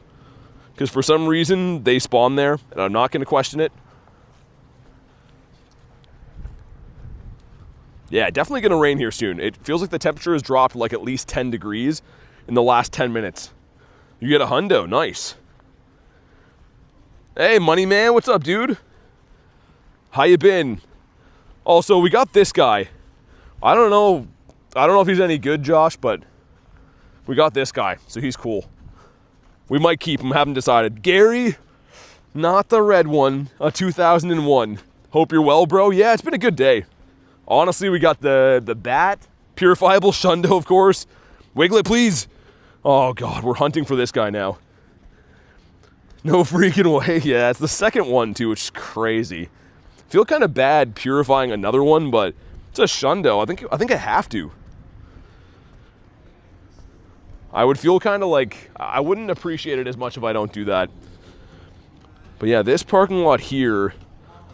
Because for some reason, they spawn there, and I'm not going to question it. Yeah, definitely going to rain here soon. It feels like the temperature has dropped like at least 10 degrees in the last 10 minutes. You get a hundo. Nice. Hey, money man. What's up, dude? How you been? Also, we got this guy. I don't know if he's any good, Josh, but we got this guy, so he's cool. We might keep him, haven't decided. Gary, not the red one, a 2001. Hope you're well, bro. Yeah, it's been a good day. Honestly, we got the bat, purifiable Shundo, of course. Wiglett, please. Oh, God, we're hunting for this guy now. No freaking way. Yeah, it's the second one, too, which is crazy. Feel kind of bad purifying another one, but it's a Shundo. I think I have to. I would feel kind of like I wouldn't appreciate it as much if I don't do that. But yeah, this parking lot here,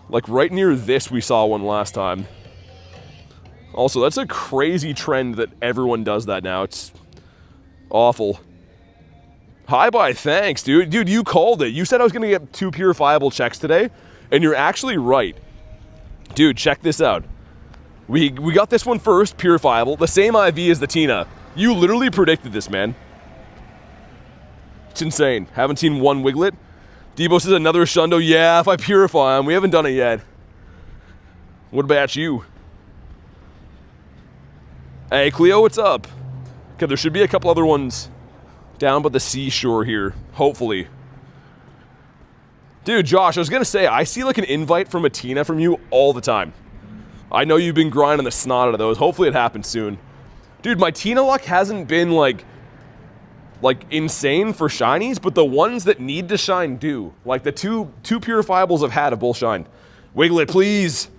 like right near this, we saw one last time. Also, that's a crazy trend that everyone does that now. It's awful. Hi, bye, thanks, dude. Dude, you called it. You said I was going to get 2 purifiable checks today, and you're actually right. Dude, check this out. We got this one first, purifiable, the same IV as the Tina. You literally predicted this, man. It's insane. Haven't seen one Wiglett. Debo says another Shundo. Yeah, if I purify him. We haven't done it yet. What about you? Hey, Cleo, what's up? Okay, there should be a couple other ones down by the seashore here, hopefully. Dude, Josh, I was going to say, I see like an invite from a Tina from you all the time. I know you've been grinding the snot out of those. Hopefully it happens soon. Dude, my Tina luck hasn't been like insane for shinies, but the ones that need to shine do. Like the two purifiables I've had have both shined. Wiglett, please.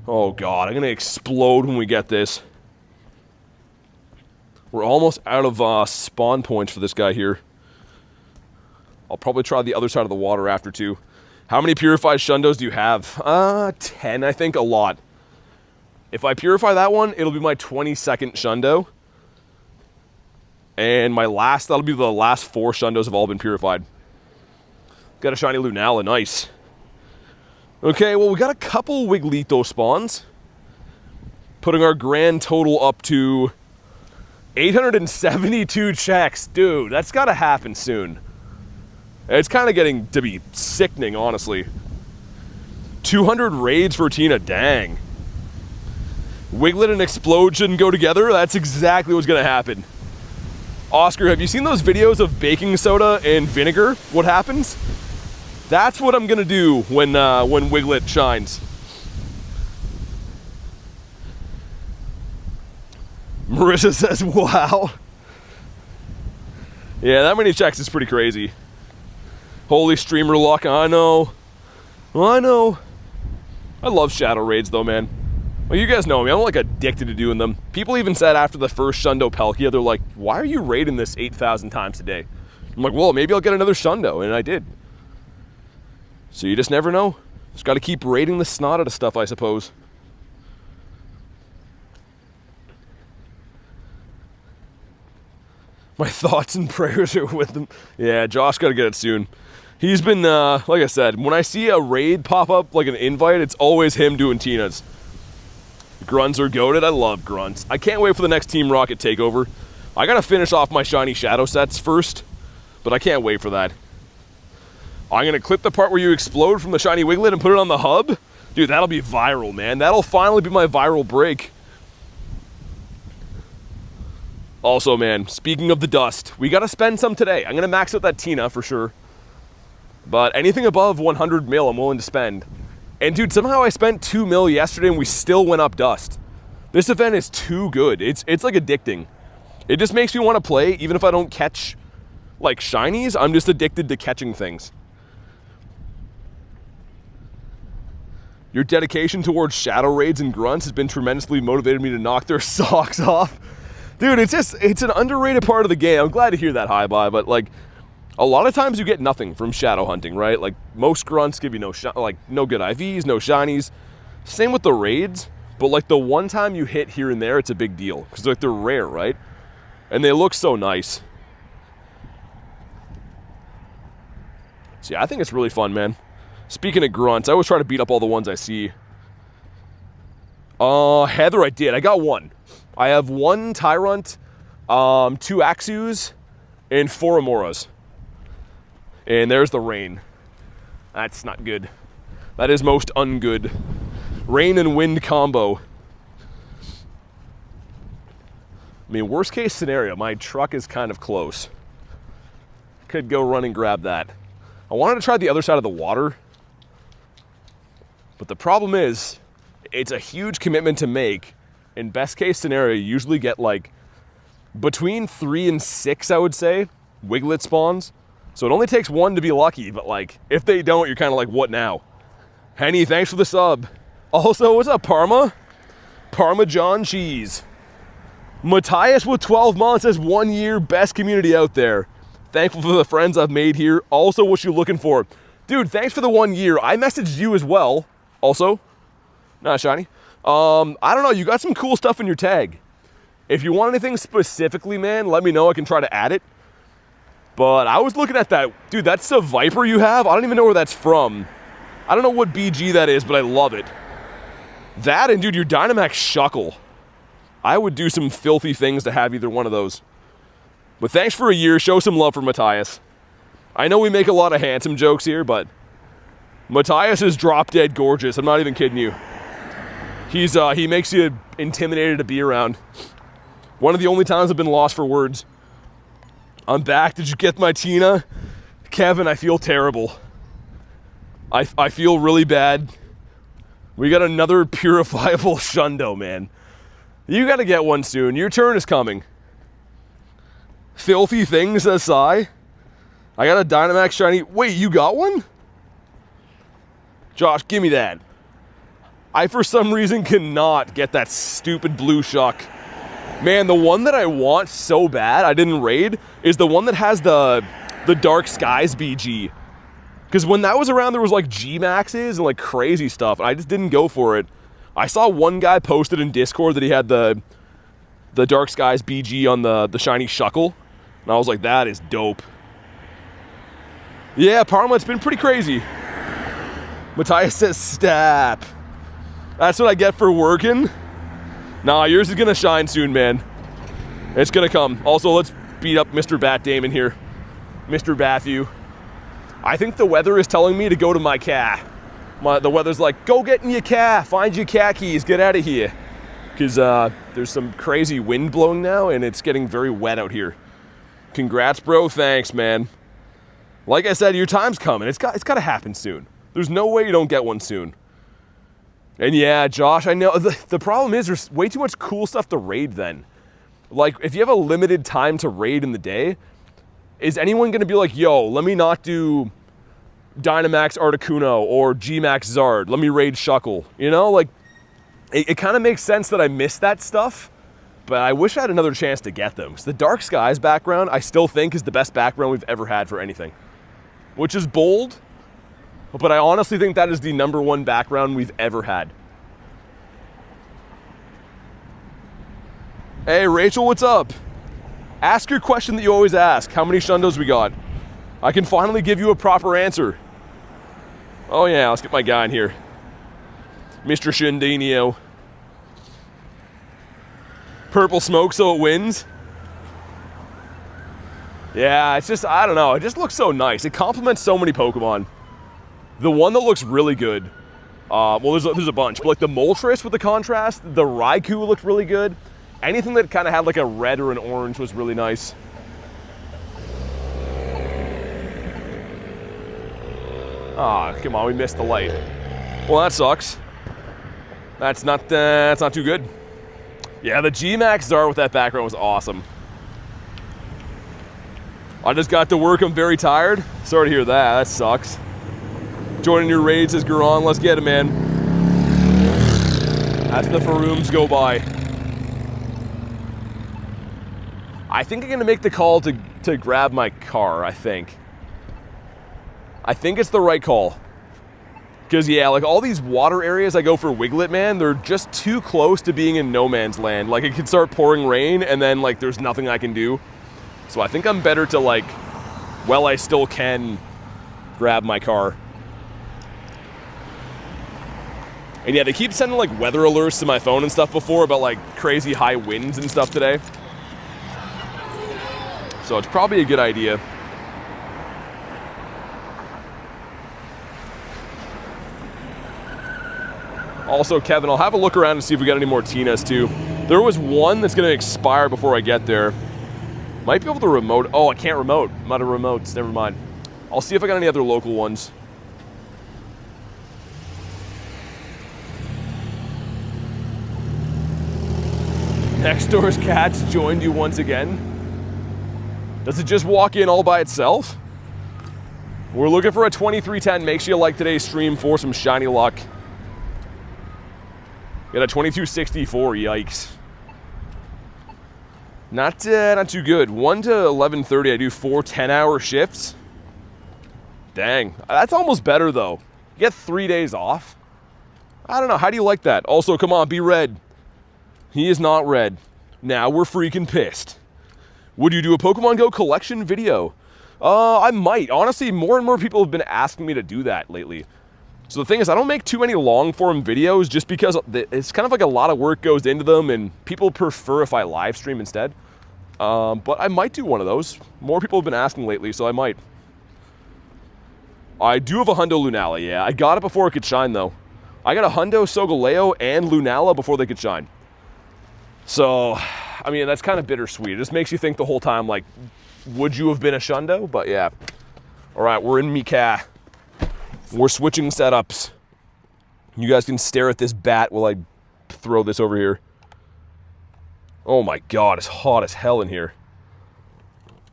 Oh God, I'm gonna explode when we get this. We're almost out of spawn points for this guy here. I'll probably try the other side of the water after too. How many purified Shundos do you have? 10, I think, a lot. If I purify that one, it'll be my 22nd Shundo. And that'll be the last 4 Shundos have all been purified. Got a shiny Lunala, nice. Okay, well, we got a couple Wiglito spawns. Putting our grand total up to 872 checks. Dude, that's gotta happen soon. It's kind of getting to be sickening, honestly. 200 raids for Tina, dang. Wiglett and Explosion go together? That's exactly what's gonna happen. Oscar, have you seen those videos of baking soda and vinegar? What happens? That's what I'm gonna do when Wiglett shines. Marissa says, wow. Yeah, that many checks is pretty crazy. Holy streamer luck, I know. I know. I love shadow raids though, man. Well, you guys know me, I'm like addicted to doing them. People even said after the first Shundo Palkia, they're like, why are you raiding this 8,000 times a day? I'm like, well, maybe I'll get another Shundo, and I did. So you just never know. Just gotta keep raiding the snot out of stuff, I suppose. My thoughts and prayers are with them. Yeah, Josh gotta get it soon. He's been, like I said, when I see a raid pop up, like an invite, it's always him doing Tina's. Grunts are goated. I love grunts. I can't wait for the next Team Rocket takeover. I gotta finish off my shiny shadow sets first, but I can't wait for that. I'm gonna clip the part where you explode from the shiny Wiglett and put it on the hub. Dude, that'll be viral, man. That'll finally be my viral break. Also, man, speaking of the dust, we gotta spend some today. I'm gonna max out that Tina for sure. But anything above 100 mil, I'm willing to spend. And dude, somehow I spent 2 mil yesterday and we still went up dust. This event is too good. It's like addicting. It just makes me want to play, even if I don't catch like shinies. I'm just addicted to catching things. Your dedication towards shadow raids and grunts has been tremendously motivated me to knock their socks off. Dude, it's an underrated part of the game. I'm glad to hear that, hi bye, but like a lot of times you get nothing from shadow hunting, right? Like most grunts give you no good IVs, no shinies. Same with the raids, but like the one time you hit here and there, it's a big deal because like they're rare, right? And they look so nice. So yeah, I think it's really fun, man. Speaking of grunts, I always try to beat up all the ones I see. Heather, I did. I got one. I have one Tyrunt, 2 Axus, and 4 Amoras. And there's the rain. That's not good. That is most ungood. Rain and wind combo. I mean, worst case scenario, my truck is kind of close. Could go run and grab that. I wanted to try the other side of the water, but the problem is, it's a huge commitment to make. In best case scenario, you usually get like between 3 and 6, I would say, Wiglett spawns. So it only takes 1 to be lucky, but like, if they don't, you're kind of like, what now? Henny, thanks for the sub. Also, what's up, Parma? Parmesan cheese. Matthias with 12 months says 1 year, best community out there. Thankful for the friends I've made here. Also, what you looking for? Dude, thanks for the 1 year. I messaged you as well. Also, not shiny. I don't know, you got some cool stuff in your tag. If you want anything specifically, man, let me know. I can try to add it. But I was looking at that. Dude, that's a Viper you have? I don't even know where that's from. I don't know what BG that is, but I love it. That and, dude, your Dynamax Shuckle. I would do some filthy things to have either one of those. But thanks for a year. Show some love for Matthias. I know we make a lot of handsome jokes here, but Matthias is drop dead gorgeous. I'm not even kidding you. He makes you intimidated to be around. One of the only times I've been lost for words. I'm back. Did you get my Tina? Kevin, I feel terrible. I feel really bad. We got another purifiable Shundo, man. You gotta get one soon. Your turn is coming. Filthy things, says Sai. I got a Dynamax shiny. Wait, you got one? Josh, give me that. I, for some reason, cannot get that stupid blue shuck. Man, the one that I want so bad, I didn't raid, is the one that has the Dark Skies BG. Because when that was around, there was like G-Maxes and like crazy stuff. And I just didn't go for it. I saw one guy posted in Discord that he had the Dark Skies BG on the shiny Shuckle. And I was like, that is dope. Yeah, Parma, it's been pretty crazy. Matthias says, stop. That's what I get for working. Nah, yours is gonna shine soon, man. It's gonna come. Also, let's beat up Mr. Bat Damon here. Mr. Bathu. I think the weather is telling me to go to my car. The weather's like, go get in your car, find your car keys, get out of here. Because there's some crazy wind blowing now, and it's getting very wet out here. Congrats, bro. Thanks, man. Like I said, your time's coming. It's got to happen soon. There's no way you don't get one soon. And yeah, Josh, I know. The problem is there's way too much cool stuff to raid then. Like, if you have a limited time to raid in the day, is anyone going to be like, yo, let me not do Dynamax Articuno or G-Max Zard. Let me raid Shuckle. You know, like, it kind of makes sense that I missed that stuff, but I wish I had another chance to get them. 'Cause the Dark Skies background, I still think is the best background we've ever had for anything. Which is bold, but I honestly think that is the #1 background we've ever had. Hey, Rachel, what's up? Ask your question that you always ask. How many Shundos we got? I can finally give you a proper answer. Oh yeah, let's get my guy in here. Mr. Shindinio. Purple smoke so it wins. Yeah, it's just, I don't know. It just looks so nice. It complements so many Pokemon. The one that looks really good, well, there's a bunch, but like the Moltres with the contrast, the Raikou looked really good. Anything that kind of had like a red or an orange was really nice. Ah, come on, we missed the light. Well, that sucks. That's not too good. Yeah, the G-Max Zard with that background was awesome. I just got to work, I'm very tired. Sorry to hear that, that sucks. Joining your raids as Garon, let's get it, man. As the Farooms go by. I think I'm gonna make the call to grab my car, I think. I think it's the right call. Because yeah, like all these water areas I go for Wiglett, man, they're just too close to being in no man's land. Like it could start pouring rain and then like there's nothing I can do. So I think I'm better to like, well, I still can grab my car. And yeah, they keep sending like weather alerts to my phone and stuff before about like crazy high winds and stuff today. So it's probably a good idea. Also, Kevin, I'll have a look around to see if we got any more Tinas too. There was one that's gonna expire before I get there. Might be able to remote. Oh, I can't remote. I'm out of remotes, never mind. I'll see if I got any other local ones. Next door's Cat's joined you once again. Does it just walk in all by itself? We're looking for a 2310. Make sure you like today's stream for some shiny luck. Got a 2264, yikes. Not too good. 1 to 11:30, I do 4 10-hour shifts. Dang, that's almost better though. You get 3 days off. I don't know, how do you like that? Also, come on, be red. He is not red. Now we're freaking pissed. Would you do a Pokemon Go collection video? I might. Honestly, more and more people have been asking me to do that lately. So the thing is, I don't make too many long form videos just because it's kind of like a lot of work goes into them and people prefer if I live stream instead. But I might do one of those. More people have been asking lately, so I might. I do have a Hundo Lunala, yeah. I got it before it could shine though. I got a Hundo Sogaleo and Lunala before they could shine. So, I mean, that's kind of bittersweet. It just makes you think the whole time, like, would you have been a Shundo? But yeah. All right, we're in Mika. We're switching setups. You guys can stare at this bat while I throw this over here. Oh my God, it's hot as hell in here.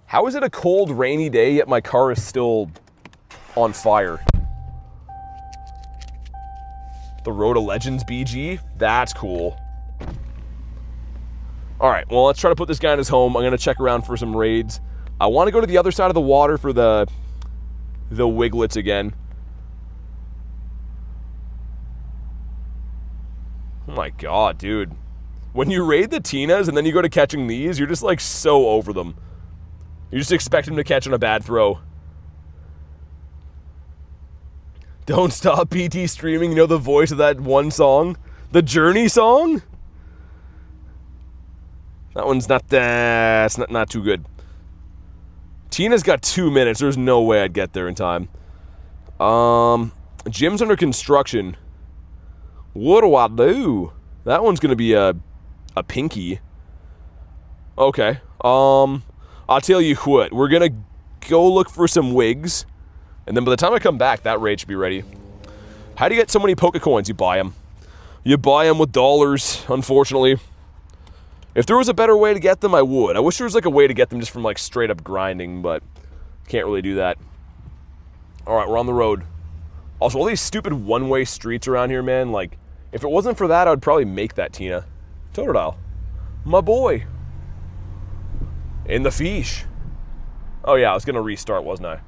How is it a cold, rainy day, yet my car is still on fire? The Road to Legends BG? That's cool. All right, well, let's try to put this guy in his home. I'm gonna check around for some raids. I wanna go to the other side of the water for the Wigletts again. Oh my God, dude. When you raid the Tinas and then you go to catching these, you're just like so over them. You just expect them to catch on a bad throw. Don't stop PT streaming. You know the voice of that one song? The Journey song? That one's not not too good. Tina's got 2 minutes. There's no way I'd get there in time. Gym's under construction. What do I do? That one's gonna be a pinky. Okay. I'll tell you what. We're gonna go look for some wigs, and then by the time I come back, that raid should be ready. How do you get so many Pokecoins? You buy them. You buy them with dollars, unfortunately. If there was a better way to get them, I would. I wish there was like a way to get them just from like straight up grinding, but can't really do that. All right, we're on the road. Also, all these stupid one-way streets around here, man, like, if it wasn't for that, I would probably make that Tina. Totodile. My boy. In the fish. Oh yeah, I was gonna restart, wasn't I?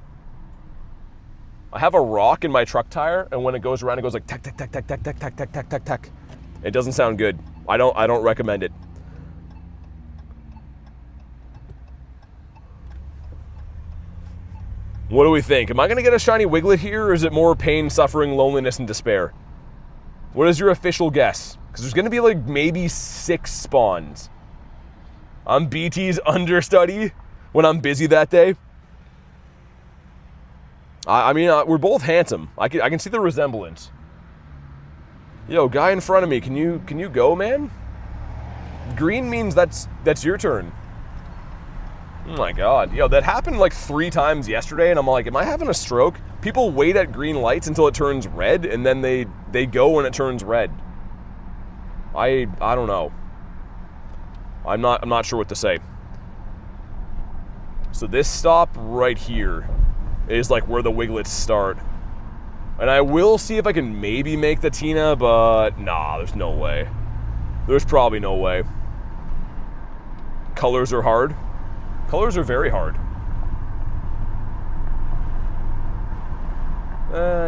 I have a rock in my truck tire, and when it goes around, it goes like tack, tack, tack, tack, tack, tack, tack, tack, tack, tack, tack. It doesn't sound good. I don't recommend it. What do we think? Am I gonna get a shiny Wiglett here, or is it more pain, suffering, loneliness, and despair? What is your official guess? Because there's gonna be like maybe 6 spawns. I'm BT's understudy when I'm busy that day. I mean, we're both handsome. I can see the resemblance. Yo, guy in front of me, can you go, man? Green means that's your turn. Oh my God. Yo, that happened like 3 times yesterday, and I'm like, am I having a stroke? People wait at green lights until it turns red, and then they go when it turns red. I don't know. I'm not sure what to say. So this stop right here is like where the Wigletts start. And I will see if I can maybe make the Tina, but nah, there's no way. There's probably no way. Colors are hard. Colors are very hard.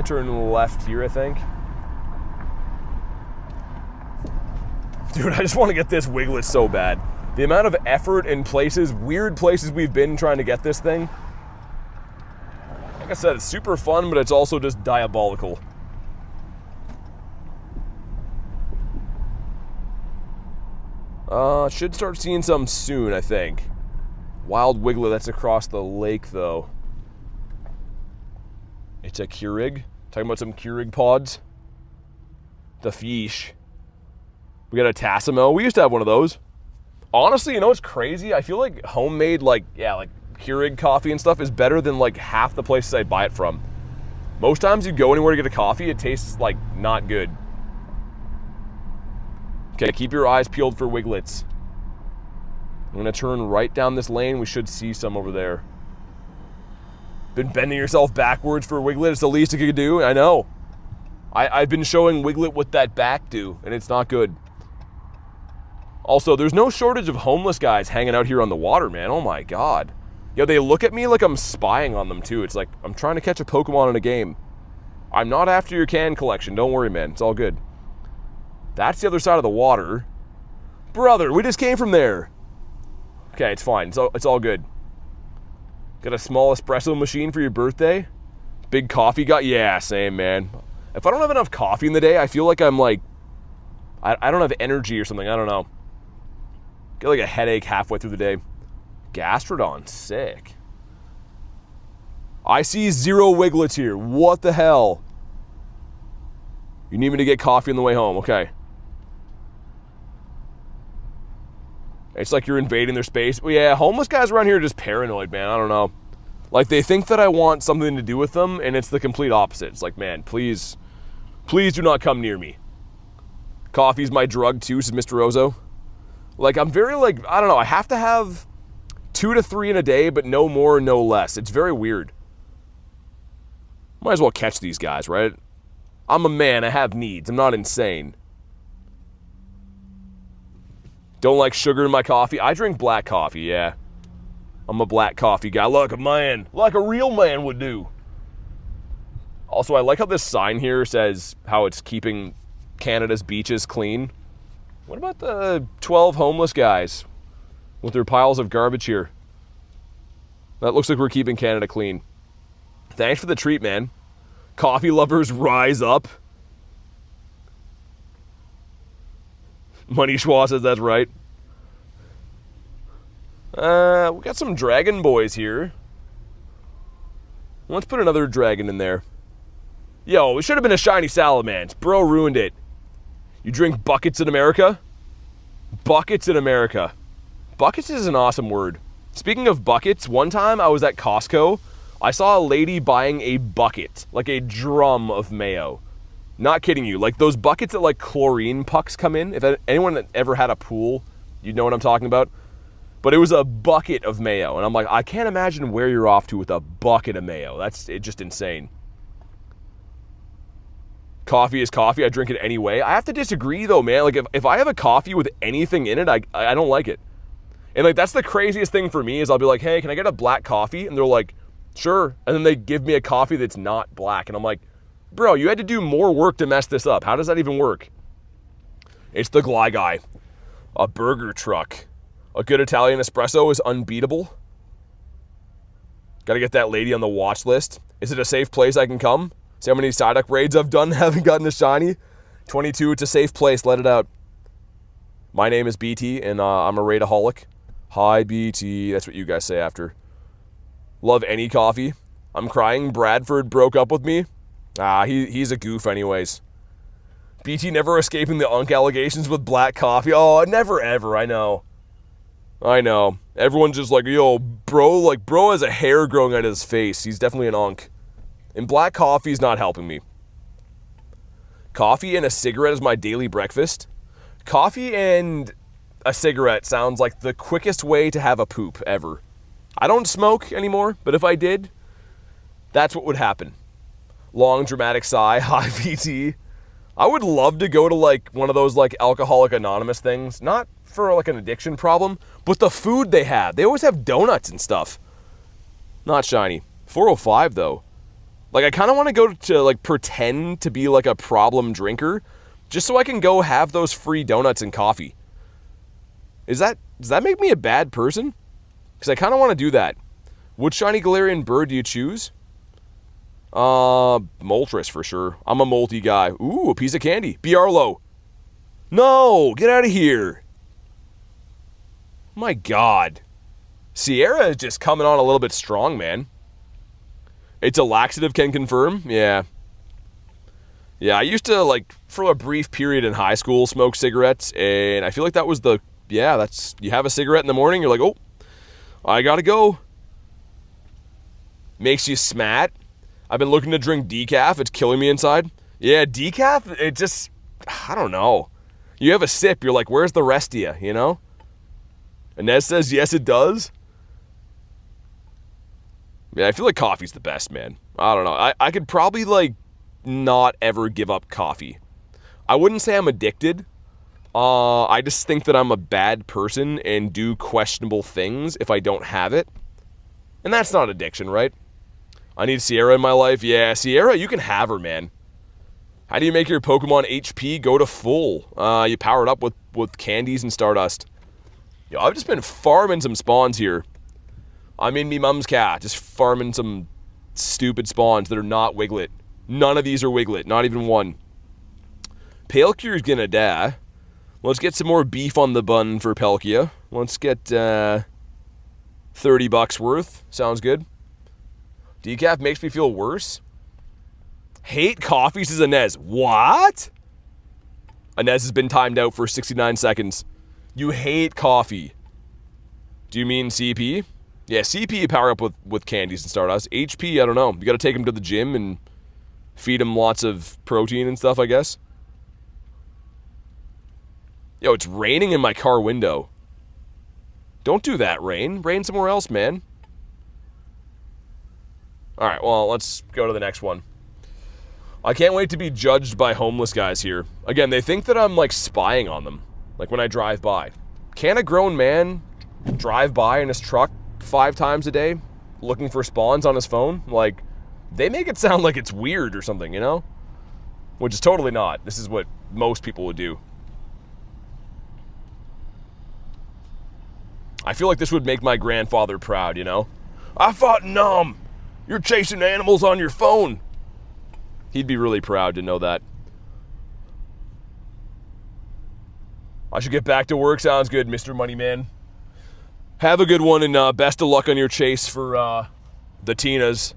Turn left here, I think. Dude, I just want to get this Wiglett so bad. The amount of effort and places, weird places we've been trying to get this thing. Like I said, it's super fun, but it's also just diabolical. Should start seeing some soon, I think. Wild Wiglet, that's across the lake, though. It's a Keurig. Talking about some Keurig pods. The fish. We got a Tassimo. We used to have one of those. Honestly, you know what's crazy? I feel like homemade, like Keurig coffee and stuff is better than, like, half the places I buy it from. Most times you go anywhere to get a coffee, it tastes, like, not good. Okay, keep your eyes peeled for Wiglets. I'm gonna turn right down this lane. We should see some over there. Been bending yourself backwards for a Wiglet. It's the least you could do. I know. I've been showing Wiglet what that back do, and it's not good. Also, there's no shortage of homeless guys hanging out here on the water, man. Oh my god. Yo, they look at me like I'm spying on them too. It's like, I'm trying to catch a Pokemon in a game. I'm not after your can collection. Don't worry, man. It's all good. That's the other side of the water. Brother, we just came from there. Okay, it's fine. It's all good. Got a small espresso machine for your birthday? Big coffee guy? Yeah, same, man. If I don't have enough coffee in the day, I feel like I'm like, I don't have energy or something. I don't know. Get like a headache halfway through the day. Gastrodon, sick. I see 0 Wiglets here. What the hell? You need me to get coffee on the way home. Okay. It's like you're invading their space. Well, yeah, homeless guys around here are just paranoid, man. I don't know. Like, they think that I want something to do with them, and it's the complete opposite. It's like, man, please do not come near me. Coffee's my drug, too, says Mr. Ozo. Like, I'm very, like, I don't know. I have to have 2 to 3 in a day, but no more, no less. It's very weird. Might as well catch these guys, right? I'm a man. I have needs. I'm not insane. Don't like sugar in my coffee. I drink black coffee, yeah. I'm a black coffee guy. Like a man. Like a real man would do. Also, I like how this sign here says how it's keeping Canada's beaches clean. What about the 12 homeless guys with their piles of garbage here? That looks like we're keeping Canada clean. Thanks for the treat, man. Coffee lovers rise up. Money Schwa says that's right. We got some dragon boys here. Let's put another dragon in there. Yo, it should have been a shiny salamence. Bro ruined it. You drink buckets in America? Buckets in America. Buckets is an awesome word. Speaking of buckets, one time I was at Costco. I saw a lady buying a bucket, like a drum of mayo. Not kidding you. Like those buckets that like chlorine pucks come in. If anyone that ever had a pool, you'd know what I'm talking about. But it was a bucket of mayo. And I'm like, I can't imagine where you're off to with a bucket of mayo. That's just insane. Coffee is coffee. I drink it anyway. I have to disagree though, man. Like if I have a coffee with anything in it, I don't like it. And like that's the craziest thing for me is I'll be like, hey, can I get a black coffee? And they're like, sure. And then they give me a coffee that's not black. And I'm like, bro, you had to do more work to mess this up. How does that even work? It's the Gly Guy. A burger truck. A good Italian espresso is unbeatable. Gotta get that lady on the watch list. Is it a safe place I can come? See how many Psyduck raids I've done, haven't gotten a shiny? 22, it's a safe place, let it out. My name is BT, and I'm a raidaholic. Hi, BT, that's what you guys say after. Love any coffee. I'm crying, Bradford broke up with me. He's a goof anyways. BT never escaping the unk allegations with black coffee. Oh, never ever, I know. Everyone's just like, yo, bro has a hair growing out of his face. He's definitely an unk. And black coffee's not helping me. Coffee and a cigarette is my daily breakfast. Coffee and a cigarette sounds like the quickest way to have a poop ever. I don't smoke anymore, but if I did, that's what would happen. Long dramatic sigh, hi VT. I would love to go to like one of those like Alcoholic Anonymous things, not for like an addiction problem, but the food they have. They always have donuts and stuff. Not shiny. 405 though. Like I kind of want to go to like pretend to be like a problem drinker just so I can go have those free donuts and coffee. Does that make me a bad person? Because I kind of want to do that. Which shiny Galarian bird do you choose? Moltres for sure. I'm a Molty guy. Ooh, a piece of candy. Biarlo. No, get out of here. My God. Sierra is just coming on a little bit strong, man. It's a laxative, can confirm. Yeah. Yeah, I used to, like, for a brief period in high school, smoke cigarettes, and I feel like that was the, yeah, that's, you have a cigarette in the morning, you're like, oh, I gotta go. Makes you smat. I've been looking to drink decaf, it's killing me inside. Yeah, decaf, it just, I don't know. You have a sip, you're like, where's the rest of you, you know? Inez says, yes, it does. Yeah, I feel like coffee's the best, man. I don't know. I could probably, like, not ever give up coffee. I wouldn't say I'm addicted. I just think that I'm a bad person and do questionable things if I don't have it. And that's not addiction, right? I need Sierra in my life. Yeah, Sierra, you can have her, man. How do you make your Pokemon HP go to full? You power it up with candies and Stardust. Yo, I've just been farming some spawns here. I'm in me mum's cat, just farming some stupid spawns that are not Wiglet. None of these are Wiglet, not even one. Palkia's gonna die. Let's get some more beef on the bun for Palkia. Let's get 30 bucks worth. Sounds good. Decaf makes me feel worse. Hate coffee, says Inez. What? Inez has been timed out for 69 seconds. You hate coffee. Do you mean CP? Yeah, CP you power up with candies and Stardust. HP, I don't know. You gotta take him to the gym and feed him lots of protein and stuff, I guess. Yo, it's raining in my car window. Don't do that, rain. Rain somewhere else, man. Alright, well, let's go to the next one. I can't wait to be judged by homeless guys here. Again, they think that I'm, like, spying on them. Like, when I drive by. Can a grown man drive by in his truck 5 times a day looking for spawns on his phone? Like, they make it sound like it's weird or something, you know? Which is totally not. This is what most people would do. I feel like this would make my grandfather proud, you know? I fought in Nam. You're chasing animals on your phone. He'd be really proud to know that. I should get back to work. Sounds good, Mr. Moneyman. Have a good one, and best of luck on your chase for the Tinas.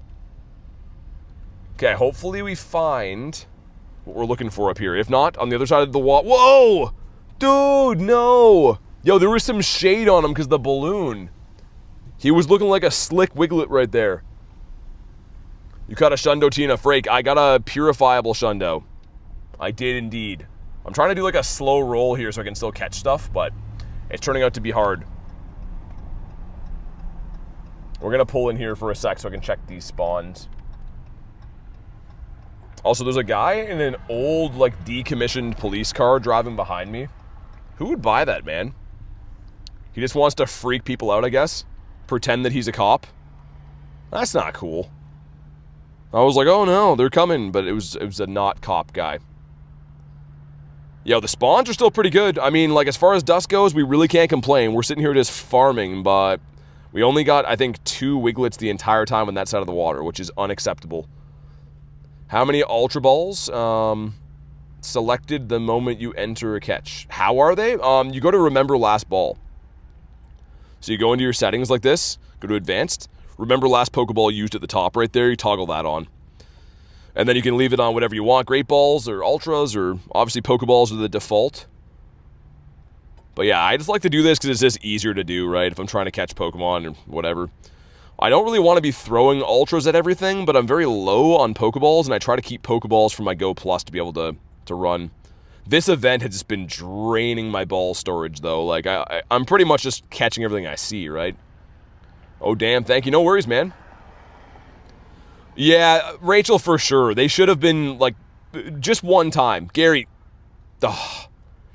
Okay, hopefully we find what we're looking for up here. If not, on the other side of the wall. Whoa! Dude, no! Yo, there was some shade on him because the balloon. He was looking like a slick Wiglet right there. You caught a Shundo Tina Frake. I got a purifiable Shundo. I did indeed. I'm trying to do like a slow roll here so I can still catch stuff, but it's turning out to be hard. We're gonna pull in here for a sec so I can check these spawns. Also, there's a guy in an old, like, decommissioned police car driving behind me. Who would buy that, man? He just wants to freak people out, I guess. Pretend that he's a cop. That's not cool. I was like, oh no, they're coming, but it was a not cop guy. Yo, the spawns are still pretty good. I mean, like, as far as dust goes, we really can't complain. We're sitting here just farming, but we only got, I think, 2 Wiglets the entire time on that side of the water, which is unacceptable. How many Ultra Balls? Selected the moment you enter a catch. How are they? You go to Remember Last Ball. So you go into your settings like this, go to Advanced, Remember Last Pokeball used at the top right there, you toggle that on. And then you can leave it on whatever you want, Great Balls or Ultras, or obviously Pokeballs are the default. But yeah, I just like to do this because it's just easier to do, right? If I'm trying to catch Pokemon or whatever. I don't really want to be throwing Ultras at everything, but I'm very low on Pokeballs, and I try to keep Pokeballs for my Go Plus to be able to run. This event has just been draining my ball storage, though. Like, I'm pretty much just catching everything I see, right? Oh, damn, thank you. No worries, man. Yeah, Rachel, for sure. They should have been, like, just one time. Gary,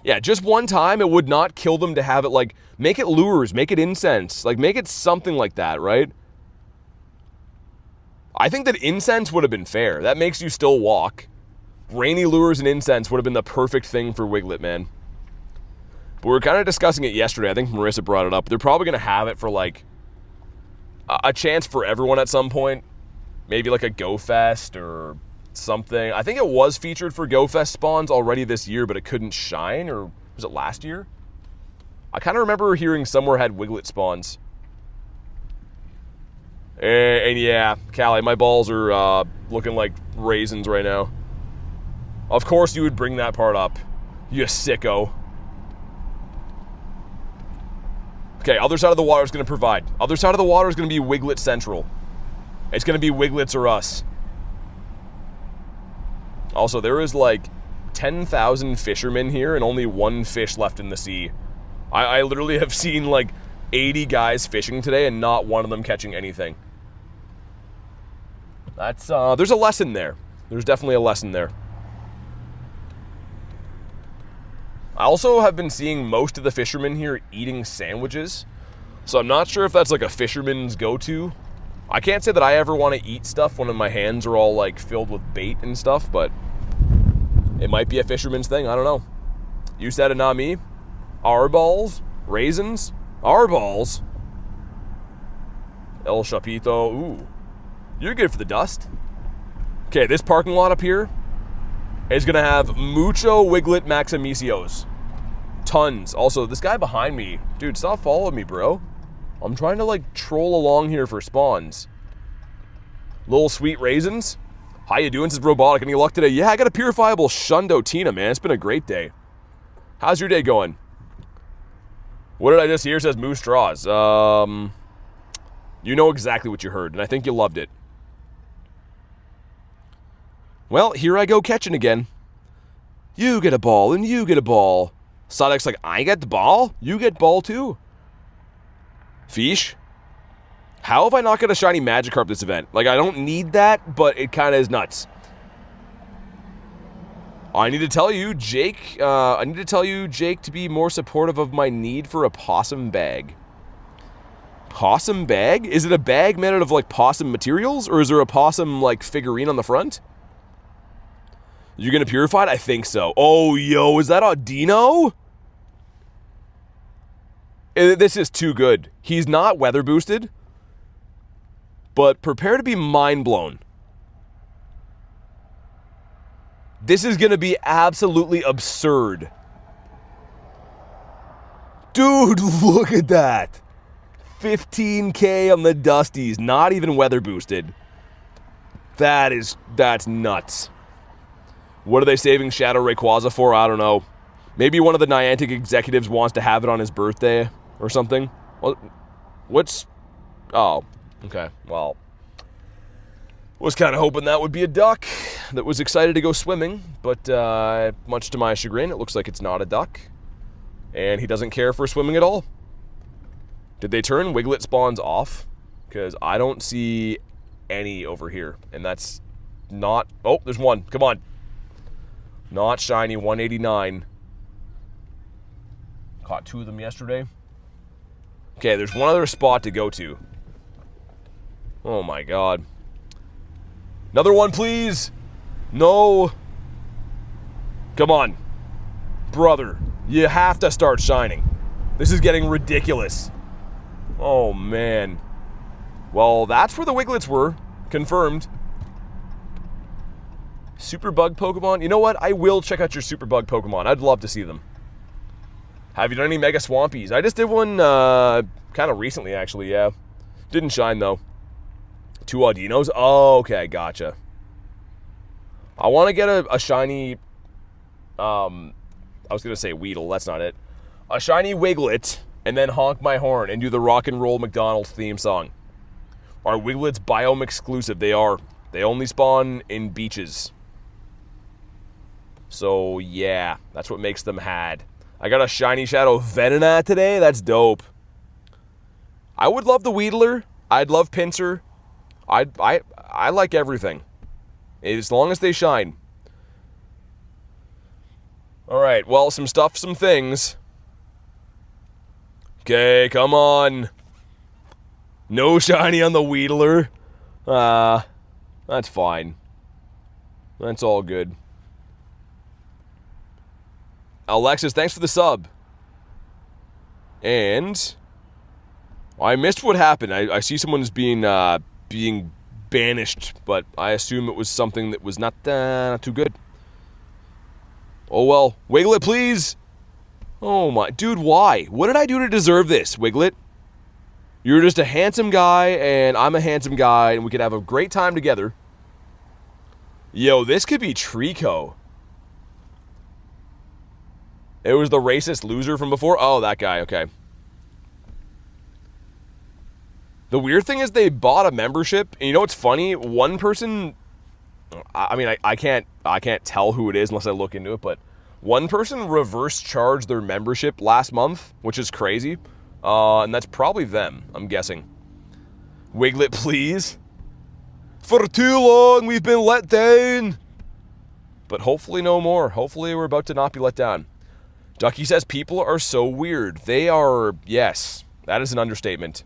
yeah, just one time. It would not kill them to have it, like, make it lures, make it incense. Like, make it something like that, right? I think that incense would have been fair. That makes you still walk. Rainy lures and incense would have been the perfect thing for Wiglet, man. But we were kind of discussing it yesterday. I think Marissa brought it up. They're probably going to have it for, like, a chance for everyone at some point. Maybe like a Go Fest or something. I think it was featured for Go Fest spawns already this year, but it couldn't shine, or was it last year? I kind of remember hearing somewhere had Wiglett spawns. And yeah, Callie, my balls are looking like raisins right now. Of course you would bring that part up, you sicko. Okay, other side of the water is going to provide. Other side of the water is going to be Wiglett Central. It's going to be Wigletts or us. Also, there is like 10,000 fishermen here and only one fish left in the sea. I literally have seen like 80 guys fishing today and not one of them catching anything. That's, there's a lesson there. There's definitely a lesson there. I also have been seeing most of the fishermen here eating sandwiches. So I'm not sure if that's like a fisherman's go-to. I can't say that I ever want to eat stuff when my hands are all like filled with bait and stuff, but it might be a fisherman's thing. I don't know. You said it, not me. Our balls, raisins, our balls. El Chapito. Ooh, you're good for the dust. Okay, this parking lot up here is gonna have mucho Wiglett Maximicios. Tons. Also, this guy behind me, dude, stop following me, bro. I'm trying to like troll along here for spawns. Little sweet raisins. How you doing? This is Robotic. Any luck today? Yeah, I got a purifiable Shundo Tina, man. It's been a great day. How's your day going? What did I just hear? It says moose straws. You know exactly what you heard, and I think you loved it. Well, here I go catching again. You get a ball, and you get a ball. Sodek's like, I get the ball? You get ball too? Fish? How have I not got a shiny Magikarp this event? Like, I don't need that, but it kind of is nuts. I need to tell you, Jake, to be more supportive of my need for a possum bag. Possum bag? Is it a bag made out of, like, possum materials? Or is there a possum, like, figurine on the front? You gonna purify it? I think so. Oh, yo, is that Audino? This is too good. He's not weather boosted, but prepare to be mind blown. This is gonna be absolutely absurd. Dude, look at that. 15K on the Dusties, not even weather boosted. That's nuts. What are they saving Shadow Rayquaza for? I don't know. Maybe one of the Niantic executives wants to have it on his birthday or something. Well, what's... Oh, okay. Well, was kind of hoping that would be a duck that was excited to go swimming, but much to my chagrin, it looks like it's not a duck, and he doesn't care for swimming at all. Did they turn Wiglett spawns off? Because I don't see any over here, and that's not... Oh, there's one. Come on. Not shiny, 189. Caught two of them yesterday. Okay, there's one other spot to go to. Oh my god. Another one, please. No. Come on. Brother, you have to start shining. This is getting ridiculous. Oh, man. Well, that's where the Wigletts were. Confirmed. Super Bug Pokemon? You know what? I will check out your Super Bug Pokemon. I'd love to see them. Have you done any Mega Swampies? I just did one kind of recently, actually, yeah. Didn't shine, though. 2 Audinos? Oh, okay, gotcha. I want to get a shiny... I was going to say Weedle, that's not it. A shiny Wiglett, and then honk my horn and do the rock and roll McDonald's theme song. Are Wigletts biome exclusive? They are. They only spawn in beaches. So, yeah, that's what makes them had. I got a shiny Shadow Venonat today. That's dope. I would love the Weedler. I'd love Pinsir. I like everything. As long as they shine. Alright, well, some stuff, some things. Okay, come on. No shiny on the Weedler. That's fine. That's all good. Alexis, thanks for the sub. And I missed what happened. I see someone's being banished, but I assume it was something that was not too good. Oh well. Wiglett, please. Oh my, dude, why? What did I do to deserve this, Wiglet? You're just a handsome guy, and I'm a handsome guy, and we could have a great time together. Yo, this could be Trico. It was the racist loser from before? Oh, that guy, okay. The weird thing is they bought a membership, and you know what's funny? One person, I mean, I can't tell who it is unless I look into it, but one person reverse charged their membership last month, which is crazy. And that's probably them, I'm guessing. Wiglet, please. For too long, we've been let down. But hopefully no more. Hopefully we're about to not be let down. Ducky says people are so weird. They are, yes, that is an understatement.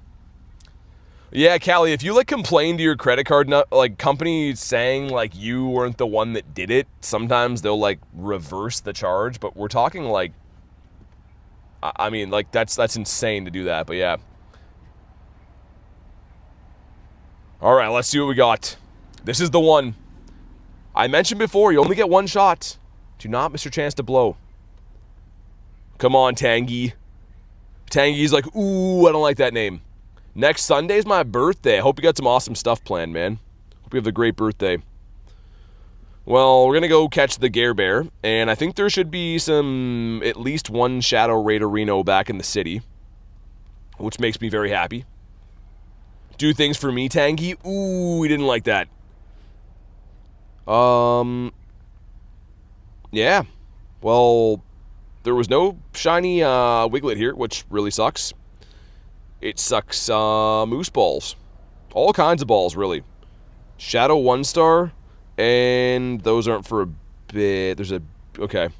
Yeah, Callie, if you like complain to your credit card like company saying like you weren't the one that did it, sometimes they'll like reverse the charge, but we're talking like, I mean, like that's insane to do that, but yeah. All right, let's see what we got. This is the one. I mentioned before, you only get one shot. Do not miss your chance to blow. Come on, Tangy. Tangy's like, ooh, I don't like that name. Next Sunday's my birthday. I hope you got some awesome stuff planned, man. Hope you have a great birthday. Well, we're going to go catch the Gare Bear, and I think there should be at least one Shadow Raiderino back in the city, which makes me very happy. Do things for me, Tangy. Ooh, we didn't like that. Yeah. Well, there was no shiny Wiglett here, which really sucks. It sucks moose balls. All kinds of balls, really. Shadow 1-star, and those aren't for a bit. Okay.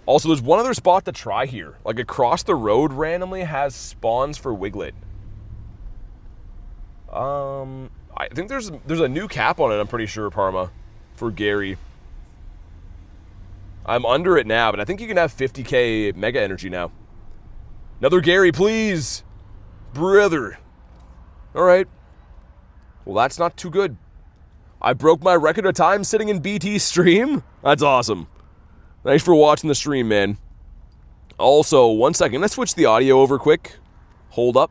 Also, there's one other spot to try here. Like, across the road randomly has spawns for Wiglett. I think there's a new cap on it, I'm pretty sure, Parma, for Gary. I'm under it now, but I think you can have 50k Mega Energy now. Another Gary, please! Brother. Alright. Well, that's not too good. I broke my record of time sitting in BT's stream? That's awesome. Thanks for watching the stream, man. Also, one second. Let's switch the audio over quick. Hold up.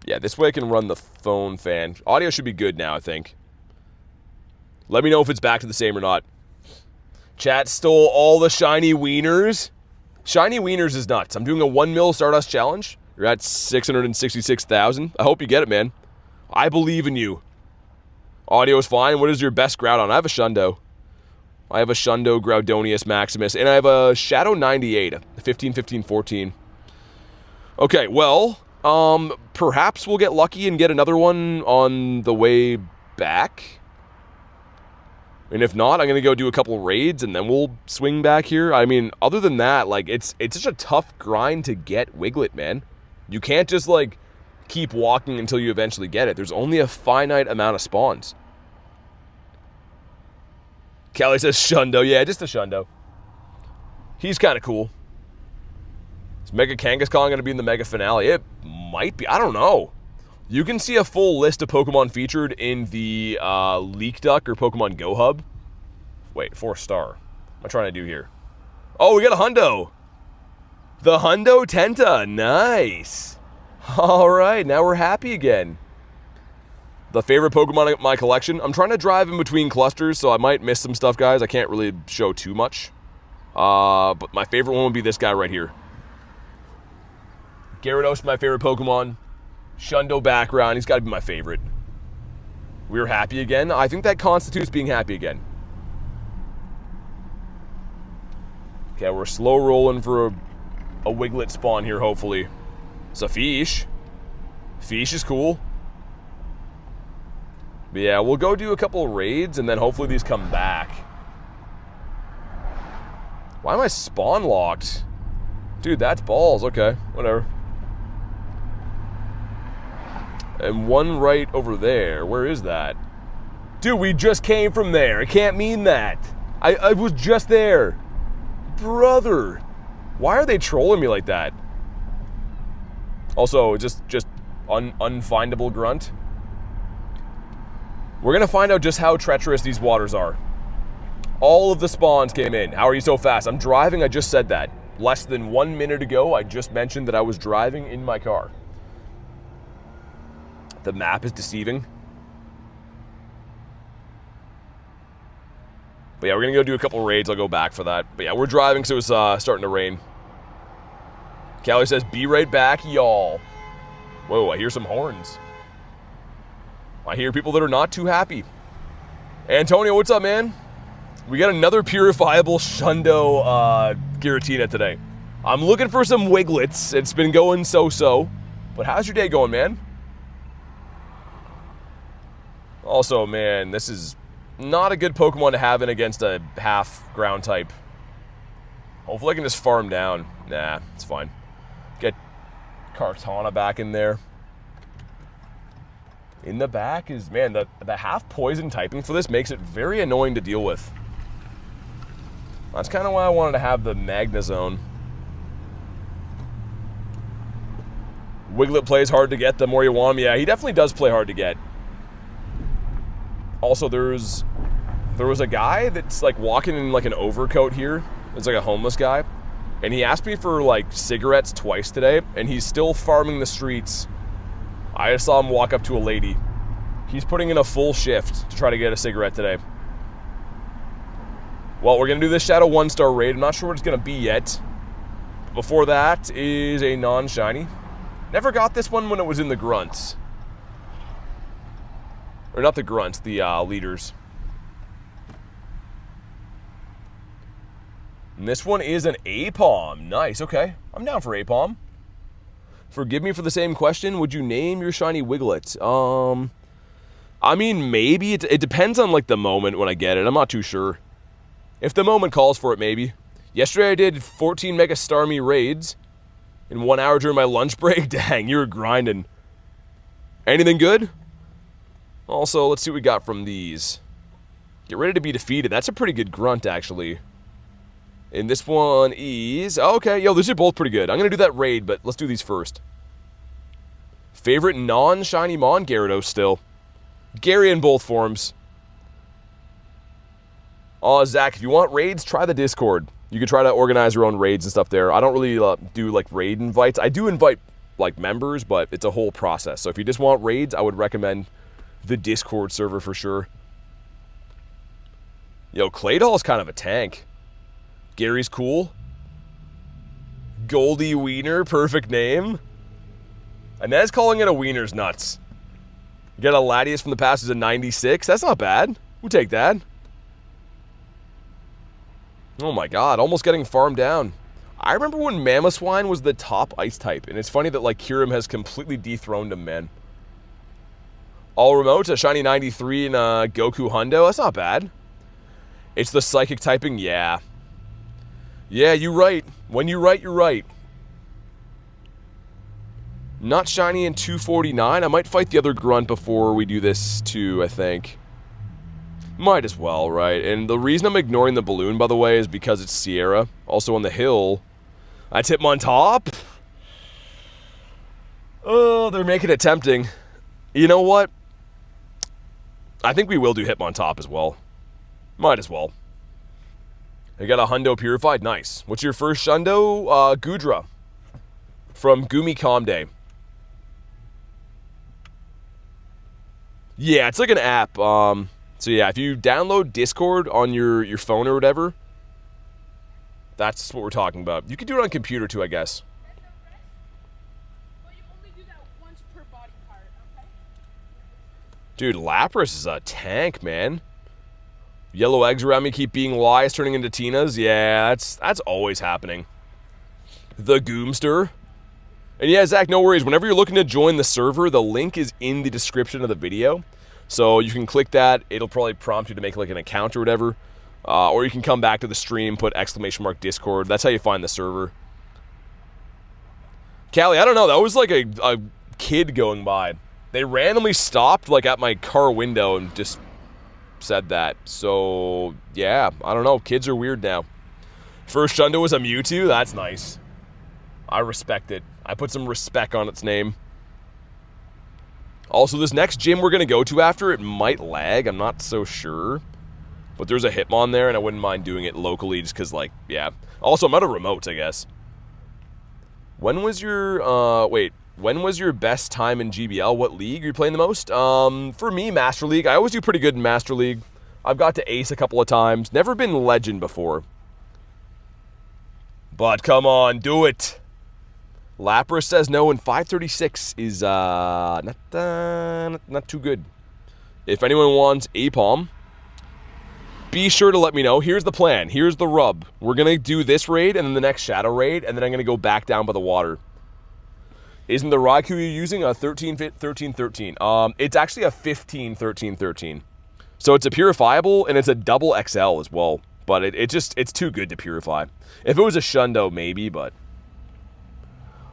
Yeah, this way I can run the phone fan. Audio should be good now, I think. Let me know if it's back to the same or not. Chat stole all the shiny wieners. Shiny wieners is nuts. I'm doing a 1 mil Stardust challenge. You're at 666,000. I hope you get it, man. I believe in you. Audio is fine. What is your best Groudon? I have a Shundo. I have a Shundo, Groudonius, Maximus, and I have a Shadow 98, 15, 15, 14. Okay, well, perhaps we'll get lucky and get another one on the way back. And if not, I'm going to go do a couple raids, and then we'll swing back here. I mean, other than that, like, it's such a tough grind to get Wiglett, man. You can't just, like, keep walking until you eventually get it. There's only a finite amount of spawns. Kelly says Shundo. Yeah, just a Shundo. He's kind of cool. Is Mega Kangaskhan going to be in the Mega Finale? It might be. I don't know. You can see a full list of Pokemon featured in the Leak Duck or Pokemon Go Hub. Wait, 4-star. What am I trying to do here? Oh, we got a Hundo. The Hundo Tenta. Nice. All right, now we're happy again. The favorite Pokemon in my collection. I'm trying to drive in between clusters, so I might miss some stuff, guys. I can't really show too much. But my favorite one would be this guy right here. Gyarados, my favorite Pokemon. Shundo background, he's got to be my favorite. We're happy again. I think that constitutes being happy again. Okay, we're slow rolling for a Wiglett spawn here, hopefully. It's a Fish. Fish is cool. But yeah, we'll go do a couple of raids, and then hopefully these come back. Why am I spawn locked? Dude, that's balls. Okay, whatever. And one right over there. Where is that? Dude, we just came from there. It can't mean that. I was just there. Brother. Why are they trolling me like that? Also, just unfindable grunt. We're going to find out just how treacherous these waters are. All of the spawns came in. How are you so fast? I'm driving, I just said that. Less than 1 minute ago, I just mentioned that I was driving in my car. The map is deceiving. But yeah, we're going to go do a couple raids. I'll go back for that. But yeah, we're driving, so it's starting to rain. Callie says, be right back, y'all. Whoa, I hear some horns. I hear people that are not too happy. Antonio, what's up, man? We got another purifiable Shundo Giratina today. I'm looking for some Wigletts. It's been going so-so. But how's your day going, man? Also, man, this is not a good Pokemon to have in against a half ground type. Hopefully I can just farm down. Nah, it's fine. Get Kartana back in there. In the back is, man, the half poison typing for this makes it very annoying to deal with. That's kind of why I wanted to have the Magnezone. Wiglett plays hard to get the more you want him. Yeah, he definitely does play hard to get. Also, there was a guy that's like walking in like an overcoat here. It's like a homeless guy. And he asked me for like cigarettes twice today, and he's still farming the streets. I just saw him walk up to a lady. He's putting in a full shift to try to get a cigarette today. Well, we're going to do this Shadow 1-star raid. I'm not sure what it's going to be yet. Before that is a non-shiny. Never got this one when it was in the grunts. Or not the grunts, the leaders. And this one is an Apom. Nice, okay. I'm down for Apom. Forgive me for the same question. Would you name your shiny Wiglett? I mean, maybe. It depends on, like, the moment when I get it. I'm not too sure. If the moment calls for it, maybe. Yesterday I did 14 Mega Starmie raids in 1 hour during my lunch break. Dang, you were grinding. Anything good? Also, let's see what we got from these. Get ready to be defeated. That's a pretty good grunt, actually. And this one is... Okay, yo, these are both pretty good. I'm going to do that raid, but let's do these first. Favorite non-shiny Mon? Gyarados still. Gary in both forms. Zach, if you want raids, try the Discord. You can try to organize your own raids and stuff there. I don't really do, like, raid invites. I do invite, like, members, but it's a whole process. So if you just want raids, I would recommend the Discord server for sure. Yo, Claydol's kind of a tank. Gary's cool. Goldie Wiener, perfect name. Inez calling it a Wiener's nuts. You got a Latias from the past who's a 96. That's not bad. We'll take that. Oh my god, almost getting farmed down. I remember when Mamoswine was the top ice type, and it's funny that, like, Kyurem has completely dethroned him, man. All remote, a shiny 93 and a Goku Hundo. That's not bad. It's the psychic typing, yeah. Yeah, you're right. When you're right, you're right. Not shiny in 249. I might fight the other grunt before we do this too, I think. Might as well, right? And the reason I'm ignoring the balloon, by the way, is because it's Sierra. Also on the hill. That's Hitmontop. Oh, they're making it tempting. You know what? I think we will do Hitmontop as well. Might as well. I got a Hundo Purified. Nice. What's your first Shundo? Gudra. From Gumi Comday. Yeah, it's like an app. So yeah, if you download Discord on your phone or whatever, that's what we're talking about. You can do it on computer too, I guess. Well, you only do that once per body part, okay? Dude, Lapras is a tank, man. Yellow eggs around me keep being lies, turning into Tinas. Yeah, that's always happening. The Goomster. And yeah, Zach, no worries. Whenever you're looking to join the server, the link is in the description of the video. So you can click that. It'll probably prompt you to make like an account or whatever. Or you can come back to the stream, put !Discord. That's how you find the server. Callie, I don't know. That was like a kid going by. They randomly stopped like at my car window and just said that. So yeah, I don't know. Kids are weird now. First Shundo was a Mewtwo. That's nice. I respect it. I put some respect on its name. Also, this next gym we're going to go to after, it might lag. I'm not so sure. But there's a Hitmon there, and I wouldn't mind doing it locally just because, like, yeah. Also, I'm out of remotes, I guess. When was your, when was your best time in GBL? What league are you playing the most? For me, Master League. I always do pretty good in Master League. I've got to Ace a couple of times. Never been Legend before. But come on, do it. Lapras says no, and 536 is not too good. If anyone wants Apom, be sure to let me know. Here's the plan. Here's the rub. We're going to do this raid and then the next Shadow raid, and then I'm going to go back down by the water. Isn't the Raikou you're using a 13-13? It's actually a 15-13-13. So it's a purifiable, and it's a double XL as well. But it's too good to purify. If it was a Shundo, maybe, but...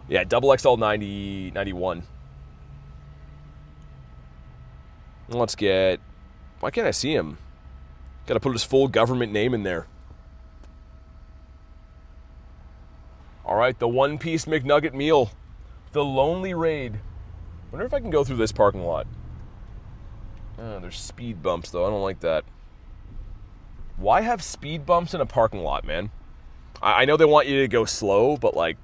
yeah, double XL 91. Let's get... why can't I see him? Gotta put his full government name in there. Alright, the One Piece McNugget meal. The Lonely Raid. Wonder if I can go through this parking lot. Oh, there's speed bumps, though. I don't like that. Why have speed bumps in a parking lot, man? I know they want you to go slow, but, like...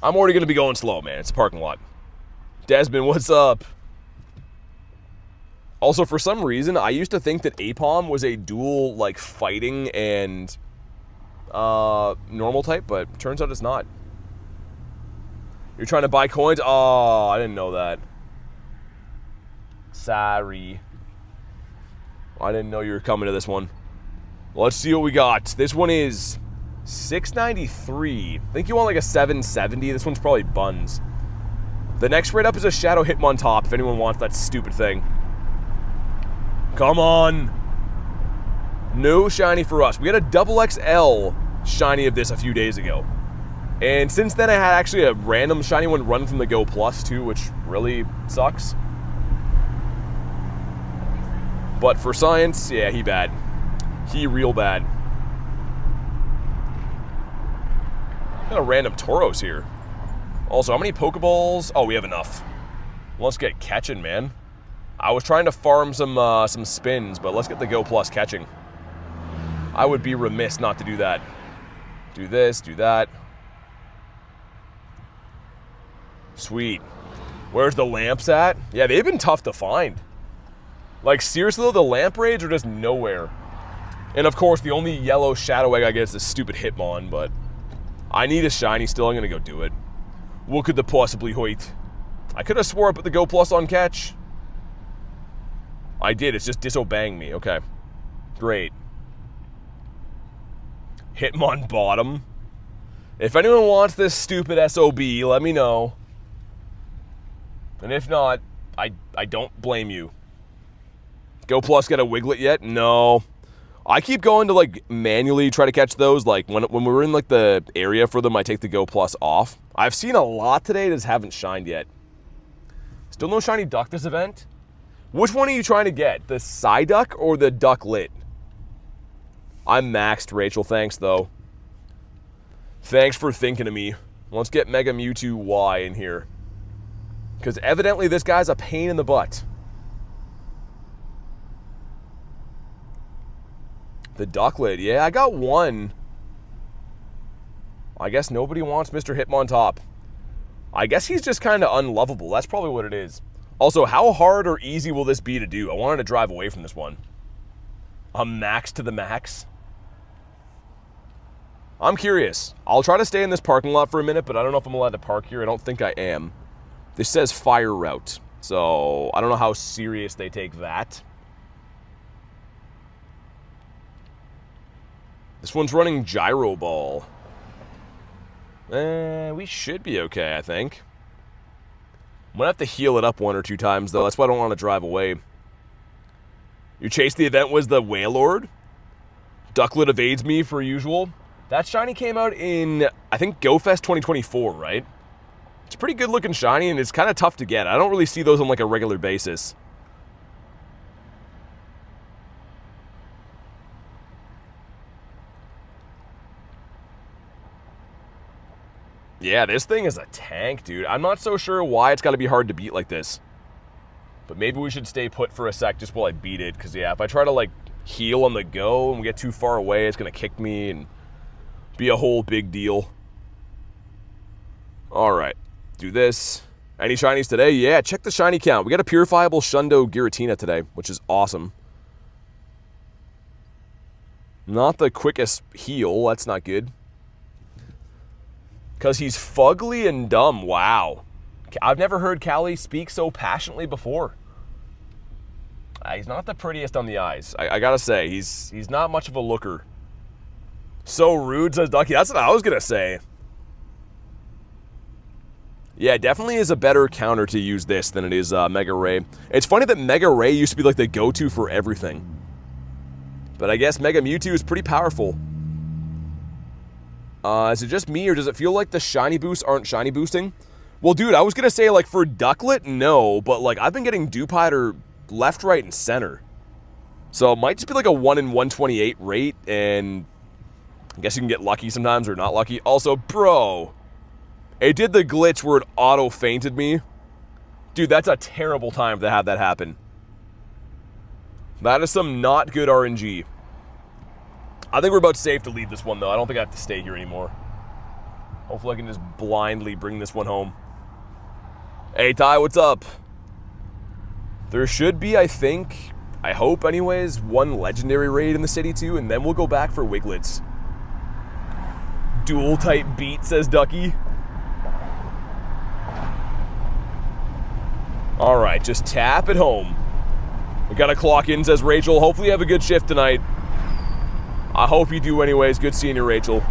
I'm already going to be going slow, man. It's a parking lot. Desmond, what's up? Also, for some reason, I used to think that Apom was a dual, like, fighting and normal type, but turns out it's not. You're trying to buy coins? Oh, I didn't know that. Sorry. I didn't know you were coming to this one. Let's see what we got. This one is 693. I think you want like a 770. This one's probably buns. The next raid up is a Shadow Hitmontop, if anyone wants that stupid thing. Come on. No shiny for us. We had a double XL shiny of this a few days ago. And since then I had actually a random shiny one run from the Go Plus too, which really sucks. But for science, yeah, he bad. He real bad. Got a random Tauros here. Also, how many Pokeballs? Oh, we have enough. Let's get catching, man. I was trying to farm some spins, but let's get the Go Plus catching. I would be remiss not to do that. Do this, do that. Sweet. Where's the lamps at? Yeah, they've been tough to find. Like, seriously though, the lamp raids are just nowhere. And of course, the only yellow shadow egg I get is this stupid Hitmon, but I need a shiny still. I'm gonna go do it. What could the possibly hoit? I could have swore I put the Go Plus on catch. I did, it's just disobeying me. Okay. Great. Hitmon bottom. If anyone wants this stupid SOB, let me know. And if not, I don't blame you. Go Plus get a Wiglett yet? No. I keep going to, like, manually try to catch those. Like, when we're in, like, the area for them, I take the Go Plus off. I've seen a lot today that just haven't shined yet. Still no shiny duck this event? Which one are you trying to get? The Psyduck or the Ducklet? I'm maxed, Rachel. Thanks, though. Thanks for thinking of me. Let's get Mega Mewtwo Y in here. Because evidently this guy's a pain in the butt. The Ducklet. Yeah, I got one. I guess nobody wants Mr. Hitmontop. I guess he's just kind of unlovable. That's probably what it is. Also, how hard or easy will this be to do? I wanted to drive away from this one. A max to the max. I'm curious. I'll try to stay in this parking lot for a minute, but I don't know if I'm allowed to park here. I don't think I am. This says fire route, so I don't know how serious they take that. This one's running Gyro Ball. We should be okay, I think. I'm gonna have to heal it up 1 or 2 times, though. That's why I don't want to drive away. Your chase the event was the Wailord. Ducklet evades me, for usual. That shiny came out in, I think, GoFest 2024, right? It's a pretty good-looking shiny, and it's kind of tough to get. I don't really see those on, like, a regular basis. Yeah, this thing is a tank, dude. I'm not so sure why it's got to be hard to beat like this. But maybe we should stay put for a sec just while I beat it. Because, yeah, if I try to, like, heal on the go and we get too far away, it's going to kick me and be a whole big deal. All right. Do this. Any shinies today? Yeah, check the shiny count. We got a purifiable Hundo Giratina today, which is awesome. Not the quickest heal. That's not good. Because he's fugly and dumb. Wow. I've never heard Callie speak so passionately before. He's not the prettiest on the eyes. I gotta say, he's not much of a looker. So rude, says Ducky. That's what I was gonna say. Yeah, definitely is a better counter to use this than it is Mega Ray. It's funny that Mega Ray used to be like the go-to for everything. But I guess Mega Mewtwo is pretty powerful. Is it just me, or does it feel like the shiny boosts aren't shiny boosting? Well, dude, I was gonna say, like, for Ducklet, no, but, like, I've been getting Dewpider left, right, and center. So it might just be, like, a 1 in 128 rate, and I guess you can get lucky sometimes or not lucky. Also, bro, it did the glitch where it auto-fainted me. Dude, that's a terrible time to have that happen. That is some not good RNG. I think we're about safe to leave this one, though. I don't think I have to stay here anymore. Hopefully I can just blindly bring this one home. Hey, Ty, what's up? There should be, I think, I hope anyways, one legendary raid in the city, too, and then we'll go back for Wigletts. Dual-type beat, says Ducky. All right, just tap it home. We gotta clock in, says Rachel. Hopefully you have a good shift tonight. I hope you do anyways. Good seeing you, Rachel.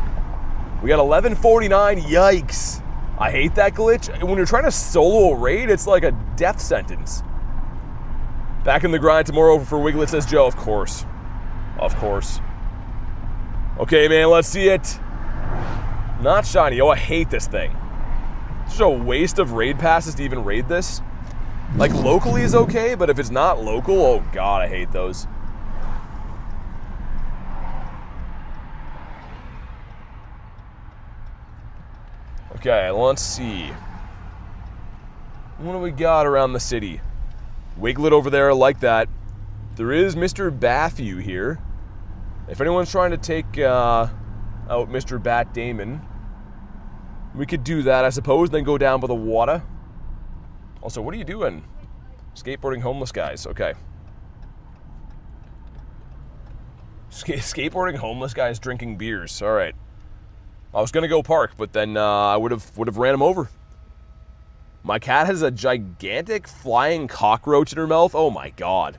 We got 11:49. Yikes. I hate that glitch. When you're trying to solo a raid, it's like a death sentence. Back in the grind tomorrow for Wiglet, says Joe. Of course. Of course. Okay, man, let's see it. Not shiny. Oh, I hate this thing. It's just a waste of raid passes to even raid this. Like, locally is okay, but if it's not local, oh god, I hate those. Okay, let's see. What do we got around the city? Wiglet over there, I like that. There is Mr. Baffew here. If anyone's trying to take out Mr. Bat Damon, we could do that, I suppose, then go down by the water. Also, what are you doing? Skateboarding homeless guys, okay. Skateboarding homeless guys drinking beers, all right. I was gonna go park, but then I would have ran him over. My cat has a gigantic flying cockroach in her mouth. Oh my god.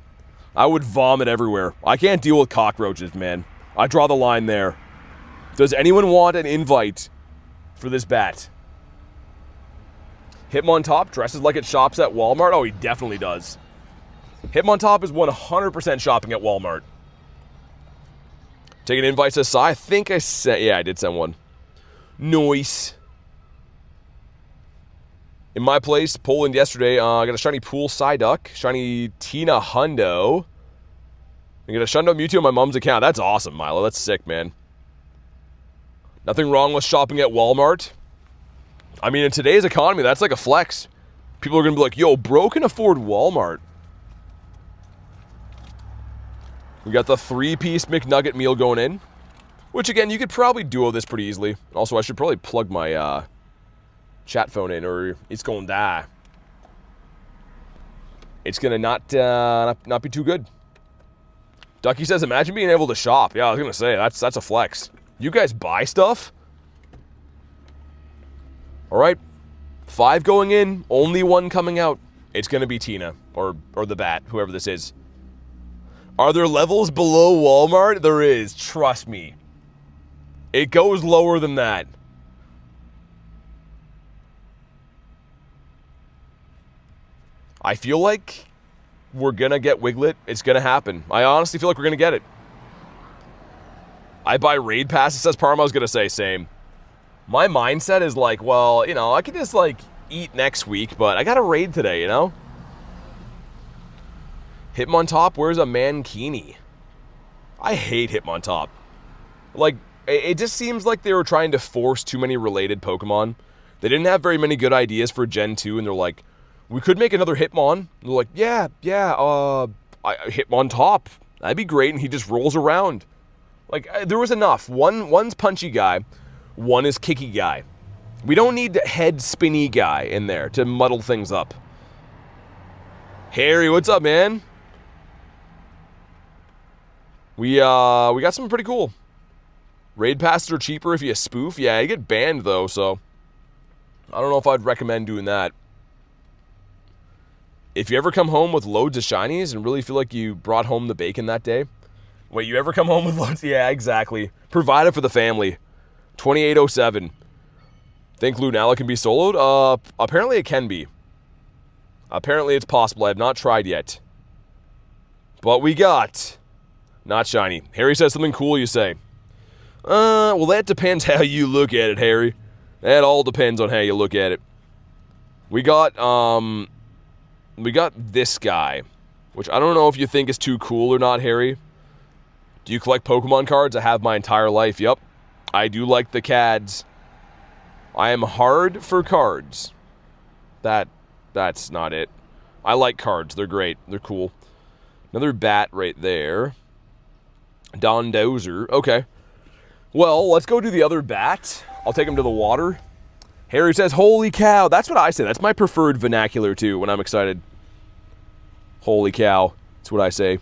I would vomit everywhere. I can't deal with cockroaches, man. I draw the line there. Does anyone want an invite for this bat? Hitmontop dresses like it shops at Walmart. Oh, he definitely does. Hitmontop is 100% shopping at Walmart. Take an invite to Sai. I think I sent, yeah, I did send one. Nice. In my place, Poland yesterday, I got a shiny Pool Psyduck, shiny Tina Hundo. I got a Shundo Mewtwo on my mom's account. That's awesome, Milo. That's sick, man. Nothing wrong with shopping at Walmart. I mean, in today's economy, that's like a flex. People are going to be like, yo, bro can afford Walmart. We got the 3-piece McNugget meal going in. Which, again, you could probably duo this pretty easily. Also, I should probably plug my chat phone in, or it's going to die. It's going to not be too good. Ducky says, imagine being able to shop. Yeah, I was going to say, that's a flex. You guys buy stuff? All right. 5 going in, only 1 coming out. It's going to be Tina, or the bat, whoever this is. Are there levels below Walmart? There is, trust me. It goes lower than that. I feel like we're going to get Wiglet. It's going to happen. I honestly feel like we're going to get it. I buy raid passes, says Parma. I was going to say same. My mindset is like, well, you know, I could just like eat next week, but I got a raid today, you know? Hitmontop, where's a Mankini? I hate Hitmontop. Like, it just seems like they were trying to force too many related Pokemon. They didn't have very many good ideas for Gen 2, and they're like, we could make another Hitmon. And they're like, yeah, Hitmon top. That'd be great, and he just rolls around. Like, there was enough. One's punchy guy, one is kicky guy. We don't need head spinny guy in there to muddle things up. Harry, what's up, man? We got something pretty cool. Raid passes are cheaper if you spoof. Yeah, you get banned, though, so I don't know if I'd recommend doing that. If you ever come home with loads of shinies and really feel like you brought home the bacon that day. Wait, you ever come home with loads? Yeah, exactly. Provided for the family. 2807. Think Lunala can be soloed? Apparently it can be. Apparently it's possible. I have not tried yet. But we got... Not shiny. Harry says something cool, you say. Well, that depends how you look at it, Harry. That all depends on how you look at it. We got this guy, which I don't know if you think is too cool or not, Harry. Do you collect Pokemon cards? I have my entire life. Yep. I do like the CADs. I am hard for cards. That's not it. I like cards. They're great. They're cool. Another bat right there. Don Dozer. Okay. Well, let's go do the other bat. I'll take him to the water. Harry says, holy cow. That's what I say. That's my preferred vernacular, too, when I'm excited. Holy cow. That's what I say.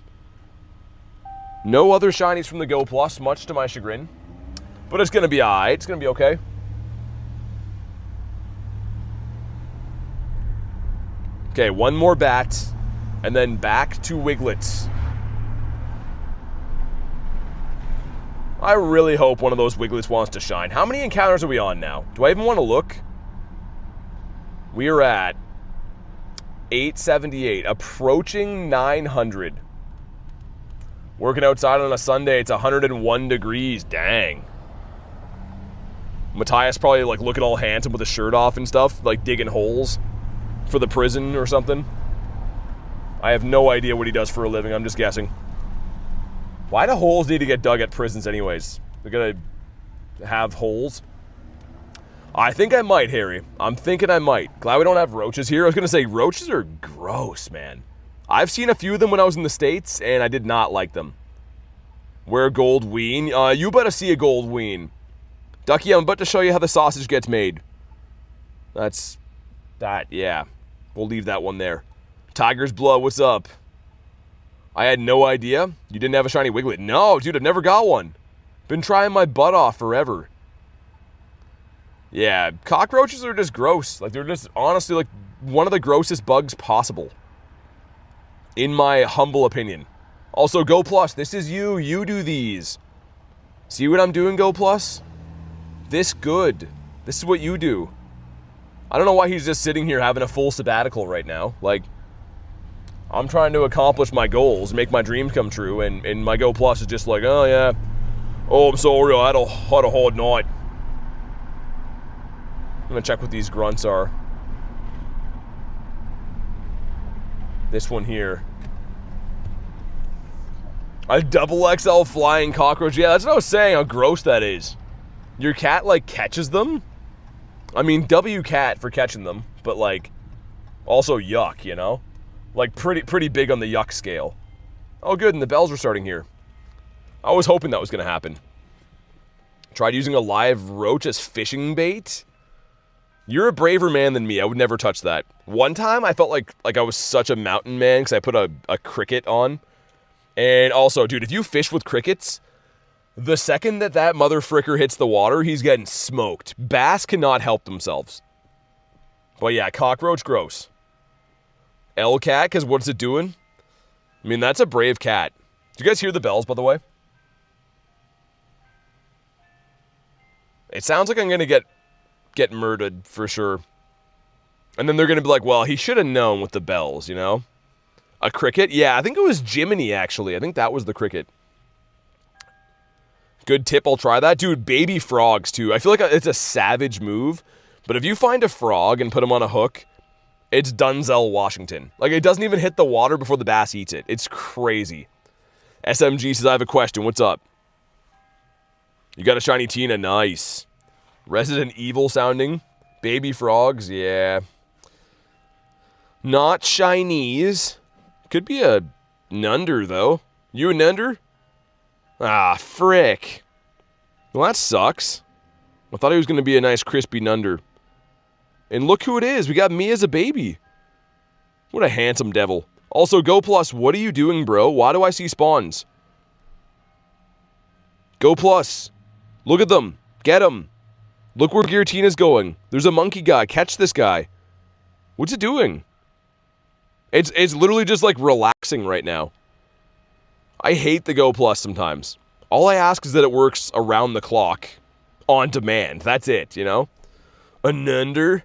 No other shinies from the Go Plus, much to my chagrin. But it's going to be alright. It's going to be okay. Okay, one more bat. And then back to Wiglett. I really hope one of those Wigletts wants to shine. How many encounters are we on now? Do I even want to look? We are at 878, approaching 900. Working outside on a Sunday, it's 101 degrees. Dang. Matthias probably like looking all handsome with his shirt off and stuff, like digging holes for the prison or something. I have no idea what he does for a living. I'm just guessing. Why do holes need to get dug at prisons anyways? They're gonna have holes. I think I might, Harry. I'm thinking I might. Glad we don't have roaches here. I was gonna say, roaches are gross, man. I've seen a few of them when I was in the States, and I did not like them. Wear gold ween. You better see a gold ween. Ducky, I'm about to show you how the sausage gets made. Yeah. We'll leave that one there. Tiger's Blood, what's up? I had no idea. You didn't have a shiny Wiglett. No, dude, I've never got one. Been trying my butt off forever. Yeah, cockroaches are just gross. Like, they're just honestly like one of the grossest bugs possible. In my humble opinion. Also, Go Plus, this is you. You do these. See what I'm doing, Go Plus? This good. This is what you do. I don't know why he's just sitting here having a full sabbatical right now. Like, I'm trying to accomplish my goals, make my dreams come true, and my Go Plus is just like, oh yeah. Oh, I'm sorry, I had a hard night. I'm gonna check what these grunts are. This one here. A double XL flying cockroach. Yeah, that's what I was saying, how gross that is. Your cat, like, catches them? I mean, W cat for catching them, but, like, also yuck, you know? Like, pretty big on the yuck scale. Oh, good, and the bells are starting here. I was hoping that was going to happen. Tried using a live roach as fishing bait? You're a braver man than me. I would never touch that. One time, I felt like I was such a mountain man because I put a cricket on. And also, dude, if you fish with crickets, the second that mother fricker hits the water, he's getting smoked. Bass cannot help themselves. But yeah, cockroach, gross. L-cat, because what's it doing? I mean, that's a brave cat. Do you guys hear the bells, by the way? It sounds like I'm going to get murdered, for sure. And then they're going to be like, well, he should have known with the bells, you know? A cricket? Yeah, I think it was Jiminy, actually. I think that was the cricket. Good tip, I'll try that. Dude, baby frogs, too. I feel like it's a savage move. But if you find a frog and put him on a hook, it's Denzel Washington. Like, it doesn't even hit the water before the bass eats it. It's crazy. SMG says, I have a question. What's up? You got a shiny Tina. Nice. Resident Evil sounding. Baby frogs, yeah. Not Shinies. Could be a Nunder, though. You a Nunder? Ah, frick. Well, that sucks. I thought he was going to be a nice crispy Nunder. And look who it is. We got me as a baby. What a handsome devil. Also, Go Plus, what are you doing, bro? Why do I see spawns? Go Plus. Look at them. Get them. Look where Giratina's going. There's a monkey guy. Catch this guy. What's it doing? It's literally just like relaxing right now. I hate the Go Plus sometimes. All I ask is that it works around the clock. On demand. That's it, you know? Anunder.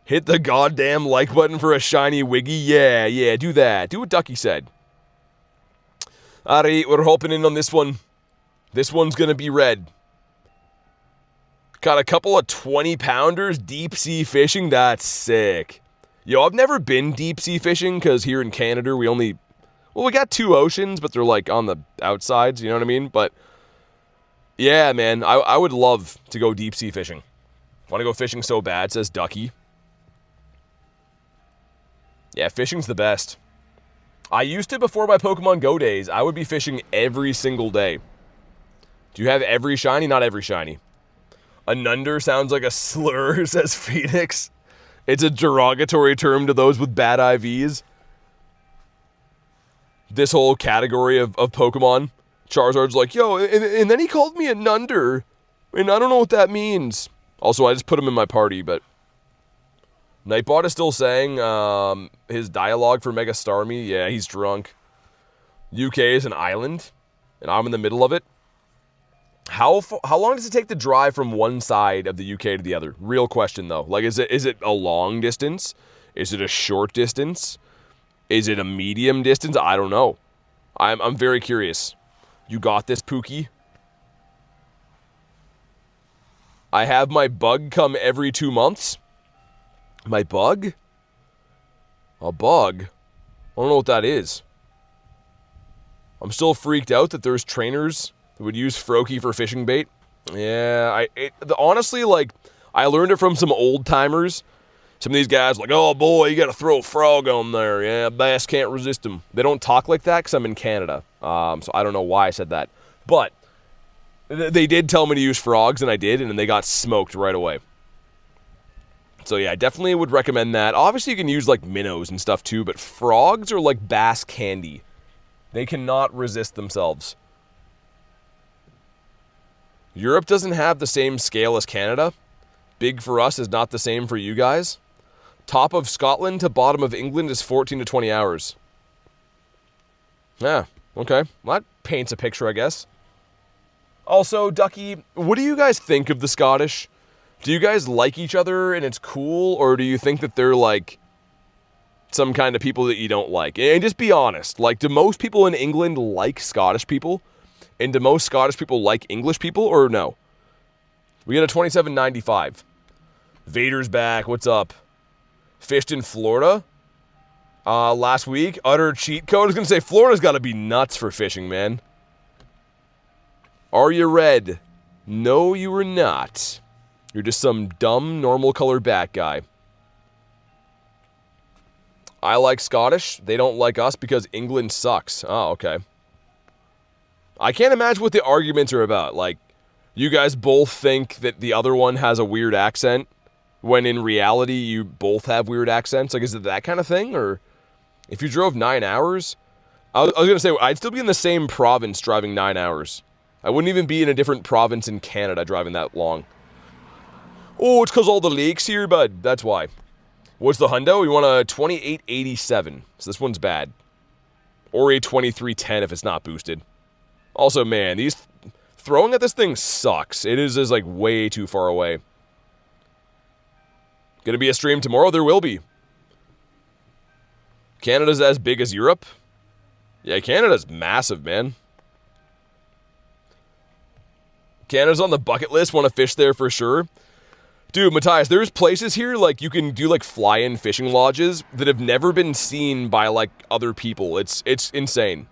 Hit the goddamn like button for a shiny Wiggy. Yeah, do that. Do what Ducky said. Alright, we're hopping in on this one. This one's gonna be red. Got a couple of 20-pounders deep sea fishing. That's sick. Yo, I've never been deep sea fishing because here in Canada we only... Well, we got 2 oceans, but they're like on the outsides, you know what I mean? But yeah, man, I would love to go deep sea fishing. Want to go fishing so bad, says Ducky. Yeah, fishing's the best. I used to before my Pokemon Go days. I would be fishing every single day. Do you have every shiny? Not every shiny. A Nunder sounds like a slur, says Phoenix. It's a derogatory term to those with bad IVs. This whole category of Pokemon. Charizard's like, yo, and then he called me a Nunder. And I don't know what that means. Also, I just put him in my party, but... Nightbot is still saying his dialogue for Mega Starmie. Yeah, he's drunk. UK is an island, and I'm in the middle of it. How long does it take to drive from one side of the UK to the other? Real question, though. Like, is it a long distance? Is it a short distance? Is it a medium distance? I don't know. I'm very curious. You got this, Pookie? I have my bug come every 2 months. My bug? A bug? I don't know what that is. I'm still freaked out that there's trainers that would use Froakie for fishing bait. Yeah, honestly, like, I learned it from some old timers. Some of these guys like, oh boy, you gotta throw a frog on there. Yeah, bass can't resist them. They don't talk like that because I'm in Canada. So I don't know why I said that. But they did tell me to use frogs, and I did, and then they got smoked right away. So yeah, I definitely would recommend that. Obviously, you can use like minnows and stuff too, but frogs are like bass candy. They cannot resist themselves. Europe doesn't have the same scale as Canada. Big for us is not the same for you guys. Top of Scotland to bottom of England is 14 to 20 hours. Yeah, okay. Well, that paints a picture, I guess. Also, Ducky, what do you guys think of the Scottish? Do you guys like each other and it's cool, or do you think that they're like some kind of people that you don't like? And just be honest, like, do most people in England like Scottish people? And do most Scottish people like English people, or no? We got a 27.95. Vader's back, what's up? Fished in Florida last week. Utter cheat code. I was going to say, Florida's got to be nuts for fishing, man. Are you red? No, you are not. You're just some dumb, normal color bat guy. I like Scottish. They don't like us because England sucks. Oh, okay. I can't imagine what the arguments are about. Like, you guys both think that the other one has a weird accent, when in reality you both have weird accents. Like, is it that kind of thing? Or if you drove 9 hours? I was going to say, I'd still be in the same province driving 9 hours. I wouldn't even be in a different province in Canada driving that long. Oh, it's because all the lakes here, bud. That's why. What's the hundo? You want a 2887. So this one's bad. Or a 2310 if it's not boosted. Also, man, these throwing at this thing sucks. It is just like way too far away. Gonna be a stream tomorrow? There will be. Canada's as big as Europe? Yeah, Canada's massive, man. Canada's on the bucket list. Want to fish there for sure. Dude, Matthias, there's places here, like, you can do, like, fly-in fishing lodges that have never been seen by, like, other people. It's insane.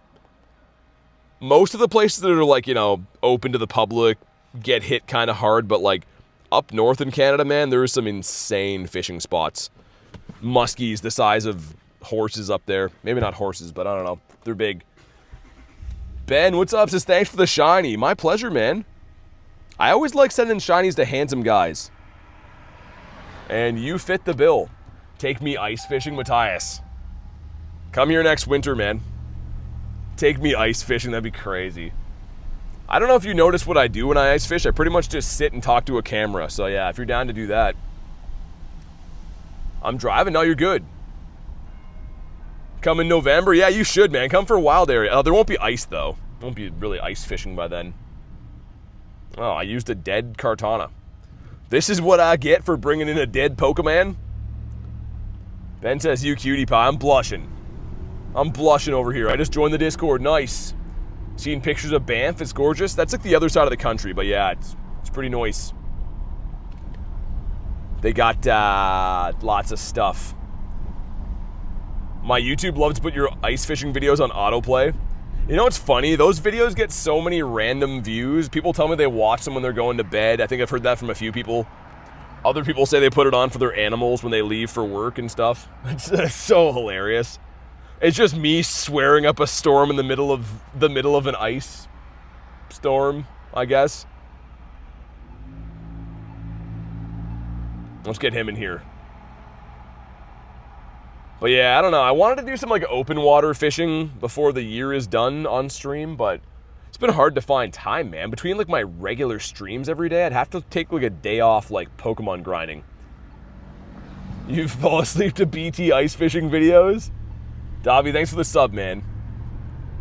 Most of the places that are, like, you know, open to the public get hit kind of hard, but, like, up north in Canada, man, there's some insane fishing spots. Muskies the size of horses up there. Maybe not horses, but I don't know. They're big. Ben, what's up? Says thanks for the shiny. My pleasure, man. I always like sending shinies to handsome guys. And you fit the bill. Take me ice fishing, Matthias. Come here next winter, man. Take me ice fishing, that'd be crazy. I don't know if you notice what I do when I ice fish. I pretty much just sit and talk to a camera. So yeah, if you're down to do that. I'm driving, no, you're good. Come in November? Yeah, you should, man. Come for a wild area. There won't be ice, though. Won't be really ice fishing by then. Oh, I used a dead Kartana. This is what I get for bringing in a dead Pokemon? Ben says, you cutie pie. I'm blushing. I'm blushing over here. I just joined the Discord. Nice. Seeing pictures of Banff. It's gorgeous. That's like the other side of the country, but yeah, it's pretty nice. They got lots of stuff. My YouTube loves to put your ice fishing videos on autoplay. You know what's funny? Those videos get so many random views. People tell me they watch them when they're going to bed. I think I've heard that from a few people. Other people say they put it on for their animals when they leave for work and stuff. It's so hilarious. It's just me swearing up a storm in the middle of an ice storm, I guess. Let's get him in here. But yeah, I don't know. I wanted to do some like open water fishing before the year is done on stream, but it's been hard to find time, man. Between like my regular streams every day, I'd have to take like a day off like Pokemon grinding. You fall asleep to BT ice fishing videos? Davi, thanks for the sub, man.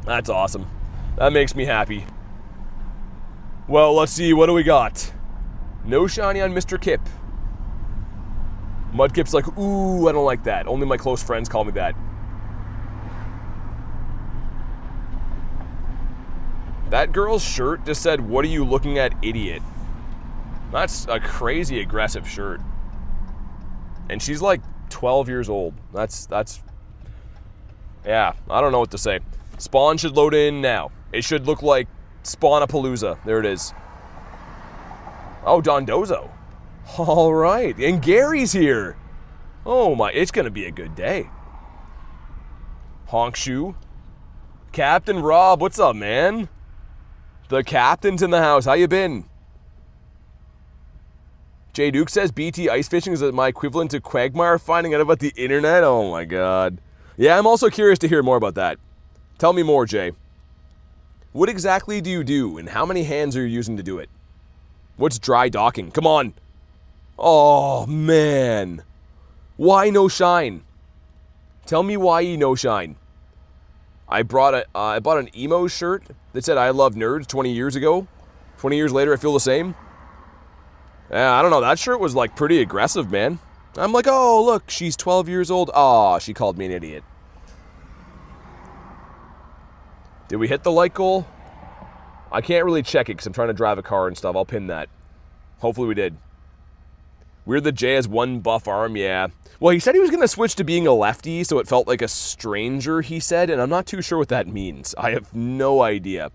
That's awesome. That makes me happy. Well, let's see. What do we got? No shiny on Mr. Kip. Mudkip's like, ooh, I don't like that. Only my close friends call me that. That girl's shirt just said, what are you looking at, idiot? That's a crazy aggressive shirt. And she's like 12 years old. That's yeah, I don't know what to say. Spawn should load in now. It should look like Spawnapalooza. There it is. Oh, Dondozo. All right, and Gary's here. Oh my, it's gonna be a good day. Honkshoe. Captain Rob, what's up, man? The captain's in the house. How you been? Jay Duke says BT ice fishing is my equivalent to Quagmire finding out about the internet. Oh my god. Yeah, I'm also curious to hear more about that. Tell me more, Jay. What exactly do you do, and how many hands are you using to do it? What's dry docking? Come on. Oh, man. Why no shine? Tell me why you no shine. I bought an emo shirt that said I love nerds 20 years ago. 20 years later, I feel the same. Yeah, I don't know. That shirt was like pretty aggressive, man. I'm like, oh, look, she's 12 years old. Aw, she called me an idiot. Did we hit the like goal? I can't really check it because I'm trying to drive a car and stuff. I'll pin that. Hopefully we did. Weird that Jay has one buff arm, yeah. Well, he said he was going to switch to being a lefty, so it felt like a stranger, he said, and I'm not too sure what that means. I have no idea.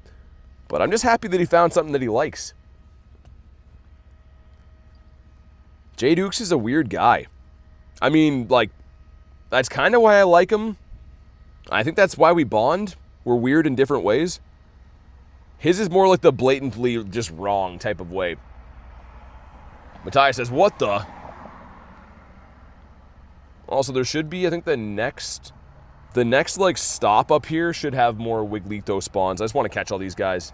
But I'm just happy that he found something that he likes. Jay Dukes is a weird guy. I mean, like, that's kind of why I like him. I think that's why we bond. We're weird in different ways. His is more like the blatantly just wrong type of way. Matthias says, what the? Also, there should be, I think the next like stop up here should have more Wigglyto spawns. I just want to catch all these guys.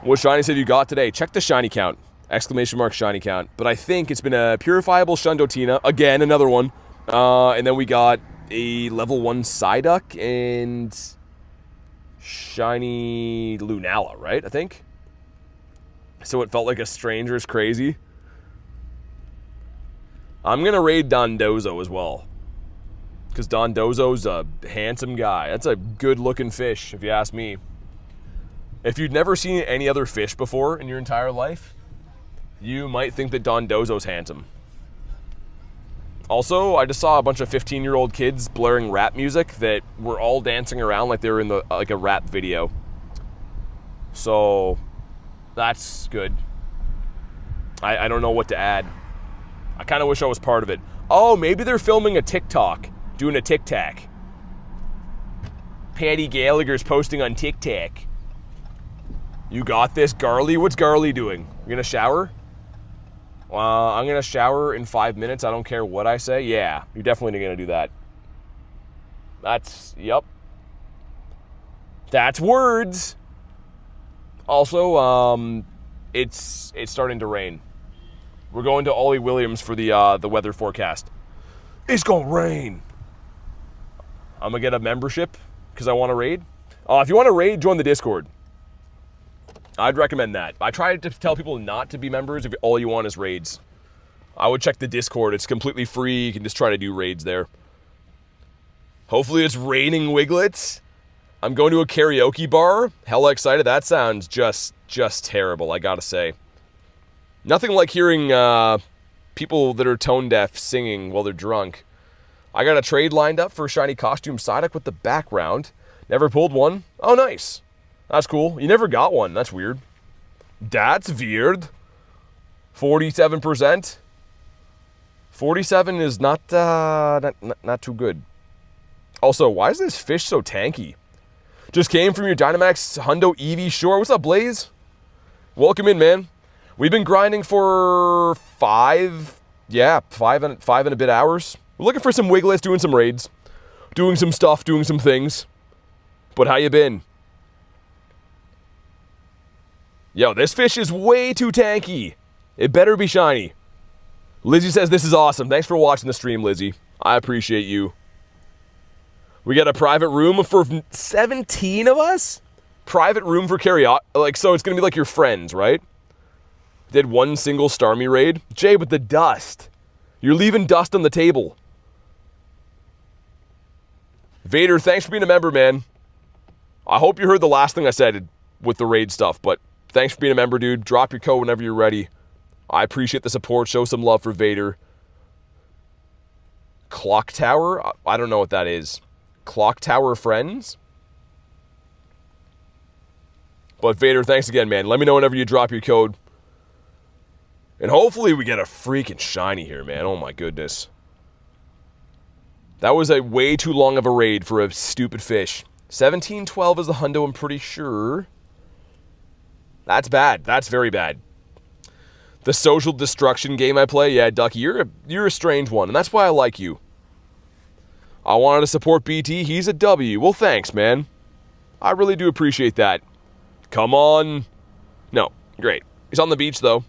What shiny said you got today? Check the shiny count. Exclamation mark shiny count. But I think it's been a purifiable Shundotina. Again, another one. And then we got a level 1 Psyduck and shiny Lunala, right? I think. So it felt like a stranger's crazy. I'm going to raid Dondozo as well. Because Dondozo's a handsome guy. That's a good-looking fish, if you ask me. If you've never seen any other fish before in your entire life, you might think that Dondozo's handsome. Also, I just saw a bunch of 15-year-old kids blaring rap music that were all dancing around like they were in the like a rap video. So, that's good. I don't know what to add. I kind of wish I was part of it. Oh, maybe they're filming a TikTok, doing a TikTok. Paddy Gallagher's posting on TikTok. You got this, Garly. What's Garly doing? You gonna shower? I'm gonna shower in 5 minutes. I don't care what I say. Yeah, you're definitely gonna do that. Yep. That's words. Also, it's starting to rain. We're going to Ollie Williams for the weather forecast. It's gonna rain. I'm gonna get a membership because I want to raid. If you want to raid, join the Discord. I'd recommend that. I try to tell people not to be members if all you want is raids. I would check the Discord. It's completely free. You can just try to do raids there. Hopefully it's raining Wiglets. I'm going to a karaoke bar. Hella excited. That sounds just terrible, I gotta say. Nothing like hearing people that are tone deaf singing while they're drunk. I got a trade lined up for a shiny costume Psyduck with the background. Never pulled one. Oh, nice. That's cool. You never got one. That's weird. That's weird. 47%. 47 is not too good. Also, why is this fish so tanky? Just came from your Dynamax Hundo Eevee Shore. What's up, Blaze? Welcome in, man. We've been grinding for five and a bit hours. We're looking for some Wiglets, doing some raids, doing some stuff, doing some things. But how you been? Yo, this fish is way too tanky. It better be shiny. Lizzie says this is awesome. Thanks for watching the stream, Lizzie. I appreciate you. We got a private room for 17 of us? Private room for karaoke. Like, so it's going to be like your friends, right? Did one single Starmie raid. Jay, with the dust. You're leaving dust on the table. Vader, thanks for being a member, man. I hope you heard the last thing I said with the raid stuff, but thanks for being a member, dude. Drop your code whenever you're ready. I appreciate the support. Show some love for Vader. Clock Tower? I don't know what that is. Clock Tower friends? But Vader, thanks again, man. Let me know whenever you drop your code. And hopefully we get a freaking shiny here, man. Oh my goodness. That was a way too long of a raid for a stupid fish. 1712 is the Hundo, I'm pretty sure. That's bad. That's very bad. The social destruction game I play, yeah, Ducky, you're a strange one, and that's why I like you. I wanted to support BT. He's a W. Well, thanks, man. I really do appreciate that. Come on. No, great. He's on the beach, though.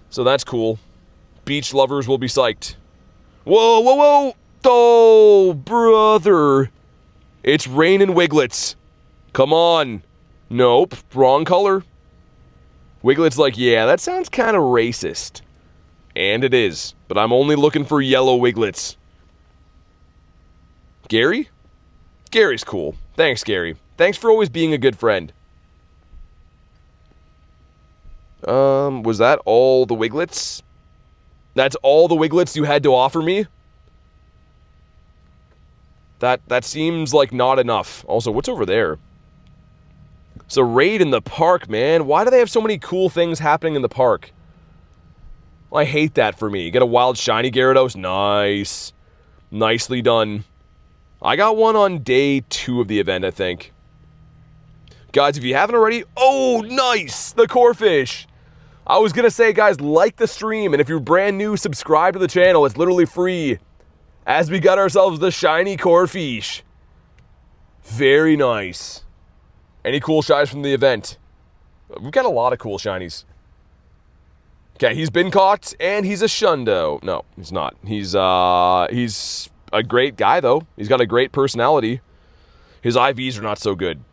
So that's cool. Beach lovers will be psyched. Whoa, whoa, whoa. Oh, brother. It's raining Wiglets. Come on. Nope, wrong color. Wiglet's like, yeah, that sounds kind of racist. And it is. But I'm only looking for yellow Wiglets. Gary? Gary's cool. Thanks, Gary. Thanks for always being a good friend. Was that all the Wiglets? That's all the Wiglets you had to offer me? That seems like not enough. Also, what's over there? It's a raid in the park, man. Why do they have so many cool things happening in the park? Well, I hate that for me. You get a wild shiny Gyarados. Nice. Nicely done. I got one on day 2 of the event, I think. Guys, if you haven't already... Oh, nice! The Corphish! I was going to say, guys, like the stream, and if you're brand new, subscribe to the channel. It's literally free. As we got ourselves the shiny Corphish. Very nice. Any cool shinies from the event? We've got a lot of cool shinies. Okay, he's been caught, and he's a Shundo. No, he's not. He's a great guy, though. He's got a great personality. His IVs are not so good.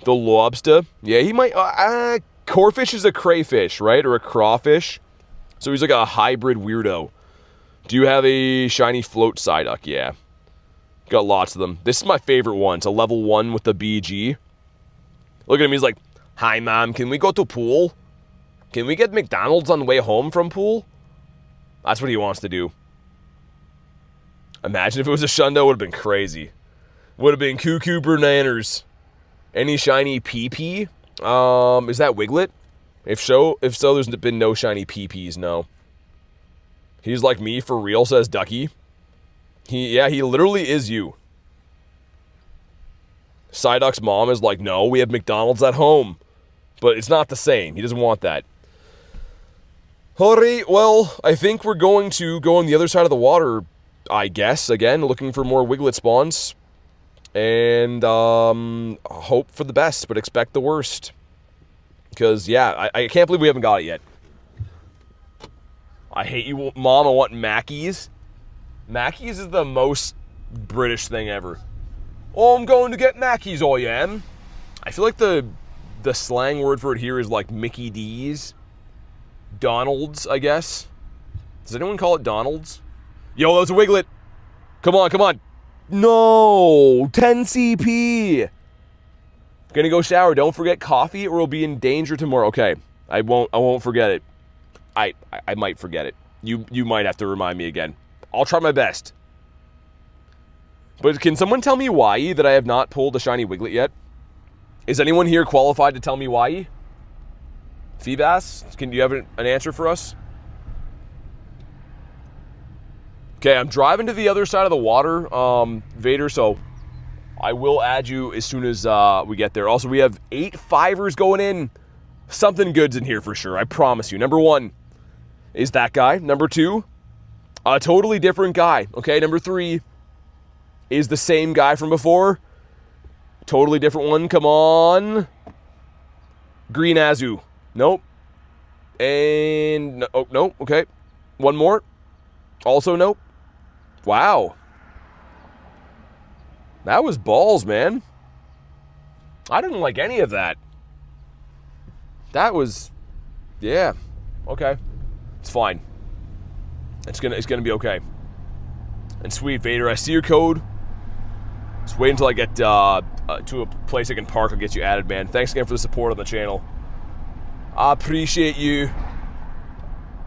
The lobster. Yeah, he might... Corphish is a crayfish, right? Or a crawfish. So he's like a hybrid weirdo. Do you have a shiny float Psyduck? Yeah. Got lots of them. This is my favorite one. It's a level 1 with the BG. Look at him. He's like, hi, Mom. Can we go to pool? Can we get McDonald's on the way home from pool? That's what he wants to do. Imagine if it was a Shundo. It would have been crazy. Would have been cuckoo bananas. Any shiny PP? Is that Wiglet? If so, there's been no shiny PPs, no. He's like me for real, says Ducky. He literally is you. Psyduck's mom is like, no, we have McDonald's at home. But it's not the same. He doesn't want that. Alright, well, I think we're going to go on the other side of the water, I guess. Again, looking for more Wiglett spawns. And hope for the best, but expect the worst. Because, yeah, I can't believe we haven't got it yet. I hate you, Mom. I want Mackies. Mackies is the most British thing ever. Oh, I'm going to get Mackies, I am. I feel like the slang word for it here is like Mickey D's. Donald's, I guess. Does anyone call it Donald's? Yo, that was a Wiglett. Come on, come on. No, 10 CP. Gonna go shower. Don't forget coffee or we'll be in danger tomorrow. Okay, I won't forget it. I might forget it. You might have to remind me again. I'll try my best. But can someone tell me why that I have not pulled a shiny Wiglett yet? Is anyone here qualified to tell me why? Feebas, can you have an answer for us? Okay, I'm driving to the other side of the water, Vader, so I will add you as soon as we get there. Also, we have 8 fivers going in. Something good's in here for sure, I promise you. Number 1 is that guy. Number 2, a totally different guy. Okay, number 3 is the same guy from before. Totally different one, come on. Green Azu. Nope. And, oh, nope, okay. One more. Also nope. Wow. That was balls, man. I didn't like any of that. That was, yeah, okay. It's fine. It's gonna be okay. And sweet, Vader, I see your code. Just wait until I get to a place I can park. I'll get you added, man. Thanks again for the support on the channel. I appreciate you.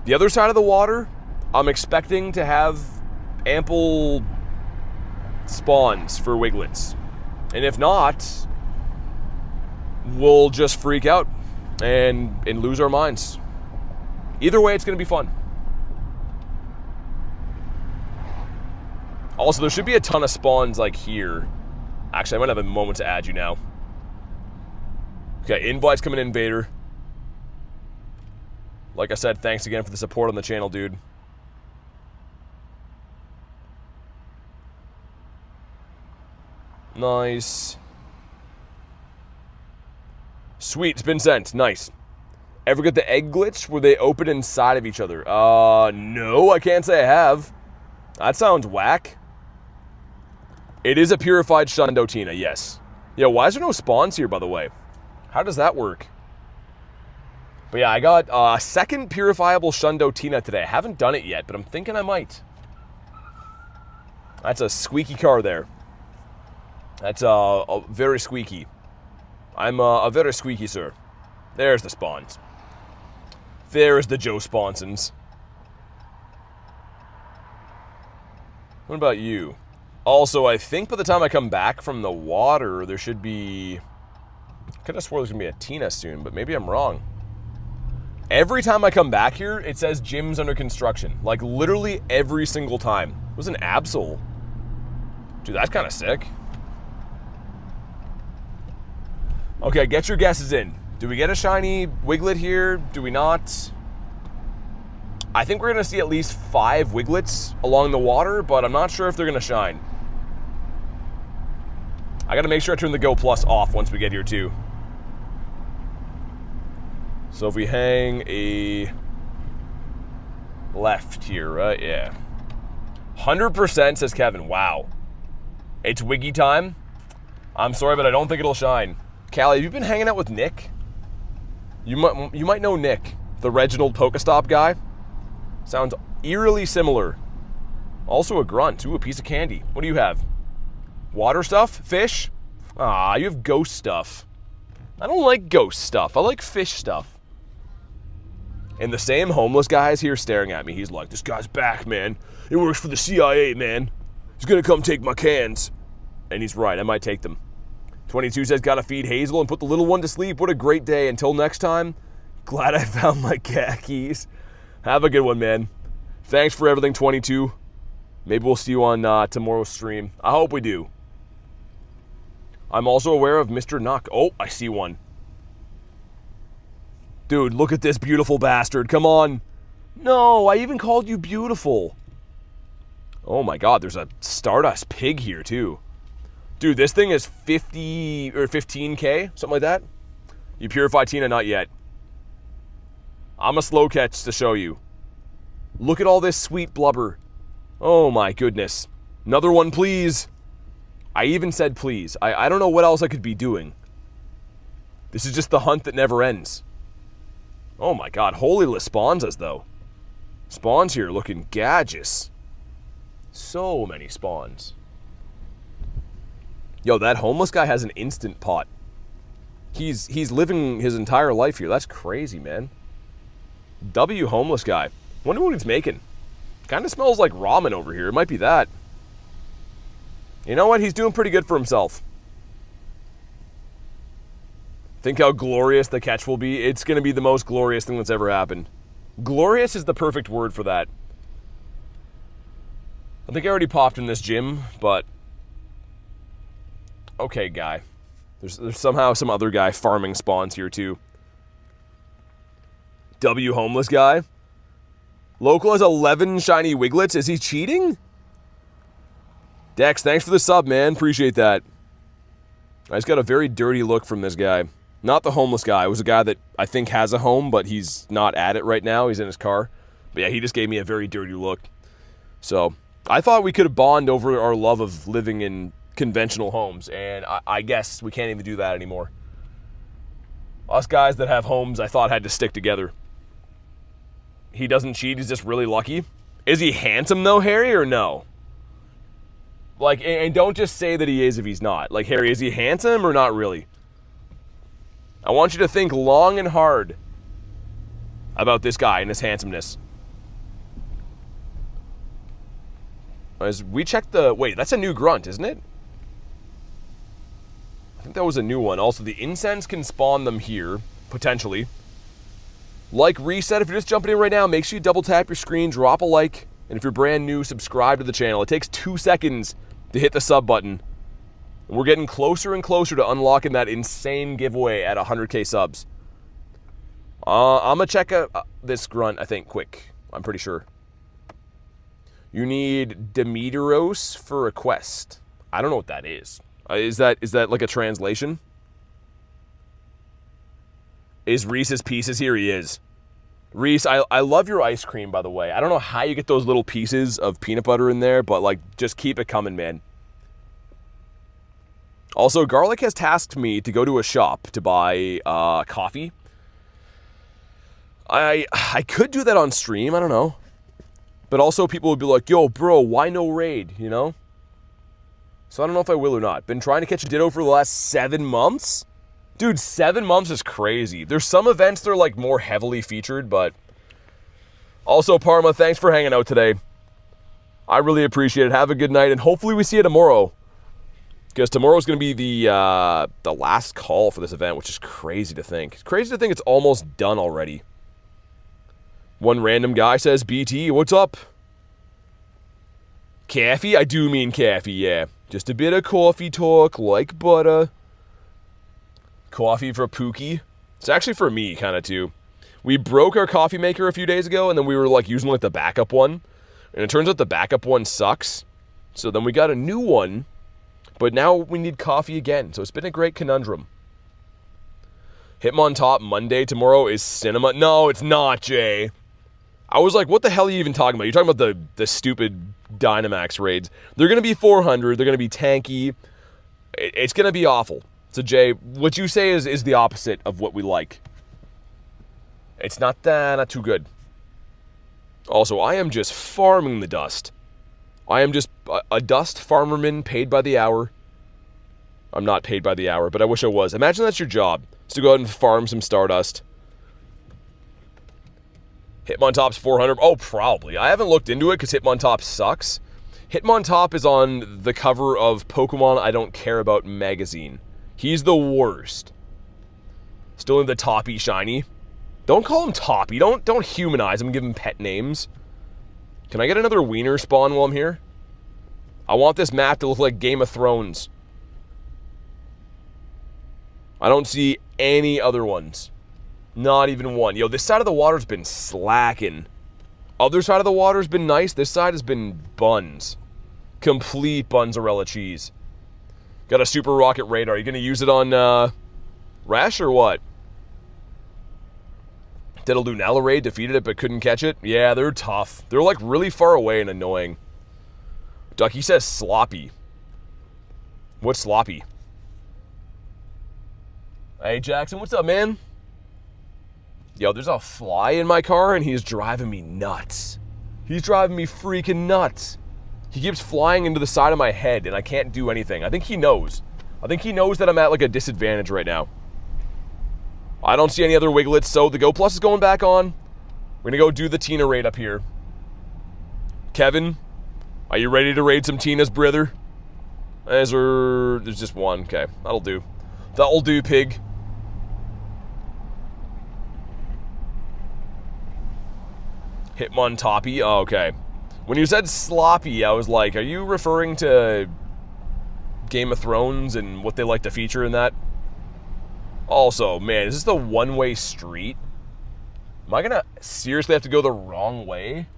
The other side of the water, I'm expecting to have ample spawns for Wigletts. And if not, we'll just freak out and lose our minds. Either way, it's going to be fun. Also, there should be a ton of spawns like here. Actually, I might have a moment to add you now. Okay, invites coming in, Vader. Like I said, thanks again for the support on the channel, dude. Nice. Sweet, it's been sent. Nice. Ever get the egg glitch where they open inside of each other? No, I can't say I have. That sounds whack. It is a purified Shundotina, yes. Yeah, why is there no spawns here, by the way? How does that work? But yeah, I got a second purifiable Shundotina today. I haven't done it yet, but I'm thinking I might. That's a squeaky car there. That's a very squeaky. I'm a very squeaky, sir. There's the spawns. There's the Joe Sponsons. What about you? Also, I think by the time I come back from the water, there should be... I could have swore there's going to be a Tina soon, but maybe I'm wrong. Every time I come back here, it says gym's under construction. Like, literally every single time. It was an Absol. Dude, that's kind of sick. Okay, get your guesses in. Do we get a shiny Wiglett here? Do we not? I think we're going to see at least 5 Wigletts along the water, but I'm not sure if they're going to shine. I got to make sure I turn the Go Plus off once we get here, too. So if we hang a left here, right? Yeah. 100% says Kevin. Wow. It's Wiggy time. I'm sorry, but I don't think it'll shine. Callie, have you been hanging out with Nick? You might know Nick, the Reginald Pokestop guy. Sounds eerily similar. Also a grunt. Ooh, a piece of candy. What do you have? Water stuff? Fish? Ah, you have ghost stuff. I don't like ghost stuff. I like fish stuff. And the same homeless guy is here staring at me. He's like, this guy's back, man. He works for the CIA, man. He's gonna come take my cans. And he's right, I might take them. 22 says, gotta feed Hazel and put the little one to sleep. What a great day. Until next time, Glad I found my khakis. Have a good one, man. Thanks for everything, 22. Maybe we'll see you on tomorrow's stream. I hope we do. I'm also aware of Mr. Nuck. Oh, I see one. Dude, look at this beautiful bastard. Come on. No, I even called you beautiful. Oh my god, there's a Stardust pig here too. Dude, this thing is 50 or 15k, something like that. You purified Tina, not yet. I'm a slow catch to show you. Look at all this sweet blubber. Oh my goodness. Another one, please. I even said please. I don't know what else I could be doing. This is just the hunt that never ends. Oh my god, holy Lesponzas though. Spawns here looking gorgeous. So many spawns. Yo, that homeless guy has an instant pot. He's living his entire life here. That's crazy, man. W homeless guy. Wonder what he's making. Kind of smells like ramen over here. It might be that. You know what? He's doing pretty good for himself. Think how glorious the catch will be. It's going to be the most glorious thing that's ever happened. Glorious is the perfect word for that. I think I already popped in this gym, but... Okay, guy. There's somehow some other guy farming spawns here, too. W homeless guy. Local has 11 shiny Wigletts. Is he cheating? Dex, thanks for the sub, man. Appreciate that. I just got a very dirty look from this guy. Not the homeless guy. It was a guy that I think has a home, but he's not at it right now. He's in his car. But yeah, he just gave me a very dirty look. So, I thought we could have bonded over our love of living in conventional homes, and I guess we can't even do that anymore. Us guys that have homes, I thought had to stick together. He doesn't cheat, he's just really lucky. Is he handsome though, Harry, or no? Like, and don't just say that he is if he's not. Like, Harry, is he handsome or not really? I want you to think long and hard about this guy and his handsomeness. As we check the... Wait, that's a new grunt, isn't it? I think that was a new one. Also, the incense can spawn them here, potentially. Like Reset, if you're just jumping in right now, make sure you double tap your screen, drop a like, and if you're brand new, subscribe to the channel. It takes 2 seconds to hit the sub button. And we're getting closer and closer to unlocking that insane giveaway at 100k subs. I'm going to check this grunt, I think, quick. I'm pretty sure. You need Demeteros for a quest. I don't know what that is. Is that like a translation? Is Reese's Pieces here? He is. Reese, I love your ice cream, by the way. I don't know how you get those little pieces of peanut butter in there, but like, just keep it coming, man. Also, Garlic has tasked me to go to a shop to buy coffee. I could do that on stream, I don't know. But also people would be like, yo, bro, why no raid, you know? So I don't know if I will or not. Been trying to catch a Ditto for the last 7 months? Dude, 7 months is crazy. There's some events that are like more heavily featured, but... Also, Parma, thanks for hanging out today. I really appreciate it. Have a good night, and hopefully we see you tomorrow. Because tomorrow's going to be the last call for this event, which is crazy to think. It's crazy to think it's almost done already. One random guy says, BT, what's up? Coffee? I do mean coffee, yeah. Just a bit of coffee talk, like butter. Coffee for Pookie. It's actually for me, kind of, too. We broke our coffee maker a few days ago, and then we were, like, using, like, the backup one. And it turns out the backup one sucks. So then we got a new one, but now we need coffee again. So it's been a great conundrum. Hitmontop Monday tomorrow is cinema. No, it's not, Jay. I was like, what the hell are you even talking about? You're talking about the stupid Dynamax raids. They're going to be 400. They're going to be tanky. It's going to be awful. So, Jay, what you say is the opposite of what we like. It's not too good. Also, I am just farming the dust. I am just a dust farmerman paid by the hour. I'm not paid by the hour, but I wish I was. Imagine that's your job. Is to go out and farm some Stardust. Hitmontop's 400. Oh, probably. I haven't looked into it because Hitmontop sucks. Hitmontop is on the cover of Pokemon I Don't Care About magazine. He's the worst. Still in the toppy shiny. Don't call him Toppy. Don't humanize him and give him pet names. Can I get another wiener spawn while I'm here? I want this map to look like Game of Thrones. I don't see any other ones. Not even one. Yo, this side of the water's been slacking. Other side of the water's been nice. This side has been buns. Complete bunzarella cheese. Got a super rocket radar. Are you going to use it on Rash or what? Did a Lunala raid, defeated it but couldn't catch it? Yeah, they're tough. They're like really far away and annoying. Ducky says sloppy. What's sloppy? Hey Jackson, what's up, man? Yo, there's a fly in my car and he's driving me nuts. He's driving me freaking nuts. He keeps flying into the side of my head and I can't do anything. I think he knows. I think he knows that I'm at like a disadvantage right now. I don't see any other Wiglets, so the Go Plus is going back on. We're gonna go do the Tina raid up here. Kevin, are you ready to raid some Tinas, brother? There's just one. Okay, that'll do. That'll do, pig. Hitmon Toppy. Oh, okay. When you said sloppy, I was like, are you referring to Game of Thrones and what they like to feature in that? Also, man, is this the one-way street? Am I gonna seriously have to go the wrong way?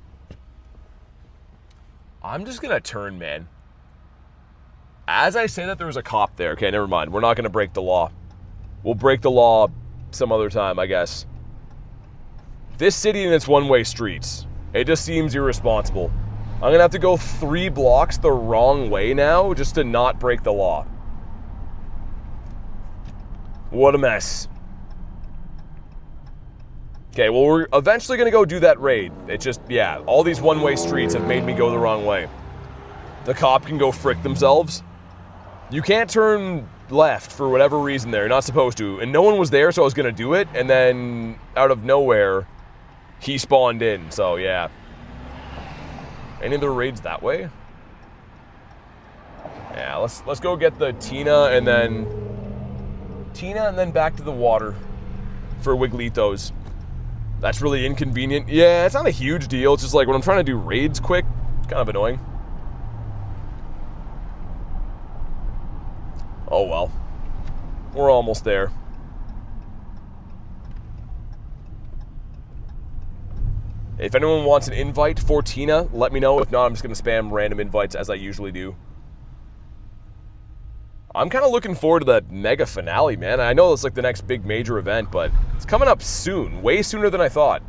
I'm just gonna turn, man. As I say that, there was a cop there. Okay, never mind. We're not gonna break the law. We'll break the law some other time, I guess. This city and its one-way streets. It just seems irresponsible. I'm gonna have to go 3 blocks the wrong way now just to not break the law. What a mess. Okay, well, we're eventually going to go do that raid. It's just, yeah, all these one-way streets have made me go the wrong way. The cop can go frick themselves. You can't turn left for whatever reason there. You're not supposed to. And no one was there, so I was going to do it. And then, out of nowhere, he spawned in. So, yeah. Any other raids that way? Yeah, let's go get the Tina and then back to the water for Wiglitos. That's really inconvenient. Yeah, it's not a huge deal. It's just like when I'm trying to do raids quick, it's kind of annoying. Oh well. We're almost there. If anyone wants an invite for Tina, let me know. If not, I'm just going to spam random invites as I usually do. I'm kind of looking forward to that mega finale, man. I know it's like the next big major event, but it's coming up soon. Way sooner than I thought.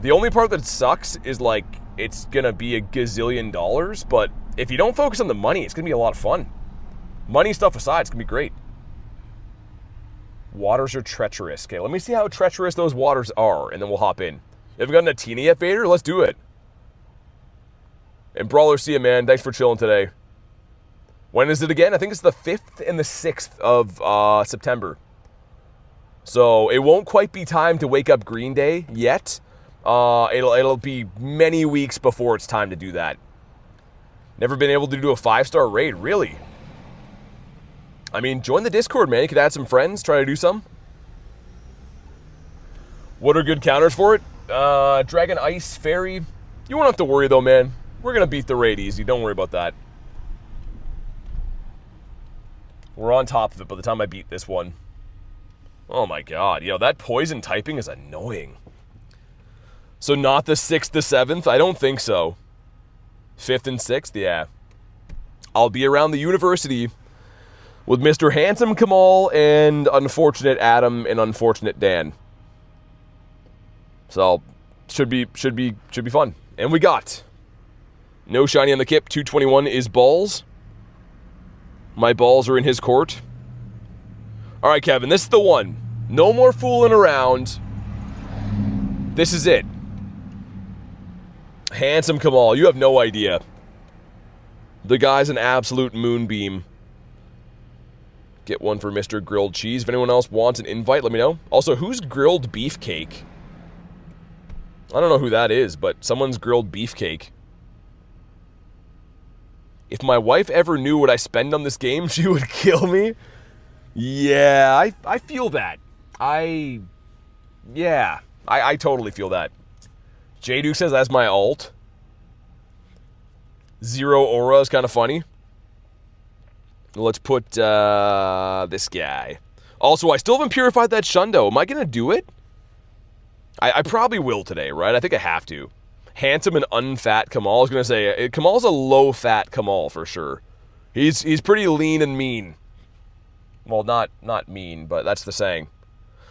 The only part that sucks is like it's going to be a gazillion dollars, but if you don't focus on the money, it's going to be a lot of fun. Money stuff aside, it's going to be great. Waters are treacherous. Okay, let me see how treacherous those waters are, and then we'll hop in. You haven't gotten a Tina yet, Vader? Let's do it. And Brawler, see ya, man. Thanks for chilling today. When is it again? I think it's the 5th and the 6th of September. So it won't quite be time to wake up Green Day yet. It'll be many weeks before it's time to do that. Never been able to do a 5-star raid, really? I mean, join the Discord, man. You could add some friends, try to do some. What are good counters for it? Dragon Ice, Fairy. You won't have to worry, though, man. We're going to beat the raid easy. Don't worry about that. We're on top of it by the time I beat this one. Oh my god. Yo, that poison typing is annoying. So not the 6th to 7th? I don't think so. 5th and 6th? Yeah. I'll be around the university with Mr. Handsome Kamal and Unfortunate Adam and Unfortunate Dan. So, should be fun. And we got no shiny on the kip. 221 is balls. My balls are in his court. All right, Kevin, this is the one. No more fooling around. This is it. Handsome Kamal, you have no idea. The guy's an absolute moonbeam. Get one for Mr. Grilled Cheese. If anyone else wants an invite, let me know. Also, who's Grilled Beefcake? I don't know who that is, but someone's Grilled Beefcake. If my wife ever knew what I spend on this game, she would kill me. Yeah, I feel that. I Yeah, I totally feel that. J-Duke says that's my alt. Zero Aura is kind of funny. Let's put this guy. Also, I still haven't purified that Shundo. Am I going to do it? I probably will today, right? I think I have to. Handsome and unfat Kamal. I was going to say, Kamal's a low-fat Kamal for sure. He's pretty lean and mean. Well, not mean, but that's the saying.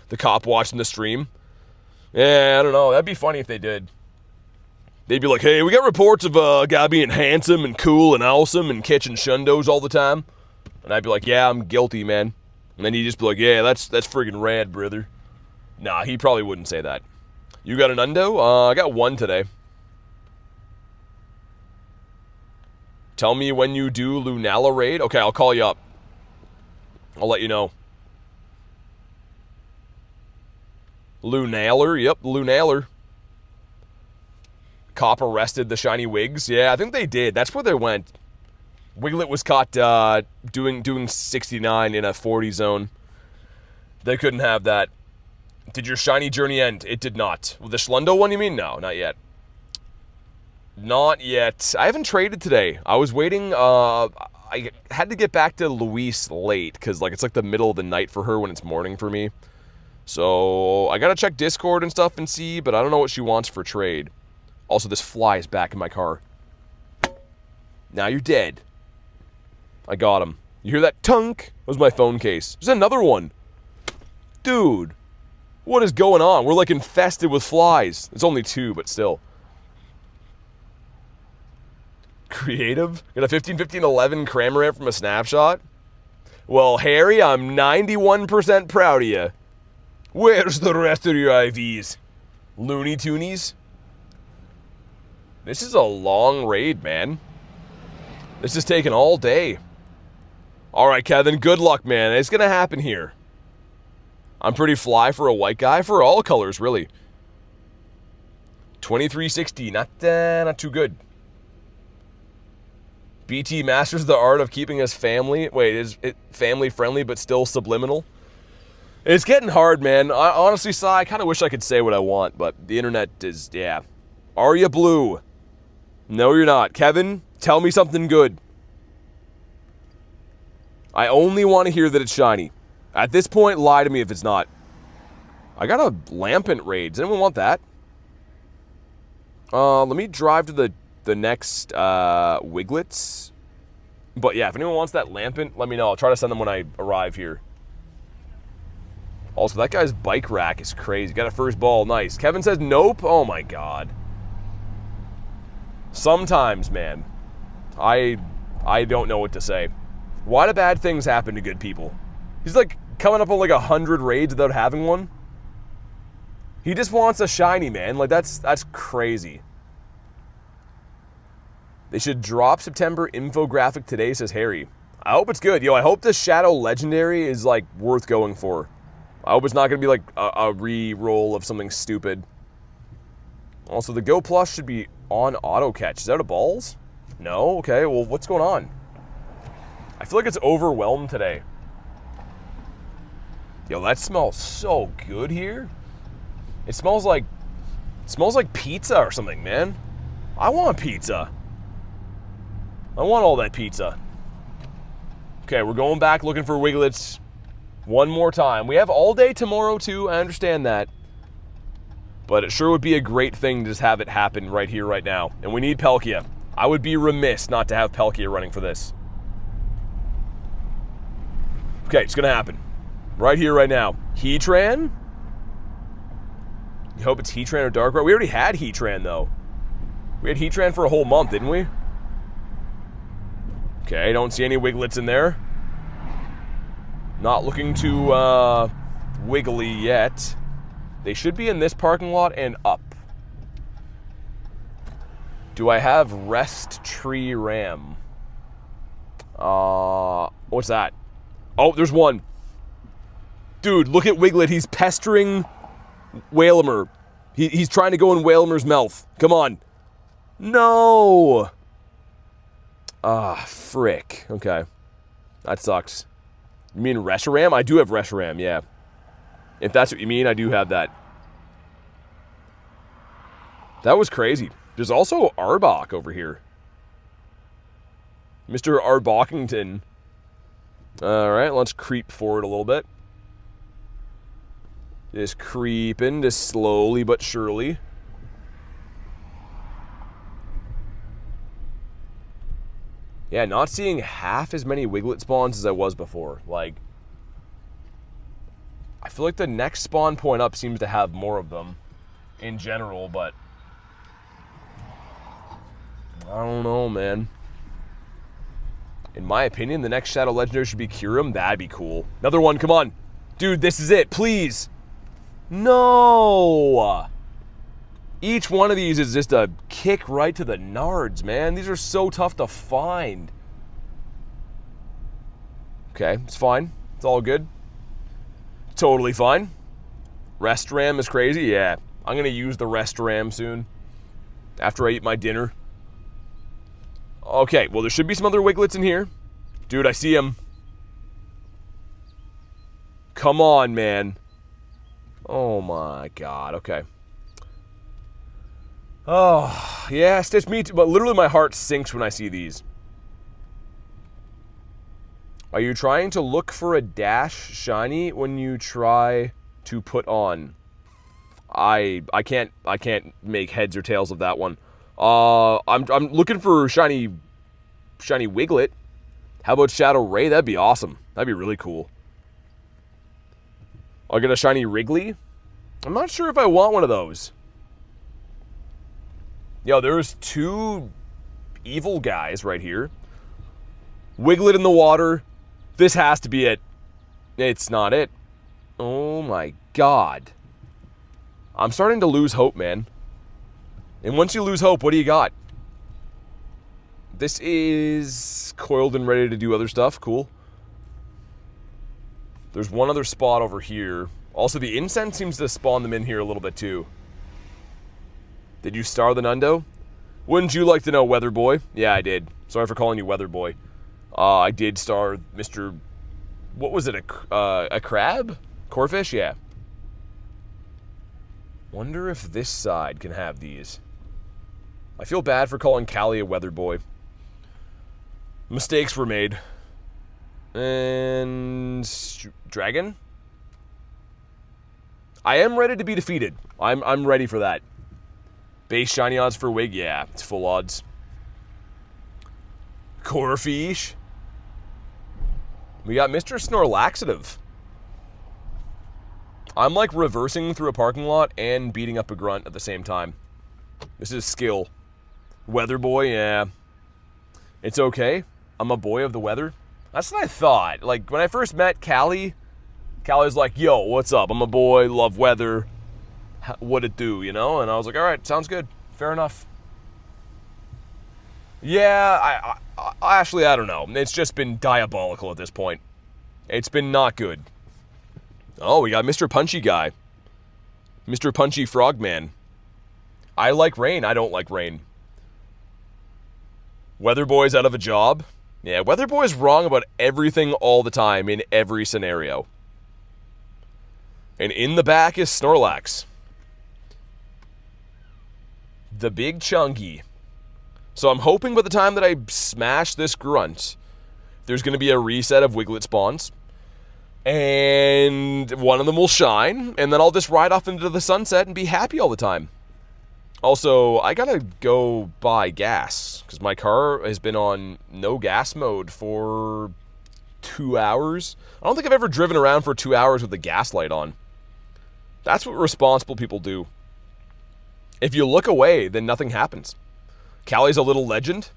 The cop watching the stream. Yeah, I don't know. That'd be funny if they did. They'd be like, hey, we got reports of a guy being handsome and cool and awesome and catching Shundos all the time. And I'd be like, yeah, I'm guilty, man. And then he'd just be like, yeah, that's friggin' rad, brother. Nah, he probably wouldn't say that. You got an Hundo? I got one today. Tell me when you do Lunala raid. Okay, I'll call you up. I'll let you know. Lunalar, yep, Lunalar. Cop arrested the Shiny Wigs. Yeah, I think they did. That's where they went. Wiglett was caught doing 69 in a 40 zone. They couldn't have that. Did your Shiny journey end? It did not. Well, the Schlundo one, you mean? No, not yet. Not yet. I haven't traded today. I was waiting. I had to get back to Luis late because it's like the middle of the night for her when it's morning for me. So I got to check Discord and stuff and see, but I don't know what she wants for trade. Also, this fly is back in my car. Now you're dead. I got him. You hear that tunk? That was my phone case. There's another one. Dude, what is going on? We're infested with flies. It's only 2, but still. Creative? Got a 15-15-11 Cramorant from a snapshot? Well, Harry, I'm 91% proud of you. Where's the rest of your IVs? Looney Toonies? This is a long raid, man. This is taking all day. All right, Kevin, good luck, man. It's going to happen here. I'm pretty fly for a white guy, for all colors, really. 2360, not too good. BT masters the art of keeping us family. Wait, is it family friendly but still subliminal? It's getting hard, man. I honestly, Sai, I kind of wish I could say what I want, but the internet is, yeah. Are you blue? No, you're not. Kevin, tell me something good. I only want to hear that it's shiny. At this point, lie to me if it's not. I got a Lampent raid. Does anyone want that? Let me drive to the next Wigletts. But yeah, if anyone wants that Lampent, let me know. I'll try to send them when I arrive here. Also, that guy's bike rack is crazy. Got a first ball. Nice. Kevin says nope. Oh my god. Sometimes, man. I don't know what to say. Why do bad things happen to good people? He's coming up on 100 raids without having one. He just wants a shiny, man. That's crazy. They should drop September infographic today, says Harry. I hope it's good. Yo, I hope the Shadow Legendary is worth going for. I hope it's not going to be a re-roll of something stupid. Also, the Go Plus should be on auto catch. Is that a balls? No? Okay, well, what's going on? I feel like it's overwhelmed today. Yo, that smells so good here. It smells like pizza or something, man. I want pizza. I want all that pizza. Okay, we're going back looking for Wigletts one more time. We have all day tomorrow too, I understand that. But it sure would be a great thing to just have it happen right here, right now. And we need Palkia. I would be remiss not to have Palkia running for this. Okay, it's gonna happen. Right here, right now. Heatran? You hope it's Heatran or Darkrai? We already had Heatran, though. We had Heatran for a whole month, didn't we? Okay, don't see any Wigletts in there. Not looking too wiggly yet. They should be in this parking lot and up. Do I have Rest Tree Ram? What's that? Oh, there's one. Dude, look at Wiglett. He's pestering Whalmer. He's trying to go in Whalmer's mouth. Come on. No. Ah, frick. Okay. That sucks. You mean Reshiram? I do have Reshiram, yeah. If that's what you mean, I do have that. That was crazy. There's also Arbok over here. Mr. Arbokington. Alright, let's creep forward a little bit. Just creeping, just slowly but surely. Yeah, not seeing half as many Wiglett spawns as I was before. Like, I feel like the next spawn point up seems to have more of them in general, but I don't know, man. In my opinion, the next Shadow Legendary should be Kyurem. That'd be cool. Another one, come on. Dude, this is it, please. No! Each one of these is just a kick right to the nards, man. These are so tough to find. Okay, it's fine. It's all good. Totally fine. Rest ram is crazy, yeah. I'm gonna use the rest ram soon. After I eat my dinner. Okay, well there should be some other Wigletts in here. Dude, I see him. Come on, man. Oh my god, okay. Oh, yeah, Stitch, me too, but literally my heart sinks when I see these. Are you trying to look for a dash shiny when you try to put on? I can't make heads or tails of that one. I'm looking for shiny Wiglett. How about Shadow Ray? That'd be awesome. That'd be really cool. I'll get a shiny Wrigley. I'm not sure if I want one of those. Yo, there's two evil guys right here. Wiglett in the water. This has to be it. It's not it. Oh my god. I'm starting to lose hope, man. And once you lose hope, what do you got? This is coiled and ready to do other stuff. Cool. There's one other spot over here. Also, the incense seems to spawn them in here a little bit too. Did you star the Hundo? Wouldn't you like to know, Weather Boy? Yeah, I did. Sorry for calling you Weather Boy. I did star Mr. What was it? A crab? Corfish? Yeah. Wonder if this side can have these. I feel bad for calling Callie a Weather Boy. Mistakes were made. And Dragon? I am ready to be defeated. I'm ready for that. Base shiny odds for Wig? Yeah, it's full odds. Corfish. We got Mr. Snorlaxative. I'm like reversing through a parking lot and beating up a grunt at the same time. This is skill. Weather Boy, yeah. It's okay. I'm a boy of the weather. That's what I thought. Like, when I first met Callie was like, yo, what's up? I'm a boy, love weather. What it do, you know? And I was like, all right, sounds good. Fair enough. Yeah, actually, I don't know. It's just been diabolical at this point. It's been not good. Oh, we got Mr. Punchy Guy. Mr. Punchy Frogman. I like rain. I don't like rain. Weather Boy's out of a job. Yeah, Weather Boy's wrong about everything all the time in every scenario. And in the back is Snorlax. The big chunky. So I'm hoping by the time that I smash this grunt, there's going to be a reset of Wiglett spawns. And one of them will shine, and then I'll just ride off into the sunset and be happy all the time. Also, I gotta go buy gas, because my car has been on no gas mode for 2 hours. I don't think I've ever driven around for 2 hours with the gas light on. That's what responsible people do. If you look away, then nothing happens. Callie's a little legend.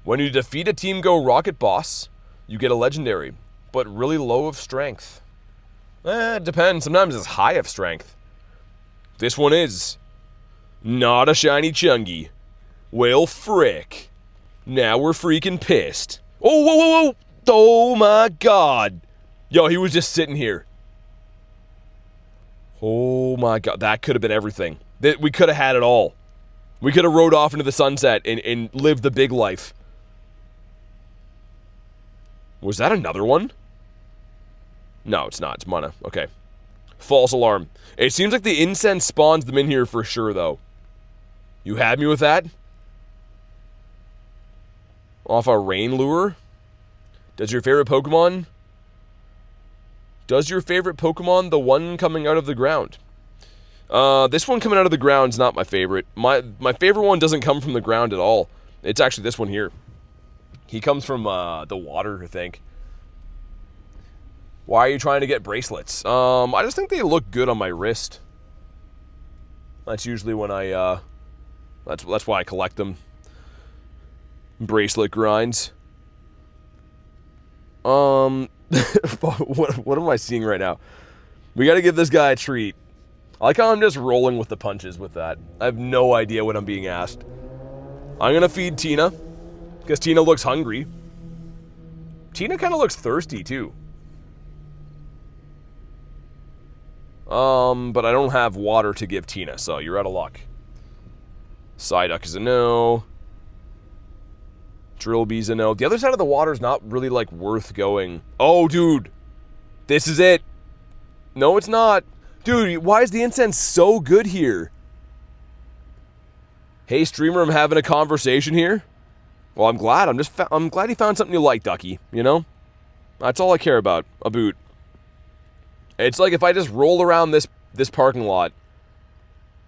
When you defeat a Team Go Rocket boss, you get a legendary, but really low of strength. It depends. Sometimes it's high of strength. This one is not a shiny chungy. Well, frick. Now we're freaking pissed. Oh, whoa, whoa, whoa. Oh, my God. Yo, he was just sitting here. Oh, my God. That could have been everything. We could have had it all. We could have rode off into the sunset and lived the big life. Was that another one? No, it's not. It's mana. Okay. False alarm. It seems like the incense spawns them in here for sure, though. You had me with that? Off a rain lure? Does your favorite Pokemon the one coming out of the ground? This one coming out of the ground is not my favorite. My favorite one doesn't come from the ground at all. It's actually this one here. He comes from the water, I think. Why are you trying to get bracelets? I just think they look good on my wrist. That's usually when I, that's why I collect them. Bracelet grinds. What am I seeing right now? We gotta give this guy a treat. I like how I'm just rolling with the punches with that. I have no idea what I'm being asked. I'm gonna feed Tina, because Tina looks hungry. Tina kind of looks thirsty, too. But I don't have water to give Tina, so you're out of luck. Psyduck is a no. Drillbee's a no. The other side of the water is not really, like, worth going. Oh, dude. This is it. No, it's not. Dude, why is the incense so good here? Hey, streamer, I'm having a conversation here. Well, I'm glad. I'm glad he found something you like, Ducky. You know? That's all I care about. A boot. It's like if I just roll around this parking lot,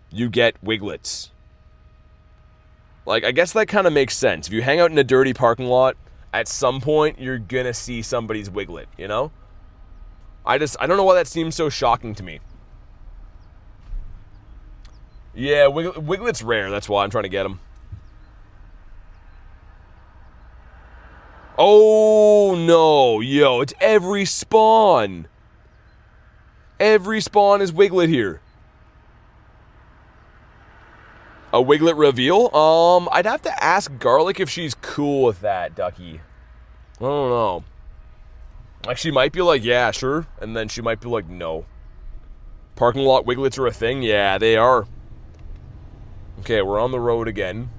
you get Wigletts. Like, I guess that kind of makes sense. If you hang out in a dirty parking lot, at some point, you're gonna see somebody's Wiglett, you know? I don't know why that seems so shocking to me. Yeah, Wiglett's rare, that's why I'm trying to get him. Oh, no. Yo, it's every spawn. Every spawn is Wiglett here. A Wiglett reveal? I'd have to ask Garlic if she's cool with that, Ducky. I don't know. Like, she might be like, yeah, sure. And then she might be like, no. Parking lot Wigletts are a thing? Yeah, they are. Okay, we're on the road again.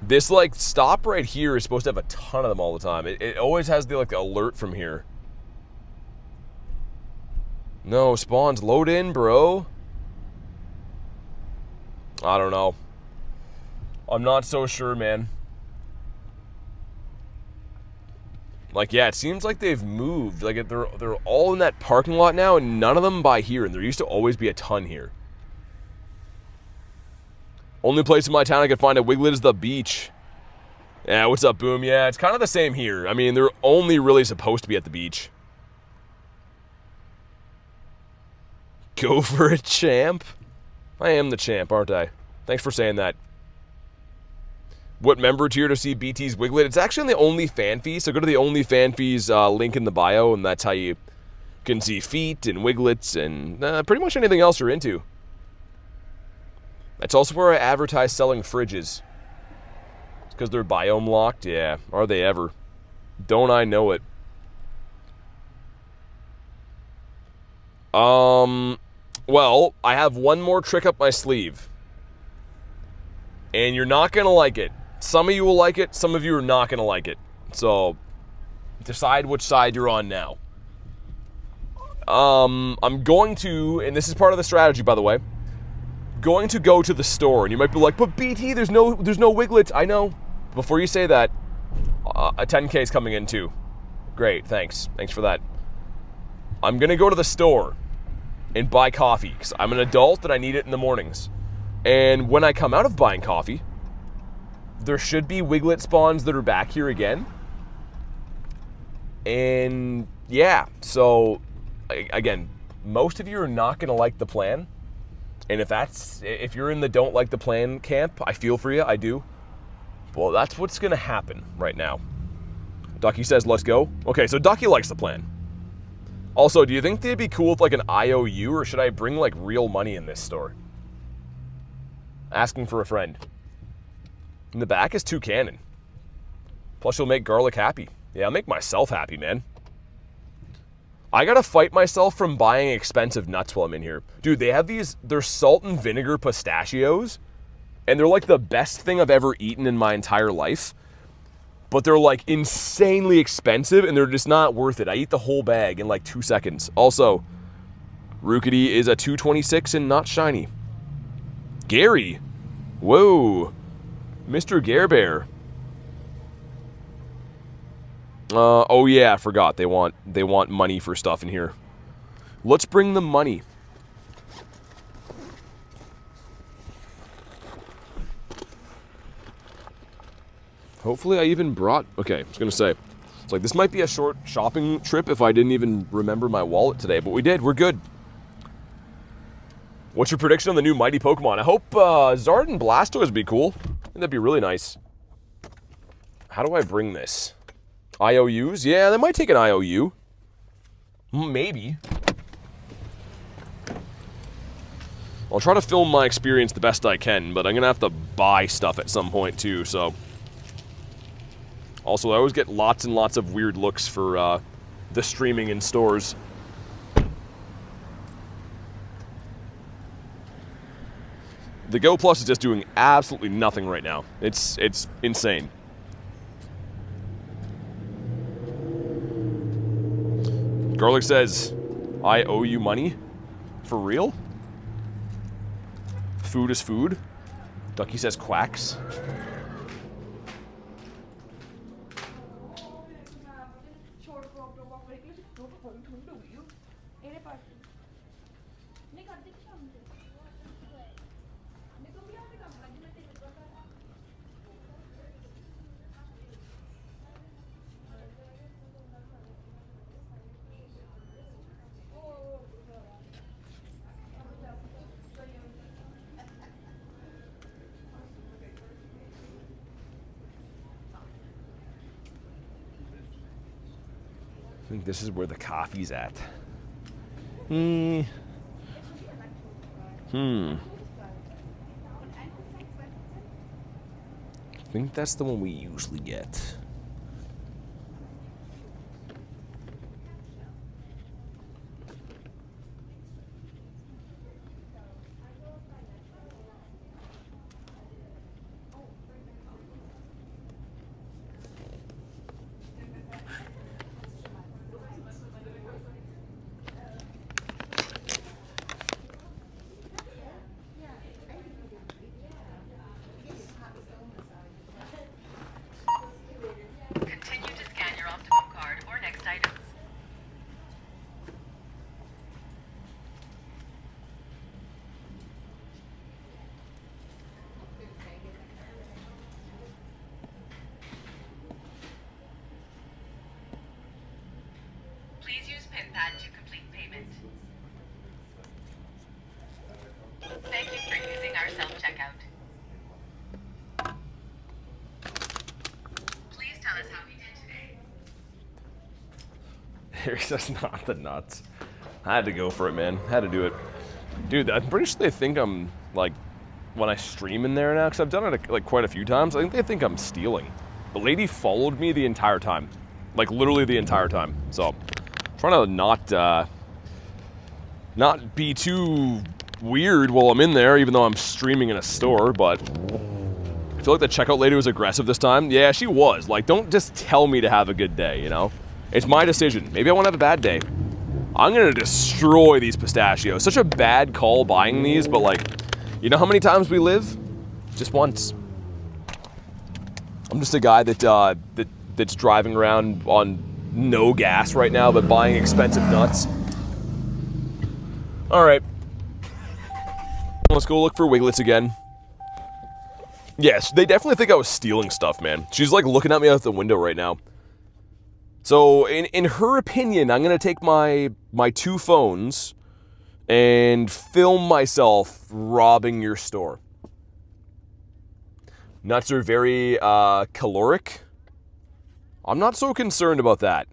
This, like, stop right here is supposed to have a ton of them all the time. It always has the, like, alert from here. No, spawns, load in, bro. I don't know. I'm not so sure, man. Like, yeah, it seems like they've moved. Like, they're all in that parking lot now, and none of them by here. And there used to always be a ton here. Only place in my town I could find a Wiglett is the beach. Yeah, what's up, Boom? Yeah, it's kind of the same here. I mean, they're only really supposed to be at the beach. Go for a champ? I am the champ, aren't I? Thanks for saying that. What member tier to see BT's Wiglett? It's actually on the Only Fan Fee, so go to the Only Fan Fees link in the bio, and that's how you can see feet and Wigletts and pretty much anything else you're into. That's also where I advertise selling fridges. It's because they're biome locked? Yeah, are they ever? Don't I know it? Well, I have one more trick up my sleeve. And you're not going to like it. Some of you will like it, some of you are not going to like it. So, decide which side you're on now. I'm going to, and this is part of the strategy, by the way, going to go to the store, and you might be like, but BT, there's no Wigletts. I know. Before you say that, a 10K is coming in too. Great, thanks. Thanks for that. I'm going to go to the store and buy coffee, because I'm an adult and I need it in the mornings. And when I come out of buying coffee, there should be Wiglett spawns that are back here again. And yeah, so again, most of you are not going to like the plan. And if you're in the don't like the plan camp, I feel for you, I do. Well, that's what's going to happen right now. Ducky says, let's go. Okay, so Ducky likes the plan. Also, do you think they'd be cool with like an IOU, or should I bring like real money in this store? Asking for a friend. In the back is 2 cannon. Plus you'll make Garlic happy. Yeah, I'll make myself happy, man. I gotta fight myself from buying expensive nuts while I'm in here. Dude, they have they're salt and vinegar pistachios, and they're like the best thing I've ever eaten in my entire life. But they're like insanely expensive, and they're just not worth it. I eat the whole bag in like 2 seconds. Also, Rookity is a 226 and not shiny. Gary. Whoa. Mr. Gare Bear. Oh yeah, I forgot. They want money for stuff in here. Let's bring them money. Hopefully I even brought... Okay, I was gonna say. It's like, this might be a short shopping trip if I didn't even remember my wallet today, but we did. We're good. What's your prediction on the new Mighty Pokemon? I hope Zard and Blastoise would be cool. I think that'd be really nice. How do I bring this? IOUs? Yeah, that might take an IOU. Maybe. I'll try to film my experience the best I can, but I'm gonna have to buy stuff at some point too, so... Also, I always get lots and lots of weird looks for the streaming in stores. The Go Plus is just doing absolutely nothing right now. It's insane. Garlic says, I owe you money? For real? Food is food? Ducky says quacks. I think this is where the coffee's at. I think that's the one we usually get. To complete payment. Thank you for using our self-checkout. Please tell us how we did today. Here's just not the nuts. I had to go for it, man. Had to do it. Dude, I'm pretty sure they think I'm, like, when I stream in there now, because I've done it, like, quite a few times, I think they think I'm stealing. The lady followed me the entire time. Like, literally the entire time. So... trying to not be too weird while I'm in there, even though I'm streaming in a store, but I feel like the checkout lady was aggressive this time. Yeah, she was. Like, don't just tell me to have a good day, you know? It's my decision. Maybe I want to have a bad day. I'm gonna destroy these pistachios. Such a bad call buying these, but like, you know how many times we live? Just once. I'm just a guy that that's driving around on no gas right now, but buying expensive nuts. Alright. Let's go look for Wigletts again. Yes, they definitely think I was stealing stuff, man. She's like looking at me out the window right now. So, in her opinion, I'm gonna take my two phones and film myself robbing your store. Nuts are very caloric. I'm not so concerned about that.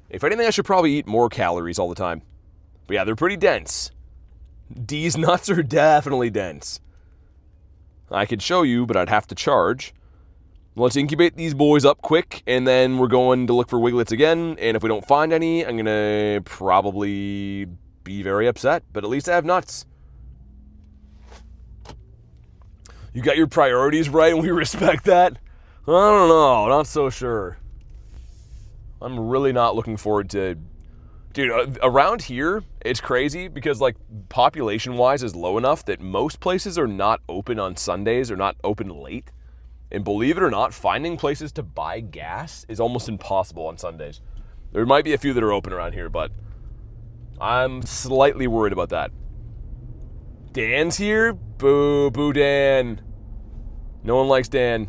If anything, I should probably eat more calories all the time. But yeah, they're pretty dense. These nuts are definitely dense. I could show you, but I'd have to charge. Let's incubate these boys up quick, and then we're going to look for Wigletts again, and if we don't find any, I'm gonna probably be very upset, but at least I have nuts. You got your priorities right, and we respect that? I don't know, not so sure. I'm really not looking forward to... Dude, around here, It's crazy because, like, population-wise is low enough that most places are not open on Sundays or not open late. And believe it or not, finding places to buy gas is almost impossible on Sundays. There might be a few that are open around here, but I'm slightly worried about that. Dan's here? Boo, boo Dan. No one likes Dan.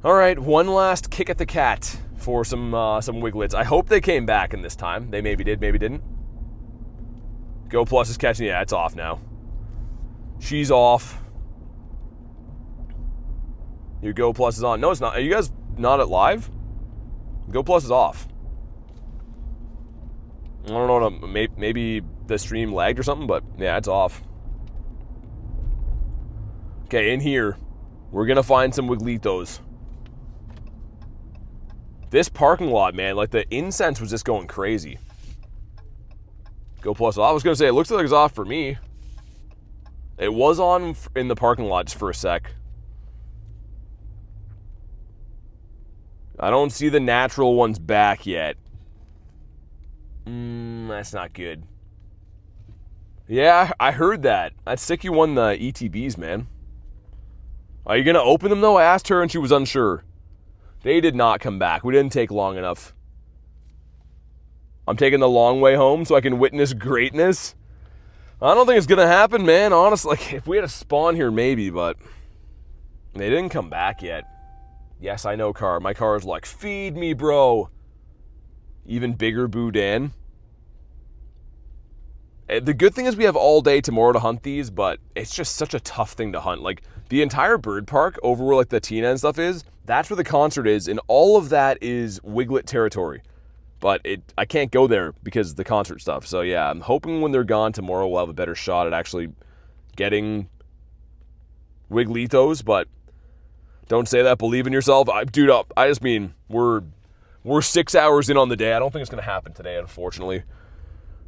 All right, one last kick at the cat for some Wiglets. I hope they came back in this time. They maybe did, maybe didn't. Go Plus is catching. Yeah, it's off now. She's off. Your Go Plus is on. No, it's not. Are you guys not at live? Go Plus is off. I don't know. Maybe the stream lagged or something, but yeah, it's off. Okay, in here, we're going to find some Wiglitos. This parking lot, man, like the incense was just going crazy. Go Plus. I was going to say, it looks like it's off for me. It was on in the parking lot just for a sec. I don't see the natural ones back yet. That's not good. Yeah, I heard that. That's sick you won the ETBs, man. Are you going to open them, though? I asked her and she was unsure. They did not come back. We didn't take long enough. I'm taking the long way home so I can witness greatness. I don't think it's going to happen, man. Honestly, like, if we had a spawn here, maybe, but they didn't come back yet. Yes, I know, car. My car is like, feed me, bro. Even bigger Boo Dan. The good thing is we have all day tomorrow to hunt these, but it's just such a tough thing to hunt. Like, the entire bird park over where, like, the Tina and stuff is, that's where the concert is, and all of that is Wiglet territory. But I can't go there because of the concert stuff. So, yeah, I'm hoping when they're gone tomorrow we'll have a better shot at actually getting Wiglitos, but don't say that. Believe in yourself. Dude, I just mean, we're 6 hours in on the day. I don't think it's going to happen today, unfortunately.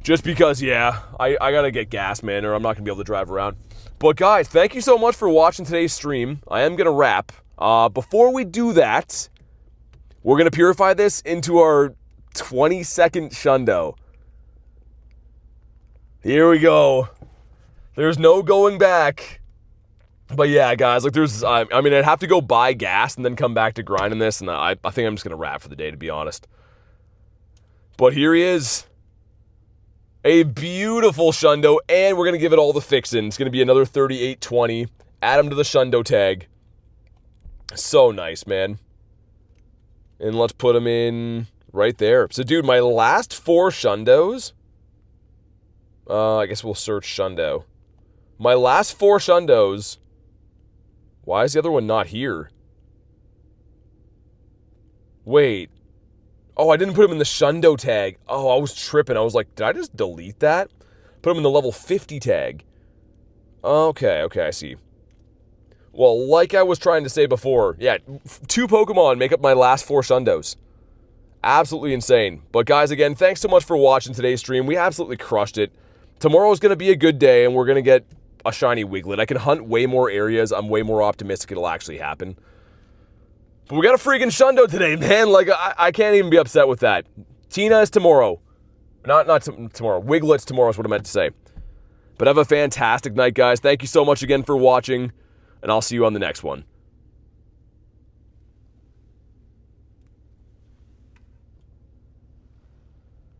Just because, yeah, I got to get gas, man, or I'm not going to be able to drive around. But, guys, thank you so much for watching today's stream. I am going to wrap. Before we do that, we're going to purify this into our 20-second Shundo. Here we go. There's no going back. But, yeah, guys, like, I mean, I'd have to go buy gas and then come back to grinding this, and I think I'm just going to wrap for the day, to be honest. But here he is. A beautiful Shundo, and we're going to give it all the fixin'. It's going to be another 3820. Add him to the Shundo tag. So nice, man. And let's put him in right there. So, dude, my last 4 Shundos... I guess we'll search Shundo. My last 4 Shundos... Why is the other one not here? Wait. Oh, I didn't put him in the Shundo tag. Oh, I was tripping. I was like, did I just delete that? Put him in the level 50 tag. Okay, I see. Well, like I was trying to say before, yeah, 2 Pokemon make up my last 4 Shundos. Absolutely insane. But guys, again, thanks so much for watching today's stream. We absolutely crushed it. Tomorrow's going to be a good day, and we're going to get a shiny Wiglet. I can hunt way more areas. I'm way more optimistic it'll actually happen. But we got a freaking Shundo today, man. Like, I can't even be upset with that. Tina is tomorrow. Not tomorrow. Wiglet's tomorrow is what I meant to say. But have a fantastic night, guys. Thank you so much again for watching, and I'll see you on the next one.